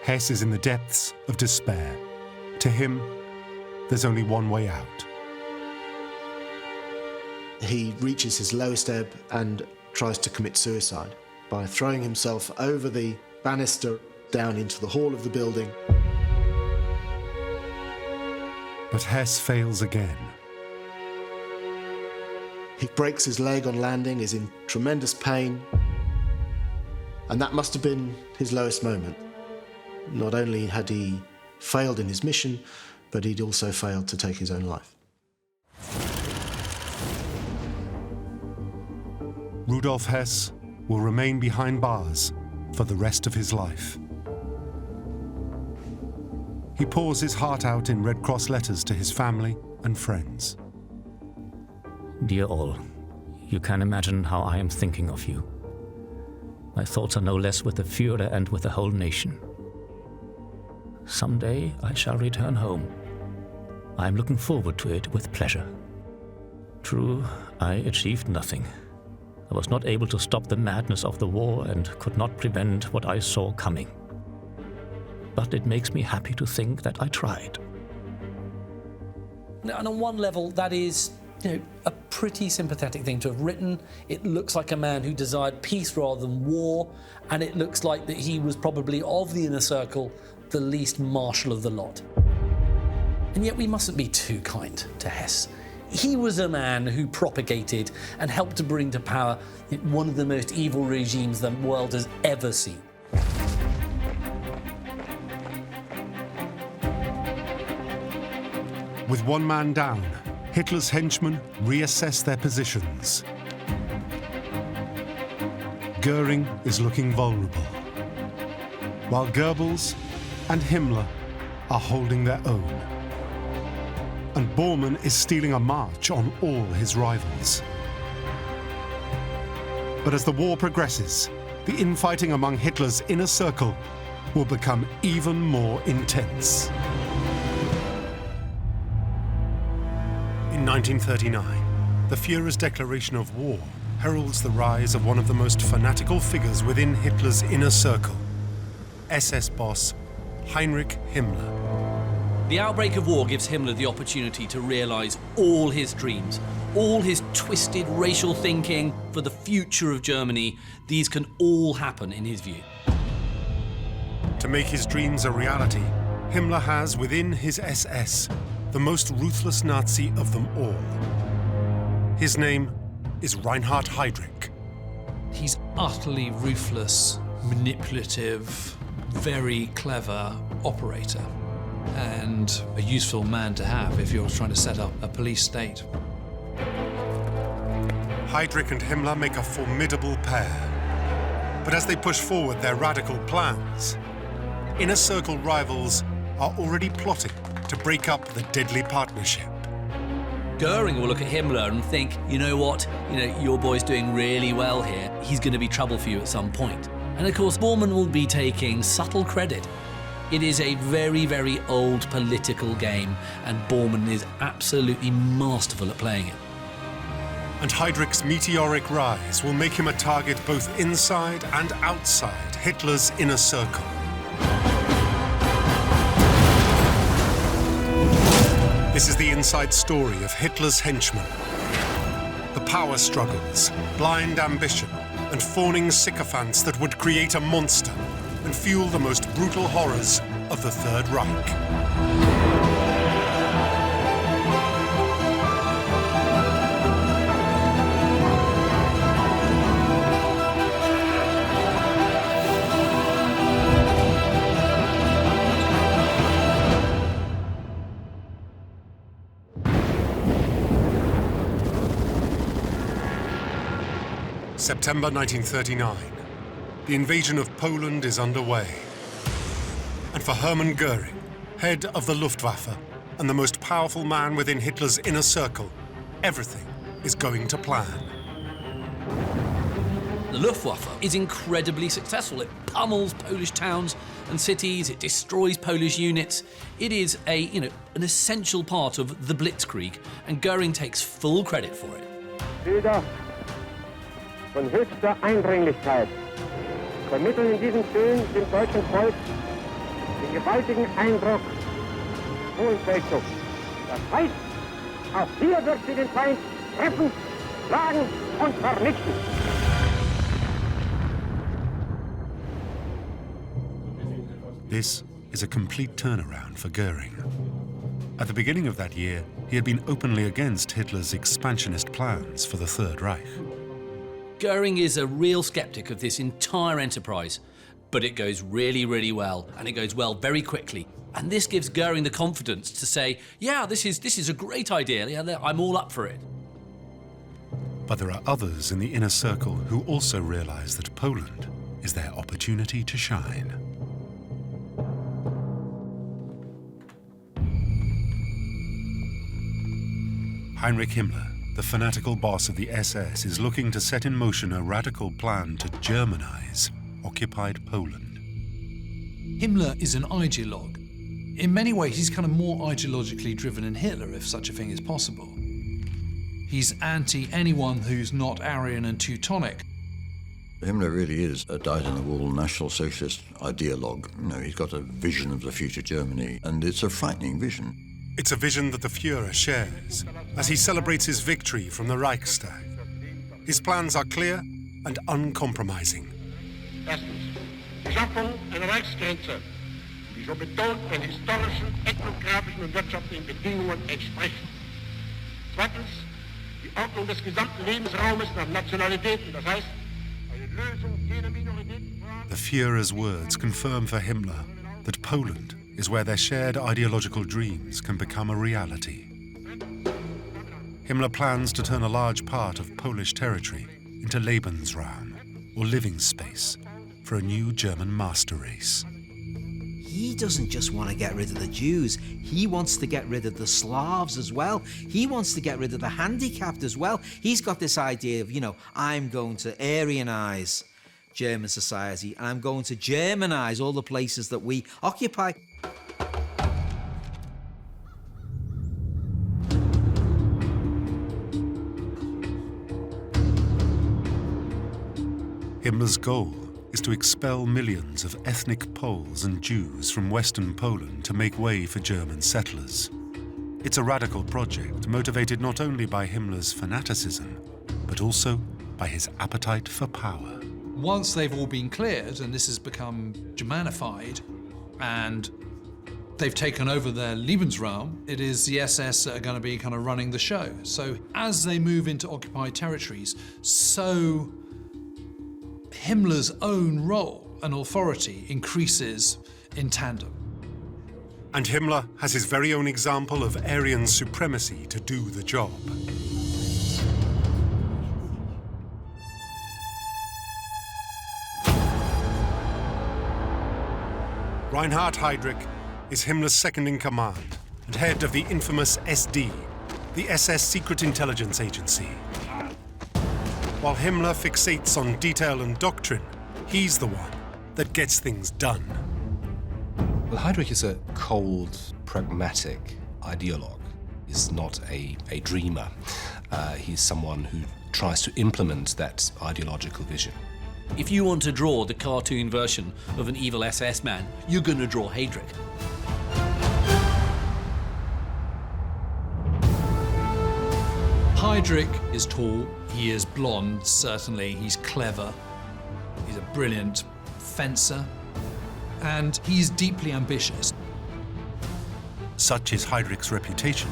Hess is in the depths of despair. To him, there's only one way out. He reaches his lowest ebb and tries to commit suicide by throwing himself over the banister down into the hall of the building. But Hess fails again. He breaks his leg on landing, is in tremendous pain, and that must have been his lowest moment. Not only had he failed in his mission, but he'd also failed to take his own life. Rudolf Hess will remain behind bars for the rest of his life. He pours his heart out in Red Cross letters to his family and friends. Dear all, you can imagine how I am thinking of you. My thoughts are no less with the Führer and with the whole nation. Someday I shall return home. I am looking forward to it with pleasure. True, I achieved nothing. I was not able to stop the madness of the war and could not prevent what I saw coming. But it makes me happy to think that I tried. Now, and on one level, that is, a pretty sympathetic thing to have written. It looks like a man who desired peace rather than war, and it looks like that he was probably, of the inner circle, the least martial of the lot. And yet we mustn't be too kind to Hess. He was a man who propagated and helped to bring to power one of the most evil regimes the world has ever seen. With one man down, Hitler's henchmen reassess their positions. Göring is looking vulnerable, while Goebbels and Himmler are holding their own. And Bormann is stealing a march on all his rivals. But as the war progresses, the infighting among Hitler's inner circle will become even more intense. In 1939, the Führer's declaration of war heralds the rise of one of the most fanatical figures within Hitler's inner circle, SS boss Heinrich Himmler. The outbreak of war gives Himmler the opportunity to realise all his dreams, all his twisted racial thinking for the future of Germany. These can all happen in his view. To make his dreams a reality, Himmler has within his SS the most ruthless Nazi of them all. His name is Reinhard Heydrich. He's utterly ruthless, manipulative, very clever operator. and a useful man to have if you're trying to set up a police state. Heydrich and Himmler make a formidable pair. But as they push forward their radical plans, inner circle rivals are already plotting to break up the deadly partnership. Göring will look at Himmler and think, you know what, your boy's doing really well here. He's going to be trouble for you at some point. And of course, Bormann will be taking subtle credit. It is a very, very old political game, and Bormann is absolutely masterful at playing it. And Heydrich's meteoric rise will make him a target both inside and outside Hitler's inner circle. This is the inside story of Hitler's henchmen. The power struggles, blind ambition, and fawning sycophants that would create a monster and fuel the most brutal horrors of the Third Reich. September 1939. The invasion of Poland is underway. And for Hermann Göring, head of the Luftwaffe and the most powerful man within Hitler's inner circle, everything is going to plan. The Luftwaffe is incredibly successful. It pummels Polish towns and cities, it destroys Polish units. It is an essential part of the Blitzkrieg, and Göring takes full credit for it. Bilder von höchster Eindringlichkeit vermitteln in diesen Tönen dem deutschen Volk den gewaltigen Eindruck hohen Feldzugs. Das heißt, auch hier wird sie den Feind treffen, schlagen und vernichten. This is a complete turnaround for Göring. At the beginning of that year, he had been openly against Hitler's expansionist plans for the Third Reich. Göring is a real skeptic of this entire enterprise, but it goes really, really well, and it goes well very quickly. And this gives Göring the confidence to say, yeah, this is a great idea, yeah, I'm all up for it. But there are others in the inner circle who also realize that Poland is their opportunity to shine. Heinrich Himmler, the fanatical boss of the SS, is looking to set in motion a radical plan to Germanize occupied Poland. Himmler is an ideologue. In many ways, he's kind of more ideologically driven than Hitler, if such a thing is possible. He's anti anyone who's not Aryan and Teutonic. Himmler really is a dyed-in-the-wool National Socialist ideologue. He's got a vision of the future Germany, and it's a frightening vision. It's a vision that the Führer shares as he celebrates his victory from the Reichstag. His plans are clear and uncompromising. Erstens, die Schaffung einer Reichsgrenze, die so betont den historischen, ethnografischen und wirtschaftlichen Bedingungen entspricht. Zweitens, die Ordnung des gesamten Lebensraumes nach Nationalitäten, das heißt, eine Lösung jeder Minoritätenfrage. The Führer's words confirm for Himmler that Poland is where their shared ideological dreams can become a reality. Himmler plans to turn a large part of Polish territory into Lebensraum, or living space, for a new German master race. He doesn't just want to get rid of the Jews, he wants to get rid of the Slavs as well. He wants to get rid of the handicapped as well. He's got this idea of, I'm going to Aryanize German society, and I'm going to Germanize all the places that we occupy. Himmler's goal is to expel millions of ethnic Poles and Jews from Western Poland to make way for German settlers. It's a radical project motivated not only by Himmler's fanaticism, but also by his appetite for power. Once they've all been cleared and this has become Germanified and they've taken over their Lebensraum, it is the SS that are going to be kind of running the show. So as they move into occupied territories, so Himmler's own role and authority increases in tandem. And Himmler has his very own example of Aryan supremacy to do the job. Reinhard Heydrich is Himmler's second-in-command and head of the infamous SD, the SS Secret Intelligence Agency. While Himmler fixates on detail and doctrine, he's the one that gets things done. Well, Heydrich is a cold, pragmatic ideologue. He's not a dreamer. He's someone who tries to implement that ideological vision. If you want to draw the cartoon version of an evil SS man, you're going to draw Heydrich. Heydrich is tall, he is blonde, certainly, he's clever, he's a brilliant fencer, and he's deeply ambitious. Such is Heydrich's reputation.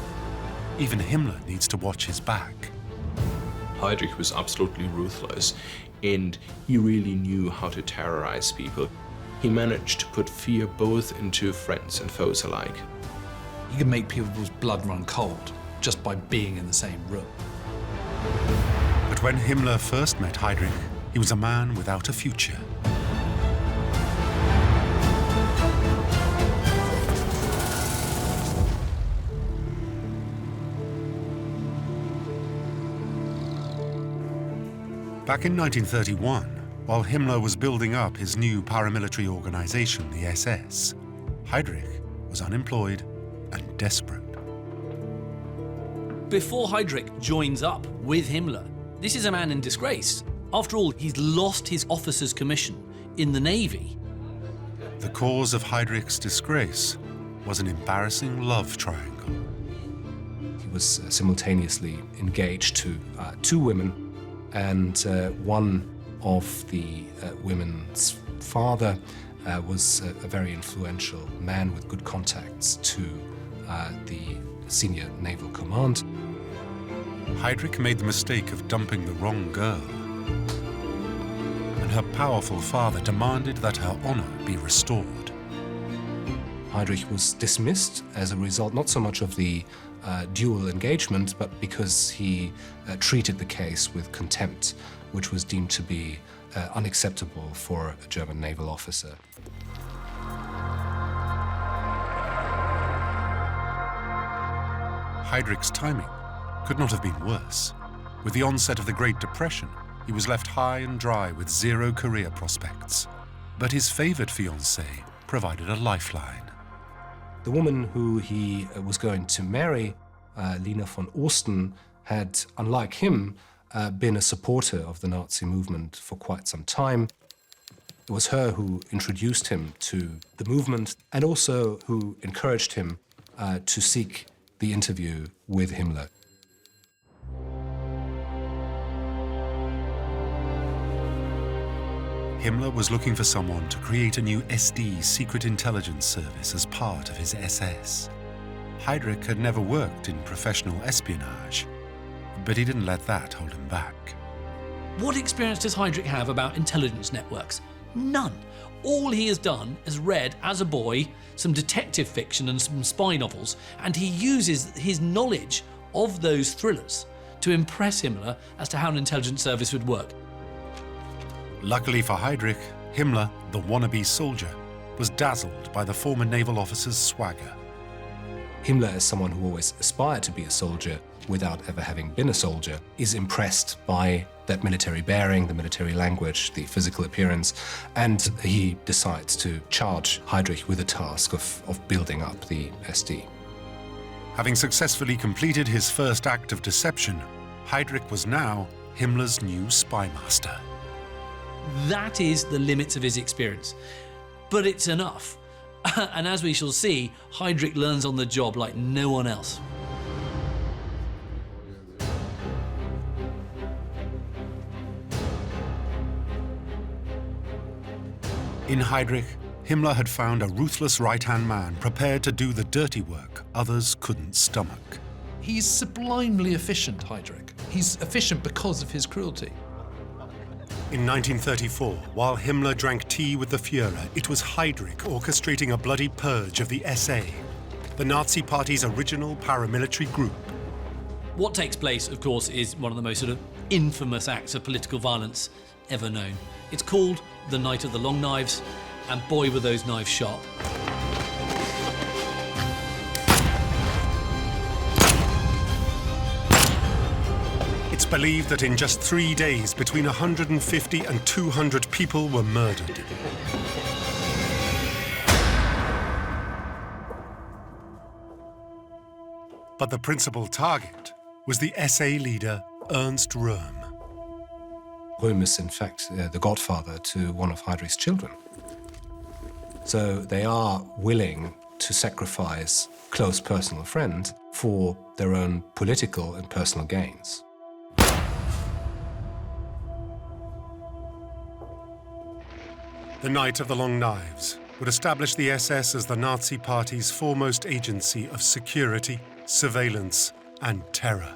Even Himmler needs to watch his back. Heydrich was absolutely ruthless, and he really knew how to terrorize people. He managed to put fear both into friends and foes alike. He could make people's blood run cold just by being in the same room. But when Himmler first met Heydrich, he was a man without a future. Back in 1931, while Himmler was building up his new paramilitary organization, the SS, Heydrich was unemployed and desperate. Before Heydrich joins up with Himmler, this is a man in disgrace. After all, he's lost his officer's commission in the Navy. The cause of Heydrich's disgrace was an embarrassing love triangle. He was simultaneously engaged to two women, and one of the women's father was a very influential man with good contacts to the senior naval command. Heydrich made the mistake of dumping the wrong girl, and her powerful father demanded that her honor be restored. Heydrich was dismissed as a result not so much of the dual engagement, but because he treated the case with contempt, which was deemed to be unacceptable for a German naval officer. Heydrich's timing could not have been worse. With the onset of the Great Depression, he was left high and dry with zero career prospects. But his favored fiancée provided a lifeline. The woman who he was going to marry, Lina von Osten, had, unlike him, been a supporter of the Nazi movement for quite some time. It was her who introduced him to the movement and also who encouraged him to seek the interview with Himmler. Himmler was looking for someone to create a new SD secret intelligence service as part of his SS. Heydrich had never worked in professional espionage, but he didn't let that hold him back. What experience does Heydrich have about intelligence networks? None. All he has done is read, as a boy, some detective fiction and some spy novels, and he uses his knowledge of those thrillers to impress Himmler as to how an intelligence service would work. Luckily for Heydrich, Himmler, the wannabe soldier, was dazzled by the former naval officer's swagger. Himmler, as someone who always aspired to be a soldier without ever having been a soldier, is impressed by that military bearing, the military language, the physical appearance, and he decides to charge Heydrich with the task of building up the SD. Having successfully completed his first act of deception, Heydrich was now Himmler's new spy master. That is the limits of his experience. But it's enough. And as we shall see, Heydrich learns on the job like no one else. In Heydrich, Himmler had found a ruthless right-hand man prepared to do the dirty work others couldn't stomach. He's sublimely efficient, Heydrich. He's efficient because of his cruelty. In 1934, while Himmler drank tea with the Führer, it was Heydrich orchestrating a bloody purge of the SA, the Nazi Party's original paramilitary group. What takes place, of course, is one of the most sort of infamous acts of political violence ever known. It's called the Night of the Long Knives, and boy were those knives sharp. It's believed that in just 3 days, between 150 and 200 people were murdered. But the principal target was the SA leader Ernst Röhm. Röhm is, in fact, the godfather to one of Heinrich's children. So they are willing to sacrifice close personal friends for their own political and personal gains. The Night of the Long Knives would establish the SS as the Nazi Party's foremost agency of security, surveillance, and terror,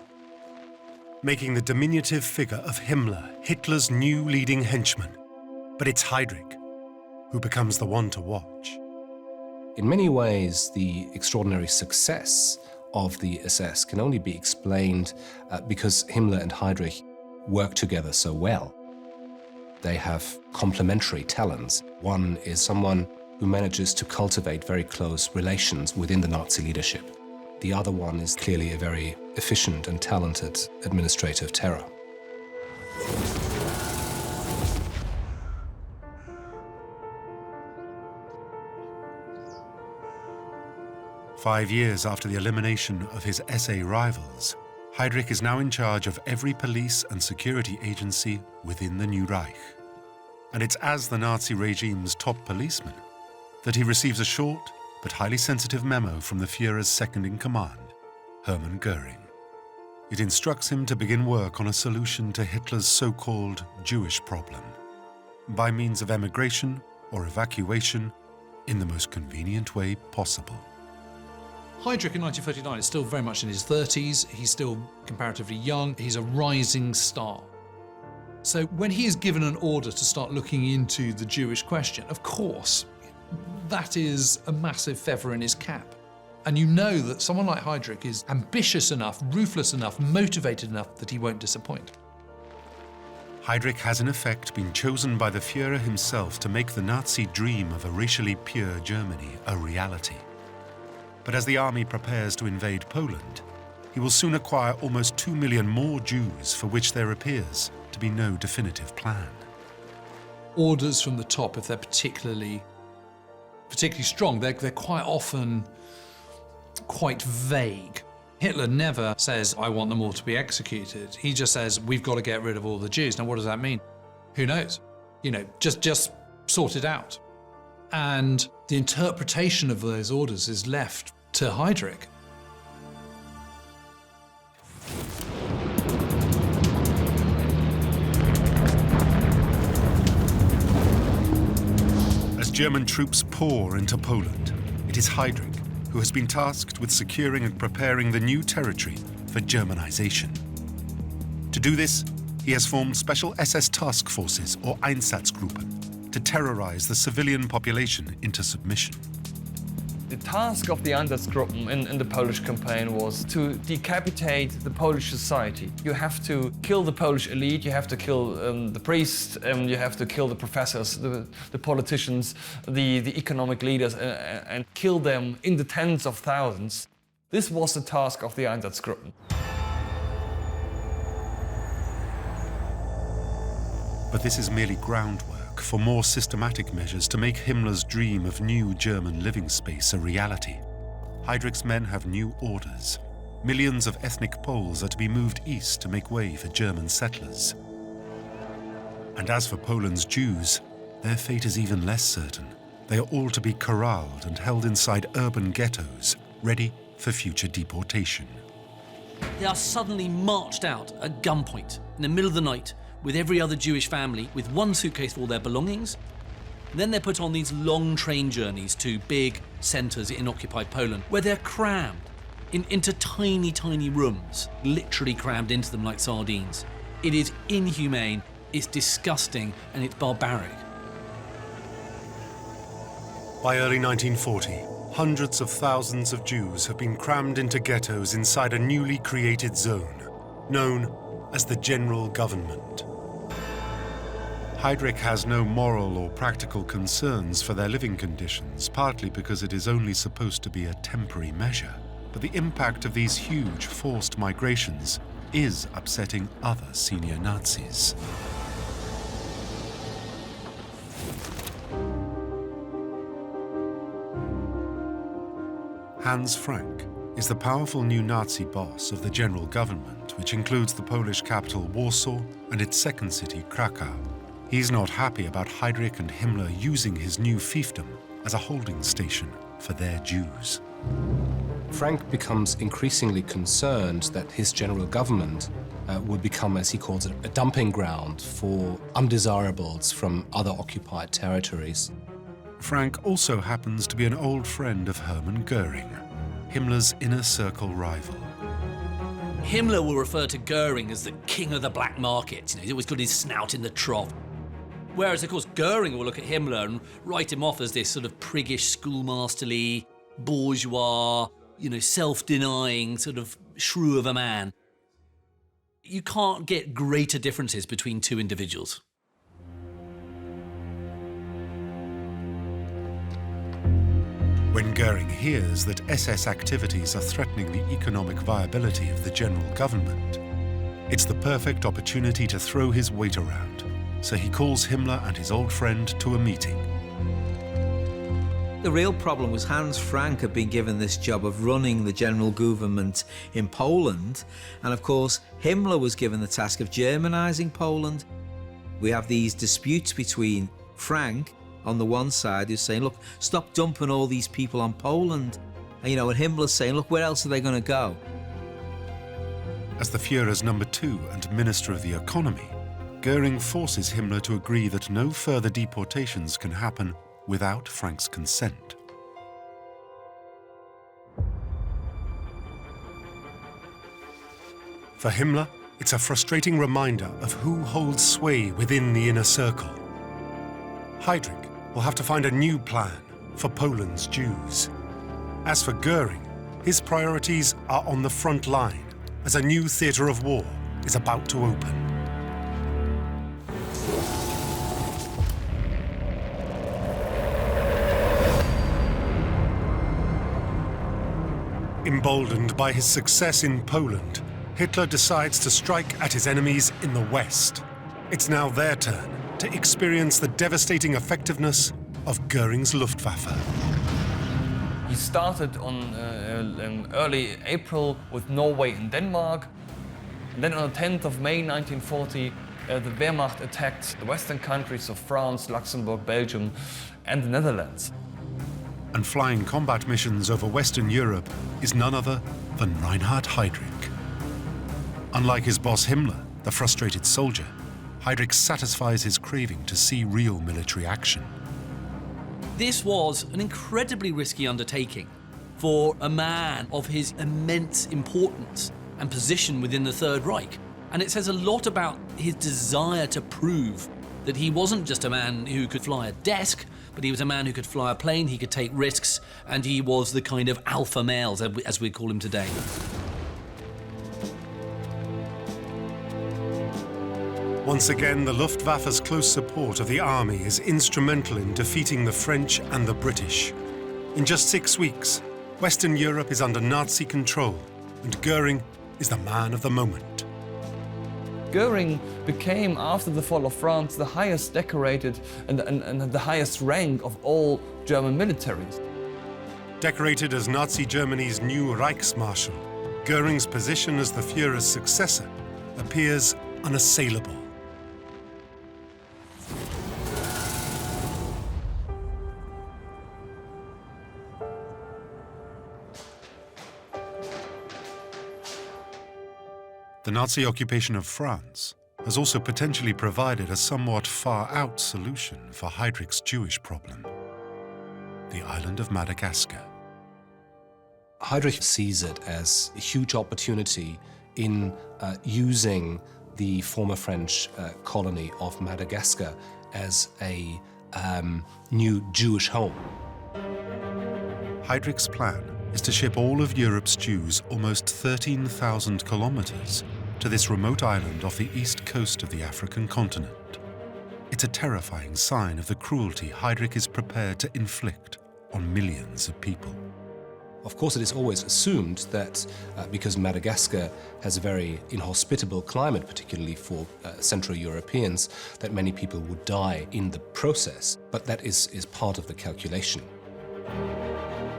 making the diminutive figure of Himmler Hitler's new leading henchman. But it's Heydrich who becomes the one to watch. In many ways, the extraordinary success of the SS can only be explained because Himmler and Heydrich work together so well. They have complementary talents. One is someone who manages to cultivate very close relations within the Nazi leadership. The other one is clearly a very efficient and talented administrator of terror. "5 years after the elimination of his SA rivals, Heydrich is now in charge of every police and security agency within the New Reich. And it's as the Nazi regime's top policeman that he receives a short but highly sensitive memo from the Führer's second-in-command, Hermann Göring. It instructs him to begin work on a solution to Hitler's so-called Jewish problem, by means of emigration or evacuation in the most convenient way possible. Heydrich in 1939 is still very much in his 30s. He's still comparatively young. He's a rising star. So when he is given an order to start looking into the Jewish question, of course, that is a massive feather in his cap. And you know that someone like Heydrich is ambitious enough, ruthless enough, motivated enough that he won't disappoint. Heydrich has in effect been chosen by the Führer himself to make the Nazi dream of a racially pure Germany a reality. But as the army prepares to invade Poland, he will soon acquire almost 2 million more Jews for which there appears to be no definitive plan. Orders from the top, if they're particularly strong, they're quite often quite vague. Hitler never says, "I want them all to be executed." He just says, "We've got to get rid of all the Jews." Now, what does that mean? Who knows? You know, just sort it out. And the interpretation of those orders is left to Heydrich. As German troops pour into Poland, it is Heydrich who has been tasked with securing and preparing the new territory for Germanization. To do this, he has formed special SS task forces, or Einsatzgruppen, to terrorize the civilian population into submission. The task of the Einsatzgruppen in the Polish campaign was to decapitate the Polish society. You have to kill the Polish elite, you have to kill the priests, you have to kill the professors, the politicians, the economic leaders, and kill them in the tens of thousands. This was the task of the Einsatzgruppen. But this is merely groundwork for more systematic measures to make Himmler's dream of new German living space a reality. Heydrich's men have new orders. Millions of ethnic Poles are to be moved east to make way for German settlers. And as for Poland's Jews, their fate is even less certain. They are all to be corralled and held inside urban ghettos, ready for future deportation. They are suddenly marched out at gunpoint in the middle of the night with every other Jewish family, with one suitcase for all their belongings. And then they're put on these long train journeys to big centres in occupied Poland, where they're crammed into tiny, tiny rooms, literally crammed into them like sardines. It is inhumane, it's disgusting, and it's barbaric. By early 1940, hundreds of thousands of Jews have been crammed into ghettos inside a newly created zone, known as the General Government. Heydrich has no moral or practical concerns for their living conditions, partly because it is only supposed to be a temporary measure. But the impact of these huge forced migrations is upsetting other senior Nazis. Hans Frank is the powerful new Nazi boss of the General Government, which includes the Polish capital Warsaw and its second city, Krakow. He's not happy about Heydrich and Himmler using his new fiefdom as a holding station for their Jews. Frank becomes increasingly concerned that his general government would become, as he calls it, a dumping ground for undesirables from other occupied territories. Frank also happens to be an old friend of Hermann Göring, Himmler's inner circle rival. Himmler will refer to Göring as the king of the black market. He's always got his snout in the trough. Whereas, of course, Göring will look at Himmler and write him off as this sort of priggish, schoolmasterly, bourgeois, self-denying sort of shrew of a man. You can't get greater differences between two individuals. When Göring hears that SS activities are threatening the economic viability of the General Government, it's the perfect opportunity to throw his weight around. So he calls Himmler and his old friend to a meeting. The real problem was Hans Frank had been given this job of running the general government in Poland, and of course Himmler was given the task of Germanizing Poland. We have these disputes between Frank on the one side, who's saying, look, stop dumping all these people on Poland, and Himmler's saying, look, where else are they going to go? As the Führer's number 2 and Minister of the Economy, Göring forces Himmler to agree that no further deportations can happen without Frank's consent. For Himmler, it's a frustrating reminder of who holds sway within the inner circle. Heydrich will have to find a new plan for Poland's Jews. As for Göring, his priorities are on the front line as a new theatre of war is about to open. Emboldened by his success in Poland, Hitler decides to strike at his enemies in the West. It's now their turn to experience the devastating effectiveness of Göring's Luftwaffe. He started in early April with Norway and Denmark. And then on the 10th of May 1940, the Wehrmacht attacked the western countries of France, Luxembourg, Belgium, and the Netherlands. And flying combat missions over Western Europe is none other than Reinhard Heydrich. Unlike his boss Himmler, the frustrated soldier, Heydrich satisfies his craving to see real military action. This was an incredibly risky undertaking for a man of his immense importance and position within the Third Reich. And it says a lot about his desire to prove that he wasn't just a man who could fly a desk, but he was a man who could fly a plane, he could take risks, and he was the kind of alpha male, as we call him today. Once again, the Luftwaffe's close support of the army is instrumental in defeating the French and the British. In just 6 weeks, Western Europe is under Nazi control, and Göring is the man of the moment. Göring became, after the fall of France, the highest decorated and the highest rank of all German militaries. Decorated as Nazi Germany's new Reichsmarschall, Göring's position as the Führer's successor appears unassailable. The Nazi occupation of France has also potentially provided a somewhat far-out solution for Heydrich's Jewish problem: the island of Madagascar. Heydrich sees it as a huge opportunity in using the former French colony of Madagascar as a new Jewish home. Heydrich's plan is to ship all of Europe's Jews almost 13,000 kilometers to this remote island off the east coast of the African continent. It's a terrifying sign of the cruelty Heydrich is prepared to inflict on millions of people. Of course, it is always assumed that because Madagascar has a very inhospitable climate, particularly for Central Europeans, that many people would die in the process. But that is part of the calculation.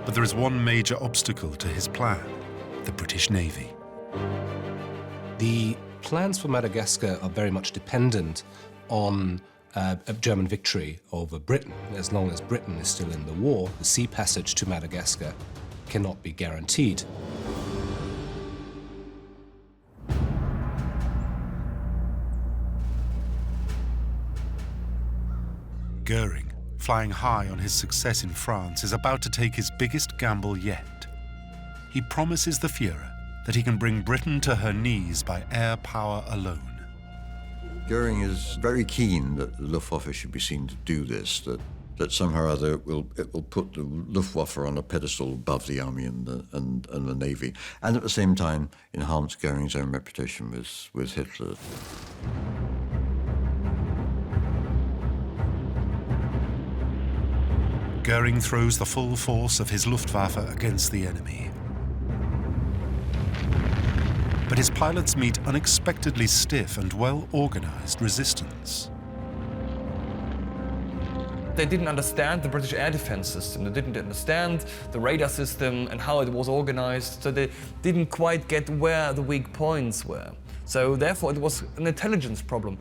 But there is one major obstacle to his plan: the British Navy. The plans for Madagascar are very much dependent on a German victory over Britain. As long as Britain is still in the war, the sea passage to Madagascar cannot be guaranteed. Göring, flying high on his success in France, is about to take his biggest gamble yet. He promises the Führer that he can bring Britain to her knees by air power alone. Göring is very keen that the Luftwaffe should be seen to do this, that somehow or other it will put the Luftwaffe on a pedestal above the army and the navy, and at the same time enhance Göring's own reputation with Hitler. Göring throws the full force of his Luftwaffe against the enemy. But his pilots meet unexpectedly stiff and well-organized resistance. They didn't understand the British air defense system. They didn't understand the radar system and how it was organized. So they didn't quite get where the weak points were. So therefore it was an intelligence problem.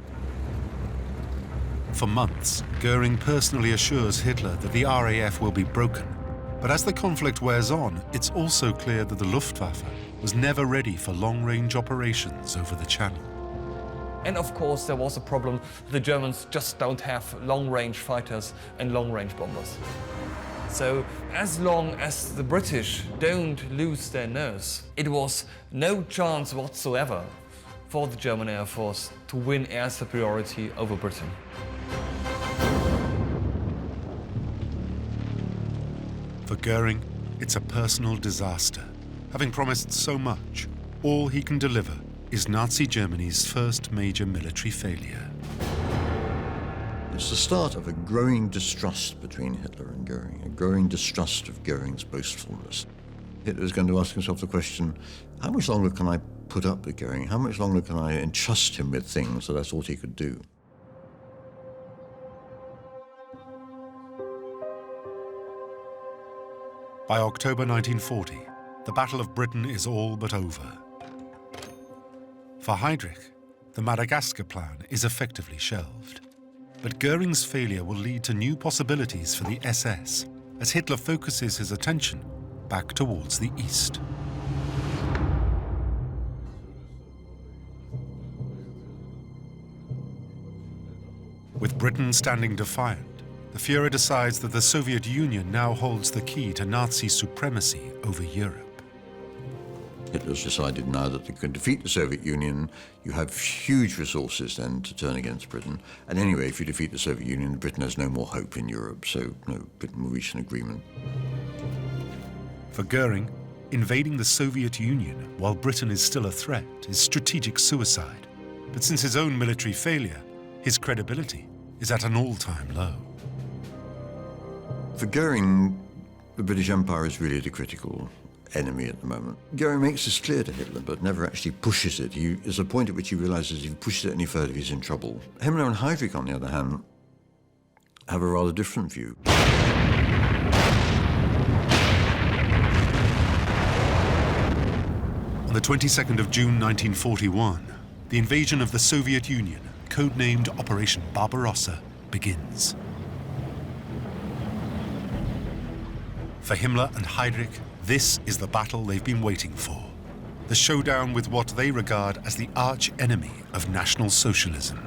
For months, Göring personally assures Hitler that the RAF will be broken. But as the conflict wears on, it's also clear that the Luftwaffe was never ready for long-range operations over the Channel. And of course there was a problem. The Germans just don't have long-range fighters and long-range bombers. So as long as the British don't lose their nerves, it was no chance whatsoever for the German Air Force to win air superiority over Britain. For Göring, it's a personal disaster. Having promised so much, all he can deliver is Nazi Germany's first major military failure. It's the start of a growing distrust between Hitler and Göring, a growing distrust of Göring's boastfulness. Hitler's going to ask himself the question, how much longer can I put up with Göring? How much longer can I entrust him with things that I thought he could do? By October 1940, the Battle of Britain is all but over. For Heydrich, the Madagascar plan is effectively shelved. But Göring's failure will lead to new possibilities for the SS as Hitler focuses his attention back towards the east. With Britain standing defiant, the Führer decides that the Soviet Union now holds the key to Nazi supremacy over Europe. Hitler's decided now that they can defeat the Soviet Union. You have huge resources then to turn against Britain. And anyway, if you defeat the Soviet Union, Britain has no more hope in Europe, so no, Britain will reach an agreement. For Göring, invading the Soviet Union while Britain is still a threat is strategic suicide. But since his own military failure, his credibility is at an all-time low. For Göring, the British Empire is really the critical enemy at the moment. Göring makes this clear to Hitler, but never actually pushes it. There's a point at which he realizes if he pushes it any further, he's in trouble. Himmler and Heydrich, on the other hand, have a rather different view. On the 22nd of June 1941, the invasion of the Soviet Union, codenamed Operation Barbarossa, begins. For Himmler and Heydrich, this is the battle they've been waiting for. The showdown with what they regard as the arch-enemy of National Socialism.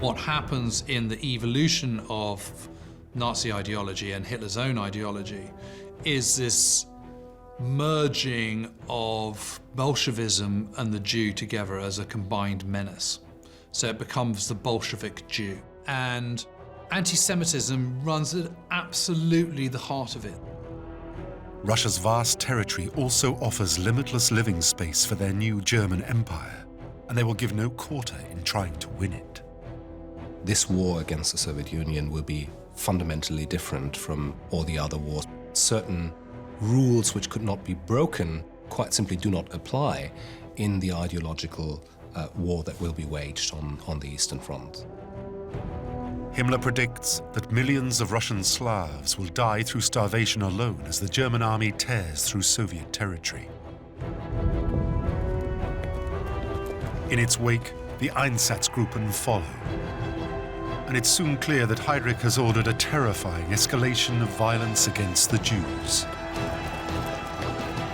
What happens in the evolution of Nazi ideology and Hitler's own ideology is this merging of Bolshevism and the Jew together as a combined menace. So it becomes the Bolshevik Jew. And anti-Semitism runs at absolutely the heart of it. Russia's vast territory also offers limitless living space for their new German empire, and they will give no quarter in trying to win it. This war against the Soviet Union will be fundamentally different from all the other wars. Certain rules which could not be broken quite simply do not apply in the ideological war that will be waged on the Eastern Front. Himmler predicts that millions of Russian Slavs will die through starvation alone as the German army tears through Soviet territory. In its wake, the Einsatzgruppen follow. And it's soon clear that Heydrich has ordered a terrifying escalation of violence against the Jews.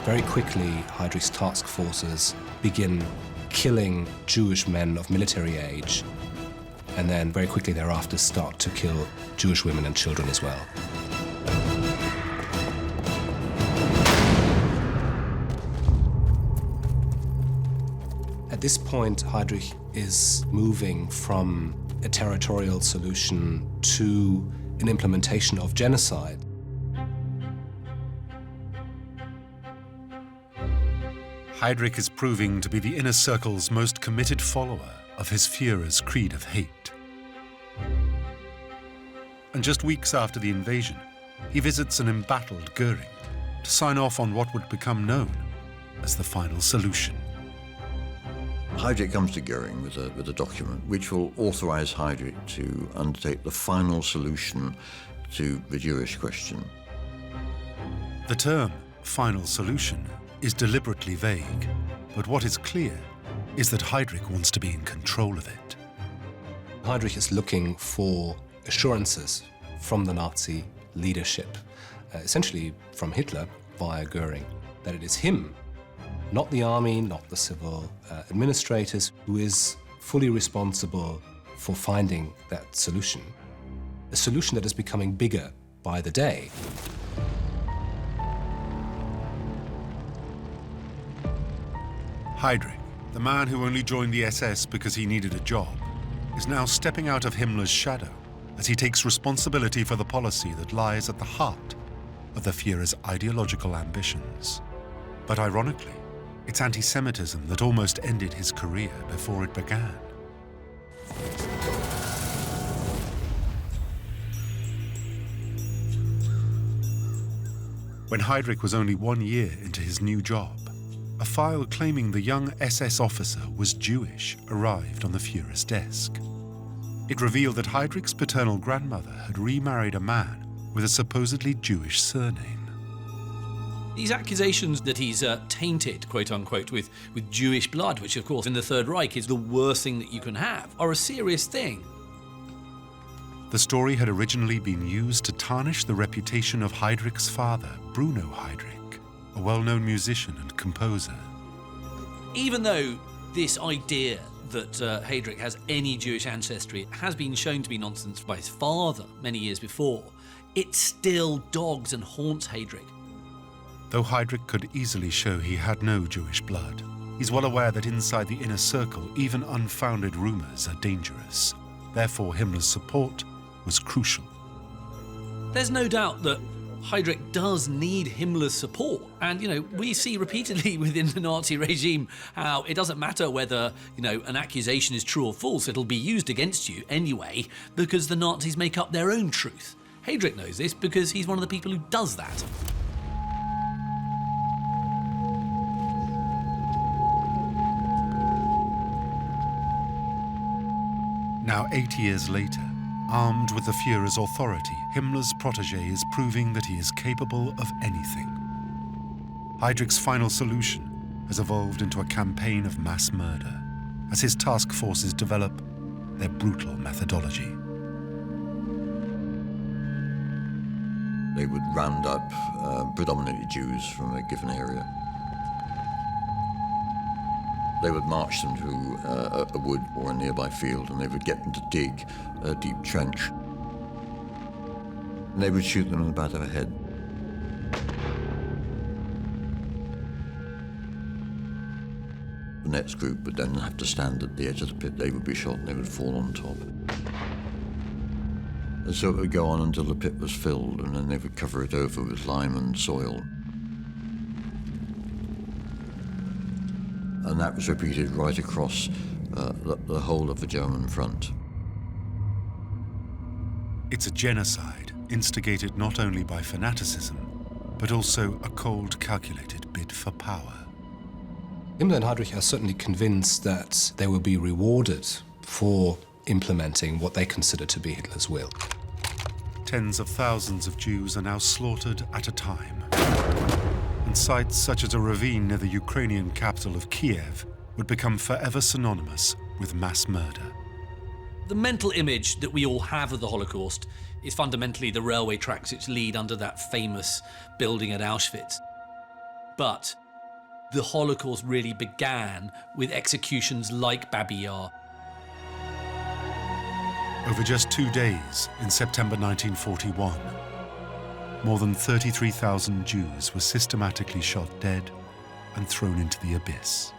Very quickly, Heydrich's task forces begin killing Jewish men of military age, and then very quickly thereafter start to kill Jewish women and children as well. At this point, Heydrich is moving from a territorial solution to an implementation of genocide. Heydrich is proving to be the inner circle's most committed follower of his Führer's creed of hate. And just weeks after the invasion, he visits an embattled Göring to sign off on what would become known as the final solution. Heydrich comes to Göring with a document which will authorize Heydrich to undertake the final solution to the Jewish question. The term final solution is deliberately vague, but what is clear is that Heydrich wants to be in control of it. Heydrich is looking for assurances from the Nazi leadership, essentially from Hitler via Göring, that it is him, not the army, not the civil administrators, who is fully responsible for finding that solution. A solution that is becoming bigger by the day. Heydrich, the man who only joined the SS because he needed a job, is now stepping out of Himmler's shadow as he takes responsibility for the policy that lies at the heart of the Führer's ideological ambitions. But ironically, it's anti-Semitism that almost ended his career before it began. When Heydrich was only 1 year into his new job, a file claiming the young SS officer was Jewish arrived on the Führer's desk. It revealed that Heydrich's paternal grandmother had remarried a man with a supposedly Jewish surname. These accusations that he's tainted, quote-unquote, with Jewish blood, which of course in the Third Reich is the worst thing that you can have, are a serious thing. The story had originally been used to tarnish the reputation of Heydrich's father, Bruno Heydrich, a well-known musician and composer. Even though this idea that Heydrich has any Jewish ancestry has been shown to be nonsense by his father many years before, it still dogs and haunts Heydrich. Though Heydrich could easily show he had no Jewish blood, he's well aware that inside the inner circle, even unfounded rumors are dangerous. Therefore, Himmler's support was crucial. There's no doubt that Heydrich does need Himmler's support. And, we see repeatedly within the Nazi regime how it doesn't matter whether, an accusation is true or false, it'll be used against you anyway, because the Nazis make up their own truth. Heydrich knows this because he's one of the people who does that. Now, 8 years later, armed with the Führer's authority, Himmler's protégé is proving that he is capable of anything. Heydrich's final solution has evolved into a campaign of mass murder as his task forces develop their brutal methodology. They would round up predominantly Jews from a given area. They would march them to a wood or a nearby field, and they would get them to dig a deep trench. And they would shoot them in the back of the head. The next group would then have to stand at the edge of the pit. They would be shot and they would fall on top. And so it would go on until the pit was filled, and then they would cover it over with lime and soil. and that was repeated right across the whole of the German front. It's a genocide instigated not only by fanaticism, but also a cold, calculated bid for power. Himmler and Heydrich are certainly convinced that they will be rewarded for implementing what they consider to be Hitler's will. Tens of thousands of Jews are now slaughtered at a time. And sites such as a ravine near the Ukrainian capital of Kiev would become forever synonymous with mass murder. The mental image that we all have of the Holocaust is fundamentally the railway tracks which lead under that famous building at Auschwitz. But the Holocaust really began with executions like Babi Yar. Over just 2 days in September 1941, more than 33,000 Jews were systematically shot dead and thrown into the abyss.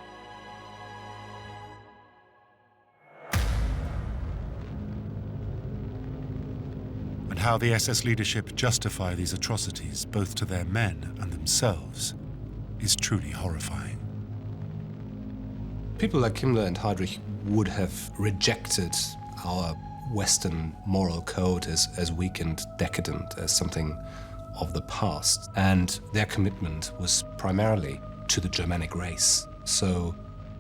And how the SS leadership justify these atrocities, both to their men and themselves, is truly horrifying. People like Himmler and Heydrich would have rejected our Western moral code as weak and decadent, as something of the past. And their commitment was primarily to the Germanic race. So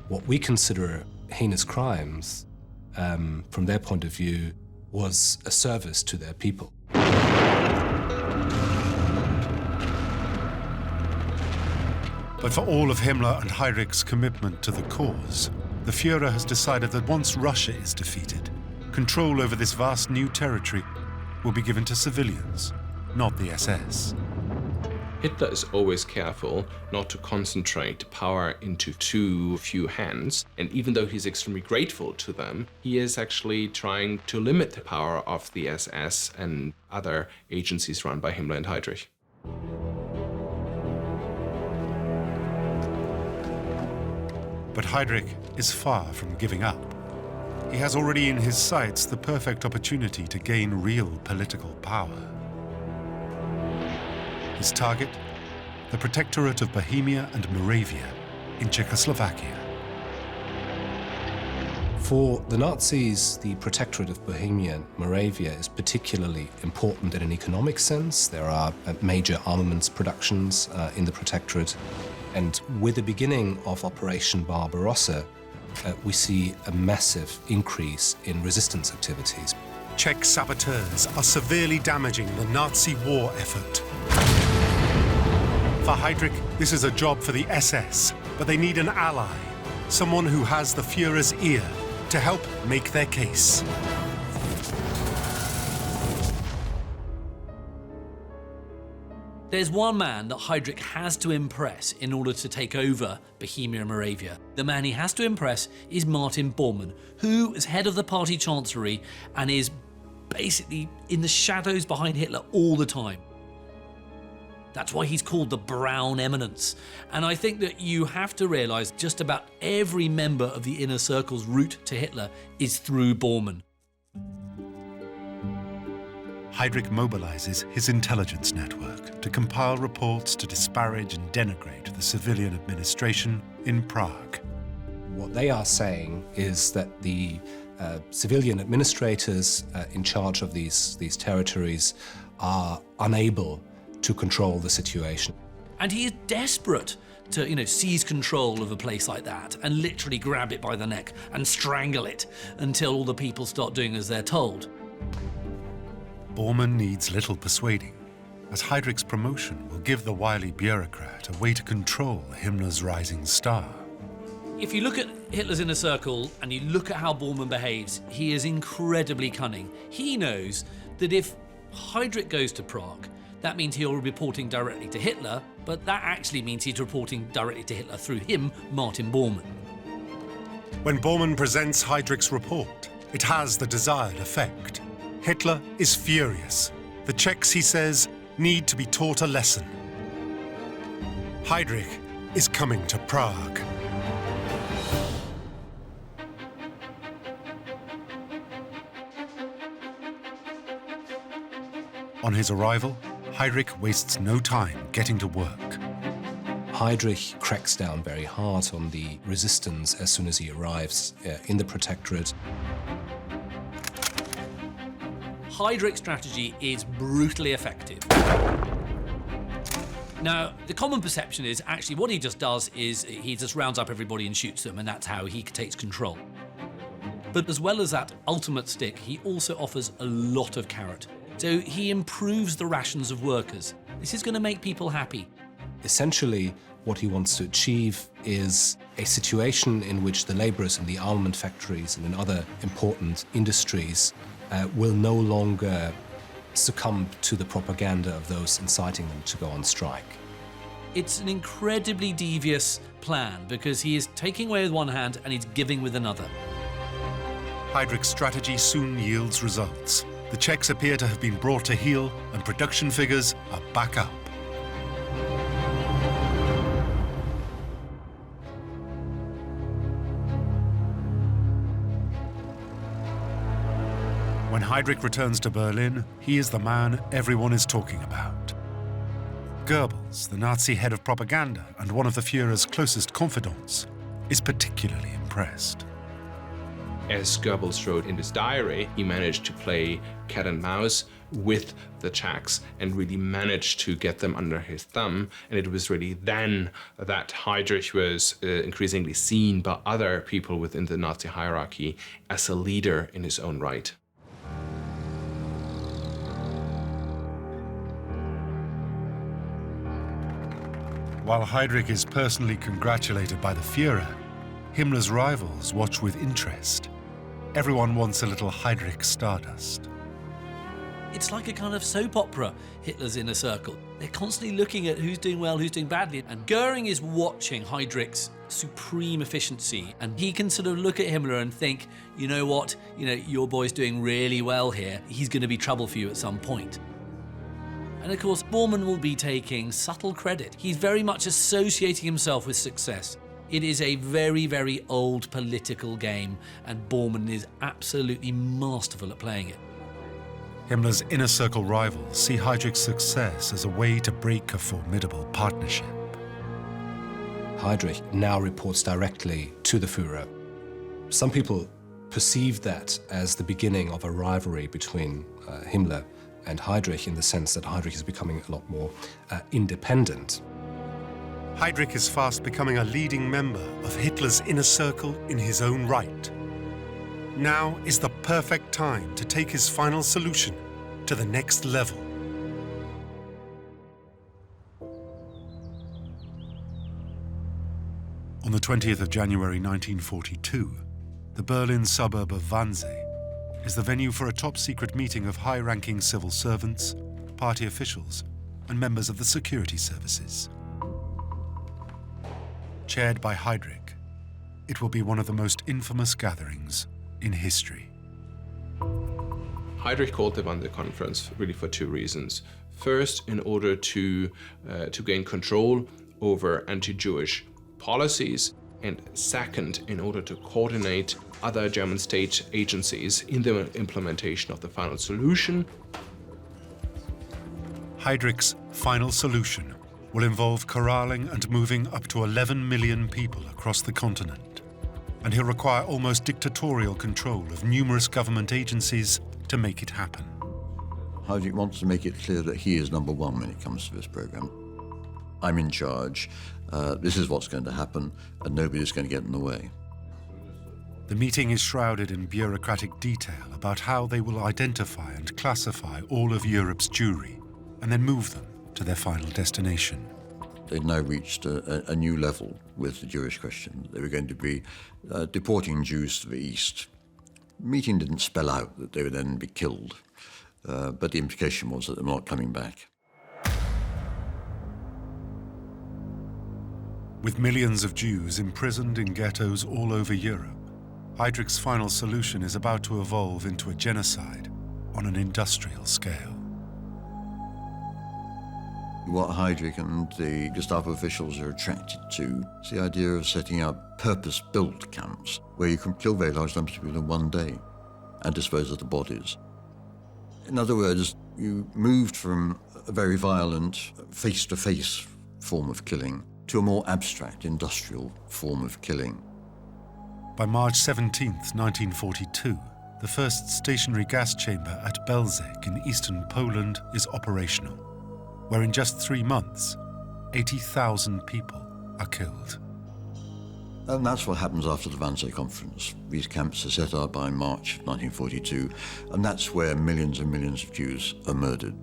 what we consider heinous crimes, from their point of view, was a service to their people. But for all of Himmler and Heydrich's commitment to the cause, the Führer has decided that once Russia is defeated, control over this vast new territory will be given to civilians, not the SS. Hitler is always careful not to concentrate power into too few hands, and even though he's extremely grateful to them, he is actually trying to limit the power of the SS and other agencies run by Himmler and Heydrich. But Heydrich is far from giving up. He has already in his sights the perfect opportunity to gain real political power. His target, the Protectorate of Bohemia and Moravia in Czechoslovakia. For the Nazis, the Protectorate of Bohemia and Moravia is particularly important in an economic sense. There are major armaments productions in the Protectorate. And with the beginning of Operation Barbarossa, we see a massive increase in resistance activities. Czech saboteurs are severely damaging the Nazi war effort. For Heydrich, this is a job for the SS, but they need an ally, someone who has the Führer's ear to help make their case. There's one man that Heydrich has to impress in order to take over Bohemia and Moravia. The man he has to impress is Martin Bormann, who is head of the party chancellery and is basically in the shadows behind Hitler all the time. That's why he's called the Brown Eminence. And I think that you have to realise just about every member of the inner circle's route to Hitler is through Bormann. Heydrich mobilizes his intelligence network to compile reports to disparage and denigrate the civilian administration in Prague. What they are saying is that the civilian administrators in charge of these territories are unable to control the situation. And he is desperate to, seize control of a place like that and literally grab it by the neck and strangle it until all the people start doing as they're told. Bormann needs little persuading, as Heydrich's promotion will give the wily bureaucrat a way to control Himmler's rising star. If you look at Hitler's inner circle and you look at how Bormann behaves, he is incredibly cunning. He knows that if Heydrich goes to Prague, that means he'll be reporting directly to Hitler, but that actually means he's reporting directly to Hitler through him, Martin Bormann. When Bormann presents Heydrich's report, it has the desired effect. Hitler is furious. The Czechs, he says, need to be taught a lesson. Heydrich is coming to Prague. On his arrival, Heydrich wastes no time getting to work. Heinrich cracks down very hard on the resistance as soon as he arrives in the Protectorate. Heinrich's strategy is brutally effective. Now, the common perception is actually what he just does is he just rounds up everybody and shoots them, and that's how he takes control. But as well as that ultimate stick, he also offers a lot of carrot. So he improves the rations of workers. This is going to make people happy. Essentially, what he wants to achieve is a situation in which the laborers in the armament factories and in other important industries will no longer succumb to the propaganda of those inciting them to go on strike. It's an incredibly devious plan because he is taking away with one hand and he's giving with another. Heinrich's strategy soon yields results. The Czechs appear to have been brought to heel and production figures are back up. When Heinrich returns to Berlin, he is the man everyone is talking about. Goebbels, the Nazi head of propaganda and one of the Führer's closest confidants, is particularly impressed. As Goebbels wrote in his diary, he managed to play cat and mouse with the Czechs and really managed to get them under his thumb. And it was really then that Heinrich was increasingly seen by other people within the Nazi hierarchy as a leader in his own right. While Heinrich is personally congratulated by the Führer, Himmler's rivals watch with interest. Everyone wants a little Heinrich stardust. It's like a kind of soap opera, Hitler's inner circle. They're constantly looking at who's doing well, who's doing badly. And Göring is watching Heinrich's supreme efficiency. And he can sort of look at Himmler and think, you know what, your boy's doing really well here. He's going to be trouble for you at some point. And of course, Bormann will be taking subtle credit. He's very much associating himself with success. It is a very, very old political game, and Bormann is absolutely masterful at playing it. Himmler's inner circle rivals see Heinrich's success as a way to break a formidable partnership. Heinrich now reports directly to the Führer. Some people perceive that as the beginning of a rivalry between Himmler and Heinrich, in the sense that Heinrich is becoming a lot more independent. Heinrich is fast becoming a leading member of Hitler's inner circle in his own right. Now is the perfect time to take his final solution to the next level. On the 20th of January 1942, the Berlin suburb of Wannsee is the venue for a top-secret meeting of high-ranking civil servants, party officials, and members of the security services. Chaired by Heinrich, it will be one of the most infamous gatherings in history. Heinrich called them on the conference really for two reasons. First, in order to gain control over anti-Jewish policies, and second, in order to coordinate other German state agencies in the implementation of the final solution. Heinrich's final solution will involve corralling and moving up to 11 million people across the continent, and he'll require almost dictatorial control of numerous government agencies to make it happen. Heinrich wants to make it clear that he is number one when it comes to this program. I'm in charge, this is what's going to happen, and nobody's going to get in the way. The meeting is shrouded in bureaucratic detail about how they will identify and classify all of Europe's Jewry, and then move them to their final destination. They'd now reached a new level with the Jewish question. They were going to be deporting Jews to the east. The meeting didn't spell out that they would then be killed, but the implication was that they're not coming back. With millions of Jews imprisoned in ghettos all over Europe, Heinrich's final solution is about to evolve into a genocide on an industrial scale. What Heinrich and the Gestapo officials are attracted to is the idea of setting up purpose-built camps where you can kill very large numbers of people in one day and dispose of the bodies. In other words, you moved from a very violent face-to-face form of killing to a more abstract industrial form of killing. By March 17, 1942, the first stationary gas chamber at Belzec in eastern Poland is operational, where in just 3 months, 80,000 people are killed. And that's what happens after the Wannsee Conference. These camps are set up by March 1942, and that's where millions and millions of Jews are murdered.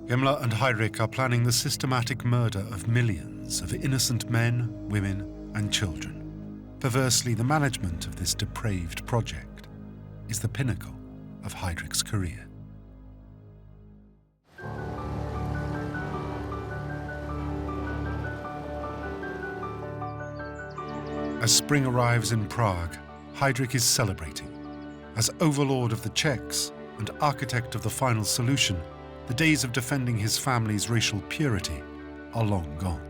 Himmler and Heinrich are planning the systematic murder of millions of innocent men, women, and children. Perversely, the management of this depraved project is the pinnacle of Heinrich's career. As spring arrives in Prague, Heinrich is celebrating. As overlord of the Czechs and architect of the final solution, the days of defending his family's racial purity are long gone.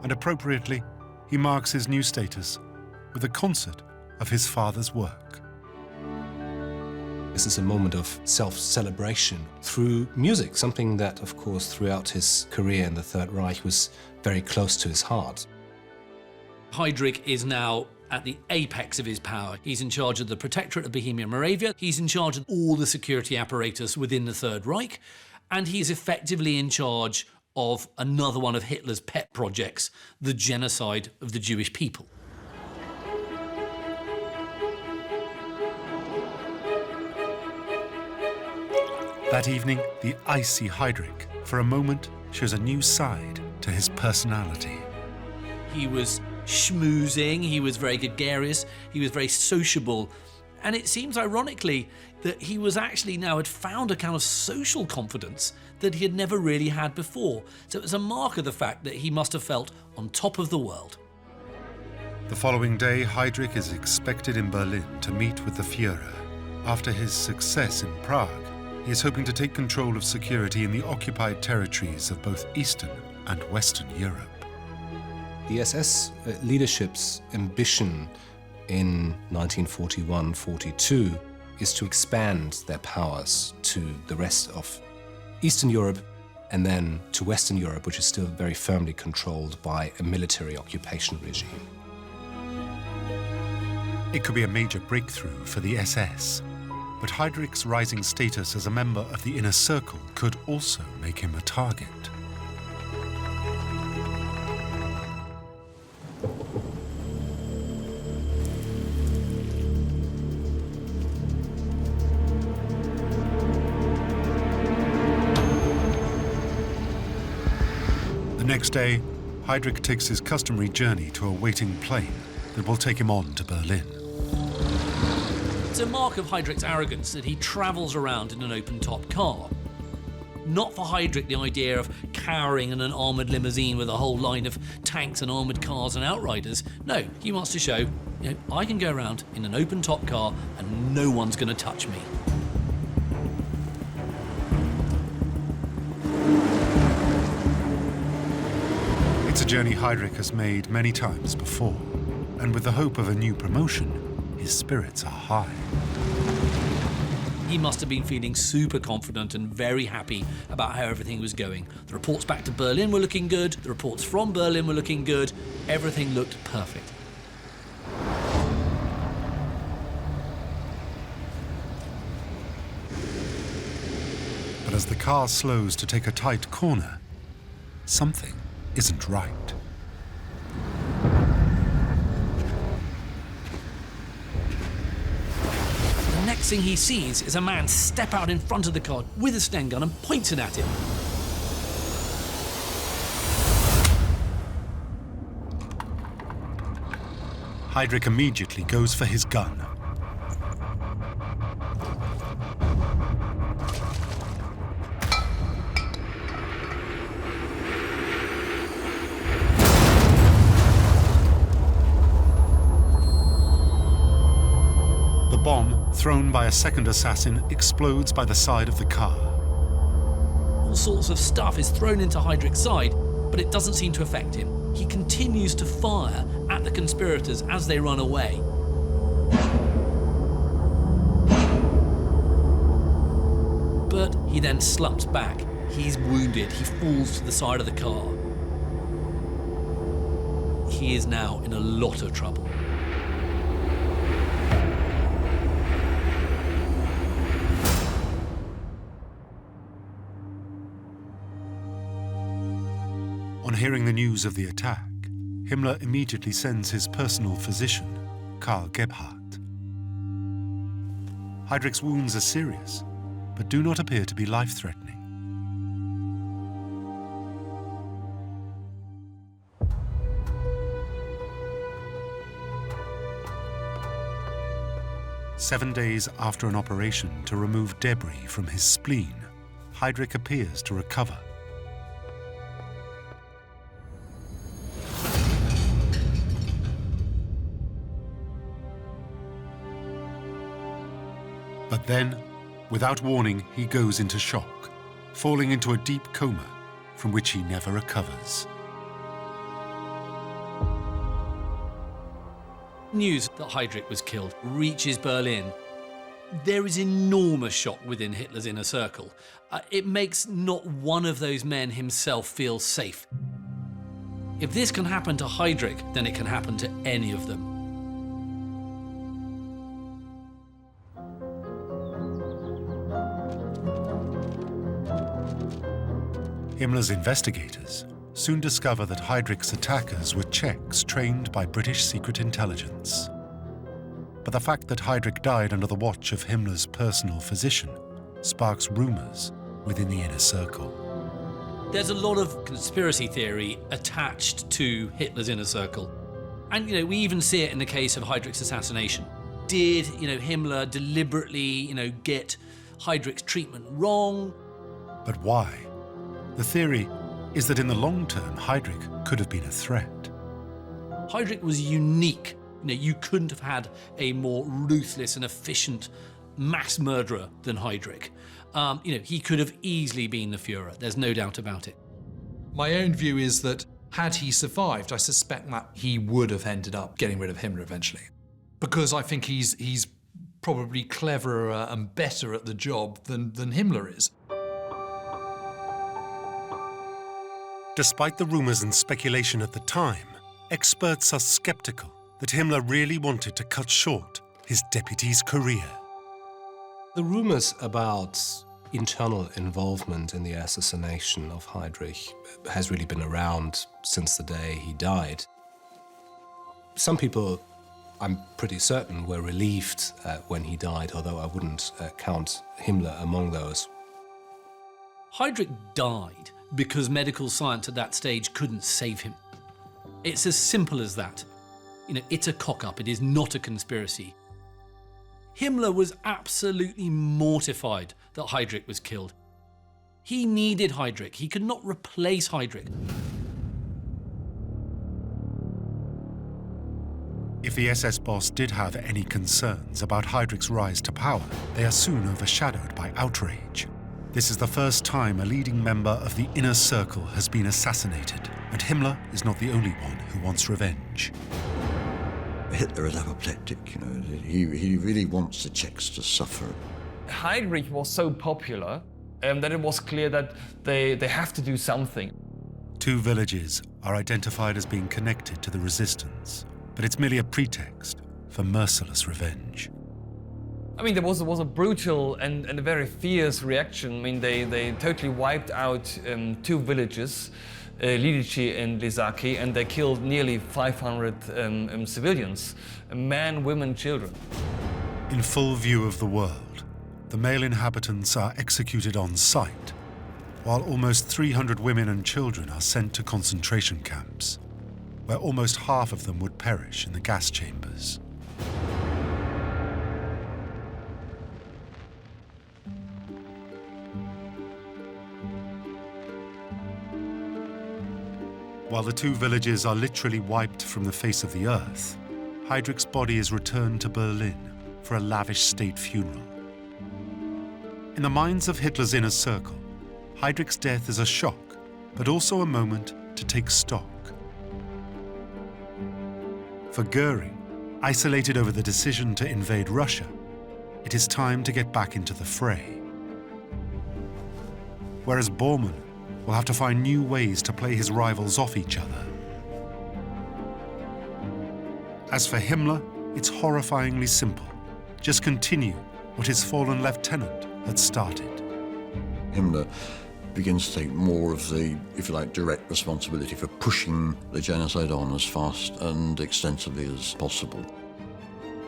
And appropriately, he marks his new status with a concert of his father's work. This is a moment of self-celebration through music, something that, of course, throughout his career in the Third Reich was very close to his heart. Heinrich is now at the apex of his power. He's in charge of the Protectorate of Bohemia and Moravia. He's in charge of all the security apparatus within the Third Reich. And he's effectively in charge of another one of Hitler's pet projects, the genocide of the Jewish people. That evening, the icy Heinrich, for a moment, shows a new side to his personality. He was schmoozing, he was very gregarious, he was very sociable, and it seems ironically that he was actually now had found a kind of social confidence that he had never really had before. So it was a mark of the fact that he must have felt on top of the world. The following day, Heinrich is expected in Berlin to meet with the Führer. After his success in Prague, he is hoping to take control of security in the occupied territories of both Eastern and Western Europe. The SS leadership's ambition in 1941-42 is to expand their powers to the rest of Eastern Europe and then to Western Europe, which is still very firmly controlled by a military occupation regime. It could be a major breakthrough for the SS, but Heinrich's rising status as a member of the inner circle could also make him a target. The next day, Heinrich takes his customary journey to a waiting plane that will take him on to Berlin. It's a mark of Heinrich's arrogance that he travels around in an open-top car. Not for Heinrich the idea of cowering in an armoured limousine with a whole line of tanks and armoured cars and outriders. No, he wants to show, I can go around in an open-top car and no one's going to touch me. It's a journey Heinrich has made many times before, and with the hope of a new promotion, his spirits are high. He must have been feeling super confident and very happy about how everything was going. The reports back to Berlin were looking good, the reports from Berlin were looking good, everything looked perfect. But as the car slows to take a tight corner, something isn't right. The next thing he sees is a man step out in front of the car with a Sten gun and points it at him. Heinrich immediately goes for his gun. The bomb, thrown by a second assassin, explodes by the side of the car. All sorts of stuff is thrown into Heinrich's side, but it doesn't seem to affect him. He continues to fire at the conspirators as they run away. But he then slumps back. He's wounded. He falls to the side of the car. he is now in a lot of trouble. On hearing the news of the attack, Himmler immediately sends his personal physician, Karl Gebhardt. Heydrich's wounds are serious, but do not appear to be life-threatening. Seven days after an operation to remove debris from his spleen, Heydrich appears to recover. But then, without warning, he goes into shock, falling into a deep coma from which he never recovers. News that Heydrich was killed reaches Berlin. There is enormous shock within Hitler's inner circle. It makes not one of those men himself feel safe. If this can happen to Heydrich, then it can happen to any of them. Himmler's investigators soon discover that Heydrich's attackers were Czechs trained by British secret intelligence. But the fact that Heydrich died under the watch of Himmler's personal physician sparks rumors within the inner circle. There's a lot of conspiracy theory attached to Hitler's inner circle. And, we even see it in the case of Heydrich's assassination. Did, Himmler deliberately, get Heydrich's treatment wrong? But why? The theory is that in the long term, Heydrich could have been a threat. Heydrich was unique. You couldn't have had a more ruthless and efficient mass murderer than Heydrich. He could have easily been the Führer. There's no doubt about it. My own view is that had he survived, I suspect that he would have ended up getting rid of Himmler eventually. Because I think he's probably cleverer and better at the job than Himmler is. Despite the rumors and speculation at the time, experts are skeptical that Himmler really wanted to cut short his deputy's career. The rumors about internal involvement in the assassination of Heydrich has really been around since the day he died. Some people, I'm pretty certain, were relieved when he died, although I wouldn't count Himmler among those. Heydrich died because medical science at that stage couldn't save him. It's as simple as that. It's a cock-up, it is not a conspiracy. Himmler was absolutely mortified that Heydrich was killed. He needed Heydrich, he could not replace Heydrich. If the SS boss did have any concerns about Heydrich's rise to power, they are soon overshadowed by outrage. This is the first time a leading member of the inner circle has been assassinated, and Himmler is not the only one who wants revenge. Hitler is apoplectic, he really wants the Czechs to suffer. Heydrich was so popular that it was clear that they have to do something. Two villages are identified as being connected to the resistance, but it's merely a pretext for merciless revenge. There was a brutal and a very fierce reaction. They totally wiped out two villages, Lidice and Lesaki, and they killed nearly 500 civilians, men, women, children. In full view of the world, the male inhabitants are executed on sight, while almost 300 women and children are sent to concentration camps, where almost half of them would perish in the gas chambers. While the two villages are literally wiped from the face of the earth, Heydrich's body is returned to Berlin for a lavish state funeral. In the minds of Hitler's inner circle, Heydrich's death is a shock, but also a moment to take stock. For Göring, isolated over the decision to invade Russia, it is time to get back into the fray. Whereas Bormann will have to find new ways to play his rivals off each other. As for Himmler, it's horrifyingly simple. Just continue what his fallen lieutenant had started. Himmler begins to take more of the, if you like, direct responsibility for pushing the genocide on as fast and extensively as possible.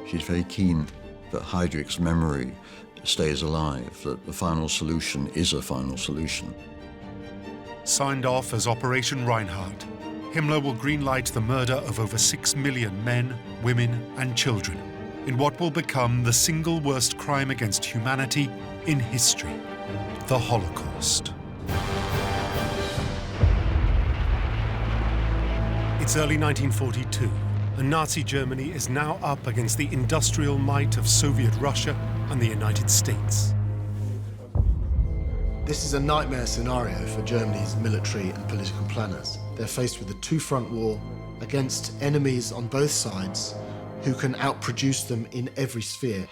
She's very keen that Heydrich's memory stays alive, that the final solution is a final solution. Signed off as Operation Reinhardt, Himmler will greenlight the murder of over 6 million men, women and children in what will become the single worst crime against humanity in history, the Holocaust. It's early 1942, and Nazi Germany is now up against the industrial might of Soviet Russia and the United States. This is a nightmare scenario for Germany's military and political planners. They're faced with a two-front war against enemies on both sides who can outproduce them in every sphere.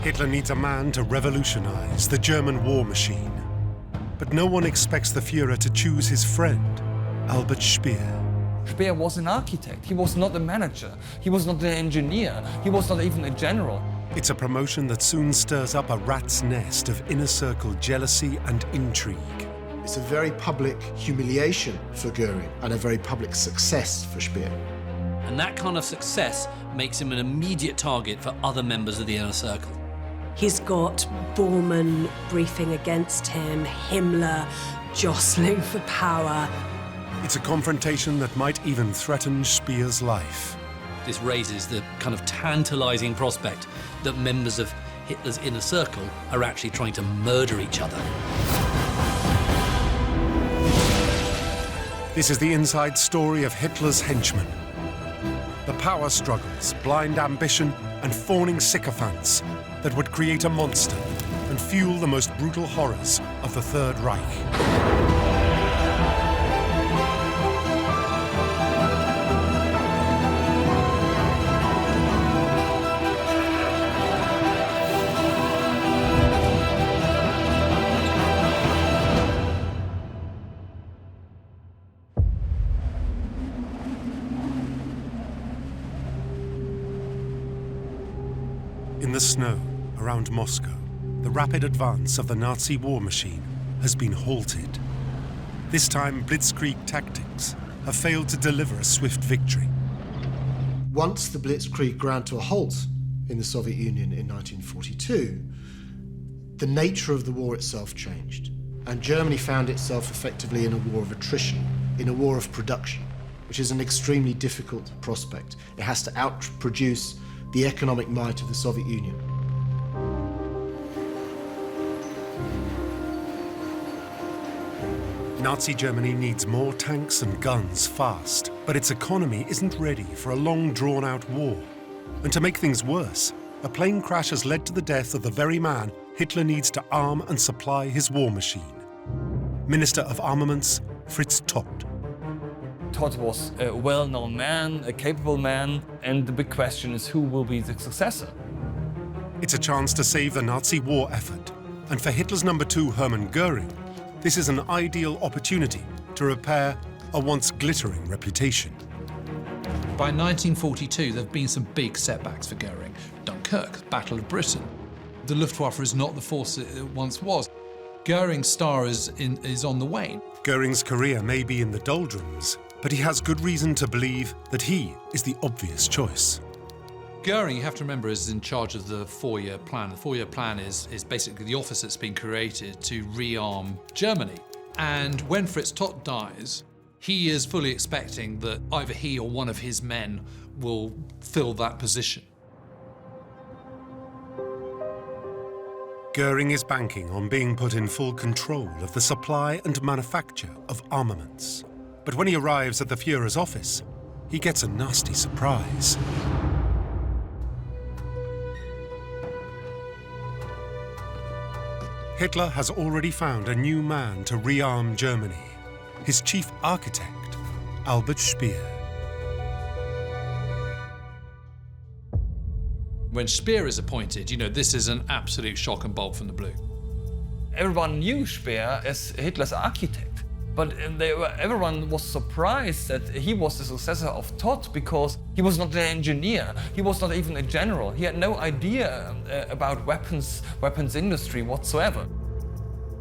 Hitler needs a man to revolutionize the German war machine. But no one expects the Führer to choose his friend, Albert Speer. Speer was an architect. He was not a manager. He was not an engineer. He was not even a general. It's a promotion that soon stirs up a rat's nest of inner circle jealousy and intrigue. It's a very public humiliation for Göring and a very public success for Speer. And that kind of success makes him an immediate target for other members of the inner circle. He's got Bormann briefing against him, Himmler jostling for power. It's a confrontation that might even threaten Speer's life. This raises the kind of tantalizing prospect that members of Hitler's inner circle are actually trying to murder each other. This is the inside story of Hitler's henchmen. The power struggles, blind ambition, and fawning sycophants that would create a monster and fuel the most brutal horrors of the Third Reich. In the snow around Moscow, the rapid advance of the Nazi war machine has been halted. This time, blitzkrieg tactics have failed to deliver a swift victory. Once the blitzkrieg ground to a halt in the Soviet Union in 1942, the nature of the war itself changed, and Germany found itself effectively in a war of attrition, in a war of production, which is an extremely difficult prospect. It has to outproduce the economic might of the Soviet Union. Nazi Germany needs more tanks and guns fast, but its economy isn't ready for a long, drawn-out war. And to make things worse, a plane crash has led to the death of the very man Hitler needs to arm and supply his war machine. Minister of Armaments, Fritz Todt. Todt was a well-known man, a capable man, and the big question is who will be the successor? It's a chance to save the Nazi war effort. And for Hitler's number 2, Hermann Göring, this is an ideal opportunity to repair a once glittering reputation. By 1942, there have been some big setbacks for Göring. Dunkirk, Battle of Britain. The Luftwaffe is not the force it once was. Göring's star is on the wane. Göring's career may be in the doldrums, but he has good reason to believe that he is the obvious choice. Göring, you have to remember, is in charge of the four-year plan. The four-year plan is basically the office that's been created to rearm Germany. And when Fritz Todt dies, he is fully expecting that either he or one of his men will fill that position. Göring is banking on being put in full control of the supply and manufacture of armaments. But when he arrives at the Führer's office, he gets a nasty surprise. Hitler has already found a new man to rearm Germany, his chief architect, Albert Speer. When Speer is appointed, this is an absolute shock and bolt from the blue. Everyone knew Speer as Hitler's architect, But everyone was surprised that he was the successor of Todt because he was not an engineer. He was not even a general. He had no idea about weapons industry whatsoever.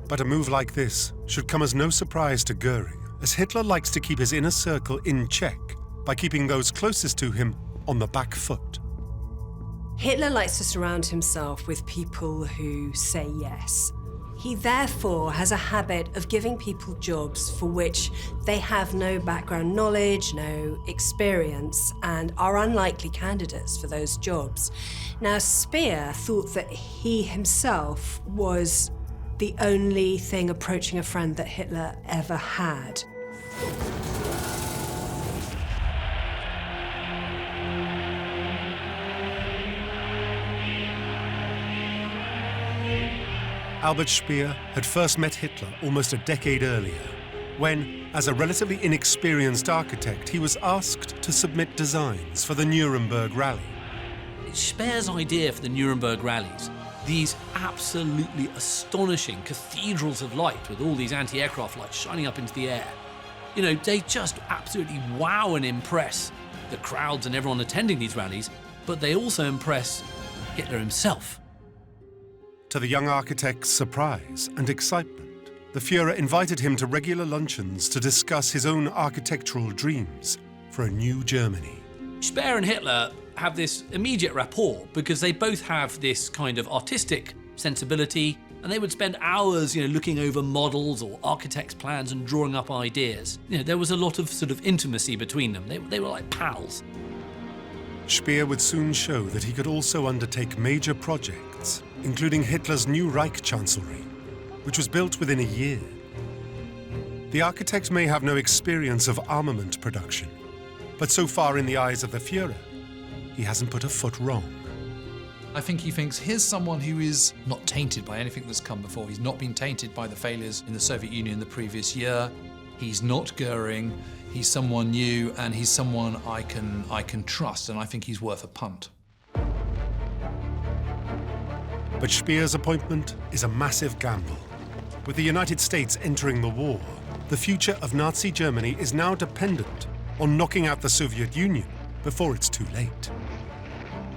But a move like this should come as no surprise to Göring, as Hitler likes to keep his inner circle in check by keeping those closest to him on the back foot. Hitler likes to surround himself with people who say yes. He therefore has a habit of giving people jobs for which they have no background knowledge, no experience, and are unlikely candidates for those jobs. Now, Speer thought that he himself was the only thing approaching a friend that Hitler ever had. Albert Speer had first met Hitler almost a decade earlier, when, as a relatively inexperienced architect, he was asked to submit designs for the Nuremberg rally. Speer's idea for the Nuremberg rallies, these absolutely astonishing cathedrals of light with all these anti-aircraft lights shining up into the air, you know, they just absolutely wow and impress the crowds and everyone attending these rallies, but they also impress Hitler himself. To the young architect's surprise and excitement, the Führer invited him to regular luncheons to discuss his own architectural dreams for a new Germany. Speer and Hitler have this immediate rapport because they both have this kind of artistic sensibility, and they would spend hours, you know, looking over models or architects' plans and drawing up ideas. You know, there was a lot of sort of intimacy between them. They were like pals. Speer would soon show that he could also undertake major projects, including Hitler's new Reich Chancellery, which was built within a year. The architect may have no experience of armament production, but so far in the eyes of the Führer, he hasn't put a foot wrong. I think he thinks here's someone who is not tainted by anything that's come before. He's not been tainted by the failures in the Soviet Union the previous year. He's not Göring. He's someone new, and he's someone I can trust, and I think he's worth a punt. But Speer's appointment is a massive gamble. With the United States entering the war, the future of Nazi Germany is now dependent on knocking out the Soviet Union before it's too late.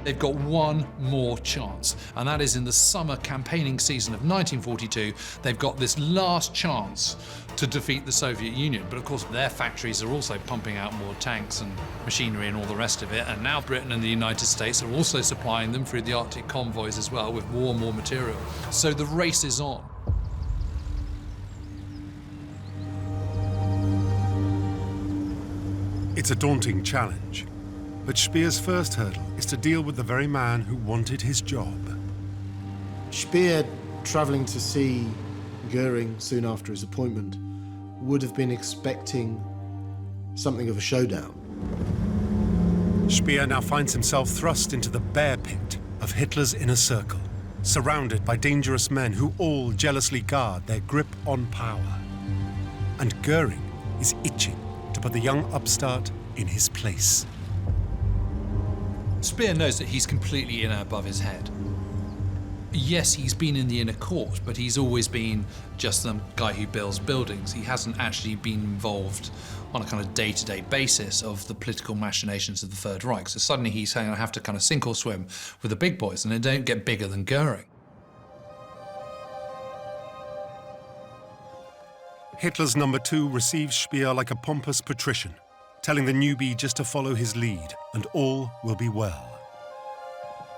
They've got one more chance, and that is in the summer campaigning season of 1942. They've got this last chance to defeat the Soviet Union. But of course, their factories are also pumping out more tanks and machinery and all the rest of it. And now Britain and the United States are also supplying them through the Arctic convoys as well with more and more material. So the race is on. It's a daunting challenge. But Speer's first hurdle is to deal with the very man who wanted his job. Speer, travelling to see Göring soon after his appointment, would have been expecting something of a showdown. Speer now finds himself thrust into the bear pit of Hitler's inner circle, surrounded by dangerous men who all jealously guard their grip on power. And Göring is itching to put the young upstart in his place. Speer knows that he's completely in above his head. Yes, he's been in the inner court, but he's always been just the guy who builds buildings. He hasn't actually been involved on a kind of day-to-day basis of the political machinations of the Third Reich. So suddenly he's saying, I have to kind of sink or swim with the big boys, and they don't get bigger than Göring. Hitler's number 2 receives Speer like a pompous patrician, telling the newbie just to follow his lead, and all will be well.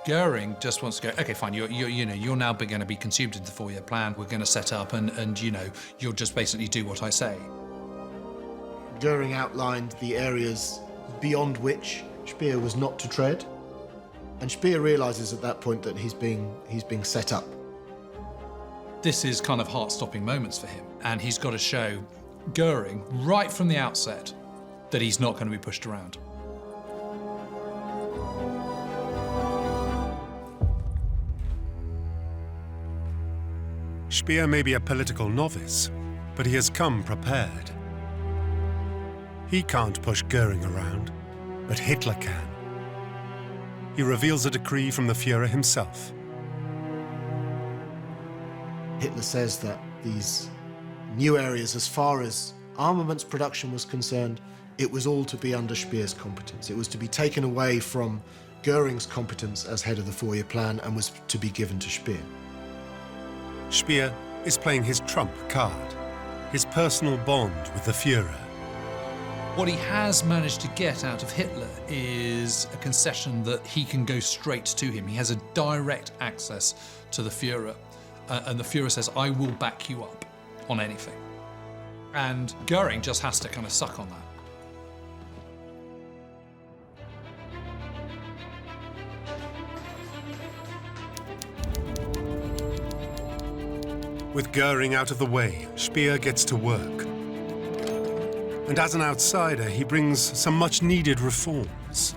Göring just wants to go, okay, fine, you're now going to be consumed in the 4-year plan. We're going to set up, and you'll just basically do what I say. Göring outlined the areas beyond which Speer was not to tread, and Speer realises at that point that he's being set up. This is kind of heart-stopping moments for him, and he's got to show Göring right from the outset that he's not going to be pushed around. Speer may be a political novice, but he has come prepared. He can't push Göring around, but Hitler can. He reveals a decree from the Führer himself. Hitler says that these new areas, as far as armaments production was concerned, it was all to be under Speer's competence. It was to be taken away from Göring's competence as head of the 4-year plan and was to be given to Speer. Speer is playing his trump card, his personal bond with the Führer. What he has managed to get out of Hitler is a concession that he can go straight to him. He has a direct access to the Führer, and the Führer says, I will back you up on anything. And Göring just has to kind of suck on that. With Göring out of the way, Speer gets to work. And as an outsider, he brings some much-needed reforms.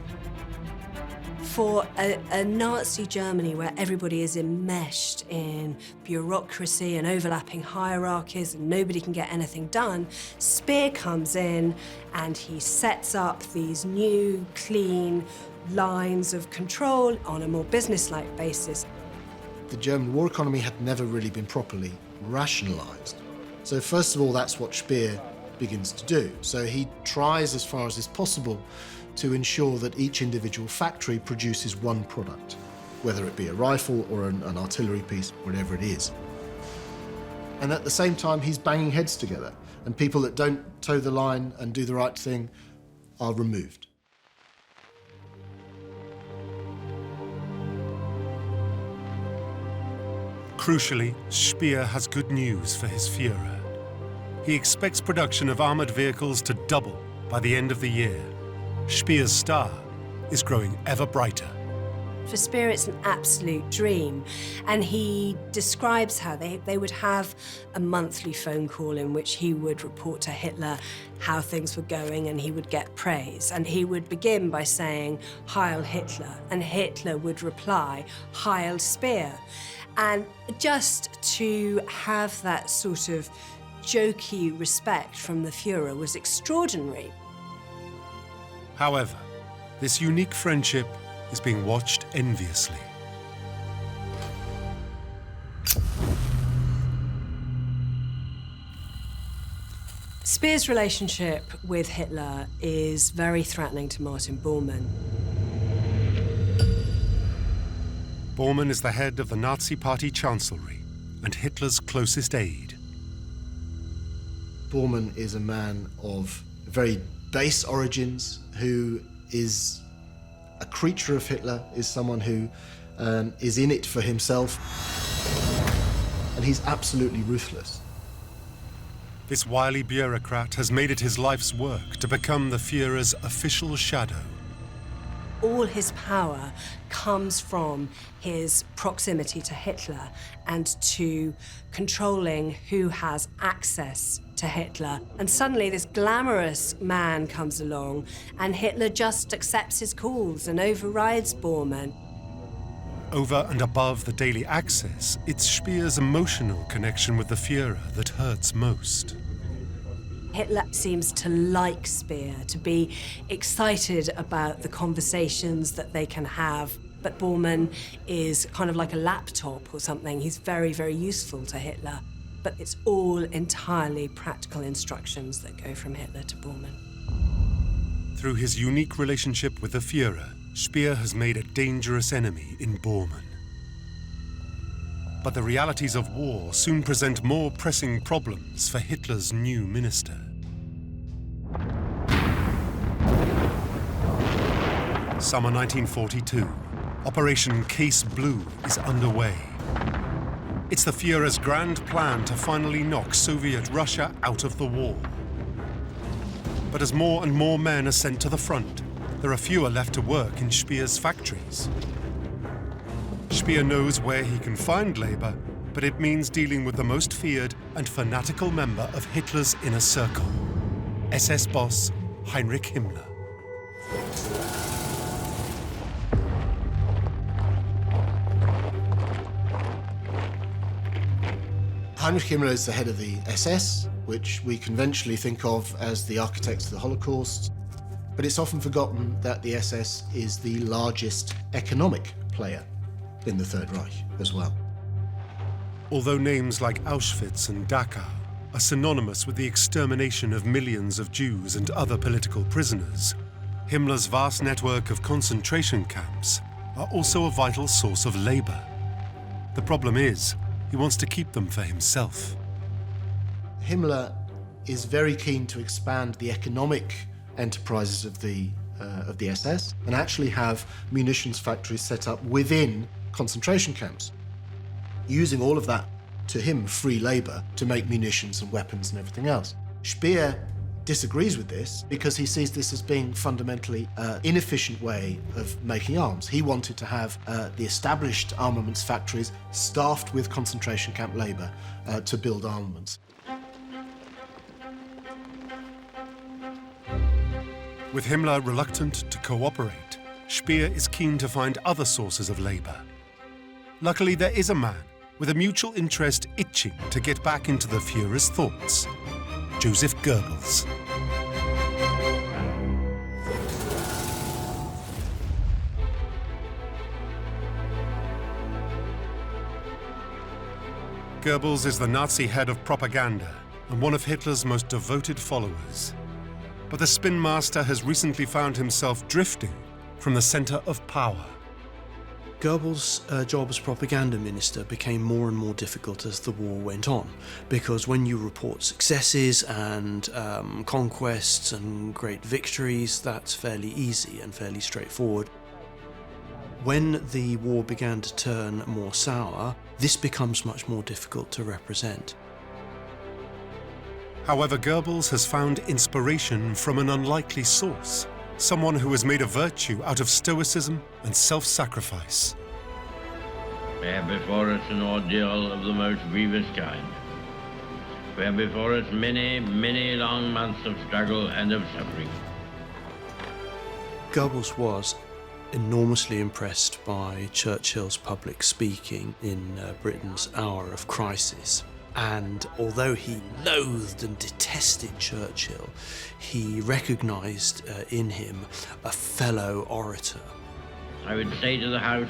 For a Nazi Germany where everybody is enmeshed in bureaucracy and overlapping hierarchies and nobody can get anything done, Speer comes in and he sets up these new, clean lines of control on a more business-like basis. The German war economy had never really been properly rationalised. So first of all, that's what Speer begins to do. So he tries as far as is possible to ensure that each individual factory produces one product, whether it be a rifle or an artillery piece, whatever it is. And at the same time, he's banging heads together, and people that don't toe the line and do the right thing are removed. Crucially, Speer has good news for his Führer. He expects production of armoured vehicles to double by the end of the year. Speer's star is growing ever brighter. For Speer, it's an absolute dream. And he describes how they would have a monthly phone call in which he would report to Hitler how things were going and he would get praise. And he would begin by saying, "Heil Hitler," and Hitler would reply, "Heil Speer." And just to have that sort of jokey respect from the Führer was extraordinary. However, this unique friendship is being watched enviously. Speer's relationship with Hitler is very threatening to Martin Bormann. Bormann is the head of the Nazi Party Chancellery and Hitler's closest aide. Bormann is a man of very base origins who is a creature of Hitler, is someone who is in it for himself, and he's absolutely ruthless. This wily bureaucrat has made it his life's work to become the Führer's official shadow. All his power comes from his proximity to Hitler and to controlling who has access to Hitler. And suddenly this glamorous man comes along and Hitler just accepts his calls and overrides Bormann. Over and above the daily access, it's Speer's emotional connection with the Führer that hurts most. Hitler seems to like Speer, to be excited about the conversations that they can have. But Bormann is kind of like a laptop or something. He's very, very useful to Hitler. But it's all entirely practical instructions that go from Hitler to Bormann. Through his unique relationship with the Führer, Speer has made a dangerous enemy in Bormann. But the realities of war soon present more pressing problems for Hitler's new minister. Summer 1942, Operation Case Blue is underway. It's the Führer's grand plan to finally knock Soviet Russia out of the war. But as more and more men are sent to the front, there are fewer left to work in Speer's factories. Speer knows where he can find labor, but it means dealing with the most feared and fanatical member of Hitler's inner circle, SS boss Heinrich Himmler. Heinrich Himmler is the head of the SS, which we conventionally think of as the architects of the Holocaust. But it's often forgotten that the SS is the largest economic player in the Third Reich as well. Although names like Auschwitz and Dachau are synonymous with the extermination of millions of Jews and other political prisoners, Himmler's vast network of concentration camps are also a vital source of labor. The problem is, he wants to keep them for himself. Himmler is very keen to expand the economic enterprises of the SS and actually have munitions factories set up within concentration camps, using all of that, to him, free labor to make munitions and weapons and everything else. Speer disagrees with this because he sees this as being fundamentally inefficient way of making arms. He wanted to have the established armaments factories staffed with concentration camp labor to build armaments. With Himmler reluctant to cooperate, Speer is keen to find other sources of labor. Luckily, there is a man with a mutual interest itching to get back into the Führer's thoughts: Joseph Goebbels. Goebbels is the Nazi head of propaganda and one of Hitler's most devoted followers. But the spin master has recently found himself drifting from the center of power. Goebbels' job as propaganda minister became more and more difficult as the war went on, because when you report successes and conquests and great victories, that's fairly easy and fairly straightforward. When the war began to turn more sour, this becomes much more difficult to represent. However, Goebbels has found inspiration from an unlikely source, someone who has made a virtue out of stoicism and self-sacrifice. We have before us an ordeal of the most grievous kind. We have before us many, many long months of struggle and of suffering. Goebbels was enormously impressed by Churchill's public speaking in Britain's hour of crisis. And although he loathed and detested Churchill, he recognized in him a fellow orator. I would say to the House,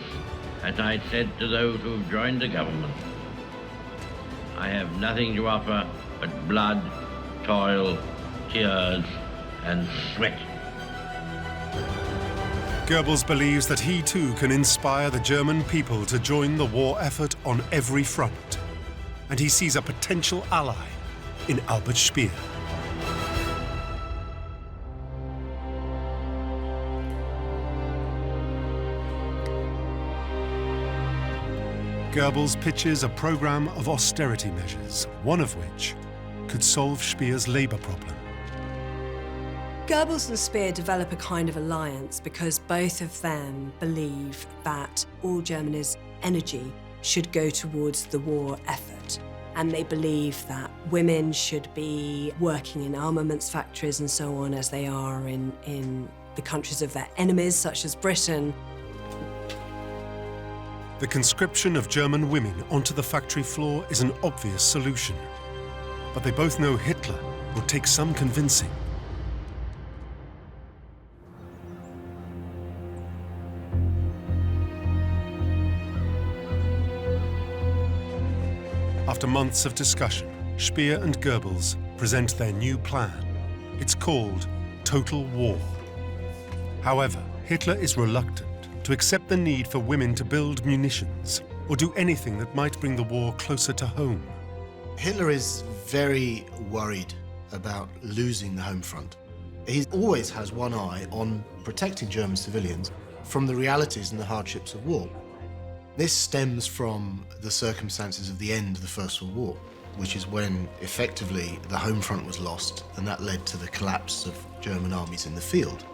as I said to those who have joined the government, I have nothing to offer but blood, toil, tears, and sweat. Goebbels believes that he too can inspire the German people to join the war effort on every front. And he sees a potential ally in Albert Speer. Goebbels pitches a program of austerity measures, one of which could solve Speer's labor problem. Goebbels and Speer develop a kind of alliance because both of them believe that all Germany's energy should go towards the war effort. And they believe that women should be working in armaments factories and so on, as they are in the countries of their enemies, such as Britain. The conscription of German women onto the factory floor is an obvious solution. But they both know Hitler will take some convincing. After months of discussion, Speer and Goebbels present their new plan. It's called Total War. However, Hitler is reluctant to accept the need for women to build munitions or do anything that might bring the war closer to home. Hitler is very worried about losing the home front. He always has one eye on protecting German civilians from the realities and the hardships of war. This stems from the circumstances of the end of the First World War, which is when effectively the home front was lost, and that led to the collapse of German armies in the field.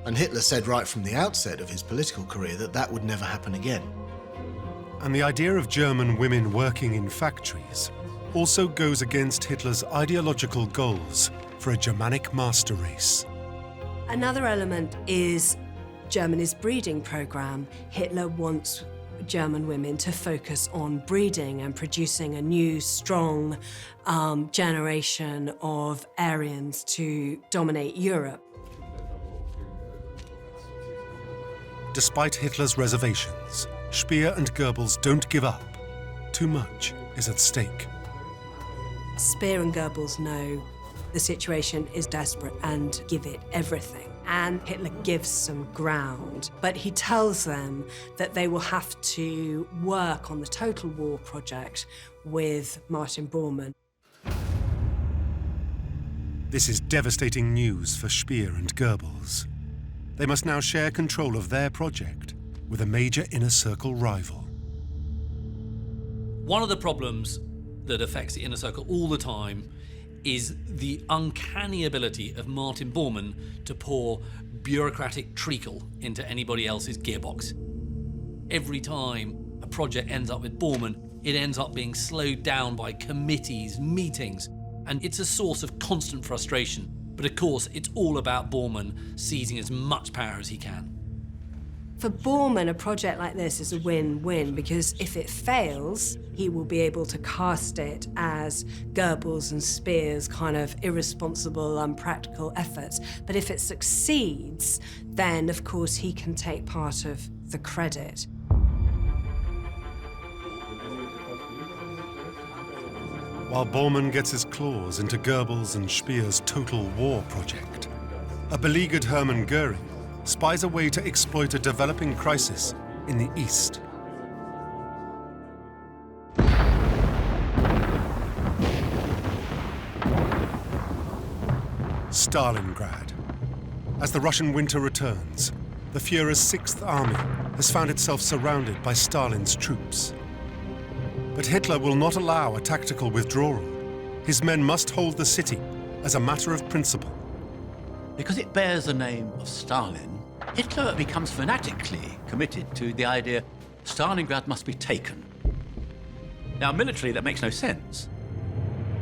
And Hitler said right from the outset of his political career that that would never happen again. And the idea of German women working in factories also goes against Hitler's ideological goals for a Germanic master race. Another element is Germany's breeding program. Hitler wants German women to focus on breeding and producing a new, strong generation of Aryans to dominate Europe. Despite Hitler's reservations, Speer and Goebbels don't give up. Too much is at stake. Speer and Goebbels know the situation is desperate and give it everything. And Hitler gives some ground, but he tells them that they will have to work on the total war project with Martin Bormann. This is devastating news for Speer and Goebbels. They must now share control of their project with a major inner circle rival. One of the problems that affects the inner circle all the time is the uncanny ability of Martin Bormann to pour bureaucratic treacle into anybody else's gearbox. Every time a project ends up with Bormann, it ends up being slowed down by committees, meetings, and it's a source of constant frustration. But of course, it's all about Bormann seizing as much power as he can. For Bormann, a project like this is a win-win, because if it fails, he will be able to cast it as Goebbels and Speer's kind of irresponsible, unpractical efforts. But if it succeeds, then of course he can take part of the credit. While Bormann gets his claws into Goebbels and Speer's total war project, a beleaguered Hermann Göring spies a way to exploit a developing crisis in the East. Stalingrad. As the Russian winter returns, the Führer's 6th Army has found itself surrounded by Stalin's troops. But Hitler will not allow a tactical withdrawal. His men must hold the city as a matter of principle. Because it bears the name of Stalin, Hitler becomes fanatically committed to the idea Stalingrad must be taken. Now, militarily, that makes no sense.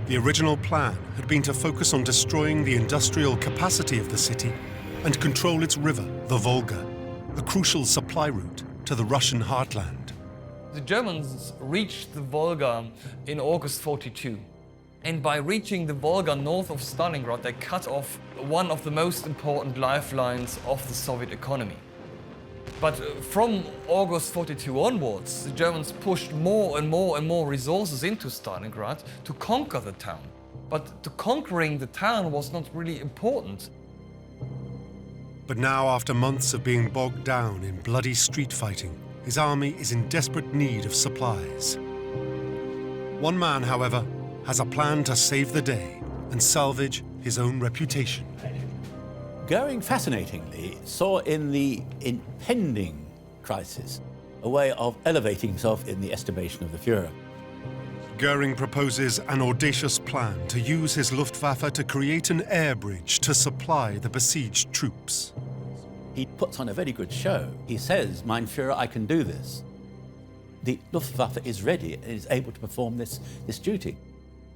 The original plan had been to focus on destroying the industrial capacity of the city and control its river, the Volga, a crucial supply route to the Russian heartland. The Germans reached the Volga in August 42. And by reaching the Volga north of Stalingrad, they cut off one of the most important lifelines of the Soviet economy. But from August 42 onwards, the Germans pushed more and more and more resources into Stalingrad to conquer the town. But conquering the town was not really important. But now, after months of being bogged down in bloody street fighting, his army is in desperate need of supplies. One man, however, has a plan to save the day and salvage his own reputation. Göring, fascinatingly, saw in the impending crisis a way of elevating himself in the estimation of the Führer. Göring proposes an audacious plan to use his Luftwaffe to create an air bridge to supply the besieged troops. He puts on a very good show. He says, "Mein Führer, I can do this." The Luftwaffe is ready and is able to perform this duty.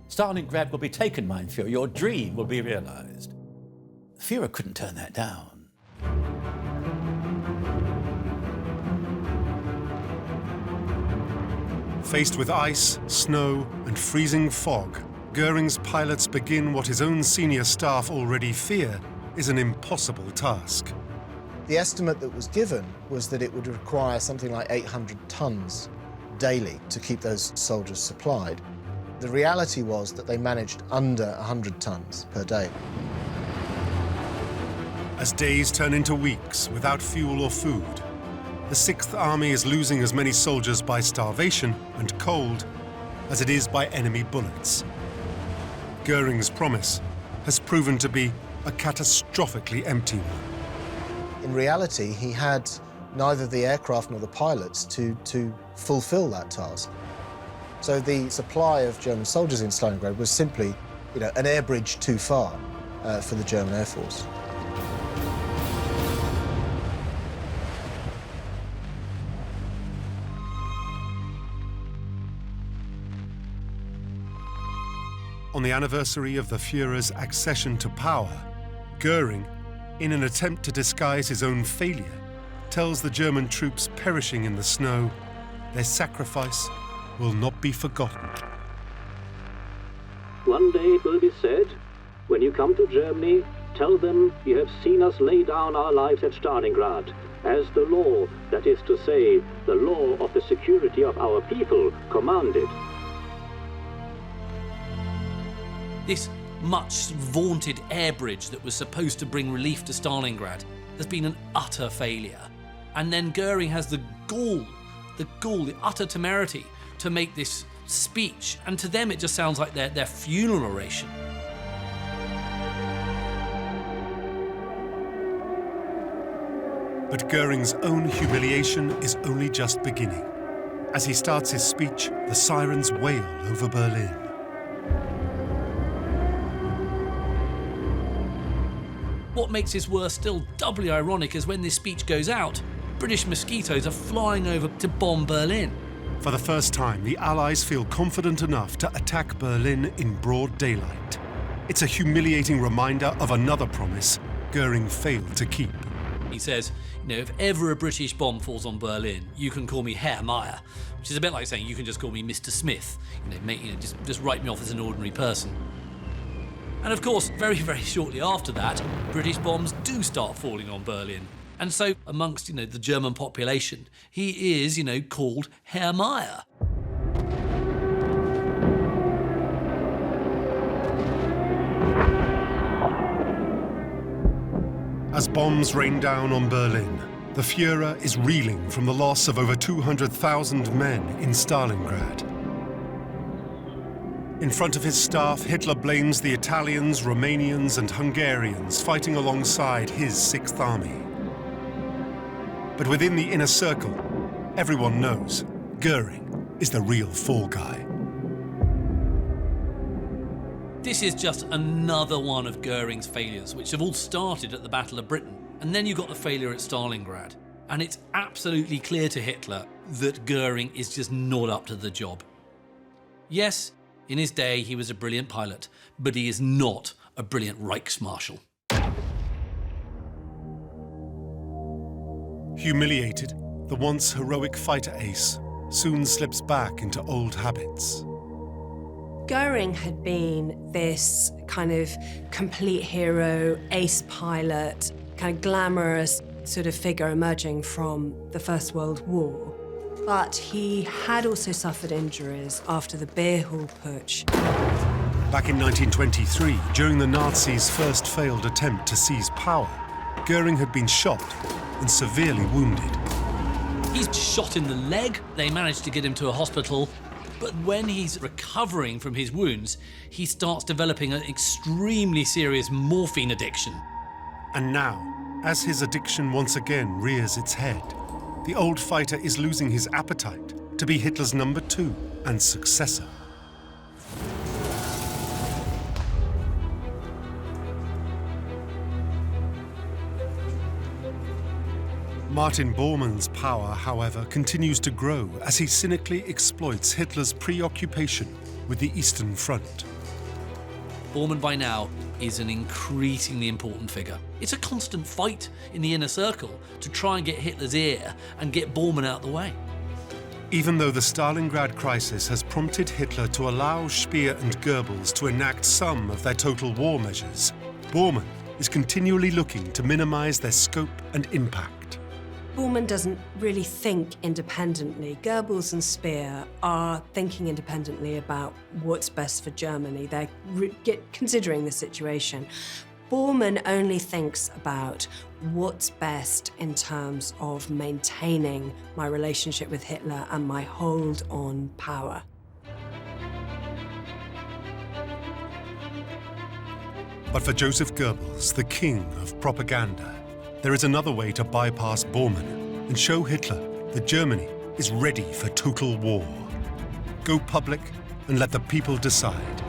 Stalingrad will be taken, Mein Führer. Your dream will be realized. Führer couldn't turn that down. Faced with ice, snow, and freezing fog, Göring's pilots begin what his own senior staff already fear is an impossible task. The estimate that was given was that it would require something like 800 tons daily to keep those soldiers supplied. The reality was that they managed under 100 tons per day. As days turn into weeks without fuel or food, the 6th Army is losing as many soldiers by starvation and cold as it is by enemy bullets. Göring's promise has proven to be a catastrophically empty one. In reality, he had neither the aircraft nor the pilots to fulfill that task. So the supply of German soldiers in Stalingrad was simply, an air bridge too far for the German Air Force. On the anniversary of the Führer's accession to power, Göring, in an attempt to disguise his own failure, tells the German troops perishing in the snow their sacrifice will not be forgotten. One day it will be said, when you come to Germany, tell them you have seen us lay down our lives at Stalingrad, as the law, that is to say, the law of the security of our people, commanded. This much vaunted air bridge that was supposed to bring relief to Stalingrad has been an utter failure. And then Göring has the gall, the utter temerity to make this speech. And to them, it just sounds like their funeral oration. But Göring's own humiliation is only just beginning. As he starts his speech, the sirens wail over Berlin. What makes this worse still doubly ironic is when this speech goes out, British mosquitoes are flying over to bomb Berlin. For the first time, the Allies feel confident enough to attack Berlin in broad daylight. It's a humiliating reminder of another promise Göring failed to keep. He says, if ever a British bomb falls on Berlin, you can call me Herr Meyer, which is a bit like saying you can just call me Mr. Smith. Just write me off as an ordinary person. And of course, very, very shortly after that, British bombs do start falling on Berlin. And so, amongst, the German population, he is, called Herr Meyer. As bombs rain down on Berlin, the Führer is reeling from the loss of over 200,000 men in Stalingrad. In front of his staff, Hitler blames the Italians, Romanians, and Hungarians fighting alongside his Sixth Army. But within the inner circle, everyone knows Göring is the real fall guy. This is just another one of Göring's failures, which have all started at the Battle of Britain. And then you got the failure at Stalingrad. And it's absolutely clear to Hitler that Göring is just not up to the job. Yes, in his day, he was a brilliant pilot, but he is not a brilliant Reichsmarshal. Humiliated, the once heroic fighter ace soon slips back into old habits. Göring had been this kind of complete hero, ace pilot, kind of glamorous sort of figure emerging from the First World War. But he had also suffered injuries after the Beer Hall Putsch. Back in 1923, during the Nazis' first failed attempt to seize power, Göring had been shot and severely wounded. He's shot in the leg. They managed to get him to a hospital. But when he's recovering from his wounds, he starts developing an extremely serious morphine addiction. And now, as his addiction once again rears its head, the old fighter is losing his appetite to be Hitler's number 2 and successor. Martin Bormann's power, however, continues to grow as he cynically exploits Hitler's preoccupation with the Eastern Front. Bormann by now is an increasingly important figure. It's a constant fight in the inner circle to try and get Hitler's ear and get Bormann out of the way. Even though the Stalingrad crisis has prompted Hitler to allow Speer and Goebbels to enact some of their total war measures, Bormann is continually looking to minimize their scope and impact. Bormann doesn't really think independently. Goebbels and Speer are thinking independently about what's best for Germany. They're considering the situation. Bormann only thinks about what's best in terms of maintaining my relationship with Hitler and my hold on power. But for Joseph Goebbels, the king of propaganda, there is another way to bypass Bormann and show Hitler that Germany is ready for total war. Go public and let the people decide.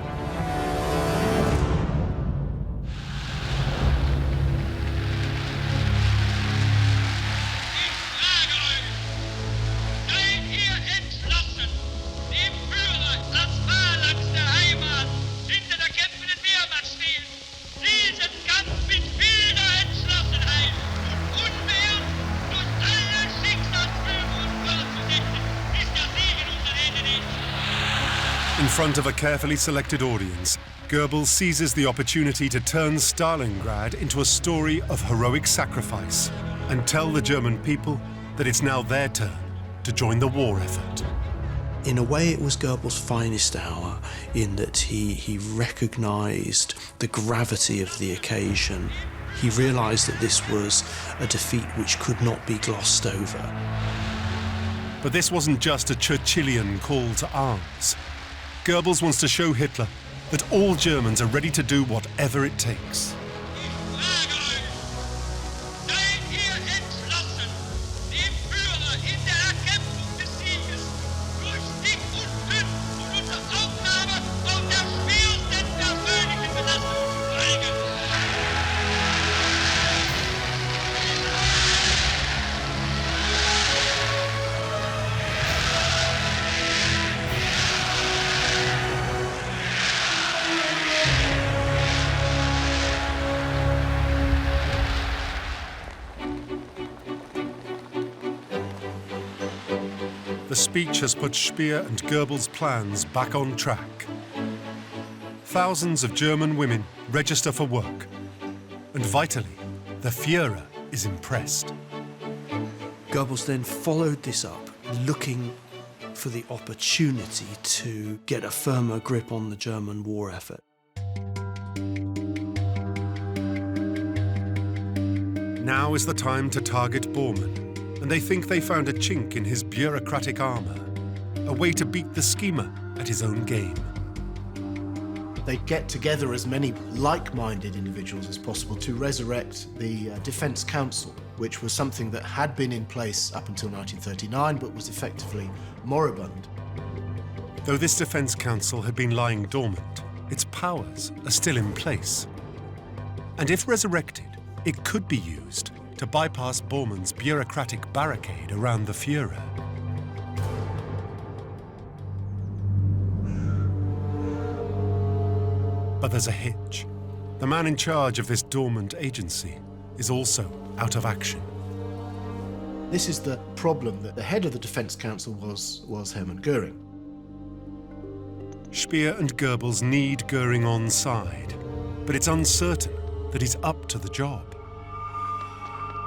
In front of a carefully selected audience, Goebbels seizes the opportunity to turn Stalingrad into a story of heroic sacrifice and tell the German people that it's now their turn to join the war effort. In a way, it was Goebbels' finest hour in that he recognised the gravity of the occasion. He realised that this was a defeat which could not be glossed over. But this wasn't just a Churchillian call to arms. Goebbels wants to show Hitler that all Germans are ready to do whatever it takes. The speech has put Speer and Goebbels' plans back on track. Thousands of German women register for work. And vitally, the Führer is impressed. Goebbels then followed this up, looking for the opportunity to get a firmer grip on the German war effort. Now is the time to target Bormann, and they think they found a chink in his bureaucratic armour, a way to beat the schemer at his own game. They get together as many like-minded individuals as possible to resurrect the Defence Council, which was something that had been in place up until 1939, but was effectively moribund. Though this Defence Council had been lying dormant, its powers are still in place. And if resurrected, it could be used to bypass Bormann's bureaucratic barricade around the Führer. But there's a hitch. The man in charge of this dormant agency is also out of action. This is the problem, that the head of the Defence Council was Hermann Göring. Speer and Goebbels need Göring on side, but it's uncertain that he's up to the job.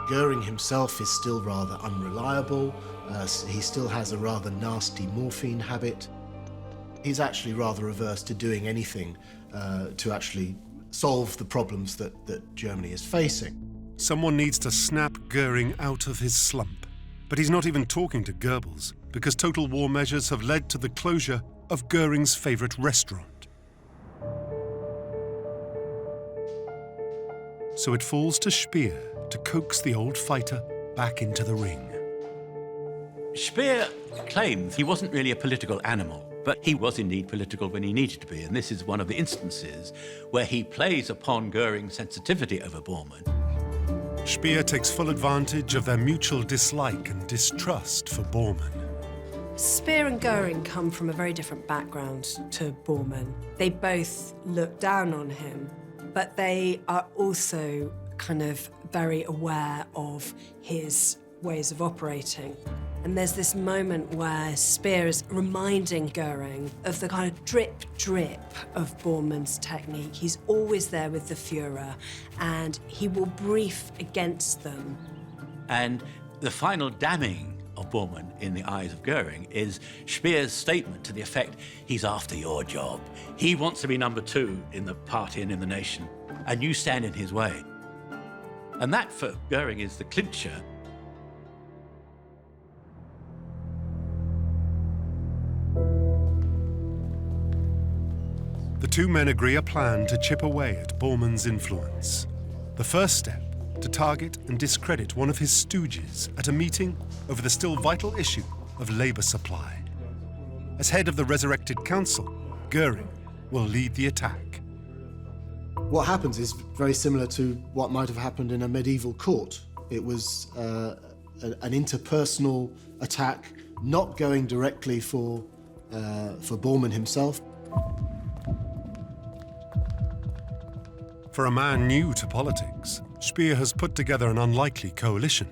Göring himself is still rather unreliable. He still has a rather nasty morphine habit. He's actually rather averse to doing anything to actually solve the problems that Germany is facing. Someone needs to snap Göring out of his slump. But he's not even talking to Goebbels, because total war measures have led to the closure of Göring's favourite restaurant. So it falls to Speer to coax the old fighter back into the ring. Speer claims he wasn't really a political animal, but he was indeed political when he needed to be, and this is one of the instances where he plays upon Göring's sensitivity over Bormann. Speer takes full advantage of their mutual dislike and distrust for Bormann. Speer and Göring come from a very different background to Bormann. They both look down on him, but they are also kind of very aware of his ways of operating. And there's this moment where Speer is reminding Göring of the kind of drip of Bormann's technique. He's always there with the Führer, and he will brief against them. And the final damning of Bormann in the eyes of Göring is Speer's statement to the effect, he's after your job. He wants to be number two in the party and in the nation, and you stand in his way. And that, for Göring, is the clincher. The two men agree a plan to chip away at Bormann's influence. The first step, to target and discredit one of his stooges at a meeting over the still vital issue of labour supply. As head of the resurrected council, Göring will lead the attack. What happens is very similar to what might have happened in a medieval court. It was an interpersonal attack, not going directly for Bormann himself. For a man new to politics, Speer has put together an unlikely coalition.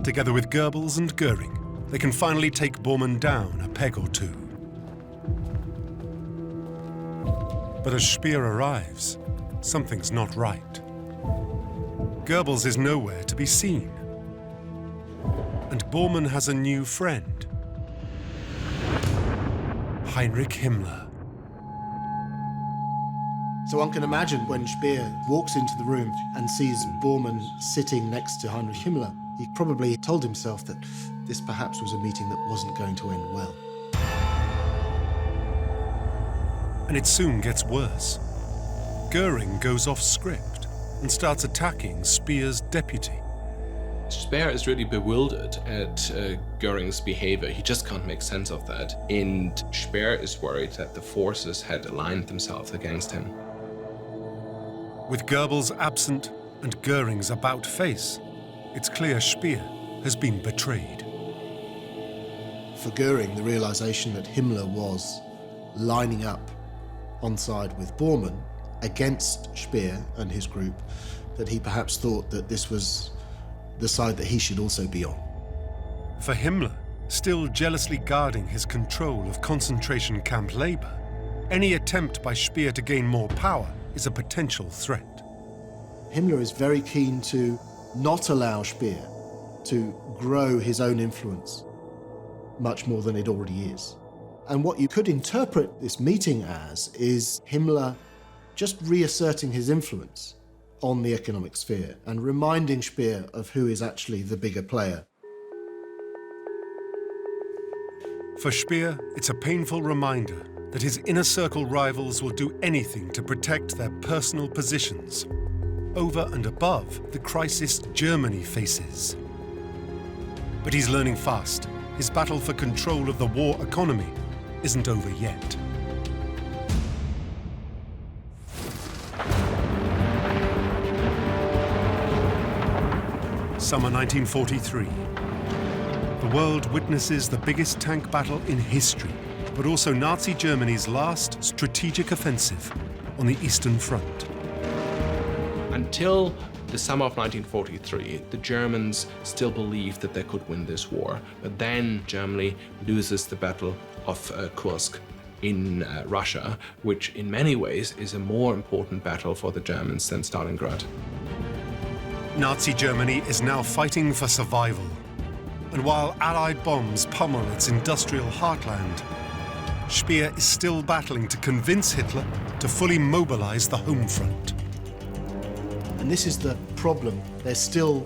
Together with Goebbels and Göring, they can finally take Bormann down a peg or two. But as Speer arrives, something's not right. Goebbels is nowhere to be seen. And Bormann has a new friend. Heinrich Himmler. So one can imagine when Speer walks into the room and sees Bormann sitting next to Heinrich Himmler, he probably told himself that this perhaps was a meeting that wasn't going to end well. And it soon gets worse. Göring goes off script and starts attacking Speer's deputy. Speer is really bewildered at Göring's behavior. He just can't make sense of that. And Speer is worried that the forces had aligned themselves against him. With Goebbels absent and Göring's about face, it's clear Speer has been betrayed. For Göring, the realization that Himmler was lining up on side with Bormann against Speer and his group, that he perhaps thought that this was the side that he should also be on. For Himmler, still jealously guarding his control of concentration camp labor, any attempt by Speer to gain more power is a potential threat. Himmler is very keen to not allow Speer to grow his own influence much more than it already is. And what you could interpret this meeting as is Himmler just reasserting his influence on the economic sphere and reminding Speer of who is actually the bigger player. For Speer, it's a painful reminder that his inner circle rivals will do anything to protect their personal positions, over and above the crisis Germany faces. But he's learning fast. His battle for control of the war economy isn't over yet. Summer 1943. The world witnesses the biggest tank battle in history, but also Nazi Germany's last strategic offensive on the Eastern Front. Until the summer of 1943, the Germans still believed that they could win this war. But then Germany loses the Battle of Kursk in Russia, which in many ways is a more important battle for the Germans than Stalingrad. Nazi Germany is now fighting for survival. And while Allied bombs pummel its industrial heartland, Speer is still battling to convince Hitler to fully mobilize the home front. And this is the problem. They're still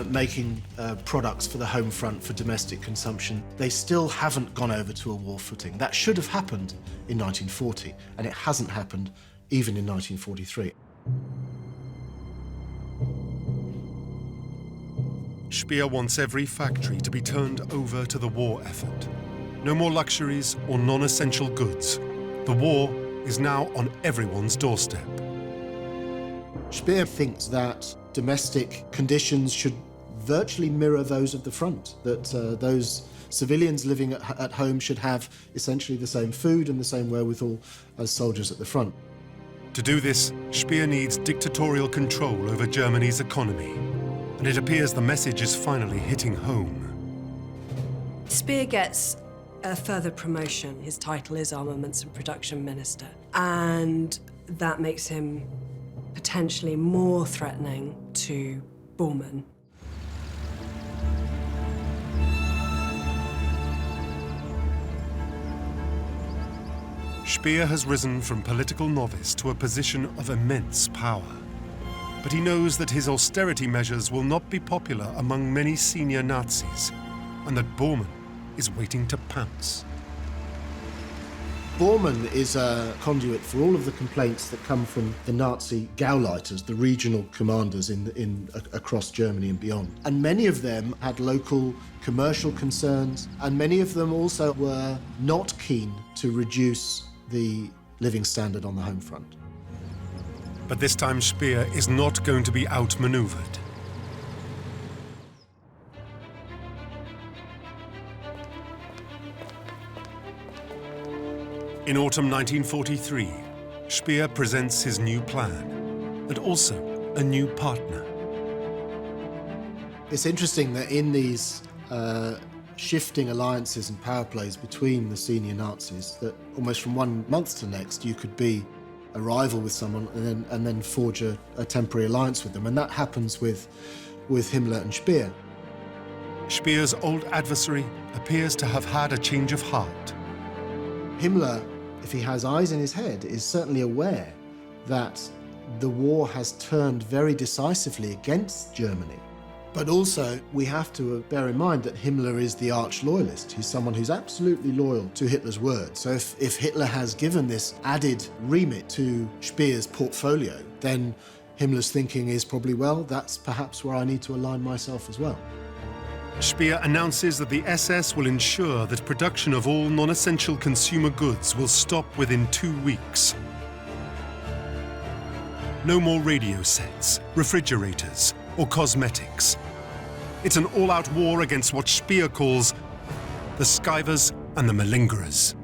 making products for the home front for domestic consumption. They still haven't gone over to a war footing. That should have happened in 1940, and it hasn't happened even in 1943. Speer wants every factory to be turned over to the war effort. No more luxuries or non-essential goods. The war is now on everyone's doorstep. Speer thinks that domestic conditions should virtually mirror those of the front, that those civilians living at home should have essentially the same food and the same wherewithal as soldiers at the front. To do this, Speer needs dictatorial control over Germany's economy. And it appears the message is finally hitting home. Speer gets a further promotion. His title is Armaments and Production Minister. And that makes him potentially more threatening to Bormann. Speer has risen from political novice to a position of immense power. But he knows that his austerity measures will not be popular among many senior Nazis, and that Bormann is waiting to pounce. Bormann is a conduit for all of the complaints that come from the Nazi Gauleiters, the regional commanders across Germany and beyond. And many of them had local commercial concerns, and many of them also were not keen to reduce the living standard on the home front. But this time Speer is not going to be outmaneuvered. In autumn 1943, Speer presents his new plan, and also a new partner. It's interesting that in these shifting alliances and power plays between the senior Nazis, that almost from one month to the next, you could be a rival with someone and then forge a temporary alliance with them. And that happens with Himmler and Speer. Speer's old adversary appears to have had a change of heart. Himmler, if he has eyes in his head, is certainly aware that the war has turned very decisively against Germany. But also, we have to bear in mind that Himmler is the arch-loyalist. He's someone who's absolutely loyal to Hitler's word. So if Hitler has given this added remit to Speer's portfolio, then Himmler's thinking is probably, well, that's perhaps where I need to align myself as well. Speer announces that the SS will ensure that production of all non-essential consumer goods will stop within 2 weeks. No more radio sets, refrigerators, or cosmetics. It's an all-out war against what Speer calls the skivers and the malingerers.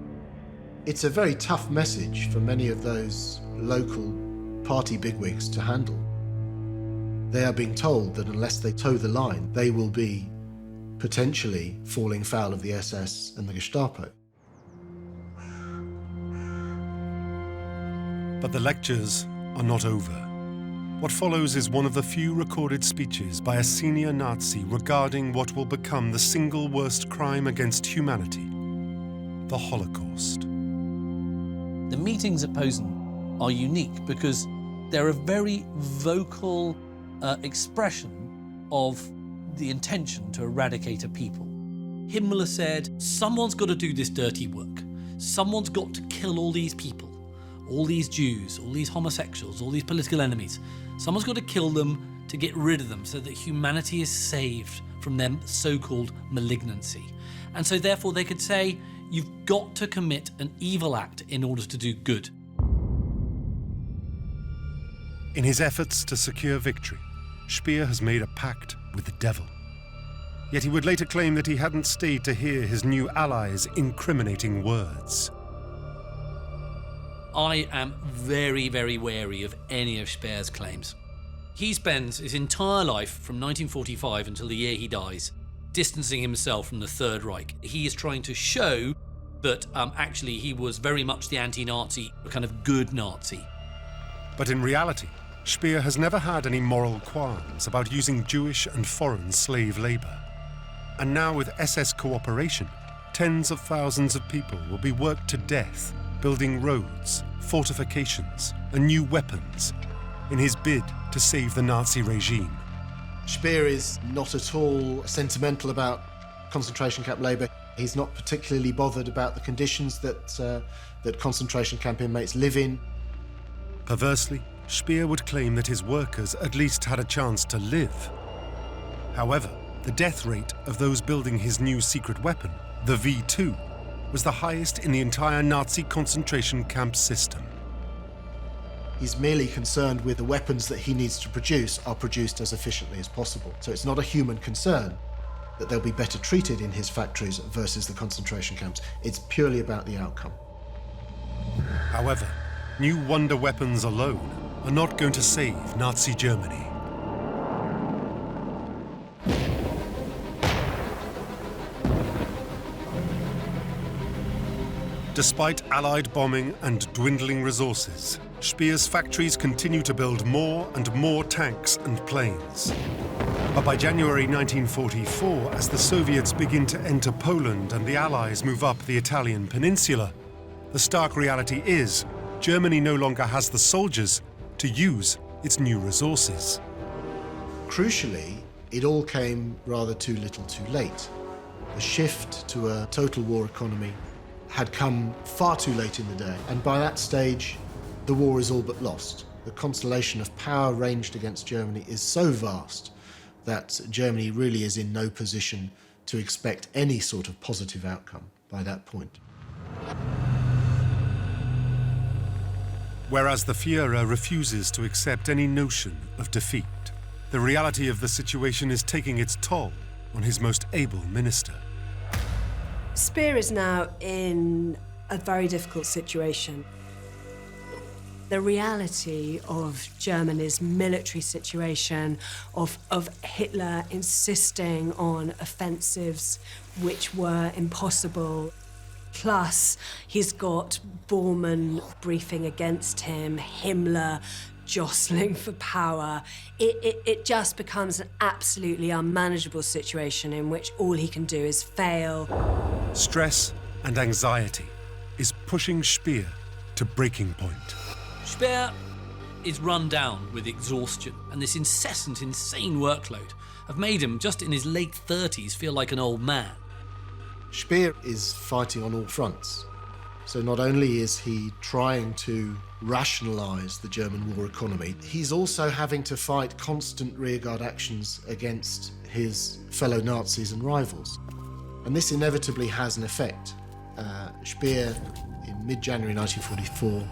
It's a very tough message for many of those local party bigwigs to handle. They are being told that unless they toe the line, they will be potentially falling foul of the SS and the Gestapo. But the lectures are not over. What follows is one of the few recorded speeches by a senior Nazi regarding what will become the single worst crime against humanity, the Holocaust. The meetings at Posen are unique because they're a very vocal expression of the intention to eradicate a people. Himmler said, someone's got to do this dirty work. Someone's got to kill all these people, all these Jews, all these homosexuals, all these political enemies. Someone's got to kill them to get rid of them so that humanity is saved from their so-called malignancy. And so therefore they could say, you've got to commit an evil act in order to do good. In his efforts to secure victory, Speer has made a pact with the devil. Yet he would later claim that he hadn't stayed to hear his new allies' incriminating words. I am very, very wary of any of Speer's claims. He spends his entire life, from 1945 until the year he dies, distancing himself from the Third Reich. He is trying to show that actually he was very much the anti-Nazi, a kind of good Nazi. But in reality, Speer has never had any moral qualms about using Jewish and foreign slave labour. And now with SS cooperation, tens of thousands of people will be worked to death building roads, fortifications, and new weapons in his bid to save the Nazi regime. Speer is not at all sentimental about concentration camp labour. He's not particularly bothered about the conditions that concentration camp inmates live in. Perversely, Speer would claim that his workers at least had a chance to live. However, the death rate of those building his new secret weapon, the V2, was the highest in the entire Nazi concentration camp system. He's merely concerned with the weapons that he needs to produce are produced as efficiently as possible. So it's not a human concern that they'll be better treated in his factories versus the concentration camps. It's purely about the outcome. However, new wonder weapons alone are not going to save Nazi Germany. Despite Allied bombing and dwindling resources, Speer's factories continue to build more and more tanks and planes. But by January 1944, as the Soviets begin to enter Poland and the Allies move up the Italian peninsula, the stark reality is Germany no longer has the soldiers to use its new resources. Crucially, it all came rather too little too late. The shift to a total war economy had come far too late in the day, and by that stage, the war is all but lost. The constellation of power ranged against Germany is so vast that Germany really is in no position to expect any sort of positive outcome by that point. Whereas the Führer refuses to accept any notion of defeat, the reality of the situation is taking its toll on his most able minister. Speer is now in a very difficult situation. The reality of Germany's military situation, of Hitler insisting on offensives which were impossible, plus he's got Bormann briefing against him, Himmler jostling for power. It just becomes an absolutely unmanageable situation in which all he can do is fail. Stress and anxiety, is pushing Speer to breaking point. Speer is run down with exhaustion, and this incessant, insane workload have made him, just in his late 30s, feel like an old man. Speer is fighting on all fronts. So not only is he trying to rationalise the German war economy, he's also having to fight constant rearguard actions against his fellow Nazis and rivals. And this inevitably has an effect. Speer, in mid-January 1944,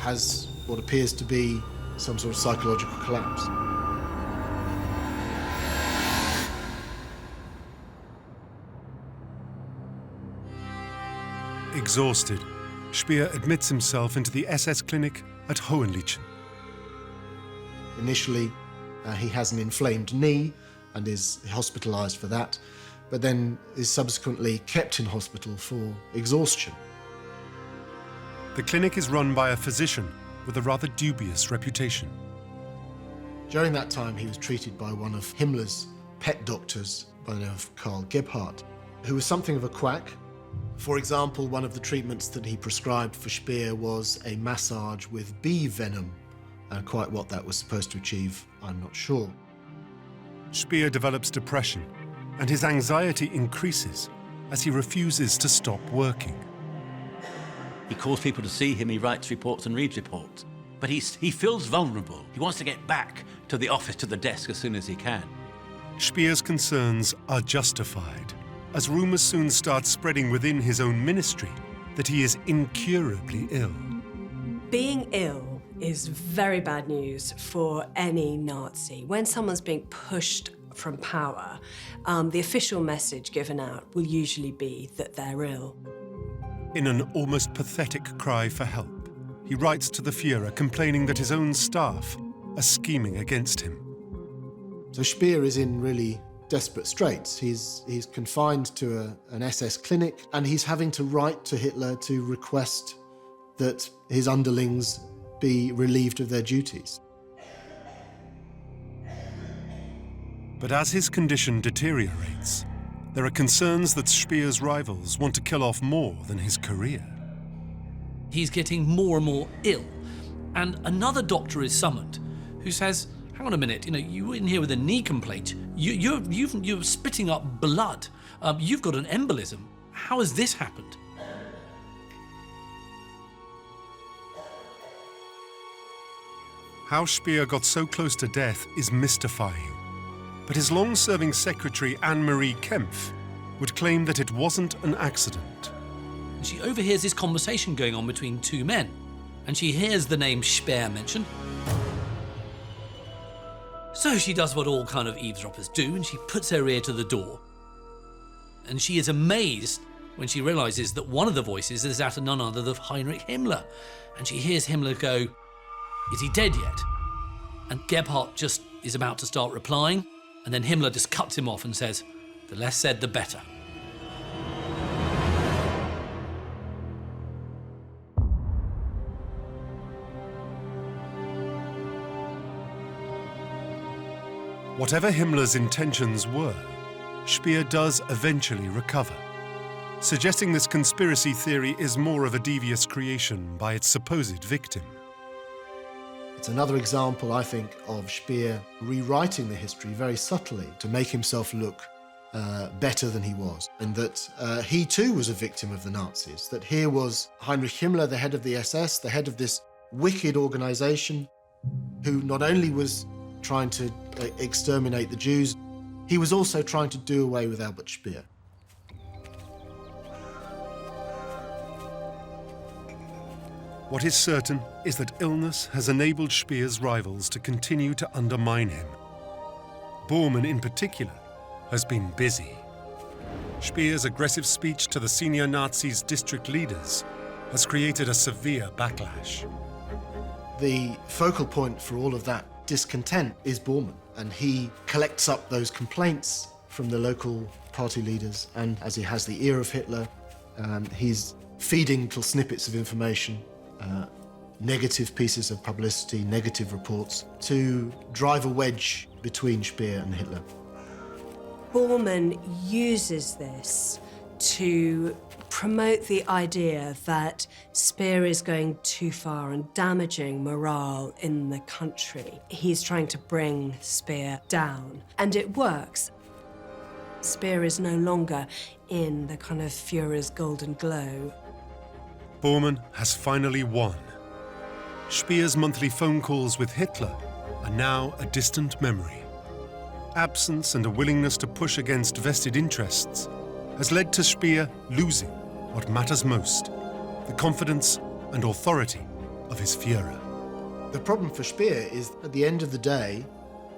has what appears to be some sort of psychological collapse. Exhausted, Speer admits himself into the SS clinic at Hohenlychen. Initially, he has an inflamed knee and is hospitalised for that, but then is subsequently kept in hospital for exhaustion. The clinic is run by a physician with a rather dubious reputation. During that time, he was treated by one of Himmler's pet doctors by the name of Karl Gebhardt, who was something of a quack. For example, one of the treatments that he prescribed for Speer was a massage with bee venom. Quite what that was supposed to achieve, I'm not sure. Speer develops depression, and his anxiety increases as he refuses to stop working. He calls people to see him, he writes reports and reads reports. But he feels vulnerable. He wants to get back to the office, to the desk as soon as he can. Speer's concerns are justified, as rumours soon start spreading within his own ministry that he is incurably ill. Being ill is very bad news for any Nazi. When someone's being pushed from power, the official message given out will usually be that they're ill. In an almost pathetic cry for help, he writes to the Führer complaining that his own staff are scheming against him. So Speer is in really desperate straits. He's confined to an SS clinic, and he's having to write to Hitler to request that his underlings be relieved of their duties. But as his condition deteriorates, there are concerns that Speer's rivals want to kill off more than his career. He's getting more and more ill, and another doctor is summoned who says, hang on a minute, you were in here with a knee complaint. You're spitting up blood. You've got an embolism. How has this happened? How Speer got so close to death is mystifying. But his long-serving secretary, Anne-Marie Kempf, would claim that it wasn't an accident. She overhears this conversation going on between two men, and she hears the name Speer mentioned. So she does what all kind of eavesdroppers do, and she puts her ear to the door. And she is amazed when she realises that one of the voices is that of none other than Heinrich Himmler. And she hears Himmler go, "Is he dead yet?" And Gebhardt just is about to start replying, and then Himmler just cuts him off and says, "The less said, the better." Whatever Himmler's intentions were, Speer does eventually recover, suggesting this conspiracy theory is more of a devious creation by its supposed victim. It's another example, I think, of Speer rewriting the history very subtly to make himself look better than he was, and that he too was a victim of the Nazis, that here was Heinrich Himmler, the head of the SS, the head of this wicked organization, who not only was trying to exterminate the Jews, he was also trying to do away with Albert Speer. What is certain is that illness has enabled Speer's rivals to continue to undermine him. Bormann, in particular, has been busy. Speer's aggressive speech to the senior Nazis' district leaders has created a severe backlash. The focal point for all of that discontent is Bormann, and he collects up those complaints from the local party leaders, and as he has the ear of Hitler, he's feeding little snippets of information, negative pieces of publicity, negative reports, to drive a wedge between Speer and Hitler. Bormann uses this to promote the idea that Speer is going too far and damaging morale in the country. He's trying to bring Speer down, and it works. Speer is no longer in the kind of Führer's golden glow. Bormann has finally won. Speer's monthly phone calls with Hitler are now a distant memory. Absence and a willingness to push against vested interests has led to Speer losing what matters most, the confidence and authority of his Führer. The problem for Speer is, at the end of the day,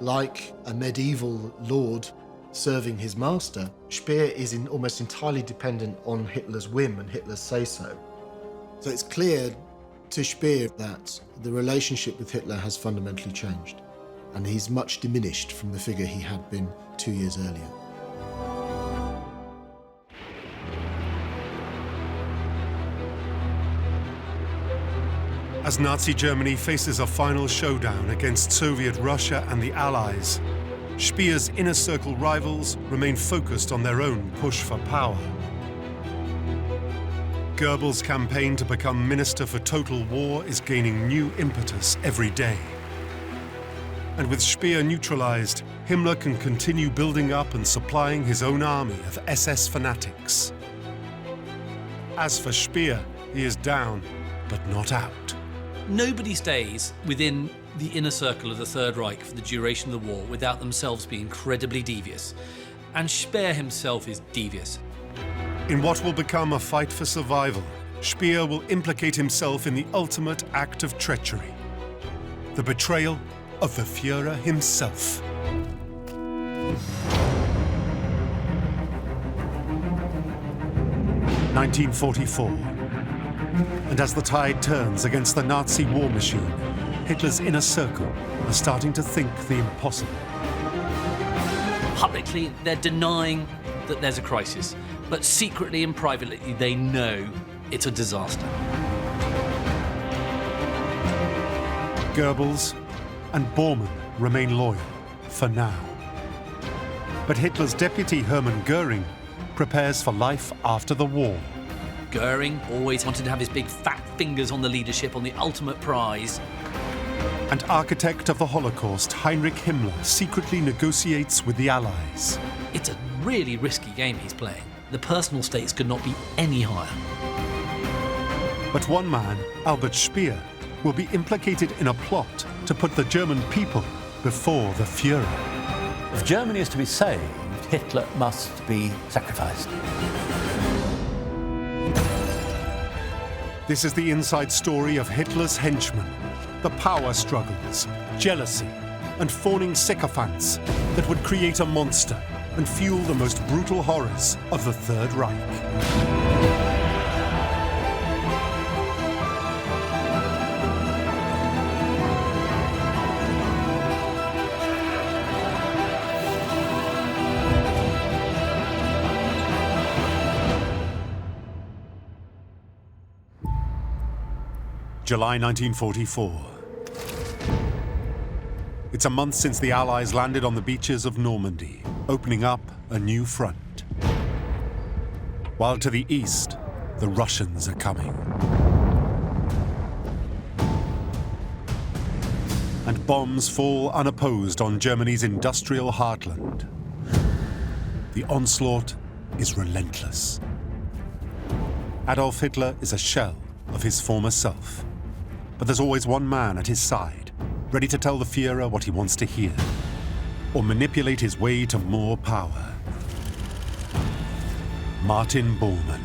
like a medieval lord serving his master, Speer is almost entirely dependent on Hitler's whim and Hitler's say-so. So it's clear to Speer that the relationship with Hitler has fundamentally changed, and he's much diminished from the figure he had been 2 years earlier. As Nazi Germany faces a final showdown against Soviet Russia and the Allies, Speer's inner circle rivals remain focused on their own push for power. Goebbels' campaign to become Minister for Total War is gaining new impetus every day. And with Speer neutralized, Himmler can continue building up and supplying his own army of SS fanatics. As for Speer, he is down, but not out. Nobody stays within the inner circle of the Third Reich for the duration of the war without themselves being incredibly devious. And Speer himself is devious. In what will become a fight for survival, Speer will implicate himself in the ultimate act of treachery, the betrayal of the Führer himself. (1944). And as the tide turns against the Nazi war machine, Hitler's inner circle are starting to think the impossible. Publicly, they're denying that there's a crisis, but secretly and privately, they know it's a disaster. Goebbels and Bormann remain loyal, for now. But Hitler's deputy Hermann Göring prepares for life after the war. Göring always wanted to have his big fat fingers on the leadership, on the ultimate prize. And architect of the Holocaust, Heinrich Himmler, secretly negotiates with the Allies. It's a really risky game he's playing. The personal stakes could not be any higher. But one man, Albert Speer, will be implicated in a plot to put the German people before the Führer. If Germany is to be saved, Hitler must be sacrificed. This is the inside story of Hitler's henchmen, the power struggles, jealousy, and fawning sycophants that would create a monster and fuel the most brutal horrors of the Third Reich. July 1944. It's a month since the Allies landed on the beaches of Normandy, opening up a new front. While to the east, the Russians are coming. And bombs fall unopposed on Germany's industrial heartland. The onslaught is relentless. Adolf Hitler is a shell of his former self. But there's always one man at his side, ready to tell the Führer what he wants to hear, or manipulate his way to more power. Martin Bormann.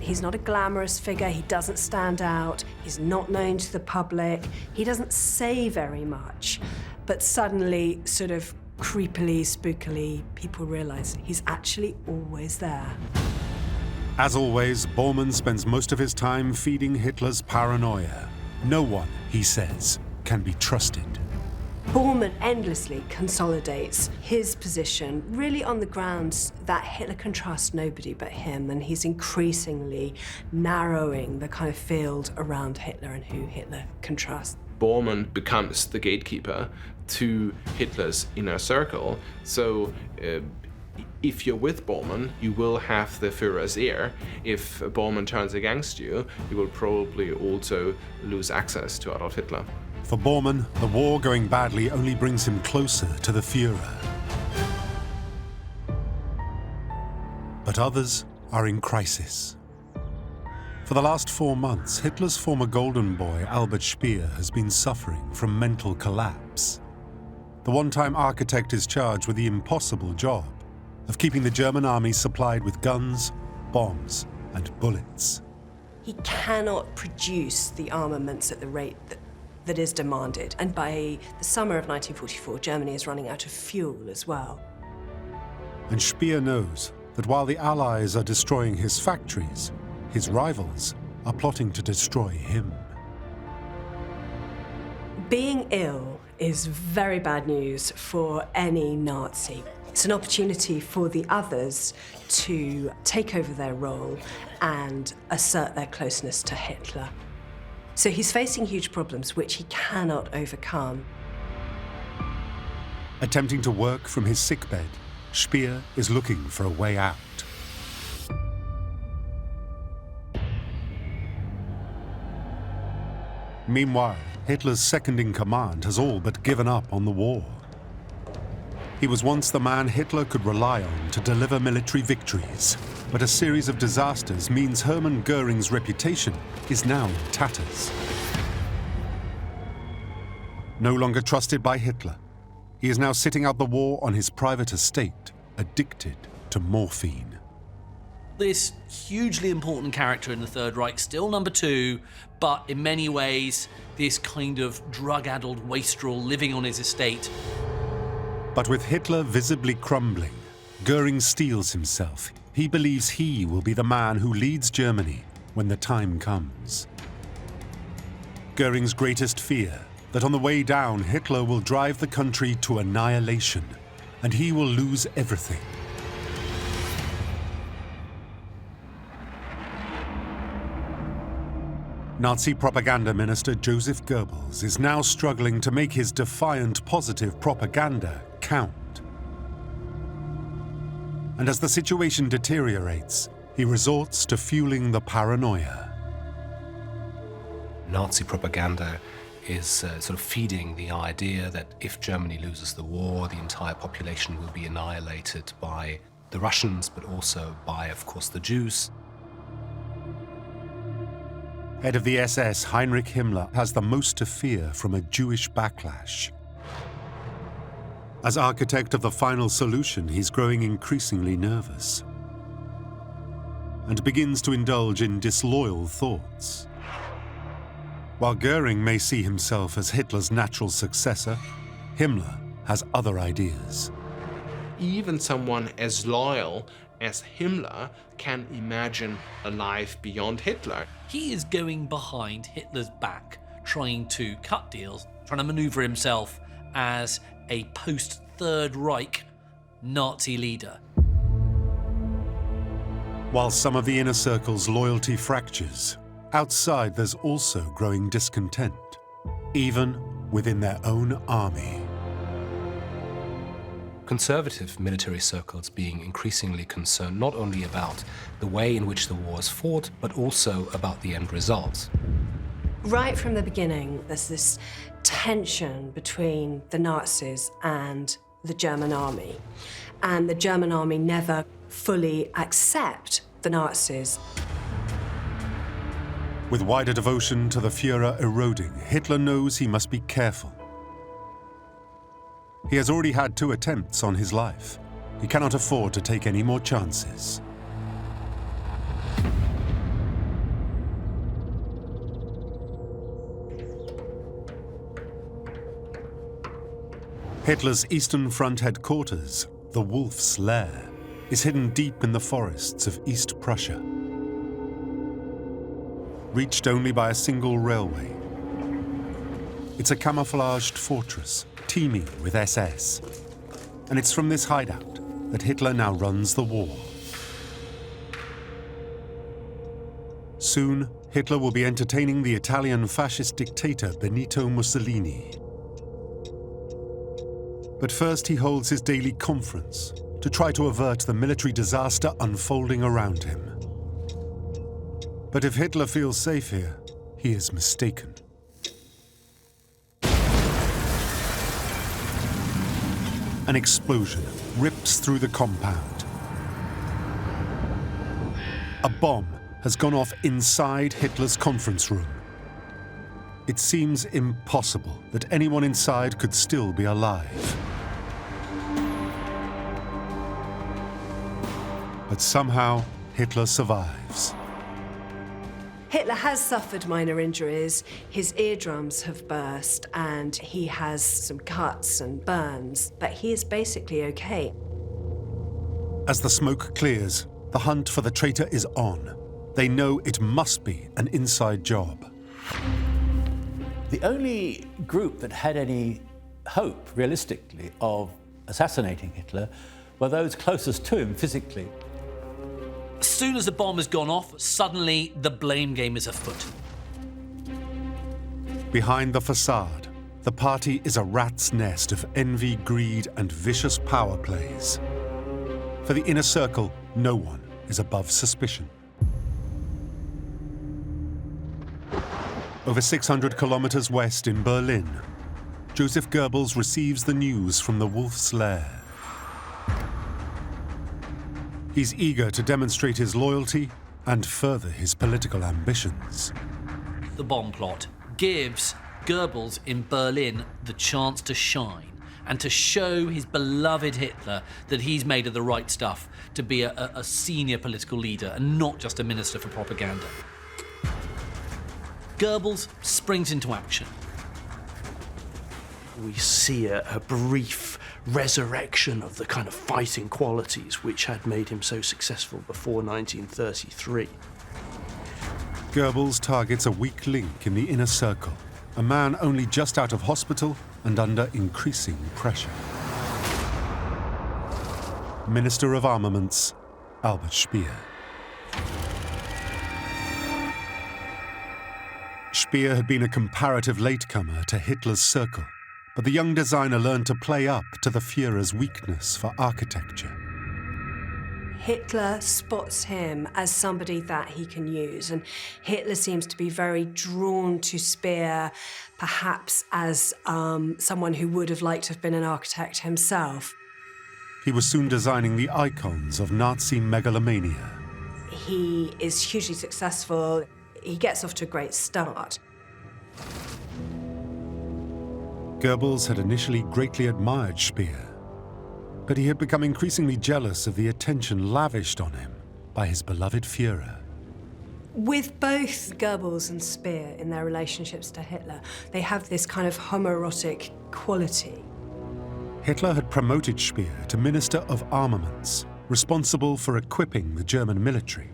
He's not a glamorous figure, he doesn't stand out, he's not known to the public, he doesn't say very much, but suddenly, sort of creepily, spookily, people realize he's actually always there. As always, Bormann spends most of his time feeding Hitler's paranoia. No one, he says, can be trusted. Bormann endlessly consolidates his position, really on the grounds that Hitler can trust nobody but him, and he's increasingly narrowing the kind of field around Hitler and who Hitler can trust. Bormann becomes the gatekeeper to Hitler's inner circle, so If you're with Bormann, you will have the Führer's ear. If Bormann turns against you, you will probably also lose access to Adolf Hitler. For Bormann, the war going badly only brings him closer to the Führer. But others are in crisis. For the last 4 months, Hitler's former golden boy, Albert Speer, has been suffering from mental collapse. The one-time architect is charged with the impossible job of keeping the German army supplied with guns, bombs, and bullets. He cannot produce the armaments at the rate that is demanded. And by the summer of 1944, Germany is running out of fuel as well. And Speer knows that while the Allies are destroying his factories, his rivals are plotting to destroy him. Being ill is very bad news for any Nazi. It's an opportunity for the others to take over their role and assert their closeness to Hitler. So he's facing huge problems which he cannot overcome. Attempting to work from his sickbed, Speer is looking for a way out. Meanwhile, Hitler's second-in-command has all but given up on the war. He was once the man Hitler could rely on to deliver military victories, but a series of disasters means Hermann Göring's reputation is now in tatters. No longer trusted by Hitler, he is now sitting out the war on his private estate, addicted to morphine. This hugely important character in the Third Reich, still number 2, but in many ways, this kind of drug-addled wastrel living on his estate. But with Hitler visibly crumbling, Göring steels himself. He believes he will be the man who leads Germany when the time comes. Göring's greatest fear, that on the way down, Hitler will drive the country to annihilation, and he will lose everything. Nazi propaganda minister Joseph Goebbels is now struggling to make his defiant positive propaganda count. And as the situation deteriorates, he resorts to fueling the paranoia. Nazi propaganda is sort of feeding the idea that if Germany loses the war, the entire population will be annihilated by the Russians, but also by, of course, the Jews. Head of the SS, Heinrich Himmler, has the most to fear from a Jewish backlash. As architect of the final solution, he's growing increasingly nervous and begins to indulge in disloyal thoughts. While Göring may see himself as Hitler's natural successor, Himmler has other ideas. Even someone as loyal as Himmler can imagine a life beyond Hitler. He is going behind Hitler's back, trying to cut deals, trying to maneuver himself as a post-Third Reich Nazi leader. While some of the inner circle's loyalty fractures, outside there's also growing discontent, even within their own army. Conservative military circles being increasingly concerned not only about the way in which the war is fought, but also about the end result. Right from the beginning, there's this tension between the Nazis and the German army. And the German army never fully accept the Nazis. With wider devotion to the Führer eroding, Hitler knows he must be careful. He has already had 2 attempts on his life. He cannot afford to take any more chances. Hitler's Eastern Front headquarters, the Wolf's Lair, is hidden deep in the forests of East Prussia. Reached only by a single railway. It's a camouflaged fortress, teeming with SS. And it's from this hideout that Hitler now runs the war. Soon, Hitler will be entertaining the Italian fascist dictator Benito Mussolini. But first he holds his daily conference to try to avert the military disaster unfolding around him. But if Hitler feels safe here, he is mistaken. An explosion rips through the compound. A bomb has gone off inside Hitler's conference room. It seems impossible that anyone inside could still be alive. But somehow, Hitler survives. Hitler has suffered minor injuries. His eardrums have burst and he has some cuts and burns, but he is basically okay. As the smoke clears, the hunt for the traitor is on. They know it must be an inside job. The only group that had any hope, realistically, of assassinating Hitler were those closest to him physically. As soon as the bomb has gone off, suddenly the blame game is afoot. Behind the facade, the party is a rat's nest of envy, greed, and vicious power plays. For the inner circle, no one is above suspicion. Over 600 kilometers west in Berlin, Joseph Goebbels receives the news from the Wolf's Lair. He's eager to demonstrate his loyalty and further his political ambitions. The bomb plot gives Goebbels in Berlin the chance to shine and to show his beloved Hitler that he's made of the right stuff to be a senior political leader and not just a minister for propaganda. Goebbels springs into action. We see a brief resurrection of the kind of fighting qualities which had made him so successful before 1933. Goebbels targets a weak link in the inner circle, a man only just out of hospital and under increasing pressure. Minister of Armaments, Albert Speer. Speer had been a comparative latecomer to Hitler's circle, but the young designer learned to play up to the Führer's weakness for architecture. Hitler spots him as somebody that he can use, and Hitler seems to be very drawn to Speer, perhaps as someone who would have liked to have been an architect himself. He was soon designing the icons of Nazi megalomania. He is hugely successful. He gets off to a great start. Goebbels had initially greatly admired Speer, but he had become increasingly jealous of the attention lavished on him by his beloved Führer. With both Goebbels and Speer in their relationships to Hitler, they have this kind of homoerotic quality. Hitler had promoted Speer to Minister of Armaments, responsible for equipping the German military.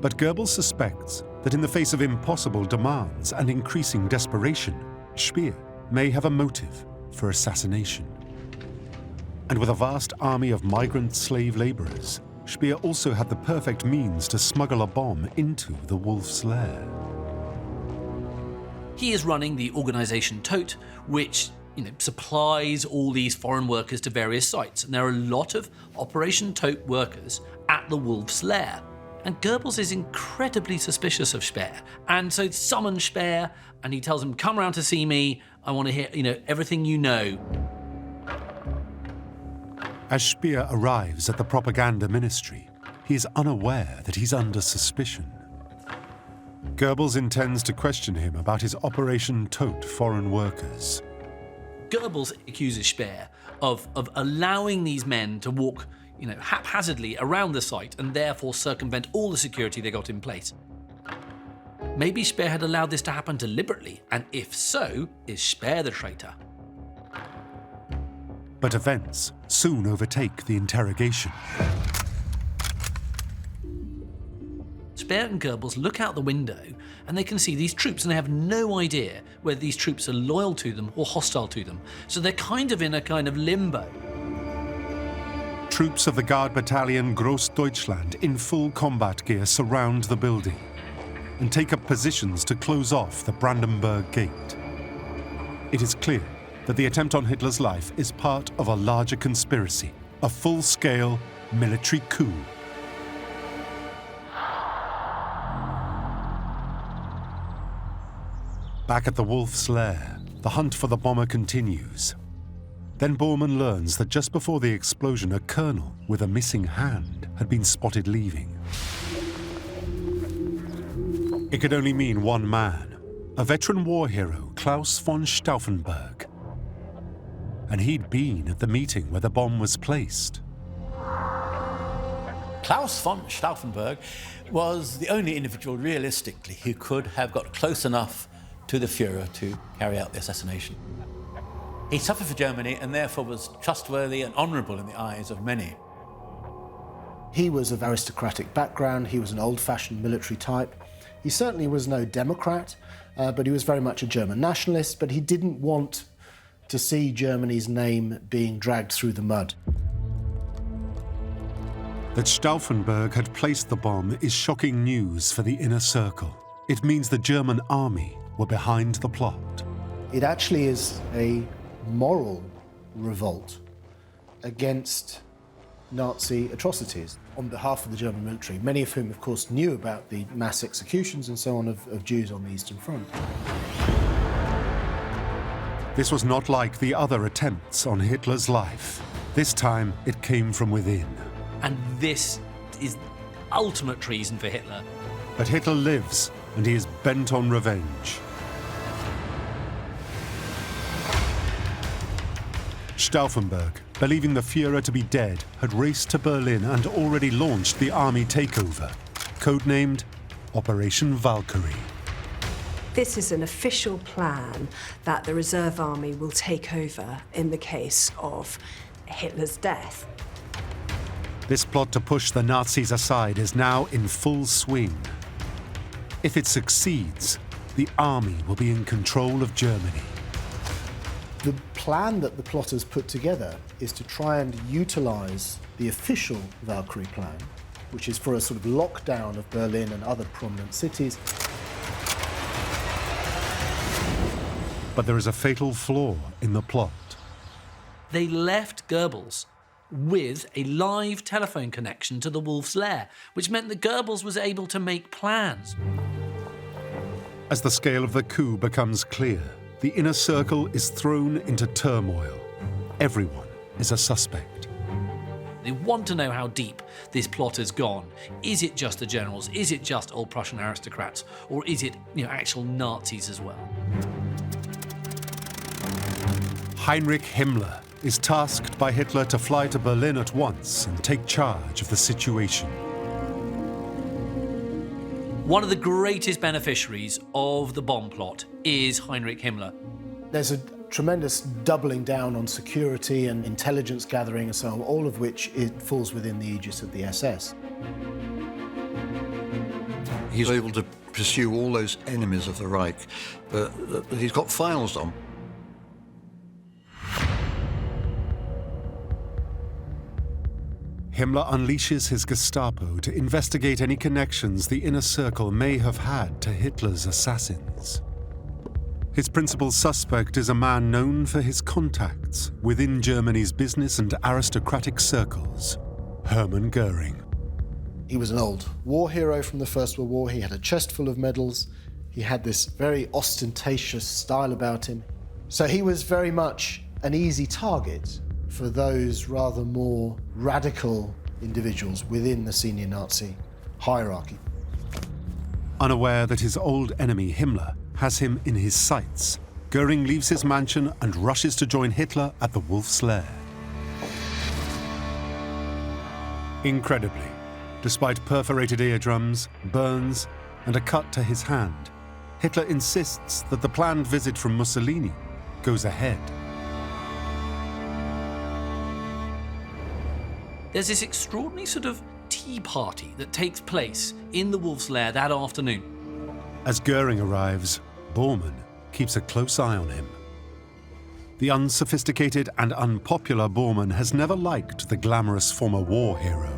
But Goebbels suspects that in the face of impossible demands and increasing desperation, Speer may have a motive for assassination. And with a vast army of migrant slave laborers, Speer also had the perfect means to smuggle a bomb into the Wolf's Lair. He is running the organisation Todt, which supplies all these foreign workers to various sites. And there are a lot of Operation Todt workers at the Wolf's Lair. And Goebbels is incredibly suspicious of Speer. And so summons Speer, and he tells him, come round to see me. I want to hear, everything you know. As Speer arrives at the propaganda ministry, he is unaware that he's under suspicion. Goebbels intends to question him about his Operation Todt foreign workers. Goebbels accuses Speer of allowing these men to walk haphazardly around the site and therefore circumvent all the security they got in place. Maybe Speer had allowed this to happen deliberately, and if so, is Speer the traitor? But events soon overtake the interrogation. Speer and Goebbels look out the window and they can see these troops, and they have no idea whether these troops are loyal to them or hostile to them. So they're kind of in a kind of limbo. Troops of the Guard Battalion Großdeutschland in full combat gear surround the building and take up positions to close off the Brandenburg Gate. It is clear that the attempt on Hitler's life is part of a larger conspiracy, a full-scale military coup. Back at the Wolf's Lair, the hunt for the bomber continues. Then Bormann learns that just before the explosion, a colonel with a missing hand had been spotted leaving. It could only mean one man, a veteran war hero, Klaus von Stauffenberg. And he'd been at the meeting where the bomb was placed. Klaus von Stauffenberg was the only individual realistically who could have got close enough to the Führer to carry out the assassination. He suffered for Germany and therefore was trustworthy and honourable in the eyes of many. He was of aristocratic background, he was an old-fashioned military type. He certainly was no Democrat, but he was very much a German nationalist, but he didn't want to see Germany's name being dragged through the mud. That Stauffenberg had placed the bomb is shocking news for the inner circle. It means the German army were behind the plot. It actually is a moral revolt against Nazi atrocities on behalf of the German military, many of whom, of course, knew about the mass executions and so on of Jews on the Eastern Front. This was not like the other attempts on Hitler's life. This time, it came from within. And this is ultimate treason for Hitler. But Hitler lives, and he is bent on revenge. Stauffenberg, believing the Führer to be dead, had raced to Berlin and already launched the army takeover, codenamed Operation Valkyrie. This is an official plan that the reserve army will take over in the case of Hitler's death. This plot to push the Nazis aside is now in full swing. If it succeeds, the army will be in control of Germany. The plan that the plotters put together is to try and utilize the official Valkyrie plan, which is for a sort of lockdown of Berlin and other prominent cities. But there is a fatal flaw in the plot. They left Goebbels with a live telephone connection to the Wolf's Lair, which meant that Goebbels was able to make plans. As the scale of the coup becomes clear, the inner circle is thrown into turmoil. Everyone is a suspect. They want to know how deep this plot has gone. Is it just the generals? Is it just old Prussian aristocrats? Or is it, actual Nazis as well? Heinrich Himmler is tasked by Hitler to fly to Berlin at once and take charge of the situation. One of the greatest beneficiaries of the bomb plot is Heinrich Himmler. There's a tremendous doubling down on security and intelligence gathering and so on, all of which it falls within the aegis of the SS. He's able to pursue all those enemies of the Reich, but he's got files on. Himmler unleashes his Gestapo to investigate any connections the inner circle may have had to Hitler's assassins. His principal suspect is a man known for his contacts within Germany's business and aristocratic circles, Hermann Göring. He was an old war hero from the First World War. He had a chest full of medals. He had this very ostentatious style about him. So he was very much an easy target for those rather more radical individuals within the senior Nazi hierarchy. Unaware that his old enemy, Himmler, has him in his sights, Göring leaves his mansion and rushes to join Hitler at the Wolf's Lair. Incredibly, despite perforated eardrums, burns, and a cut to his hand, Hitler insists that the planned visit from Mussolini goes ahead. There's this extraordinary sort of tea party that takes place in the Wolf's Lair that afternoon. As Göring arrives, Bormann keeps a close eye on him. The unsophisticated and unpopular Bormann has never liked the glamorous former war hero.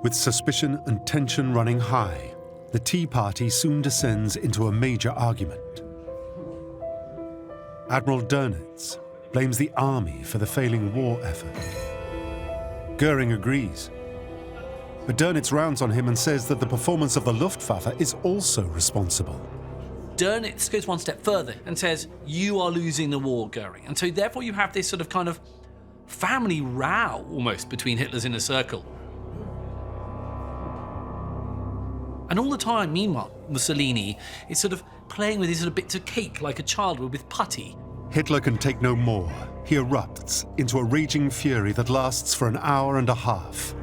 With suspicion and tension running high, the tea party soon descends into a major argument. Admiral Dönitz blames the army for the failing war effort. Göring agrees. But Dönitz rounds on him and says that the performance of the Luftwaffe is also responsible. Dönitz goes one step further and says, you are losing the war, Göring. And so therefore you have this sort of kind of family row almost between Hitler's inner circle. And all the time, meanwhile, Mussolini is sort of playing with these sort of bits of cake like a child would with putty. Hitler can take no more. He erupts into a raging fury that lasts for an hour and a half.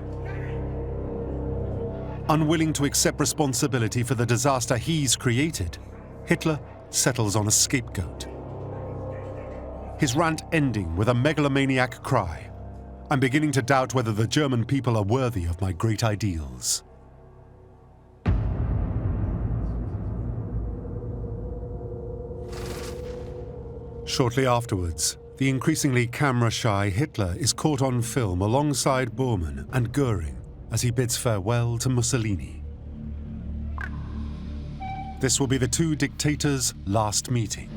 Unwilling to accept responsibility for the disaster he's created, Hitler settles on a scapegoat. His rant ending with a megalomaniac cry, "I'm beginning to doubt whether the German people are worthy of my great ideals." Shortly afterwards, the increasingly camera-shy Hitler is caught on film alongside Bormann and Göring as he bids farewell to Mussolini. This will be the two dictators' last meeting.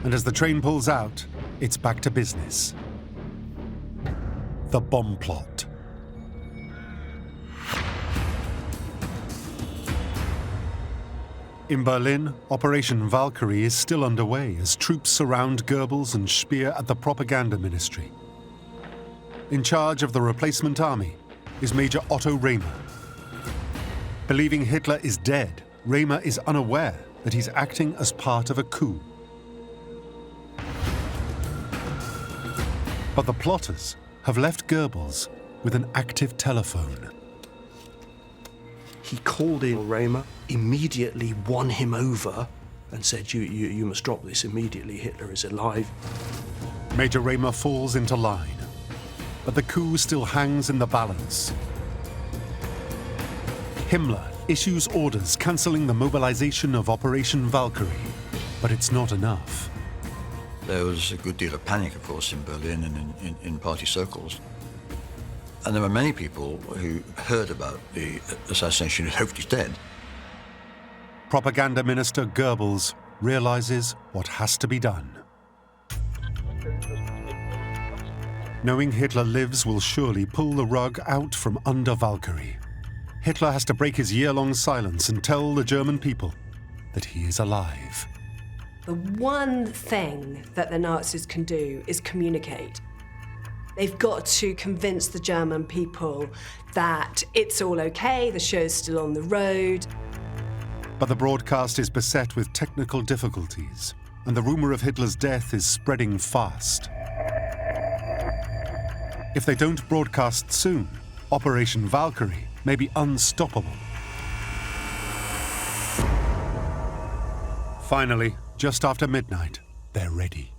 And as the train pulls out, it's back to business. The bomb plot. In Berlin, Operation Valkyrie is still underway as troops surround Goebbels and Speer at the propaganda ministry. In charge of the replacement army is Major Otto Rehmer. Believing Hitler is dead, Rehmer is unaware that he's acting as part of a coup. But the plotters have left Goebbels with an active telephone. He called in Rehmer, immediately won him over, and said, you must drop this immediately, Hitler is alive. Major Rehmer falls into line, but the coup still hangs in the balance. Himmler issues orders cancelling the mobilization of Operation Valkyrie, but it's not enough. There was a good deal of panic, of course, in Berlin and in party circles. And there were many people who heard about the assassination who hoped he's dead. Propaganda Minister Goebbels realizes what has to be done. Knowing Hitler lives will surely pull the rug out from under Valkyrie. Hitler has to break his year-long silence and tell the German people that he is alive. The one thing that the Nazis can do is communicate. They've got to convince the German people that it's all okay, the show's still on the road. But the broadcast is beset with technical difficulties, and the rumor of Hitler's death is spreading fast. If they don't broadcast soon, Operation Valkyrie may be unstoppable. Finally, just after midnight, they're ready.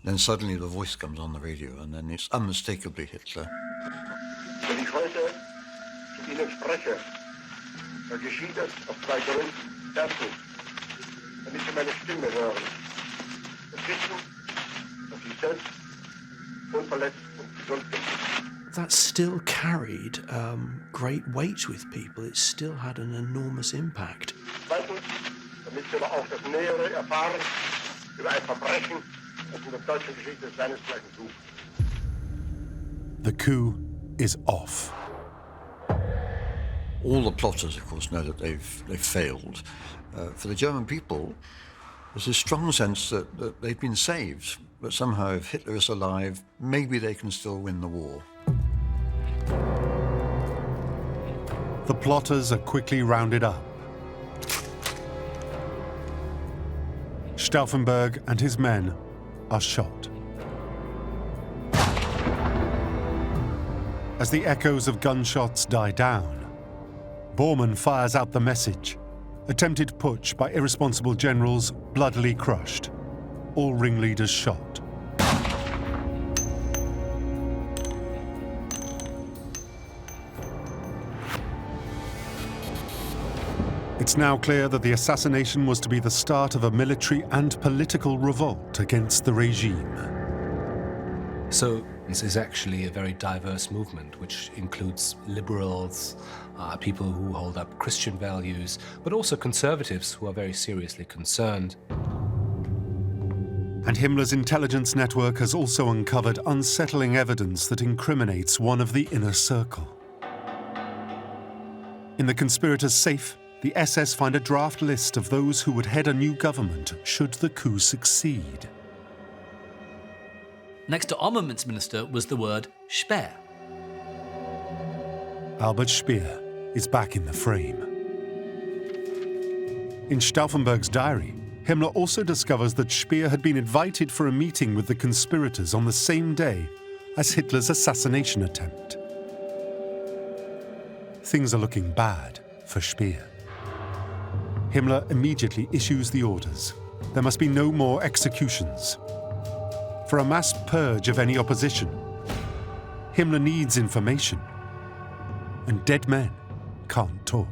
Then suddenly the voice comes on the radio, and then it's unmistakably Hitler. Wenn ich heute zu Ihnen spreche, dann geschieht es auf zwei Gründen. Erstens, damit Sie meine Stimme hören. Und wissen, dass Sie selbst unverletzt und gesund sind. That still carried great weight with people. It still had an enormous impact. Zweitens, damit Sie aber auch das Nähere erfahren über ein Verbrechen, das in der deutschen Geschichte seinesgleichen sucht. The coup is off. All the plotters, of course, know that they've failed. For the German people, there's a strong sense that they've been saved, but somehow if Hitler is alive, maybe they can still win the war. The plotters are quickly rounded up. Stauffenberg and his men are shot. As the echoes of gunshots die down, Bormann fires out the message. Attempted putsch by irresponsible generals bloodily crushed. All ringleaders shot. It's now clear that the assassination was to be the start of a military and political revolt against the regime. So This is actually a very diverse movement, which includes liberals, people who hold up Christian values, but also conservatives who are very seriously concerned. And Himmler's intelligence network has also uncovered unsettling evidence that incriminates one of the inner circle. In the conspirators' safe, the SS find a draft list of those who would head a new government should the coup succeed. Next to armaments minister was the word Speer. Albert Speer is back in the frame. In Stauffenberg's diary, Himmler also discovers that Speer had been invited for a meeting with the conspirators on the same day as Hitler's assassination attempt. Things are looking bad for Speer. Himmler immediately issues the orders. There must be no more executions. For a mass purge of any opposition, Himmler needs information, and dead men can't talk.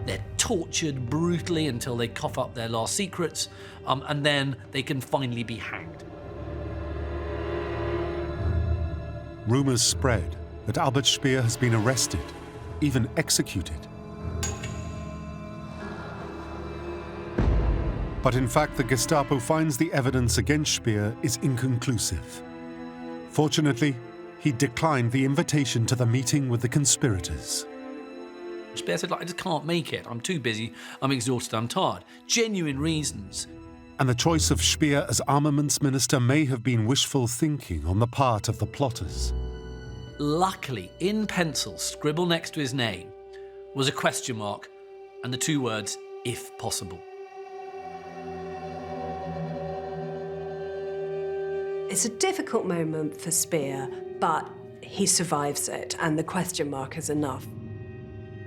They're tortured brutally until they cough up their last secrets, and then they can finally be hanged. Rumors spread that Albert Speer has been arrested, even executed. But in fact, the Gestapo finds the evidence against Speer is inconclusive. Fortunately, he declined the invitation to the meeting with the conspirators. Speer said, I just can't make it. I'm too busy. I'm exhausted. I'm tired. Genuine reasons. And the choice of Speer as armaments minister may have been wishful thinking on the part of the plotters. Luckily, in pencil, scribbled next to his name, was a question mark and the two words, if possible. It's a difficult moment for Speer, but he survives it, and the question mark is enough.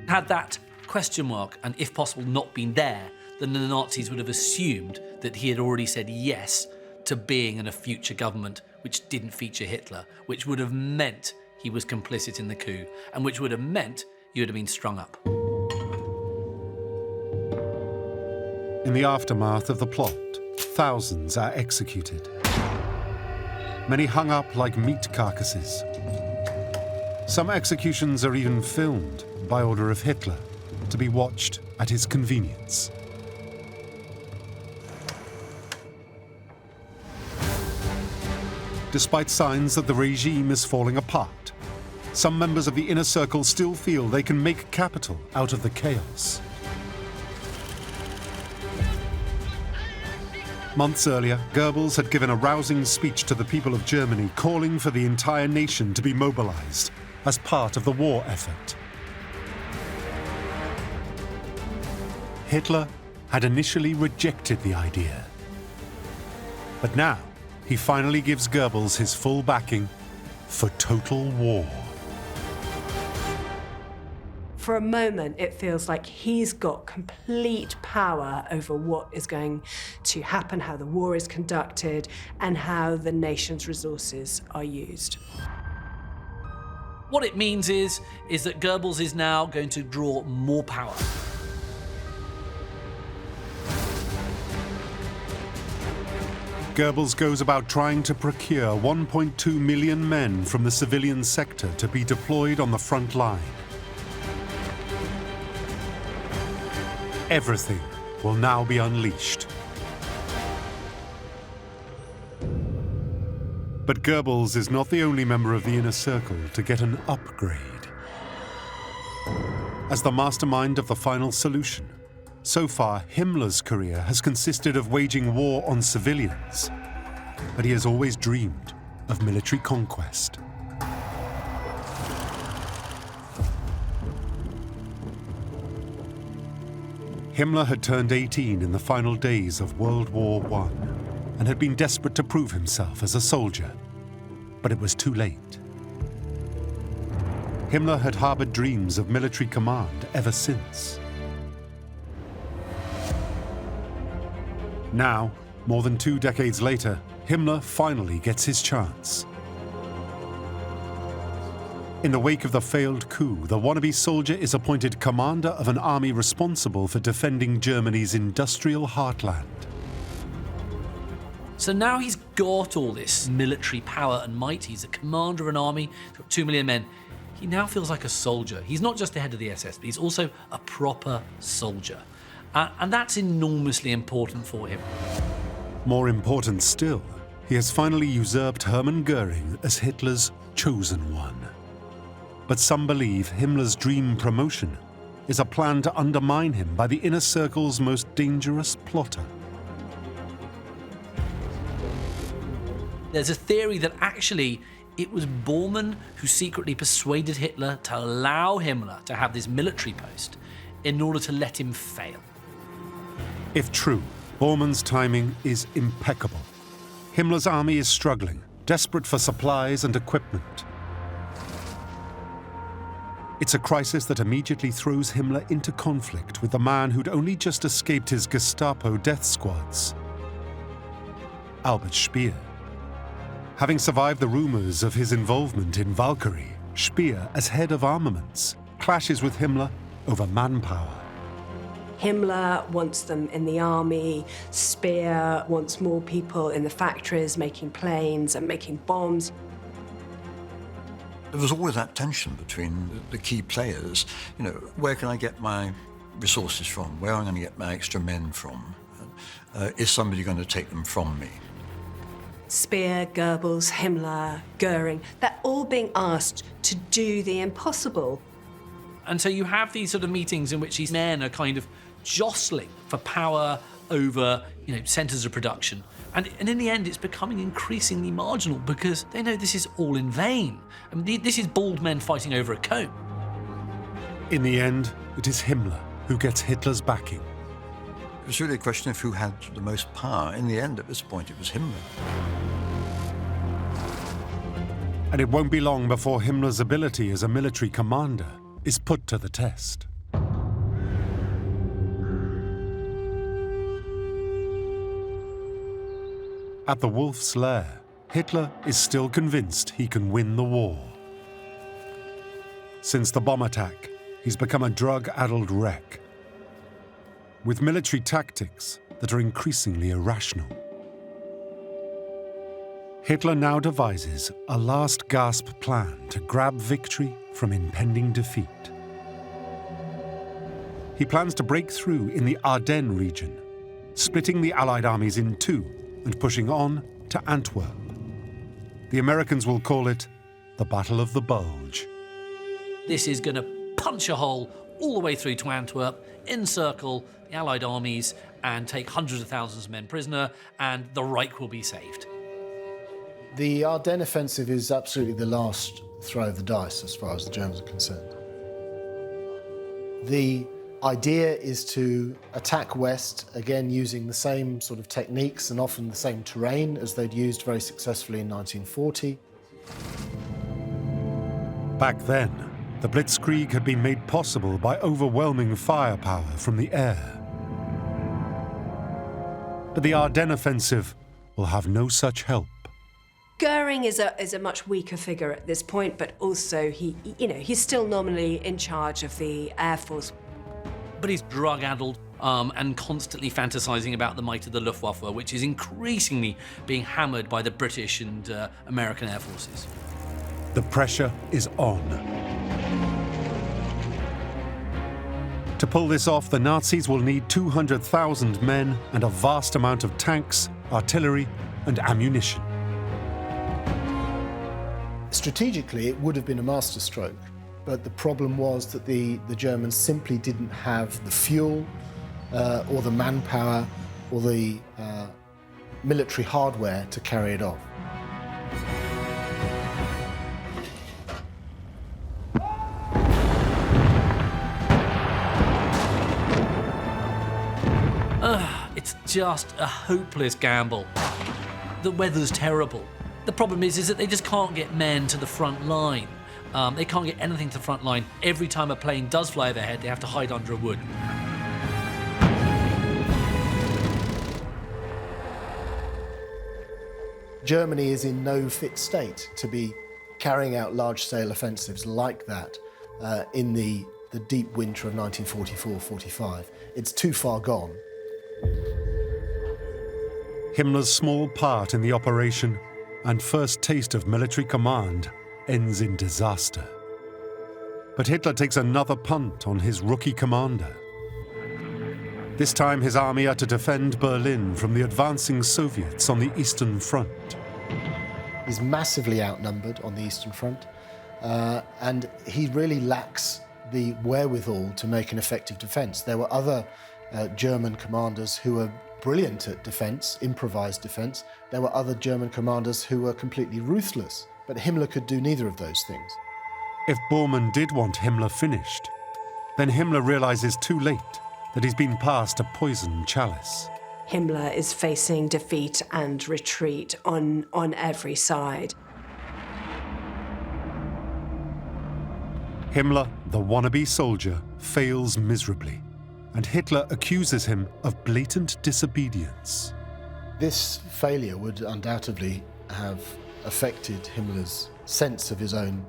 Had that question mark and if possible not been there, then the Nazis would have assumed that he had already said yes to being in a future government which didn't feature Hitler, which would have meant he was complicit in the coup, and which would have meant he would have been strung up. In the aftermath of the plot, thousands are executed. Many hung up like meat carcasses. Some executions are even filmed by order of Hitler to be watched at his convenience. Despite signs that the regime is falling apart, some members of the inner circle still feel they can make capital out of the chaos. Months earlier, Goebbels had given a rousing speech to the people of Germany calling for the entire nation to be mobilized as part of the war effort. Hitler had initially rejected the idea. But now, he finally gives Goebbels his full backing for total war. For a moment, it feels like he's got complete power over what is going to happen, how the war is conducted, and how the nation's resources are used. What it means is that Goebbels is now going to draw more power. Goebbels goes about trying to procure 1.2 million men from the civilian sector to be deployed on the front line. Everything will now be unleashed. But Goebbels is not the only member of the inner circle to get an upgrade. As the mastermind of the final solution, so far Himmler's career has consisted of waging war on civilians, but he has always dreamed of military conquest. Himmler had turned 18 in the final days of World War I and had been desperate to prove himself as a soldier, but it was too late. Himmler had harbored dreams of military command ever since. Now, more than 2 decades later, Himmler finally gets his chance. In the wake of the failed coup, the wannabe soldier is appointed commander of an army responsible for defending Germany's industrial heartland. So now he's got all this military power and might. He's a commander of an army, he's got 2 million men. He now feels like a soldier. He's not just the head of the SS, but he's also a proper soldier. And that's enormously important for him. More important still, he has finally usurped Hermann Göring as Hitler's chosen one. But some believe Himmler's dream promotion is a plan to undermine him by the inner circle's most dangerous plotter. There's a theory that actually it was Bormann who secretly persuaded Hitler to allow Himmler to have this military post in order to let him fail. If true, Bormann's timing is impeccable. Himmler's army is struggling, desperate for supplies and equipment. It's a crisis that immediately throws Himmler into conflict with the man who'd only just escaped his Gestapo death squads, Albert Speer. Having survived the rumors of his involvement in Valkyrie, Speer, as head of armaments, clashes with Himmler over manpower. Himmler wants them in the army. Speer wants more people in the factories making planes and making bombs. There was always that tension between the key players. You know, where can I get my resources from? Where am I going to get my extra men from? Is somebody going to take them from me? Speer, Goebbels, Himmler, Göring, they're all being asked to do the impossible. And so you have these sort of meetings in which these men are kind of jostling for power over, centres of production. And in the end, it's becoming increasingly marginal because they know this is all in vain. I mean, this is bald men fighting over a comb. In the end, it is Himmler who gets Hitler's backing. It was really a question of who had the most power. In the end, at this point, it was Himmler. And it won't be long before Himmler's ability as a military commander is put to the test. At the Wolf's Lair, Hitler is still convinced he can win the war. Since the bomb attack, he's become a drug-addled wreck, with military tactics that are increasingly irrational. Hitler now devises a last-gasp plan to grab victory from impending defeat. He plans to break through in the Ardennes region, splitting the Allied armies in two and pushing on to Antwerp. The Americans will call it the Battle of the Bulge. This is going to punch a hole all the way through to Antwerp, encircle the Allied armies, and take hundreds of thousands of men prisoner, and the Reich will be saved. The Ardennes offensive is absolutely the last throw of the dice as far as the Germans are concerned. The idea is to attack west, again using the same sort of techniques and often the same terrain as they'd used very successfully in 1940. Back then, the Blitzkrieg had been made possible by overwhelming firepower from the air. But the Ardennes offensive will have no such help. Göring is a much weaker figure at this point, but also he's still nominally in charge of the Air Force. But he's drug-addled and constantly fantasizing about the might of the Luftwaffe, which is increasingly being hammered by the British and American air forces. The pressure is on. To pull this off, the Nazis will need 200,000 men and a vast amount of tanks, artillery, and ammunition. Strategically, it would have been a masterstroke, but the problem was that the Germans simply didn't have the fuel or the manpower or the military hardware to carry it off. It's just a hopeless gamble. The weather's terrible. The problem is that they just can't get men to the front line. They can't get anything to the front line. Every time a plane does fly overhead, they have to hide under a wood. Germany is in no fit state to be carrying out large-scale offensives like that in the deep winter of 1944-45. It's too far gone. Himmler's small part in the operation and first taste of military command ends in disaster. But Hitler takes another punt on his rookie commander. This time his army are to defend Berlin from the advancing Soviets on the Eastern Front. He's massively outnumbered on the Eastern Front, and he really lacks the wherewithal to make an effective defence. There were other German commanders who were brilliant at defence, improvised defence. There were other German commanders who were completely ruthless, but Himmler could do neither of those things. If Bormann did want Himmler finished, then Himmler realises too late that he's been passed a poisoned chalice. Himmler is facing defeat and retreat on every side. Himmler, the wannabe soldier, fails miserably, and Hitler accuses him of blatant disobedience. This failure would undoubtedly have affected Himmler's sense of his own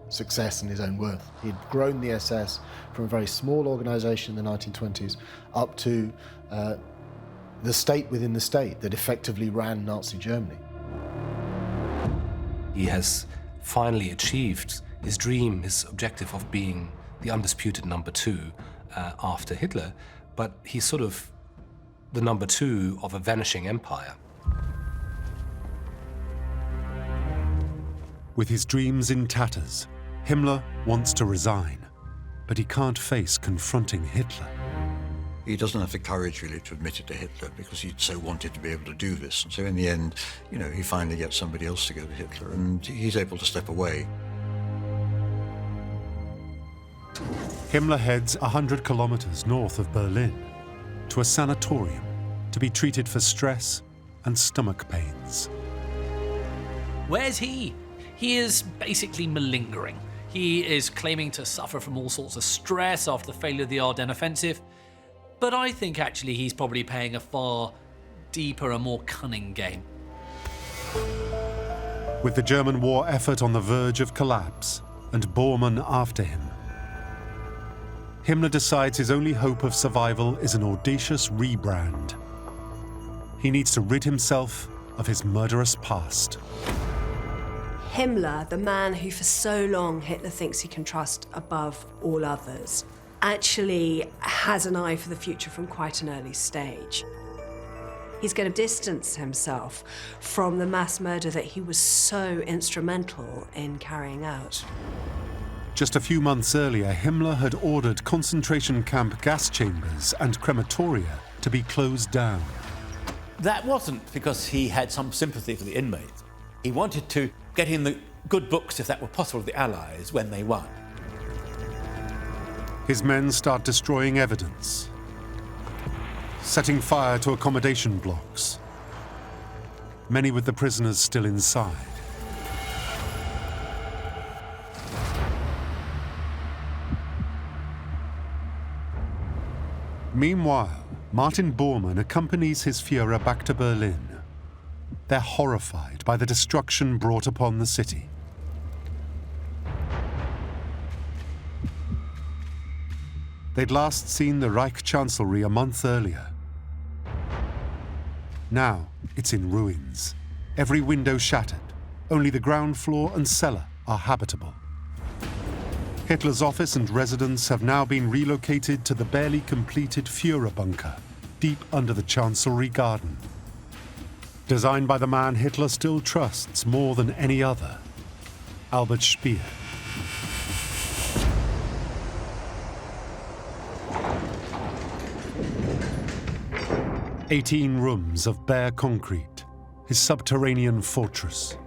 success and his own worth. He'd grown the SS from a very small organisation in the 1920s up to the state within the state that effectively ran Nazi Germany. He has finally achieved his dream, his objective of being the undisputed number two after Hitler, but he's sort of the number two of a vanishing empire. With his dreams in tatters, Himmler wants to resign, but he can't face confronting Hitler. He doesn't have the courage, really, to admit it to Hitler because he so wanted to be able to do this. And so in the end, he finally gets somebody else to go to Hitler, and he's able to step away. Himmler heads 100 kilometers north of Berlin to a sanatorium to be treated for stress and stomach pains. Where's he? He is basically malingering. He is claiming to suffer from all sorts of stress after the failure of the Ardennes offensive. But I think actually he's probably playing a far deeper and more cunning game. With the German war effort on the verge of collapse and Bormann after him, Himmler decides his only hope of survival is an audacious rebrand. He needs to rid himself of his murderous past. Himmler, the man who for so long Hitler thinks he can trust above all others, actually has an eye for the future from quite an early stage. He's going to distance himself from the mass murder that he was so instrumental in carrying out. Just a few months earlier, Himmler had ordered concentration camp gas chambers and crematoria to be closed down. That wasn't because he had some sympathy for the inmates. He wanted to get in the good books, if that were possible, of the Allies when they won. His men start destroying evidence, setting fire to accommodation blocks, many with the prisoners still inside. Meanwhile, Martin Bormann accompanies his Führer back to Berlin. They're horrified by the destruction brought upon the city. They'd last seen the Reich Chancellery a month earlier. Now, it's in ruins. Every window shattered. Only the ground floor and cellar are habitable. Hitler's office and residence have now been relocated to the barely completed Führer bunker, deep under the Chancellery garden. Designed by the man Hitler still trusts more than any other, Albert Speer. "18 rooms of bare concrete, his subterranean fortress.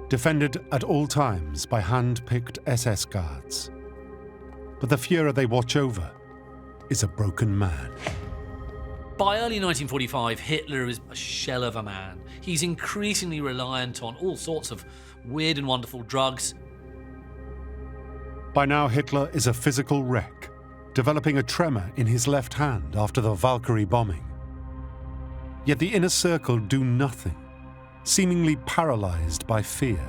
Defended at all times by hand-picked SS guards. But the Führer they watch over is a broken man. By early 1945, Hitler is a shell of a man. He's increasingly reliant on all sorts of weird and wonderful drugs. By now, Hitler is a physical wreck, developing a tremor in his left hand after the Valkyrie bombing. Yet the inner circle do nothing, seemingly paralyzed by fear.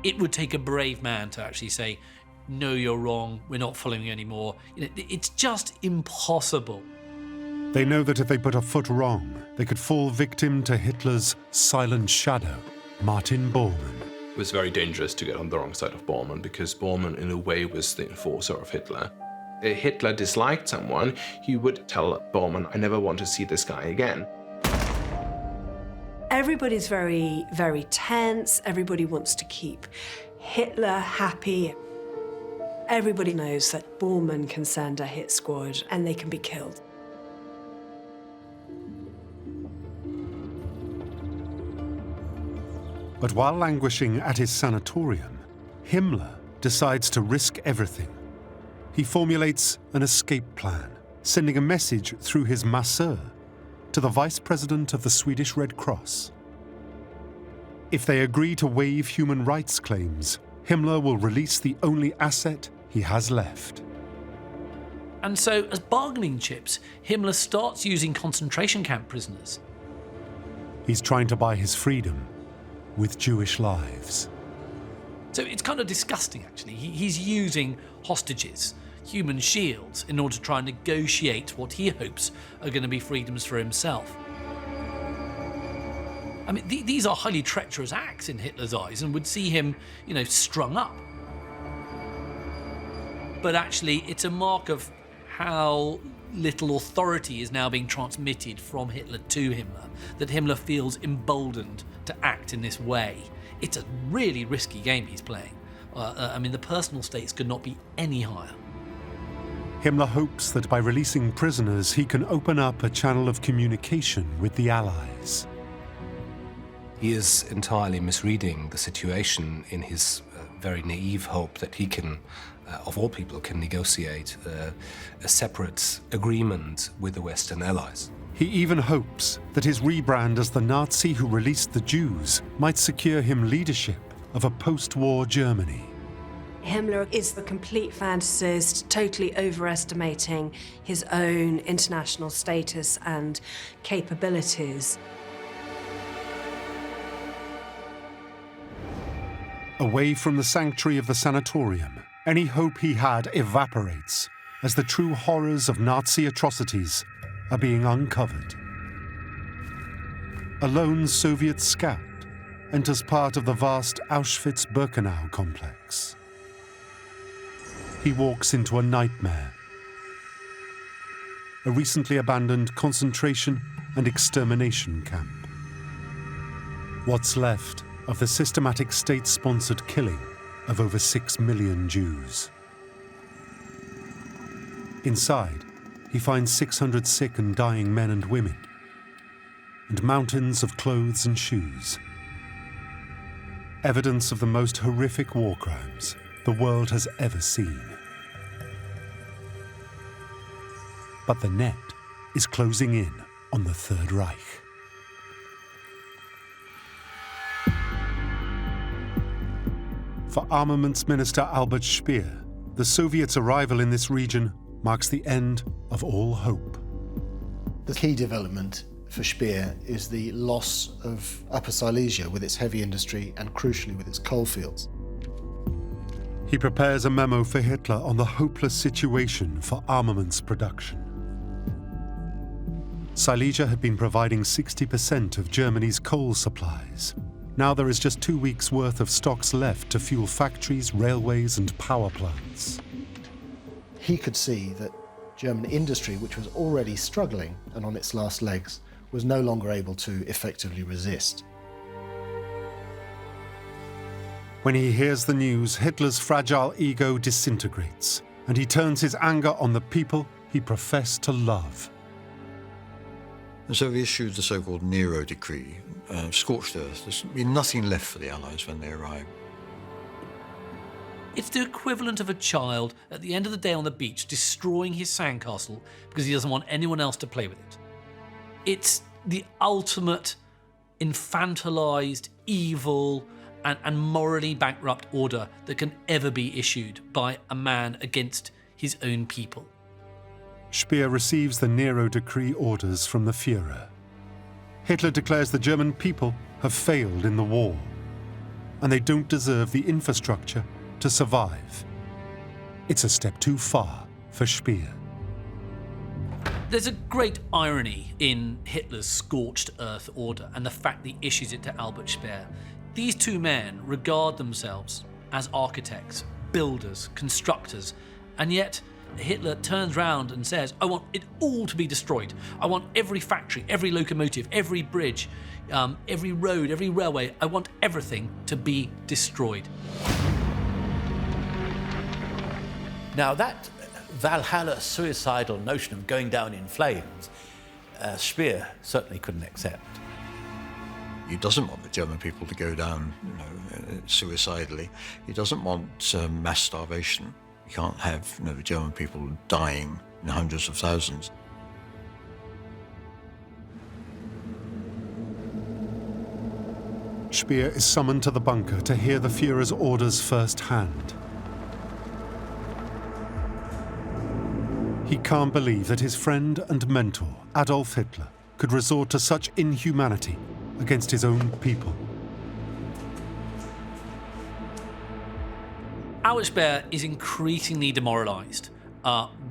It would take a brave man to actually say, no, you're wrong, we're not following you anymore. It's just impossible. They know that if they put a foot wrong, they could fall victim to Hitler's silent shadow, Martin Bormann. It was very dangerous to get on the wrong side of Bormann, because Bormann, in a way, was the enforcer of Hitler. If Hitler disliked someone, he would tell Bormann, I never want to see this guy again. Everybody's very, very tense. Everybody wants to keep Hitler happy. Everybody knows that Bormann can send a hit squad and they can be killed. But while languishing at his sanatorium, Himmler decides to risk everything. He formulates an escape plan, sending a message through his masseur to the vice president of the Swedish Red Cross. If they agree to waive human rights claims, Himmler will release the only asset he has left. And so, as bargaining chips, Himmler starts using concentration camp prisoners. He's trying to buy his freedom with Jewish lives. So it's kind of disgusting, actually. He's using hostages, human shields, in order to try and negotiate what he hopes are going to be freedoms for himself. I mean, these are highly treacherous acts in Hitler's eyes and would see him, strung up. But actually, it's a mark of how little authority is now being transmitted from Hitler to Himmler, that Himmler feels emboldened to act in this way. It's a really risky game he's playing. The personal stakes could not be any higher. Himmler hopes that by releasing prisoners, he can open up a channel of communication with the Allies. He is entirely misreading the situation in his very naive hope that he can, of all people, can negotiate a separate agreement with the Western Allies. He even hopes that his rebrand as the Nazi who released the Jews might secure him leadership of a post-war Germany. Himmler is a complete fantasist, totally overestimating his own international status and capabilities. Away from the sanctuary of the sanatorium, any hope he had evaporates as the true horrors of Nazi atrocities are being uncovered. A lone Soviet scout enters part of the vast Auschwitz-Birkenau complex. He walks into a nightmare. A recently abandoned concentration and extermination camp. What's left of the systematic state-sponsored killing of over 6 million Jews. Inside, he finds 600 sick and dying men and women, and mountains of clothes and shoes. Evidence of the most horrific war crimes the world has ever seen. But the net is closing in on the Third Reich. For Armaments Minister Albert Speer, the Soviets' arrival in this region marks the end of all hope. The key development for Speer is the loss of Upper Silesia with its heavy industry and crucially with its coal fields. He prepares a memo for Hitler on the hopeless situation for armaments production. Silesia had been providing 60% of Germany's coal supplies. Now there is just 2 weeks' worth of stocks left to fuel factories, railways, and power plants. He could see that German industry, which was already struggling and on its last legs, was no longer able to effectively resist. When he hears the news, Hitler's fragile ego disintegrates, and he turns his anger on the people he professed to love. And so he issued the so-called Nero Decree, scorched earth. There's been nothing left for the Allies when they arrive. It's the equivalent of a child at the end of the day on the beach destroying his sandcastle because he doesn't want anyone else to play with it. It's the ultimate infantilized, evil, and morally bankrupt order that can ever be issued by a man against his own people. Speer receives the Nero Decree orders from the Führer. Hitler declares the German people have failed in the war, and they don't deserve the infrastructure to survive. It's a step too far for Speer. There's a great irony in Hitler's scorched earth order and the fact that he issues it to Albert Speer. These two men regard themselves as architects, builders, constructors, and yet Hitler turns round and says, I want it all to be destroyed. I want every factory, every locomotive, every bridge, every road, every railway, I want everything to be destroyed. Now that Valhalla suicidal notion of going down in flames, Speer certainly couldn't accept. He doesn't want the German people to go down, suicidally. He doesn't want mass starvation. You can't have the German people dying in hundreds of thousands. Speer is summoned to the bunker to hear the Führer's orders firsthand. He can't believe that his friend and mentor, Adolf Hitler, could resort to such inhumanity against his own people. Albert Speer is increasingly demoralised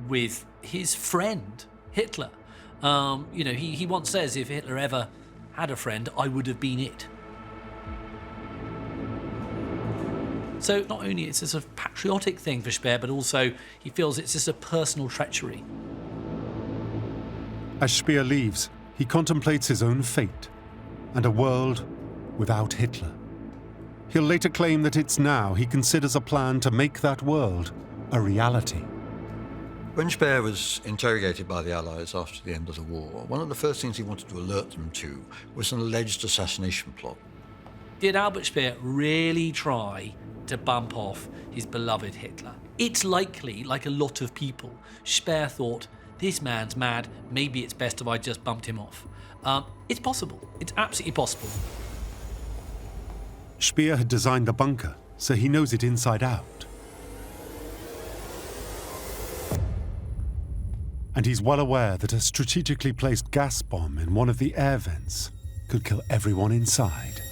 with his friend, Hitler. He once says, if Hitler ever had a friend, I would have been it. So not only it's a sort of patriotic thing for Speer, but also he feels it's just a personal treachery. As Speer leaves, he contemplates his own fate and a world without Hitler. He'll later claim that it's now he considers a plan to make that world a reality. When Speer was interrogated by the Allies after the end of the war, one of the first things he wanted to alert them to was an alleged assassination plot. Did Albert Speer really try to bump off his beloved Hitler? It's likely, like a lot of people, Speer thought, this man's mad, maybe it's best if I just bumped him off. It's possible. It's absolutely possible. Speer had designed the bunker, so he knows it inside out. And he's well aware that a strategically placed gas bomb in one of the air vents could kill everyone inside.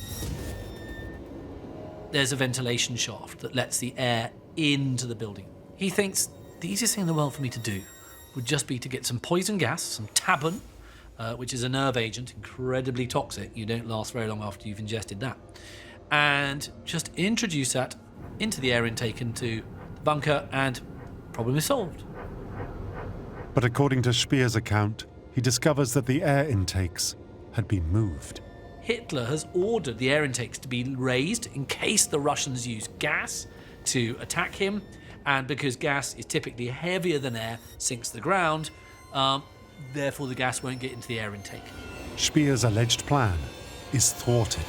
There's a ventilation shaft that lets the air into the building. He thinks the easiest thing in the world for me to do would just be to get some poison gas, some tabun, which is a nerve agent, incredibly toxic. You don't last very long after you've ingested that. And just introduce that into the air intake into the bunker and problem is solved. But according to Speer's account, he discovers that the air intakes had been moved. Hitler has ordered the air intakes to be raised in case the Russians use gas to attack him, and because gas is typically heavier than air, sinks to the ground, therefore the gas won't get into the air intake. Speer's alleged plan is thwarted.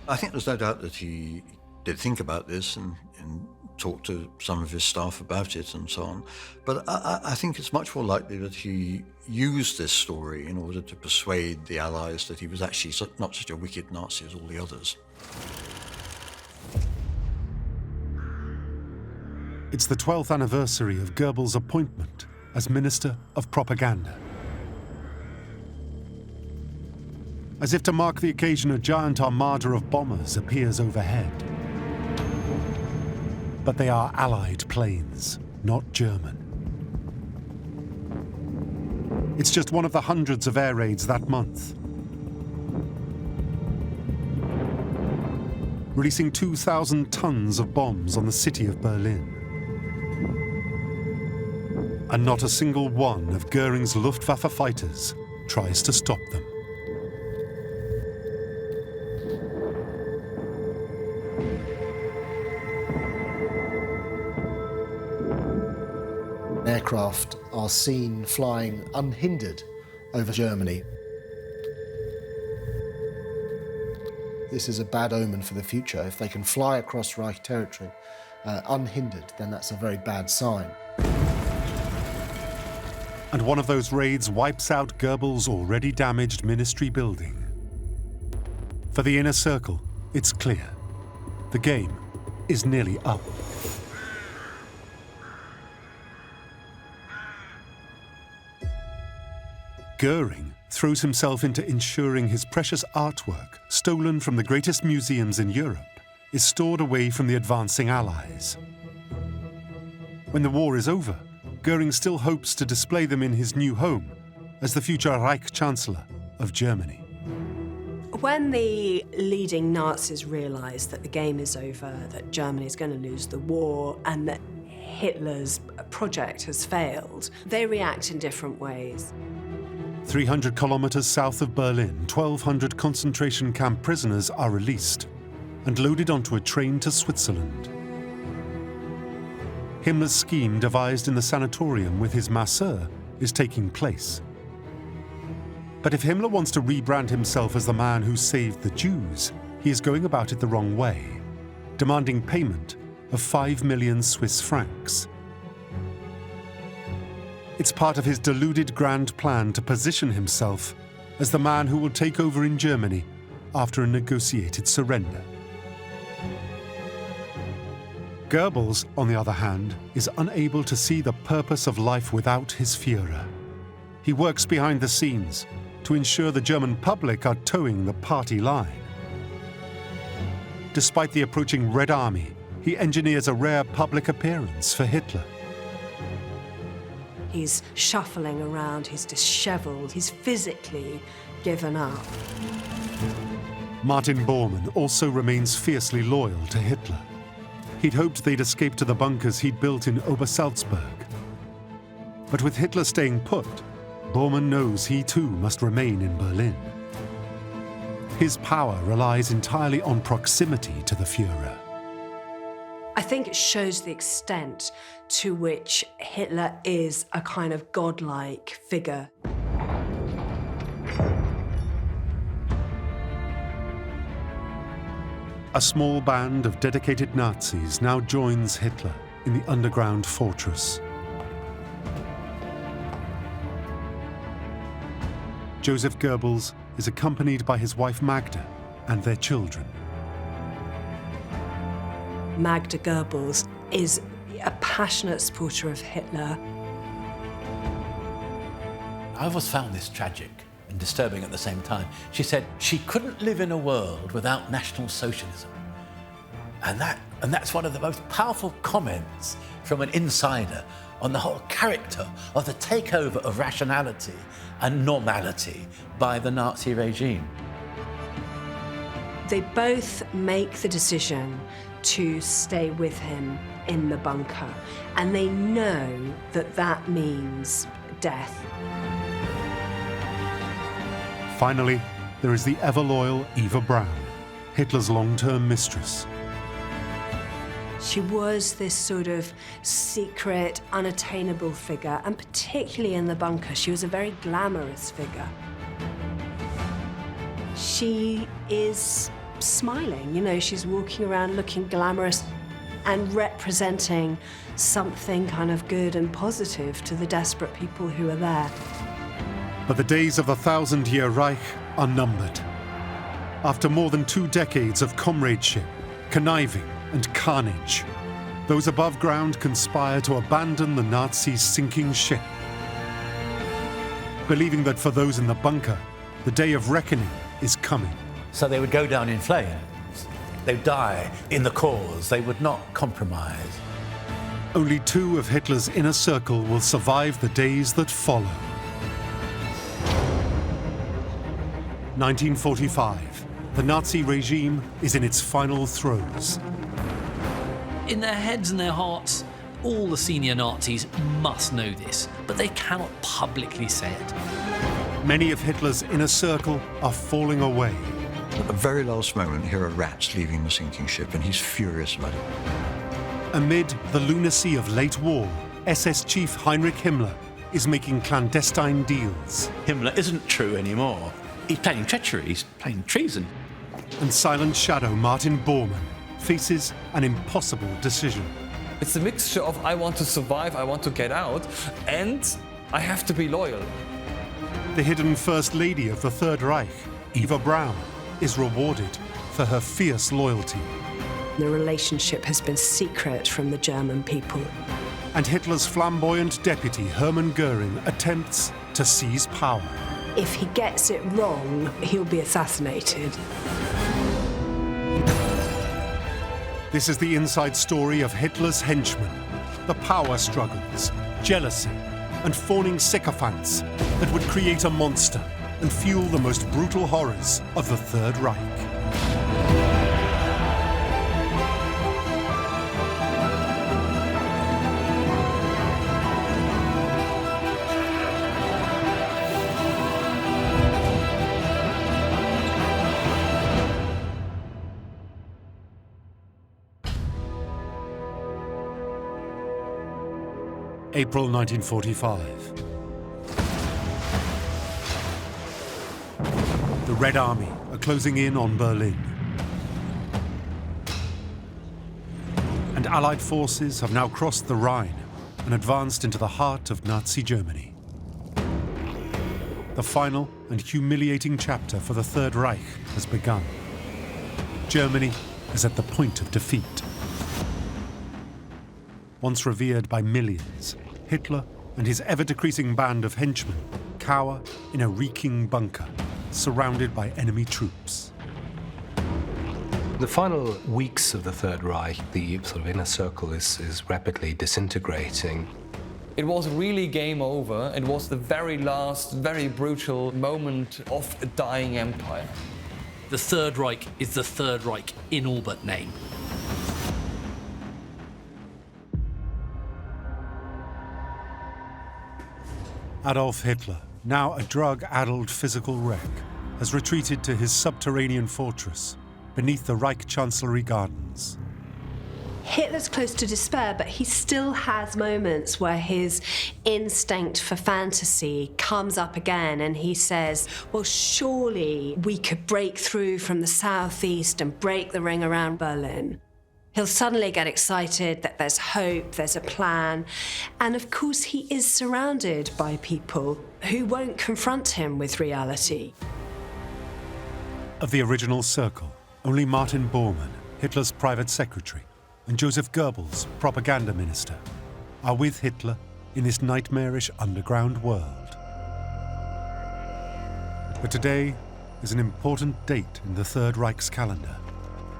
I think there's no doubt that he did think about this and talked to some of his staff about it and so on. But I think it's much more likely that he used this story in order to persuade the Allies that he was actually not such a wicked Nazi as all the others. It's the 12th anniversary of Goebbels' appointment as Minister of Propaganda. As if to mark the occasion, a giant armada of bombers appears overhead. But they are Allied planes, not German. It's just one of the hundreds of air raids that month, releasing 2,000 tons of bombs on the city of Berlin. And not a single one of Göring's Luftwaffe fighters tries to stop them. Aircraft are seen flying unhindered over Germany. This is a bad omen for the future. If they can fly across Reich territory unhindered, then that's a very bad sign. And one of those raids wipes out Goebbels' already damaged ministry building. For the inner circle, it's clear. The game is nearly up. Göring throws himself into ensuring his precious artwork, stolen from the greatest museums in Europe, is stored away from the advancing Allies. When the war is over, Göring still hopes to display them in his new home as the future Reich Chancellor of Germany. When the leading Nazis realise that the game is over, that Germany is going to lose the war, and that Hitler's project has failed, they react in different ways. 300 kilometers south of Berlin, 1,200 concentration camp prisoners are released and loaded onto a train to Switzerland. Himmler's scheme, devised in the sanatorium with his masseur, is taking place. But if Himmler wants to rebrand himself as the man who saved the Jews, he is going about it the wrong way, demanding payment of 5 million Swiss francs. It's part of his deluded grand plan to position himself as the man who will take over in Germany after a negotiated surrender. Goebbels, on the other hand, is unable to see the purpose of life without his Führer. He works behind the scenes to ensure the German public are towing the party line. Despite the approaching Red Army, he engineers a rare public appearance for Hitler. He's shuffling around, he's disheveled, he's physically given up. Martin Bormann also remains fiercely loyal to Hitler. He'd hoped they'd escape to the bunkers he'd built in Obersalzberg. But with Hitler staying put, Bormann knows he too must remain in Berlin. His power relies entirely on proximity to the Führer. I think it shows the extent to which Hitler is a kind of godlike figure. A small band of dedicated Nazis now joins Hitler in the underground fortress. Joseph Goebbels is accompanied by his wife Magda and their children. Magda Goebbels is a passionate supporter of Hitler. I always found this tragic and disturbing at the same time. She said she couldn't live in a world without National Socialism. And that's one of the most powerful comments from an insider on the whole character of the takeover of rationality and normality by the Nazi regime. They both make the decision to stay with him in the bunker, and they know that that means death. Finally, there is the ever-loyal Eva Braun, Hitler's long-term mistress. She was this sort of secret, unattainable figure, and particularly in the bunker, she was a very glamorous figure. She is smiling, you know, she's walking around looking glamorous and representing something kind of good and positive to the desperate people who are there. But the days of the 1,000-year Reich are numbered. After more than 2 decades of comradeship, conniving, and carnage, those above ground conspire to abandon the Nazis' sinking ship, believing that for those in the bunker, the day of reckoning is coming. So they would go down in flames. They would die in the cause. They would not compromise. Only 2 of Hitler's inner circle will survive the days that follow. 1945. The Nazi regime is in its final throes. In their heads and their hearts, all the senior Nazis must know this, but they cannot publicly say it. Many of Hitler's inner circle are falling away. At the very last moment, here are rats leaving the sinking ship, and he's furious about it. Amid the lunacy of late war, SS chief Heinrich Himmler is making clandestine deals. Himmler isn't true anymore. He's planning treachery, he's planning treason. And silent shadow Martin Bormann faces an impossible decision. It's a mixture of I want to survive, I want to get out, and I have to be loyal. The hidden First Lady of the Third Reich, Eva Braun, is rewarded for her fierce loyalty. The relationship has been secret from the German people. And Hitler's flamboyant deputy, Hermann Göring, attempts to seize power. If he gets it wrong, he'll be assassinated. This is the inside story of Hitler's henchmen, the power struggles, jealousy, and fawning sycophants that would create a monster and fuel the most brutal horrors of the Third Reich. April 1945. The Red Army are closing in on Berlin. And Allied forces have now crossed the Rhine and advanced into the heart of Nazi Germany. The final and humiliating chapter for the Third Reich has begun. Germany is at the point of defeat. Once revered by millions, Hitler and his ever-decreasing band of henchmen cower in a reeking bunker, surrounded by enemy troops. The final weeks of the Third Reich, the sort of inner circle is rapidly disintegrating. It was really game over. It was the very last, very brutal moment of a dying empire. The Third Reich is the Third Reich in all but name. Adolf Hitler, now a drug-addled physical wreck, has retreated to his subterranean fortress beneath the Reich Chancellery Gardens. Hitler's close to despair, but he still has moments where his instinct for fantasy comes up again and he says, well, surely we could break through from the southeast and break the ring around Berlin. He'll suddenly get excited that there's hope, there's a plan, and of course he is surrounded by people who won't confront him with reality. Of the original circle, only Martin Bormann, Hitler's private secretary, and Joseph Goebbels, propaganda minister, are with Hitler in this nightmarish underground world. But today is an important date in the Third Reich's calendar.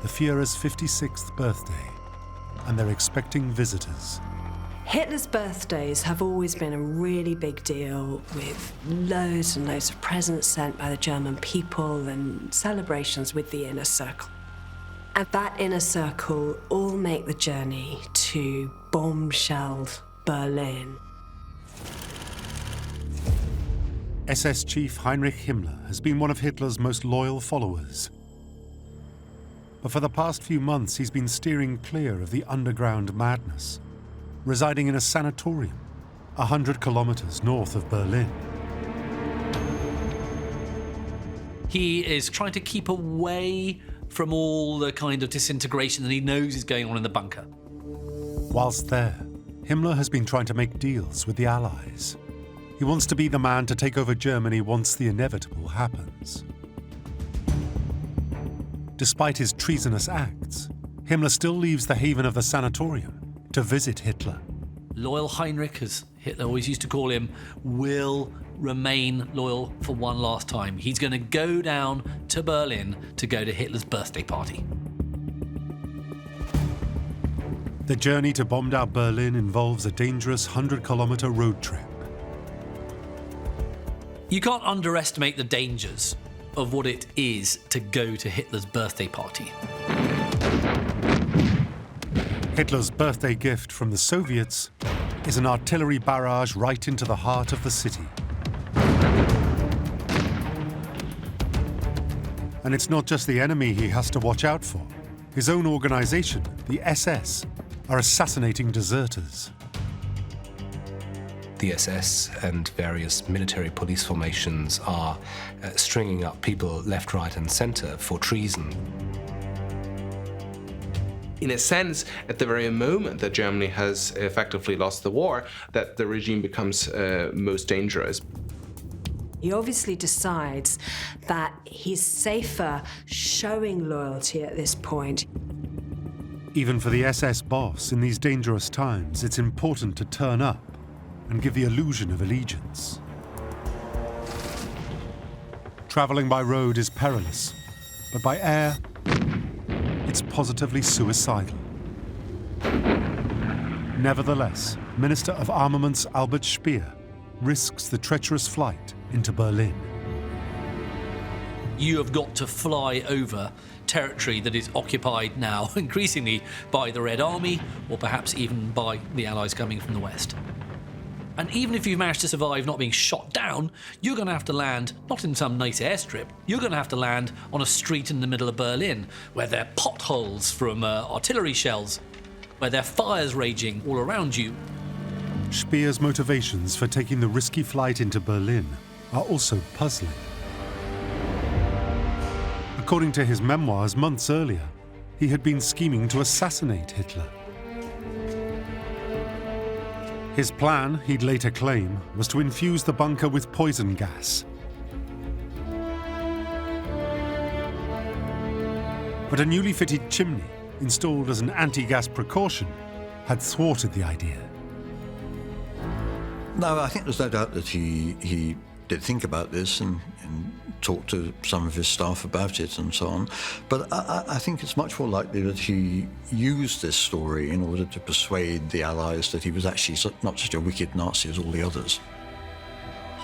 The Führer's 56th birthday, and they're expecting visitors. Hitler's birthdays have always been a really big deal, with loads and loads of presents sent by the German people and celebrations with the inner circle. And that inner circle all make the journey to bomb-shelled Berlin. SS Chief Heinrich Himmler has been one of Hitler's most loyal followers. But for the past few months, he's been steering clear of the underground madness, residing in a sanatorium 100 kilometers north of Berlin. He is trying to keep away from all the kind of disintegration that he knows is going on in the bunker. Whilst there, Himmler has been trying to make deals with the Allies. He wants to be the man to take over Germany once the inevitable happens. Despite his treasonous acts, Himmler still leaves the haven of the sanatorium to visit Hitler. Loyal Heinrich, as Hitler always used to call him, will remain loyal for one last time. He's going to go down to Berlin to go to Hitler's birthday party. The journey to bombed-out Berlin involves a dangerous 100-kilometer road trip. You can't underestimate the dangers of what it is to go to Hitler's birthday party. Hitler's birthday gift from the Soviets is an artillery barrage right into the heart of the city. And it's not just the enemy he has to watch out for. His own organization, the SS, are assassinating deserters. The SS and various military police formations are stringing up people left, right, and center for treason. In a sense, at the very moment that Germany has effectively lost the war, that the regime becomes most dangerous. He obviously decides that he's safer showing loyalty at this point. Even for the SS boss, in these dangerous times, it's important to turn up and give the illusion of allegiance. Traveling by road is perilous, but by air, it's positively suicidal. Nevertheless, Minister of Armaments Albert Speer risks the treacherous flight into Berlin. You have got to fly over territory that is occupied now increasingly by the Red Army, or perhaps even by the Allies coming from the West. And even if you've managed to survive not being shot down, you're going to have to land not in some nice airstrip, you're going to have to land on a street in the middle of Berlin, where there are potholes from artillery shells, where there are fires raging all around you. Speer's motivations for taking the risky flight into Berlin are also puzzling. According to his memoirs, months earlier, he had been scheming to assassinate Hitler. His plan, he'd later claim, was to infuse the bunker with poison gas. But a newly fitted chimney, installed as an anti-gas precaution, had thwarted the idea. No, I think there's no doubt that he did think about this and talked to some of his staff about it and so on. But I think it's much more likely that he used this story in order to persuade the Allies that he was actually not such a wicked Nazi as all the others.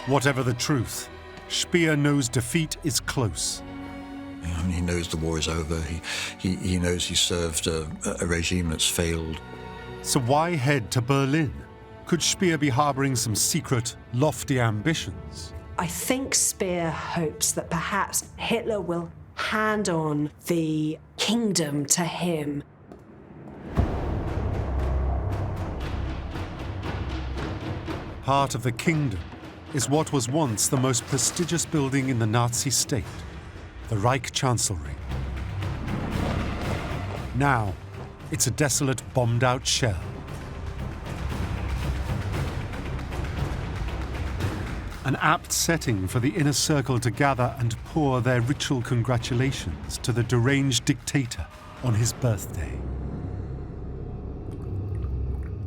Whatever the truth, Speer knows defeat is close. I mean, he knows the war is over. He knows he served a regime that's failed. So why head to Berlin? Could Speer be harboring some secret, lofty ambitions? I think Speer hopes that perhaps Hitler will hand on the kingdom to him. Heart of the kingdom is what was once the most prestigious building in the Nazi state, the Reich Chancellery. Now, it's a desolate, bombed-out shell. An apt setting for the inner circle to gather and pour their ritual congratulations to the deranged dictator on his birthday.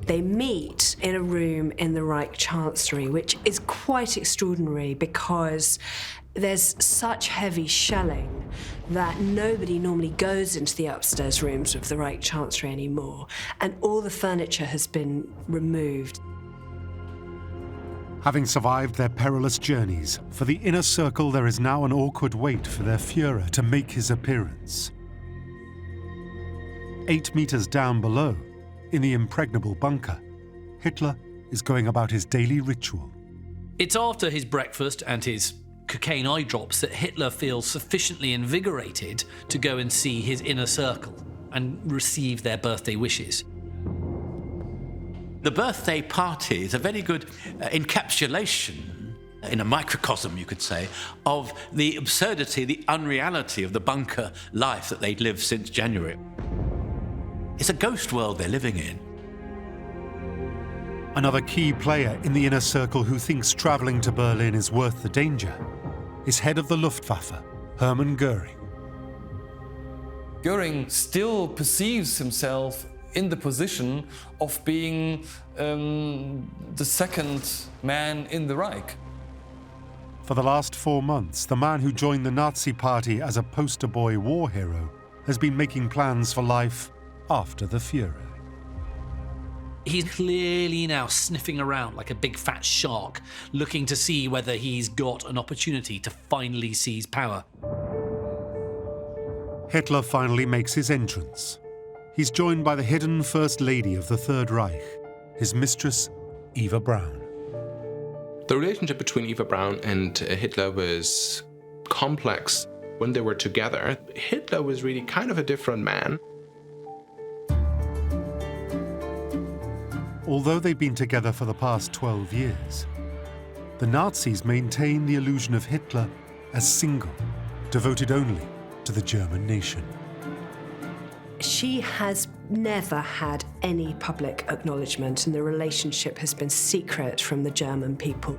They meet in a room in the Reich Chancellery, which is quite extraordinary because there's such heavy shelling that nobody normally goes into the upstairs rooms of the Reich Chancellery anymore, and all the furniture has been removed. Having survived their perilous journeys, for the inner circle there is now an awkward wait for their Führer to make his appearance. 8 meters down below, in the impregnable bunker, Hitler is going about his daily ritual. It's after his breakfast and his cocaine eye drops that Hitler feels sufficiently invigorated to go and see his inner circle and receive their birthday wishes. The birthday party is a very good encapsulation, in a microcosm, you could say, of the absurdity, the unreality of the bunker life that they'd lived since January. It's a ghost world they're living in. Another key player in the inner circle who thinks travelling to Berlin is worth the danger is head of the Luftwaffe, Hermann Göring. Göring still perceives himself in the position of being the second man in the Reich. For the last 4 months, the man who joined the Nazi party as a poster boy war hero has been making plans for life after the Führer. He's clearly now sniffing around like a big fat shark, looking to see whether he's got an opportunity to finally seize power. Hitler finally makes his entrance. He's joined by the hidden First Lady of the Third Reich, his mistress, Eva Braun. The relationship between Eva Braun and Hitler was complex. When they were together, Hitler was really kind of a different man. Although they'd been together for the past 12 years, the Nazis maintained the illusion of Hitler as single, devoted only to the German nation. She has never had any public acknowledgement, and the relationship has been secret from the German people.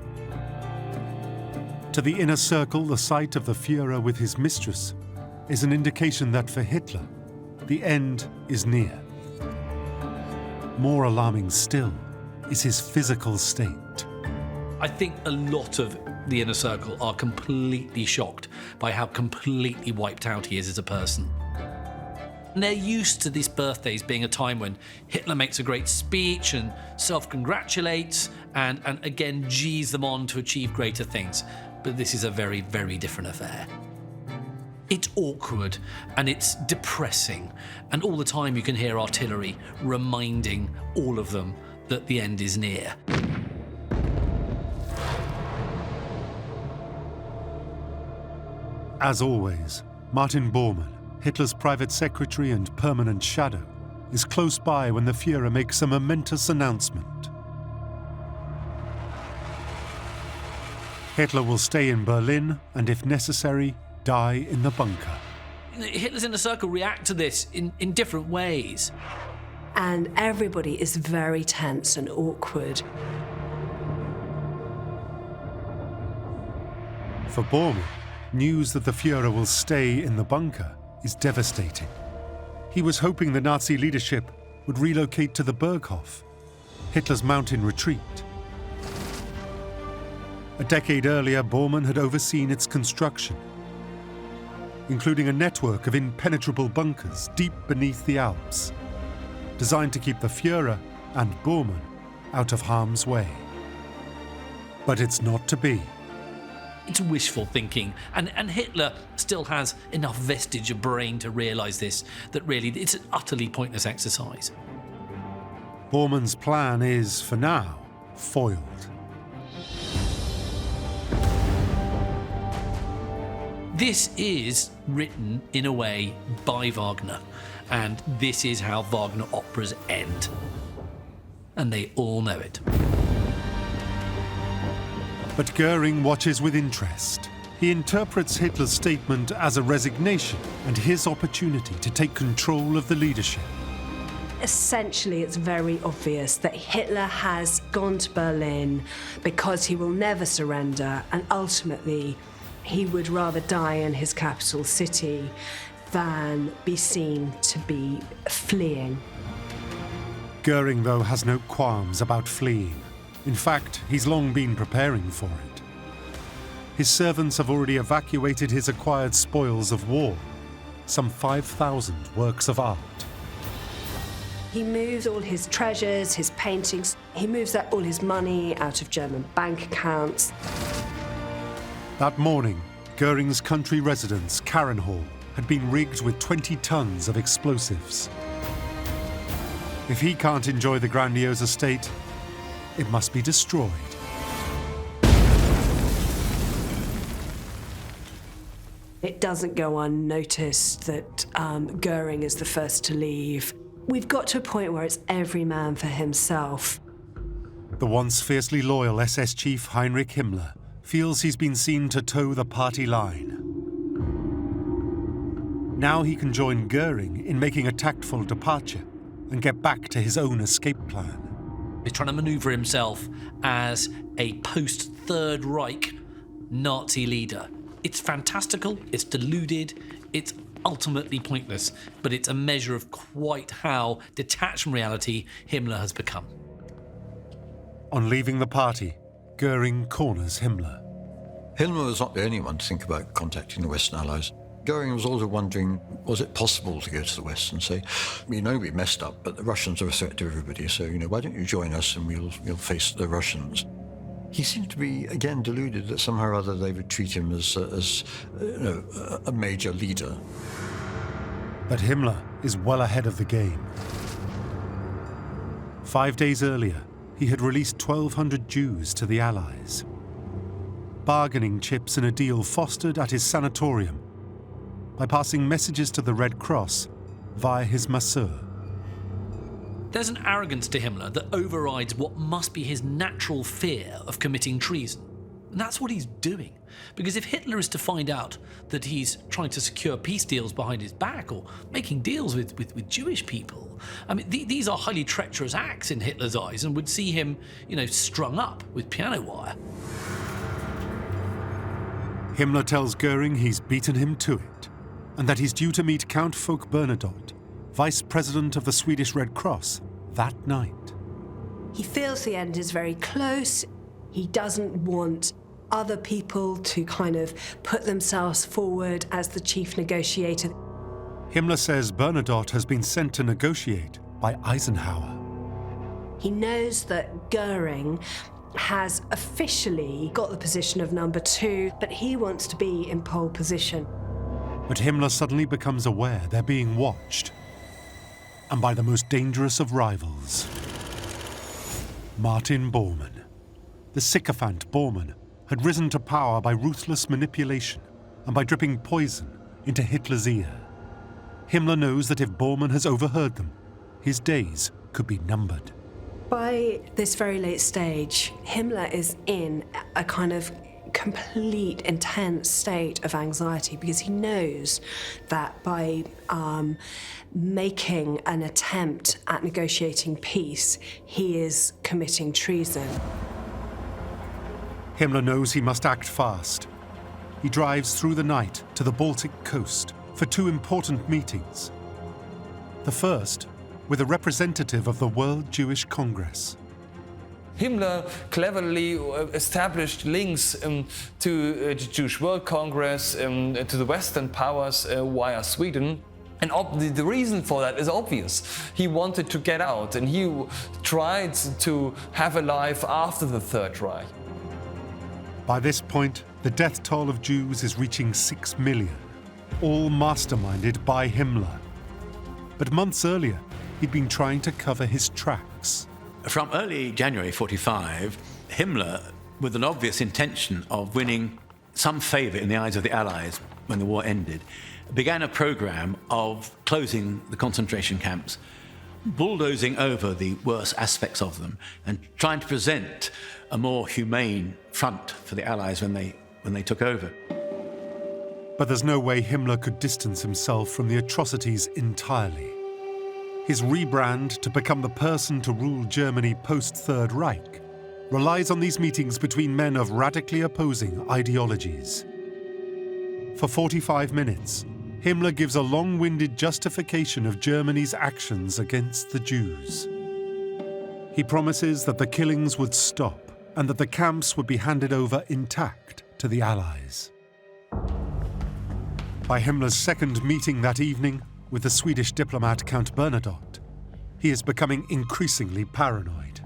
To the inner circle, the sight of the Führer with his mistress is an indication that for Hitler, the end is near. More alarming still is his physical state. I think a lot of the inner circle are completely shocked by how completely wiped out he is as a person. And they're used to these birthdays being a time when Hitler makes a great speech and self-congratulates and again G's them on to achieve greater things. But this is a very, very different affair. It's awkward and it's depressing, and all the time you can hear artillery reminding all of them that the end is near. As always, Martin Bormann, Hitler's private secretary and permanent shadow, is close by when the Führer makes a momentous announcement. Hitler will stay in Berlin and, if necessary, die in the bunker. Hitler's inner circle react to this in different ways. And everybody is very tense and awkward. For Bormann, news that the Führer will stay in the bunker is devastating. He was hoping the Nazi leadership would relocate to the Berghof, Hitler's mountain retreat. A decade earlier, Bormann had overseen its construction, including a network of impenetrable bunkers deep beneath the Alps, designed to keep the Führer and Bormann out of harm's way. But it's not to be. It's wishful thinking, and Hitler still has enough vestige of brain to realise this, that really it's an utterly pointless exercise. Bormann's plan is, for now, foiled. This is written in a way by Wagner, and this is how Wagner operas end. And they all know it. But Göring watches with interest. He interprets Hitler's statement as a resignation and his opportunity to take control of the leadership. Essentially, it's very obvious that Hitler has gone to Berlin because he will never surrender, and ultimately he would rather die in his capital city than be seen to be fleeing. Göring, though, has no qualms about fleeing. In fact, he's long been preparing for it. His servants have already evacuated his acquired spoils of war, some 5,000 works of art. He moves all his treasures, his paintings, he moves all his money out of German bank accounts. That morning, Göring's country residence, Karenhall, had been rigged with 20 tons of explosives. If he can't enjoy the grandiose estate, it must be destroyed. It doesn't go unnoticed that Göring is the first to leave. We've got to a point where it's every man for himself. The once fiercely loyal SS chief Heinrich Himmler feels he's been seen to toe the party line. Now he can join Göring in making a tactful departure and get back to his own escape plan. He's trying to manoeuvre himself as a post-Third Reich Nazi leader. It's fantastical, it's deluded, it's ultimately pointless, but it's a measure of quite how detached from reality Himmler has become. On leaving the party, Göring corners Himmler. Himmler was not the only one to think about contacting the Western Allies. Göring was also wondering, was it possible to go to the West and say, we know we messed up, but the Russians are a threat to everybody, so, why don't you join us and we'll face the Russians. He seemed to be, again, deluded that somehow or other they would treat him as a major leader. But Himmler is well ahead of the game. 5 days earlier, he had released 1,200 Jews to the Allies. Bargaining chips in a deal fostered at his sanatorium by passing messages to the Red Cross via his masseur. There's an arrogance to Himmler that overrides what must be his natural fear of committing treason. And that's what he's doing. Because if Hitler is to find out that he's trying to secure peace deals behind his back or making deals with Jewish people, I mean, these are highly treacherous acts in Hitler's eyes and would see him, strung up with piano wire. Himmler tells Göring he's beaten him to it and that he's due to meet Count Folke Bernadotte, Vice President of the Swedish Red Cross, that night. He feels the end is very close. He doesn't want other people to kind of put themselves forward as the chief negotiator. Himmler says Bernadotte has been sent to negotiate by Eisenhower. He knows that Göring has officially got the position of number 2, but he wants to be in pole position. But Himmler suddenly becomes aware they're being watched, and by the most dangerous of rivals, Martin Bormann. The sycophant Bormann had risen to power by ruthless manipulation and by dripping poison into Hitler's ear. Himmler knows that if Bormann has overheard them, his days could be numbered. By this very late stage, Himmler is in a kind of complete, intense state of anxiety because he knows that by making an attempt at negotiating peace, he is committing treason. Himmler knows he must act fast. He drives through the night to the Baltic coast for 2 important meetings. The first with a representative of the World Jewish Congress. Himmler cleverly established links to the Jewish World Congress, to the Western powers via Sweden. And the reason for that is obvious. He wanted to get out and he tried to have a life after the Third Reich. By this point, the death toll of Jews is reaching 6 million, all masterminded by Himmler. But months earlier, he'd been trying to cover his tracks. From early January 45, Himmler, with an obvious intention of winning some favour in the eyes of the Allies when the war ended, began a programme of closing the concentration camps, bulldozing over the worst aspects of them and trying to present a more humane front for the Allies when they took over. But there's no way Himmler could distance himself from the atrocities entirely. His rebrand to become the person to rule Germany post-Third Reich relies on these meetings between men of radically opposing ideologies. For 45 minutes, Himmler gives a long-winded justification of Germany's actions against the Jews. He promises that the killings would stop and that the camps would be handed over intact to the Allies. By Himmler's second meeting that evening with the Swedish diplomat Count Bernadotte, he is becoming increasingly paranoid.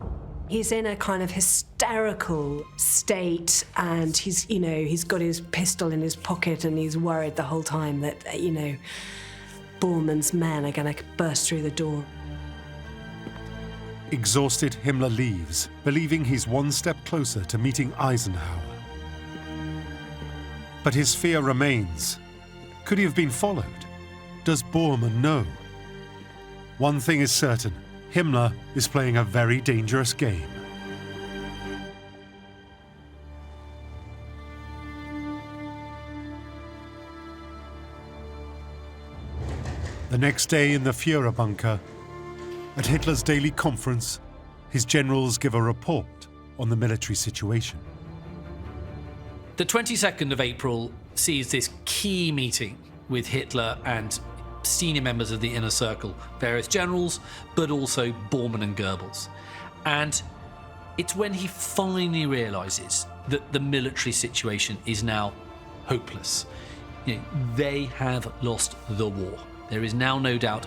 He's in a kind of hysterical state and he's got his pistol in his pocket and he's worried the whole time that, Bormann's men are going to burst through the door. Exhausted, Himmler leaves, believing he's one step closer to meeting Eisenhower. But his fear remains. Could he have been followed? Does Bormann know? One thing is certain, Himmler is playing a very dangerous game. The next day in the Führer bunker, at Hitler's daily conference, his generals give a report on the military situation. The 22nd of April sees this key meeting with Hitler and senior members of the inner circle, various generals, but also Bormann and Goebbels. And it's when he finally realises that the military situation is now hopeless. They have lost the war. There is now no doubt.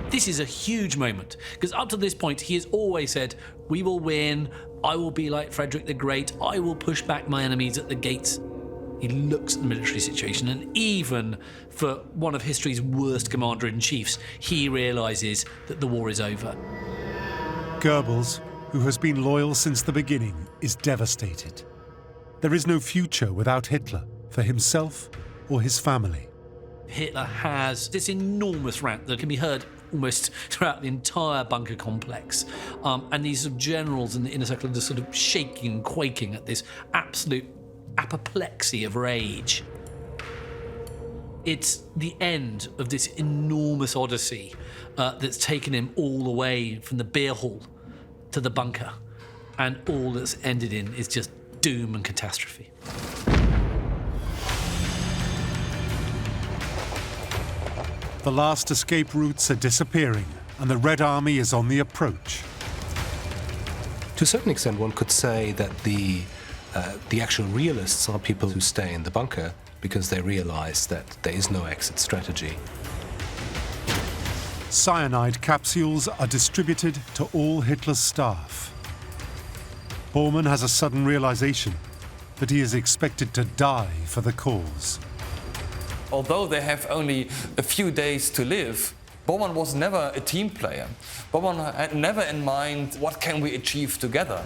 This is a huge moment, because up to this point he has always said, we will win, I will be like Frederick the Great, I will push back my enemies at the gates. He looks at the military situation, and even for one of history's worst commander-in-chiefs, he realises that the war is over. Goebbels, who has been loyal since the beginning, is devastated. There is no future without Hitler, for himself or his family. Hitler has this enormous rant that can be heard almost throughout the entire bunker complex. And these sort of generals in the inner circle are just sort of shaking and quaking at this absolute apoplexy of rage. It's the end of this enormous odyssey that's taken him all the way from the beer hall to the bunker. And all that's ended in is just doom and catastrophe. The last escape routes are disappearing, and the Red Army is on the approach. To a certain extent, one could say that the actual realists are people who stay in the bunker because they realize that there is no exit strategy. Cyanide capsules are distributed to all Hitler's staff. Bormann has a sudden realization that he is expected to die for the cause. Although they have only a few days to live, Bormann was never a team player. Bormann had never in mind what can we achieve together.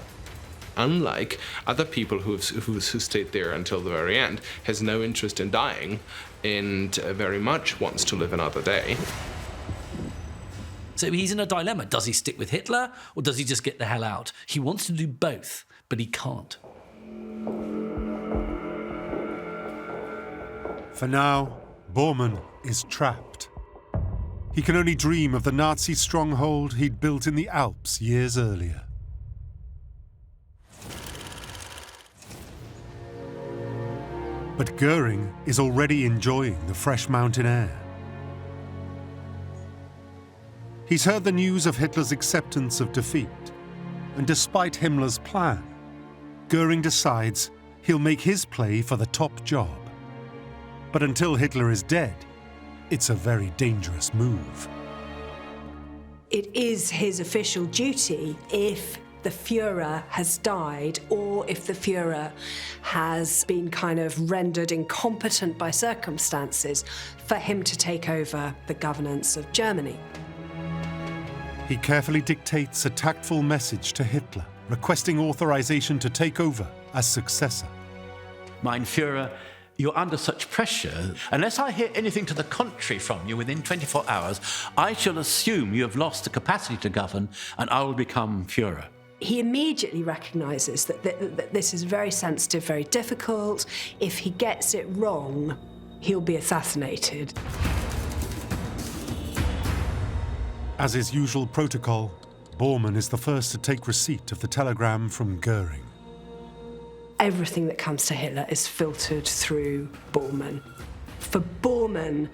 Unlike other people who stayed there until the very end, has no interest in dying and very much wants to live another day. So he's in a dilemma. Does he stick with Hitler or does he just get the hell out? He wants to do both, but he can't. For now, Bormann is trapped. He can only dream of the Nazi stronghold he'd built in the Alps years earlier. But Göring is already enjoying the fresh mountain air. He's heard the news of Hitler's acceptance of defeat, and despite Himmler's plan, Göring decides he'll make his play for the top job. But until Hitler is dead, it's a very dangerous move. It is his official duty, if the Führer has died or if the Führer has been kind of rendered incompetent by circumstances, for him to take over the governance of Germany. He carefully dictates a tactful message to Hitler, requesting authorization to take over as successor. Mein Führer, you're under such pressure. Unless I hear anything to the contrary from you within 24 hours, I shall assume you have lost the capacity to govern and I will become Führer. He immediately recognises that this is very sensitive, very difficult. If he gets it wrong, he'll be assassinated. As is usual protocol, Bormann is the first to take receipt of the telegram from Göring. Everything that comes to Hitler is filtered through Bormann. For Bormann,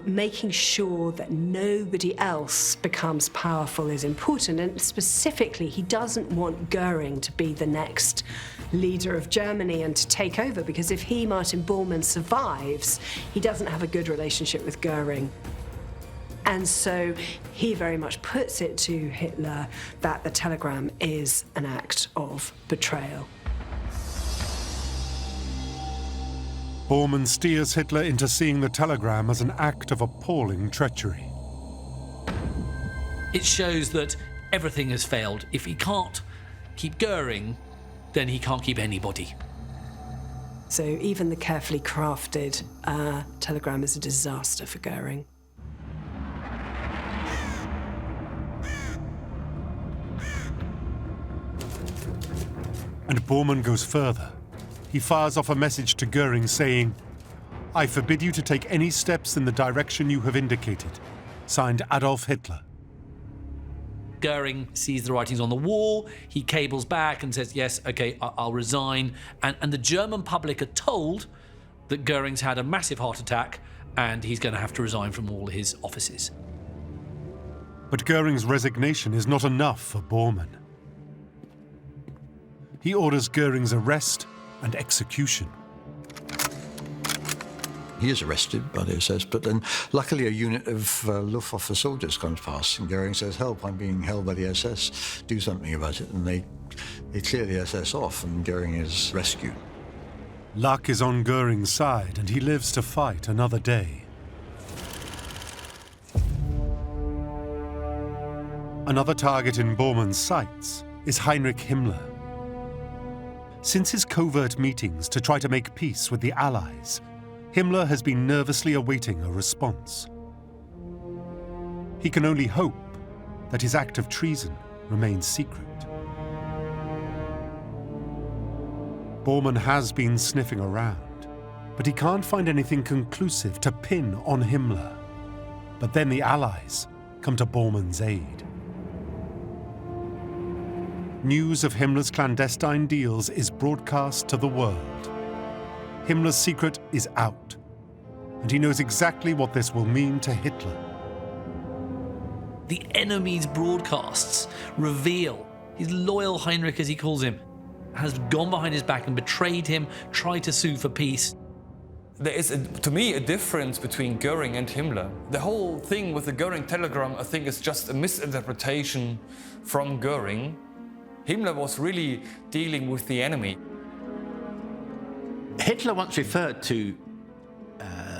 making sure that nobody else becomes powerful is important, and specifically, he doesn't want Göring to be the next leader of Germany and to take over, because if he, Martin Bormann, survives, he doesn't have a good relationship with Göring. And so he very much puts it to Hitler that the telegram is an act of betrayal. Bormann steers Hitler into seeing the telegram as an act of appalling treachery. It shows that everything has failed. If he can't keep Göring, then he can't keep anybody. So even the carefully crafted telegram is a disaster for Göring. And Bormann goes further. He fires off a message to Göring saying, "I forbid you to take any steps in the direction you have indicated. Signed, Adolf Hitler." Göring sees the writings on the wall, he cables back and says, yes, okay, I'll resign. And the German public are told that Göring's had a massive heart attack and he's going to have to resign from all his offices. But Göring's resignation is not enough for Bormann. He orders Göring's arrest and execution. He is arrested by the SS, but then luckily a unit of Luftwaffe soldiers comes past and Göring says, "Help, I'm being held by the SS, do something about it." And they clear the SS off and Göring is rescued. Luck is on Göring's side and he lives to fight another day. Another target in Bormann's sights is Heinrich Himmler. Since his covert meetings to try to make peace with the Allies, Himmler has been nervously awaiting a response. He can only hope that his act of treason remains secret. Bormann has been sniffing around, but he can't find anything conclusive to pin on Himmler. But then the Allies come to Bormann's aid. News of Himmler's clandestine deals is broadcast to the world. Himmler's secret is out, and he knows exactly what this will mean to Hitler. The enemy's broadcasts reveal his loyal Heinrich, as he calls him, has gone behind his back and betrayed him, tried to sue for peace. There is, to me, a difference between Göring and Himmler. The whole thing with the Göring telegram, I think, is just a misinterpretation from Göring. Himmler was really dealing with the enemy. Hitler once referred to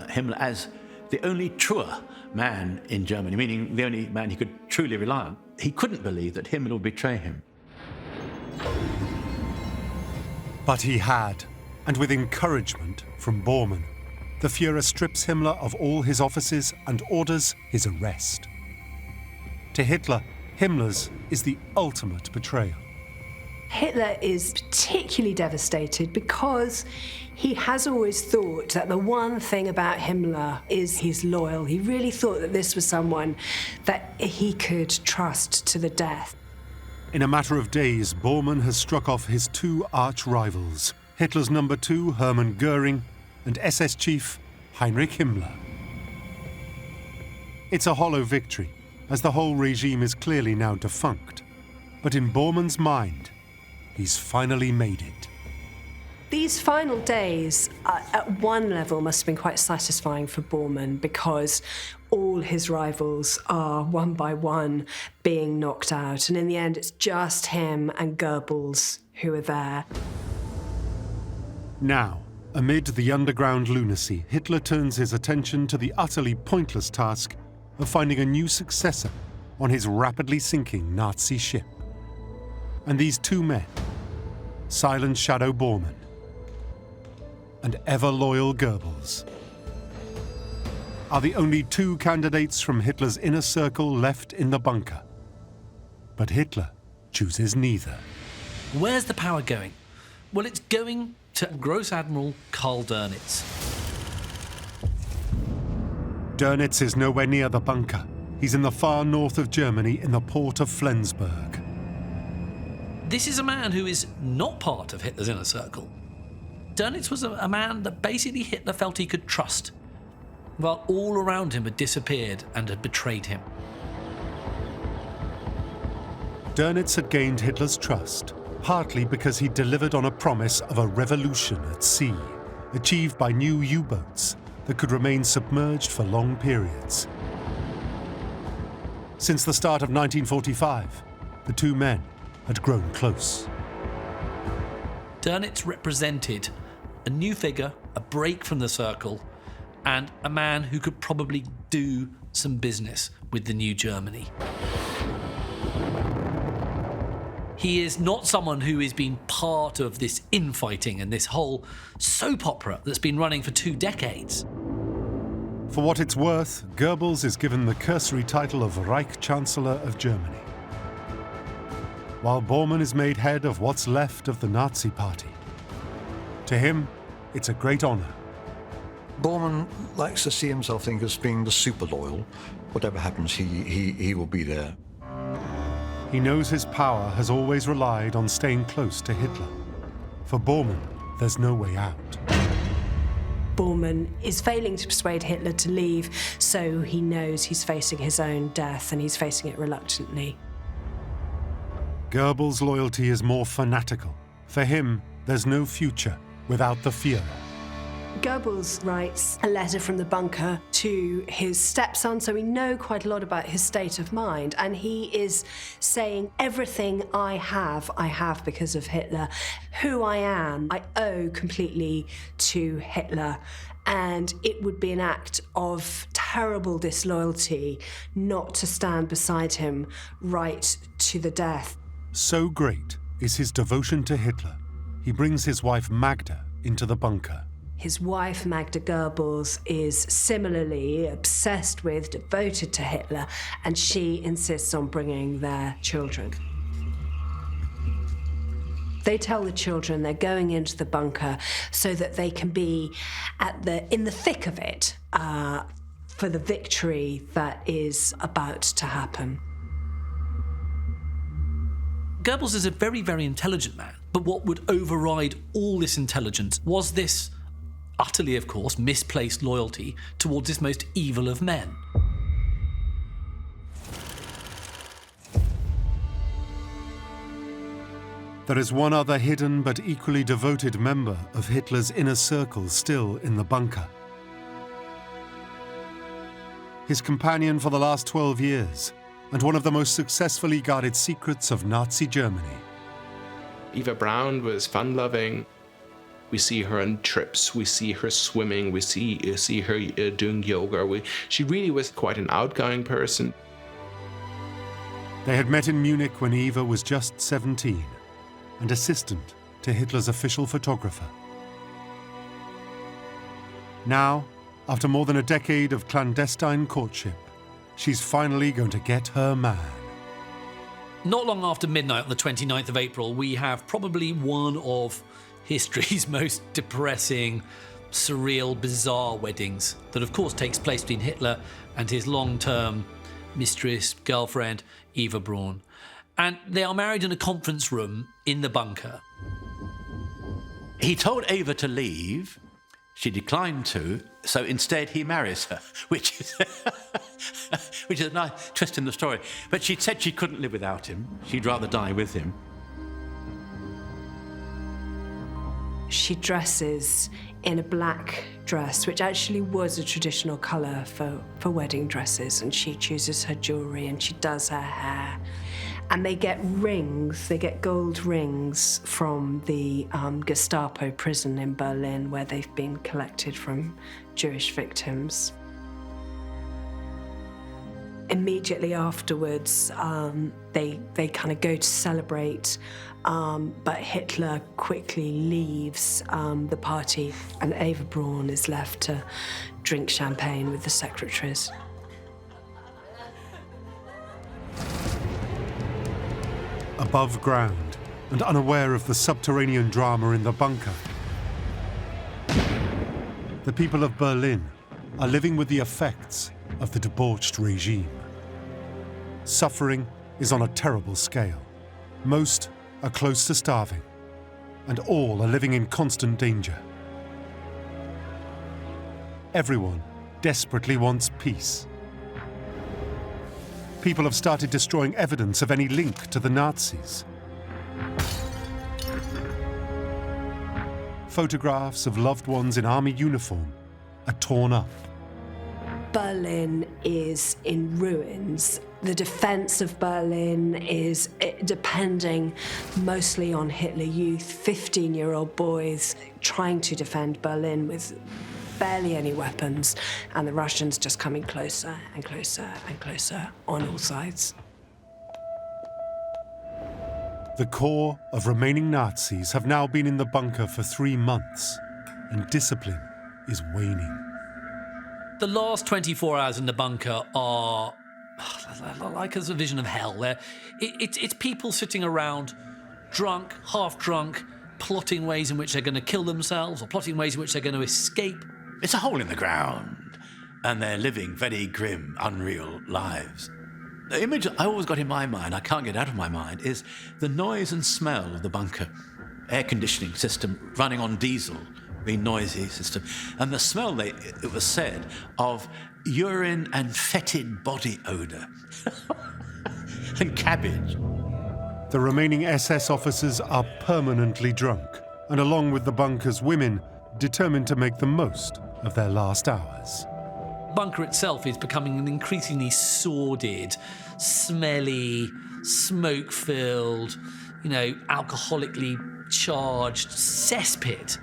Himmler as the only truer man in Germany, meaning the only man he could truly rely on. He couldn't believe that Himmler would betray him. But he had, and with encouragement from Bormann, the Führer strips Himmler of all his offices and orders his arrest. To Hitler, Himmler's is the ultimate betrayal. Hitler is particularly devastated because he has always thought that the one thing about Himmler is he's loyal. He really thought that this was someone that he could trust to the death. In a matter of days, Bormann has struck off his two arch-rivals, Hitler's number 2, Hermann Göring, and SS chief Heinrich Himmler. It's a hollow victory, as the whole regime is clearly now defunct. But in Bormann's mind, he's finally made it. These final days, at one level, must have been quite satisfying for Bormann because all his rivals are, one by one, being knocked out. And in the end, it's just him and Goebbels who are there. Now, amid the underground lunacy, Hitler turns his attention to the utterly pointless task of finding a new successor on his rapidly sinking Nazi ship. And these two men, Silent Shadow Bormann and ever-loyal Goebbels, are the only two candidates from Hitler's inner circle left in the bunker. But Hitler chooses neither. Where's the power going? Well, it's going to Gross Admiral Karl Dönitz. Dönitz is nowhere near the bunker. He's in the far north of Germany in the port of Flensburg. This is a man who is not part of Hitler's inner circle. Dönitz was a man that basically Hitler felt he could trust, while all around him had disappeared and had betrayed him. Dönitz had gained Hitler's trust, partly because he delivered on a promise of a revolution at sea, achieved by new U-boats that could remain submerged for long periods. Since the start of 1945, the two men had grown close. Dönitz represented a new figure, a break from the circle, and a man who could probably do some business with the new Germany. He is not someone who has been part of this infighting and this whole soap opera that's been running for 2 decades. For what it's worth, Goebbels is given the cursory title of Reich Chancellor of Germany, while Bormann is made head of what's left of the Nazi Party. To him, it's a great honor. Bormann likes to see himself, I think, as being the super loyal. Whatever happens, he will be there. He knows his power has always relied on staying close to Hitler. For Bormann, there's no way out. Bormann is failing to persuade Hitler to leave, so he knows he's facing his own death, and he's facing it reluctantly. Goebbels' loyalty is more fanatical. For him, there's no future without the Führer. Goebbels writes a letter from the bunker to his stepson, so we know quite a lot about his state of mind, and he is saying, everything I have because of Hitler. Who I am, I owe completely to Hitler, and it would be an act of terrible disloyalty not to stand beside him right to the death. So great is his devotion to Hitler, he brings his wife Magda into the bunker. His wife, Magda Goebbels, is similarly obsessed with, devoted to Hitler, and she insists on bringing their children. They tell the children they're going into the bunker so that they can be in the thick of it for the victory that is about to happen. Goebbels is a very, very intelligent man, but what would override all this intelligence was this utterly, of course, misplaced loyalty towards this most evil of men. There is one other hidden but equally devoted member of Hitler's inner circle still in the bunker. His companion for the last 12 years, and one of the most successfully guarded secrets of Nazi Germany. Eva Braun was fun-loving. We see her on trips, we see her swimming, we see her doing yoga. She really was quite an outgoing person. They had met in Munich when Eva was just 17 and assistant to Hitler's official photographer. Now, after more than a decade of clandestine courtship, she's finally going to get her man. Not long after midnight on the 29th of April, we have probably one of history's most depressing, surreal, bizarre weddings that of course takes place between Hitler and his long-term mistress, girlfriend, Eva Braun. And they are married in a conference room in the bunker. He told Eva to leave. She declined to, so instead he marries her, which is a nice twist in the story. But she said she couldn't live without him. She'd rather die with him. She dresses in a black dress, which actually was a traditional colour for wedding dresses, and she chooses her jewellery and she does her hair. And they get rings, they get gold rings from the Gestapo prison in Berlin, where they've been collected from Jewish victims. Immediately afterwards, they kind of go to celebrate, but Hitler quickly leaves the party, and Eva Braun is left to drink champagne with the secretaries. Above ground and unaware of the subterranean drama in the bunker, the people of Berlin are living with the effects of the debauched regime. Suffering is on a terrible scale. Most are close to starving, and all are living in constant danger. Everyone desperately wants peace. People have started destroying evidence of any link to the Nazis. Photographs of loved ones in army uniform are torn up. Berlin is in ruins. The defense of Berlin is depending mostly on Hitler Youth, 15-year-old boys trying to defend Berlin with barely any weapons, and the Russians just coming closer and closer and closer on all sides. The core of remaining Nazis have now been in the bunker for 3 months, and discipline is waning. The last 24 hours in the bunker are like a vision of hell. It's people sitting around, drunk, half drunk, plotting ways in which they're going to kill themselves or plotting ways in which they're going to escape. It's a hole in the ground, and they're living very grim, unreal lives. The image I always got in my mind, I can't get out of my mind, is the noise and smell of the bunker. Air conditioning system running on diesel, very noisy system. And the smell, it was said, of urine and fetid body odour. And cabbage. The remaining SS officers are permanently drunk, and along with the bunker's women, determined to make the most of their last hours. Bunker itself is becoming an increasingly sordid, smelly, smoke-filled, alcoholically charged cesspit.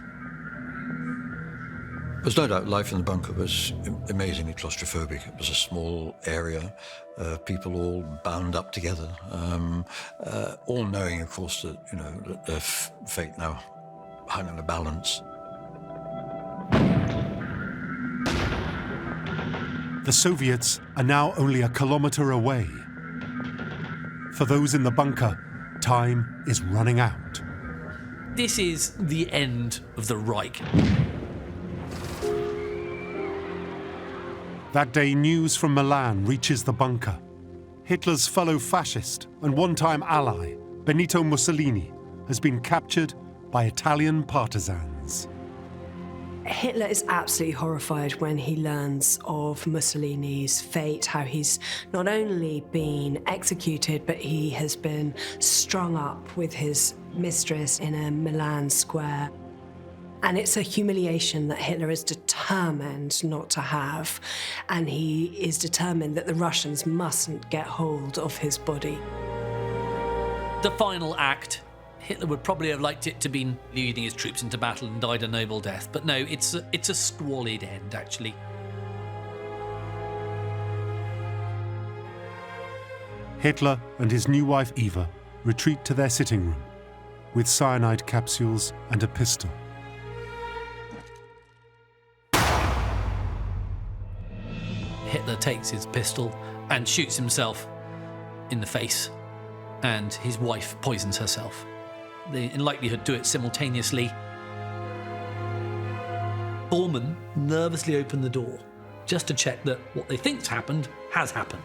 There's no doubt life in the bunker was amazingly claustrophobic. It was a small area, people all bound up together, all knowing, of course, that their fate now hung in the balance. The Soviets are now only a kilometre away. For those in the bunker, time is running out. This is the end of the Reich. That day, news from Milan reaches the bunker. Hitler's fellow fascist and one-time ally, Benito Mussolini, has been captured by Italian partisans. Hitler is absolutely horrified when he learns of Mussolini's fate, how he's not only been executed, but he has been strung up with his mistress in a Milan square. And it's a humiliation that Hitler is determined not to have, and he is determined that the Russians mustn't get hold of his body. The final act. Hitler would probably have liked it to be leading his troops into battle and died a noble death, but no, it's a squalid end, actually. Hitler and his new wife Eva retreat to their sitting room with cyanide capsules and a pistol. Hitler takes his pistol and shoots himself in the face, and his wife poisons herself. They, in likelihood, do it simultaneously. Bormann nervously opened the door just to check that what they think's happened has happened.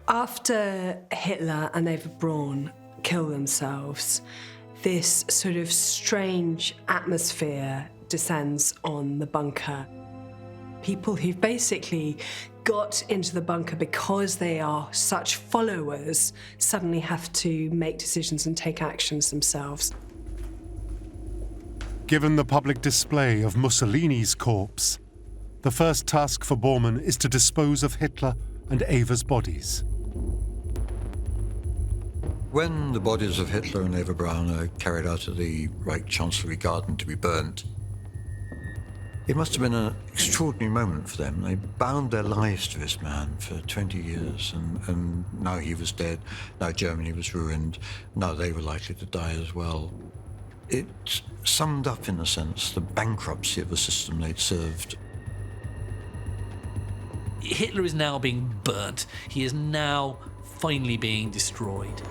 After Hitler and Eva Braun kill themselves, this sort of strange atmosphere descends on the bunker. People who've basically got into the bunker because they are such followers suddenly have to make decisions and take actions themselves. Given the public display of Mussolini's corpse, the first task for Bormann is to dispose of Hitler and Eva's bodies. When the bodies of Hitler and Eva Braun are carried out of the Reich Chancellery Garden to be burnt, it must have been an extraordinary moment for them. They bound their lives to this man for 20 years, and now he was dead, now Germany was ruined, now they were likely to die as well. It summed up, in a sense, the bankruptcy of the system they'd served. Hitler is now being burnt. He is now finally being destroyed.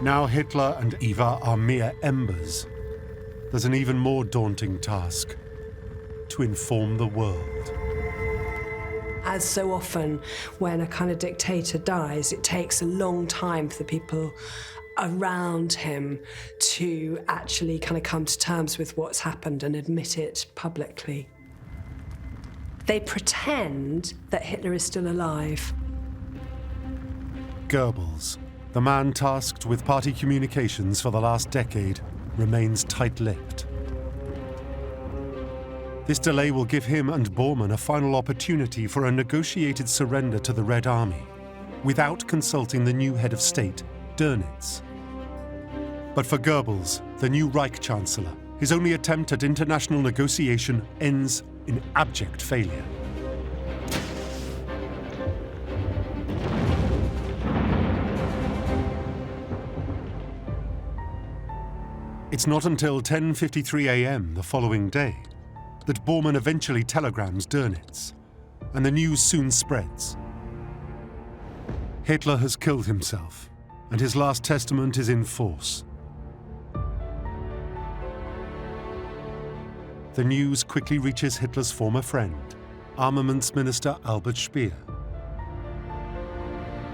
Now Hitler and Eva are mere embers. There's an even more daunting task: to inform the world. As so often when a kind of dictator dies, it takes a long time for the people around him to actually kind of come to terms with what's happened and admit it publicly. They pretend that Hitler is still alive. Goebbels, the man tasked with party communications for the last decade, remains tight-lipped. This delay will give him and Bormann a final opportunity for a negotiated surrender to the Red Army, without consulting the new head of state, Dönitz. But for Goebbels, the new Reich Chancellor, his only attempt at international negotiation ends in abject failure. It's not until 10:53 a.m. the following day that Bormann eventually telegrams Dönitz, and the news soon spreads. Hitler has killed himself, and his last testament is in force. The news quickly reaches Hitler's former friend, Armaments Minister Albert Speer.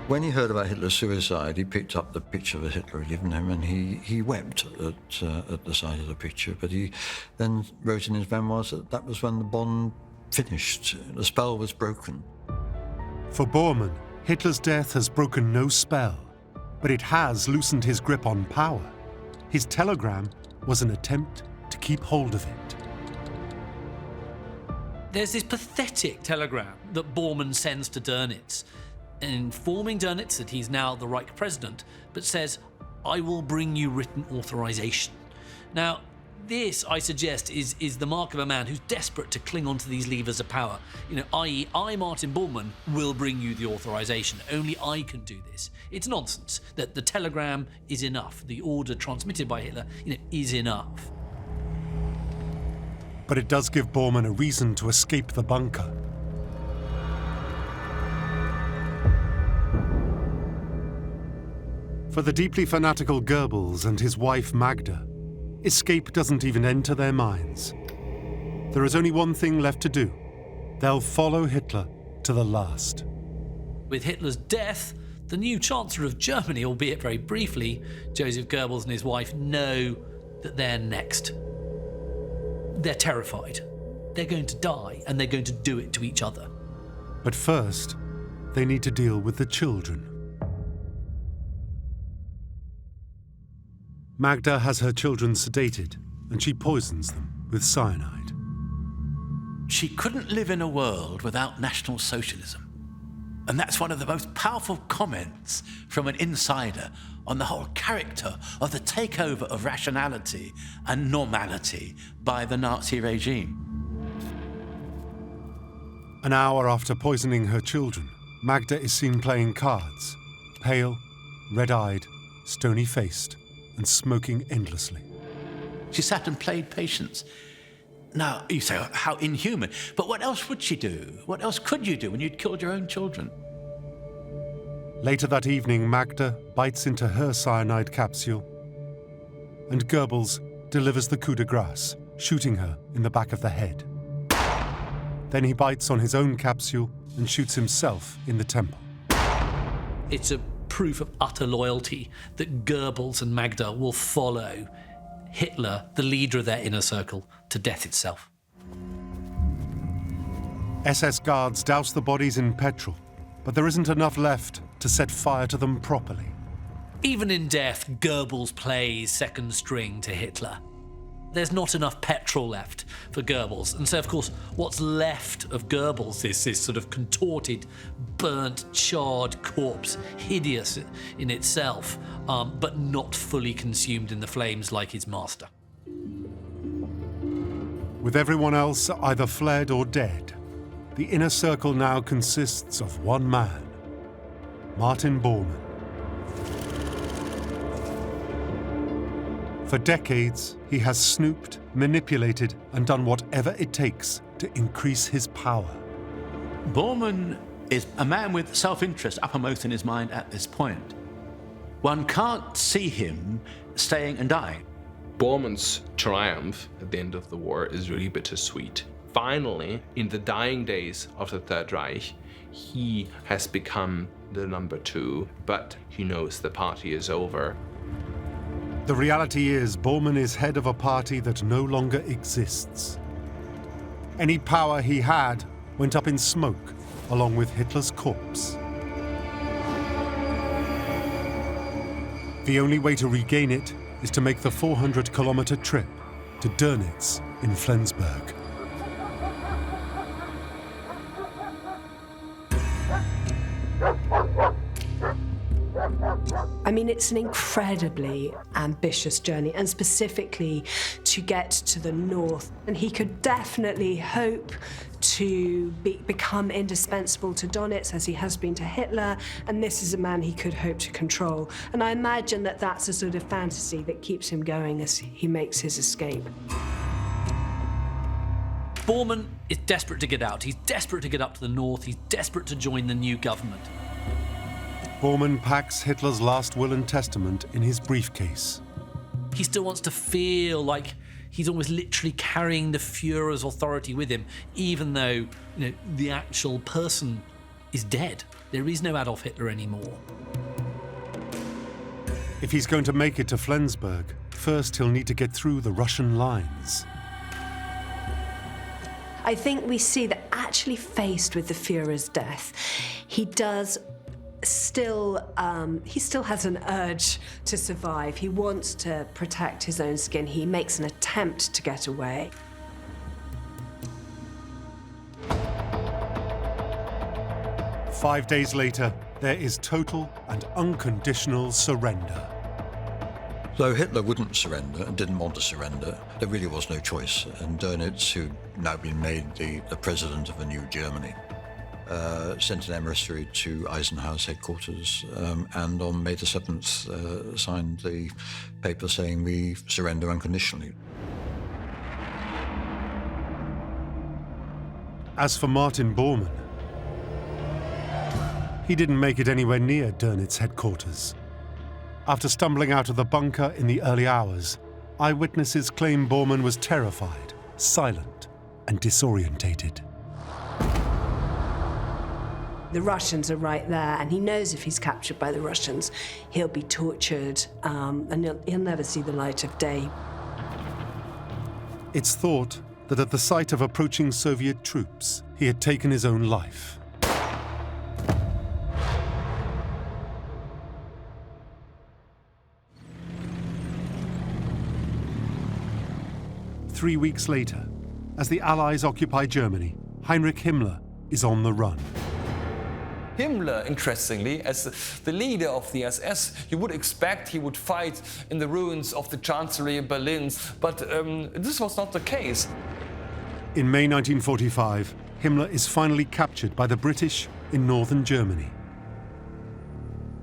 When he heard about Hitler's suicide, he picked up the picture that Hitler had given him, and he wept at the sight of the picture. But he then wrote in his memoirs that that was when the bond finished. The spell was broken. For Bormann, Hitler's death has broken no spell, but it has loosened his grip on power. His telegram was an attempt to keep hold of it. There's this pathetic telegram that Bormann sends to Dönitz, informing Dönitz that he's now the Reich president, but says, "I will bring you written authorization." Now, this, I suggest, is the mark of a man who's desperate to cling onto these levers of power. I.e., I, Martin Bormann, will bring you the authorization. Only I can do this. It's nonsense that the telegram is enough. The order transmitted by Hitler, is enough. But it does give Bormann a reason to escape the bunker. For the deeply fanatical Goebbels and his wife Magda, escape doesn't even enter their minds. There is only one thing left to do. They'll follow Hitler to the last. With Hitler's death, the new Chancellor of Germany, albeit very briefly, Joseph Goebbels and his wife, know that they're next. They're terrified. They're going to die, and they're going to do it to each other. But first, they need to deal with the children. Magda has her children sedated, and she poisons them with cyanide. She couldn't live in a world without National Socialism. And that's one of the most powerful comments from an insider on the whole character of the takeover of rationality and normality by the Nazi regime. An hour after poisoning her children, Magda is seen playing cards, pale, red-eyed, stony-faced, and smoking endlessly. She sat and played patience. Now, you say, how inhuman. But what else would she do? What else could you do when you'd killed your own children? Later that evening, Magda bites into her cyanide capsule, and Goebbels delivers the coup de grace, shooting her in the back of the head. Then he bites on his own capsule and shoots himself in the temple. It's a proof of utter loyalty that Goebbels and Magda will follow Hitler, the leader of their inner circle, to death itself. SS guards douse the bodies in petrol, but there isn't enough left to set fire to them properly. Even in death, Goebbels plays second string to Hitler. There's not enough petrol left for Goebbels. And so, of course, what's left of Goebbels is this sort of contorted, burnt, charred corpse, hideous in itself, but not fully consumed in the flames like his master. With everyone else either fled or dead, the inner circle now consists of one man, Martin Bormann. For decades, he has snooped, manipulated, and done whatever it takes to increase his power. Bormann is a man with self-interest uppermost in his mind at this point. One can't see him staying and dying. Bormann's triumph at the end of the war is really bittersweet. Finally, in the dying days of the Third Reich, he has become the number two, but he knows the party is over. The reality is, Bormann is head of a party that no longer exists. Any power he had went up in smoke, along with Hitler's corpse. The only way to regain it is to make the 400-kilometer trip to Dönitz in Flensburg. I mean, it's an incredibly ambitious journey, and specifically to get to the north. And he could definitely hope to become indispensable to Dönitz, as he has been to Hitler, and this is a man he could hope to control. And I imagine that that's a sort of fantasy that keeps him going as he makes his escape. Bormann is desperate to get out. He's desperate to get up to the north. He's desperate to join the new government. Bormann packs Hitler's last will and testament in his briefcase. He still wants to feel like he's almost literally carrying the Führer's authority with him, even though, the actual person is dead. There is no Adolf Hitler anymore. If he's going to make it to Flensburg, first he'll need to get through the Russian lines. I think we see that actually faced with the Führer's death, he still has an urge to survive. He wants to protect his own skin. He makes an attempt to get away. Five days later, there is total and unconditional surrender. Though Hitler wouldn't surrender and didn't want to surrender, there really was no choice. And Dönitz, who'd now been made the president of a new Germany, sent an emissary to Eisenhower's headquarters, and on May the 7th signed the paper saying we surrender unconditionally. As for Martin Bormann, he didn't make it anywhere near Dönitz headquarters. After stumbling out of the bunker in the early hours, eyewitnesses claim Bormann was terrified, silent, and disorientated. The Russians are right there, and he knows if he's captured by the Russians, he'll be tortured, and he'll never see the light of day. It's thought that at the sight of approaching Soviet troops, he had taken his own life. Three weeks later, as the Allies occupy Germany, Heinrich Himmler is on the run. Himmler, interestingly, as the leader of the SS, you would expect he would fight in the ruins of the Chancellery in Berlin, but this was not the case. In May 1945, Himmler is finally captured by the British in northern Germany.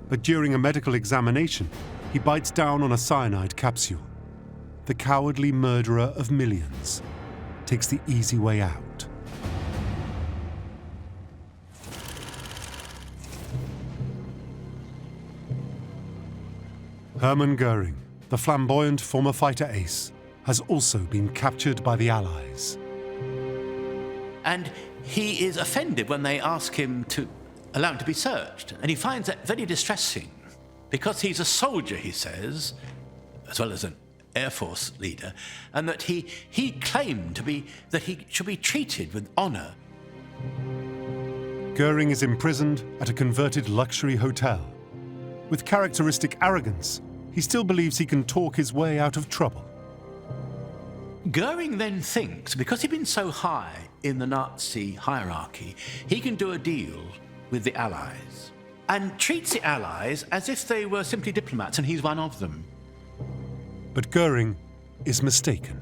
But during a medical examination, he bites down on a cyanide capsule. The cowardly murderer of millions takes the easy way out. Hermann Göring, the flamboyant former fighter ace, has also been captured by the Allies. And he is offended when they ask him to allow him to be searched. And he finds that very distressing because he's a soldier, he says, as well as an Air Force leader, and that he claimed that he should be treated with honor. Göring is imprisoned at a converted luxury hotel. With characteristic arrogance, he still believes he can talk his way out of trouble. Göring then thinks, because he'd been so high in the Nazi hierarchy, he can do a deal with the Allies, and treats the Allies as if they were simply diplomats and he's one of them. But Göring is mistaken.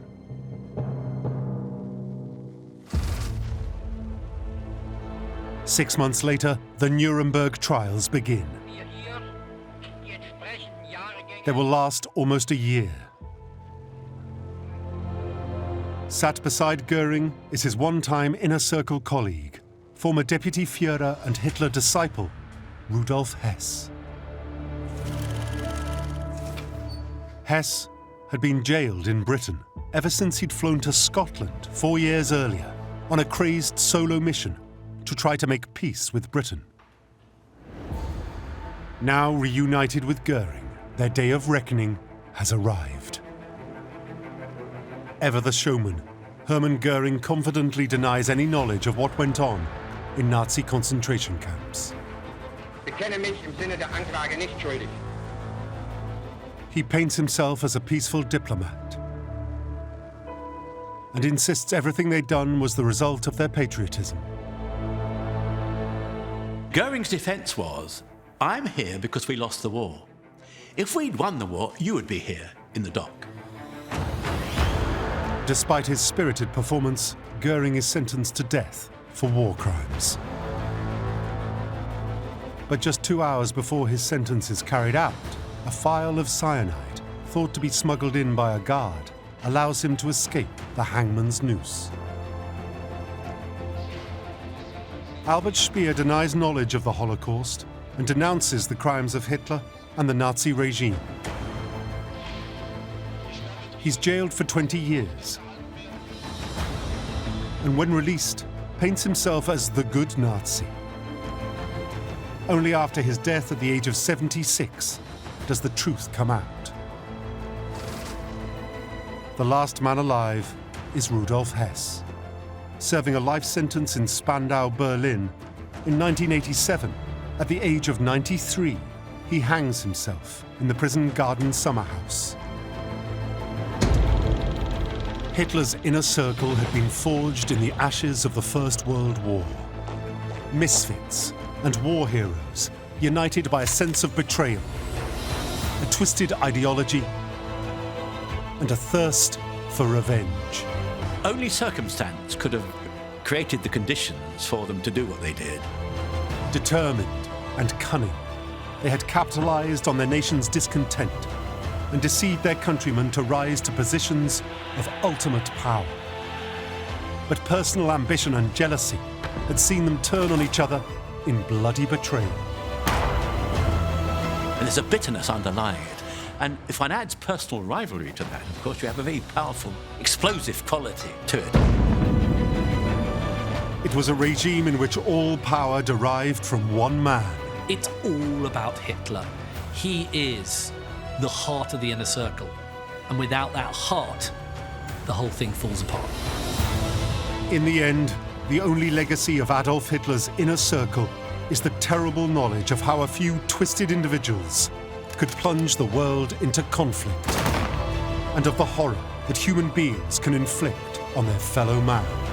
Six months later, the Nuremberg trials begin. They will last almost a year. Sat beside Göring is his one-time inner circle colleague, former deputy Führer and Hitler disciple, Rudolf Hess. Hess had been jailed in Britain ever since he'd flown to Scotland 4 years earlier on a crazed solo mission to try to make peace with Britain. Now reunited with Göring, their day of reckoning has arrived. Ever the showman, Hermann Göring confidently denies any knowledge of what went on in Nazi concentration camps. Bekenne mich im Sinne der Anklage nicht schuldig. He paints himself as a peaceful diplomat and insists everything they'd done was the result of their patriotism. Göring's defense was, I'm here because we lost the war. If we'd won the war, you would be here in the dock. Despite his spirited performance, Göring is sentenced to death for war crimes. But just 2 hours before his sentence is carried out, a phial of cyanide, thought to be smuggled in by a guard, allows him to escape the hangman's noose. Albert Speer denies knowledge of the Holocaust and denounces the crimes of Hitler and the Nazi regime. He's jailed for 20 years, and when released, paints himself as the good Nazi. Only after his death at the age of 76 does the truth come out. The last man alive is Rudolf Hess, serving a life sentence in Spandau, Berlin. In 1987, at the age of 93, he hangs himself in the prison garden summer house. Hitler's inner circle had been forged in the ashes of the First World War. Misfits and war heroes united by a sense of betrayal, a twisted ideology, and a thirst for revenge. Only circumstance could have created the conditions for them to do what they did. Determined and cunning, they had capitalized on their nation's discontent and deceived their countrymen to rise to positions of ultimate power. But personal ambition and jealousy had seen them turn on each other in bloody betrayal. And there's a bitterness underlying it, And if one adds personal rivalry to that, of course, you have a very powerful, explosive quality to it. It was a regime in which all power derived from one man. It's all about Hitler. He is the heart of the inner circle. And without that heart, the whole thing falls apart. In the end, the only legacy of Adolf Hitler's inner circle is the terrible knowledge of how a few twisted individuals could plunge the world into conflict, and of the horror that human beings can inflict on their fellow man.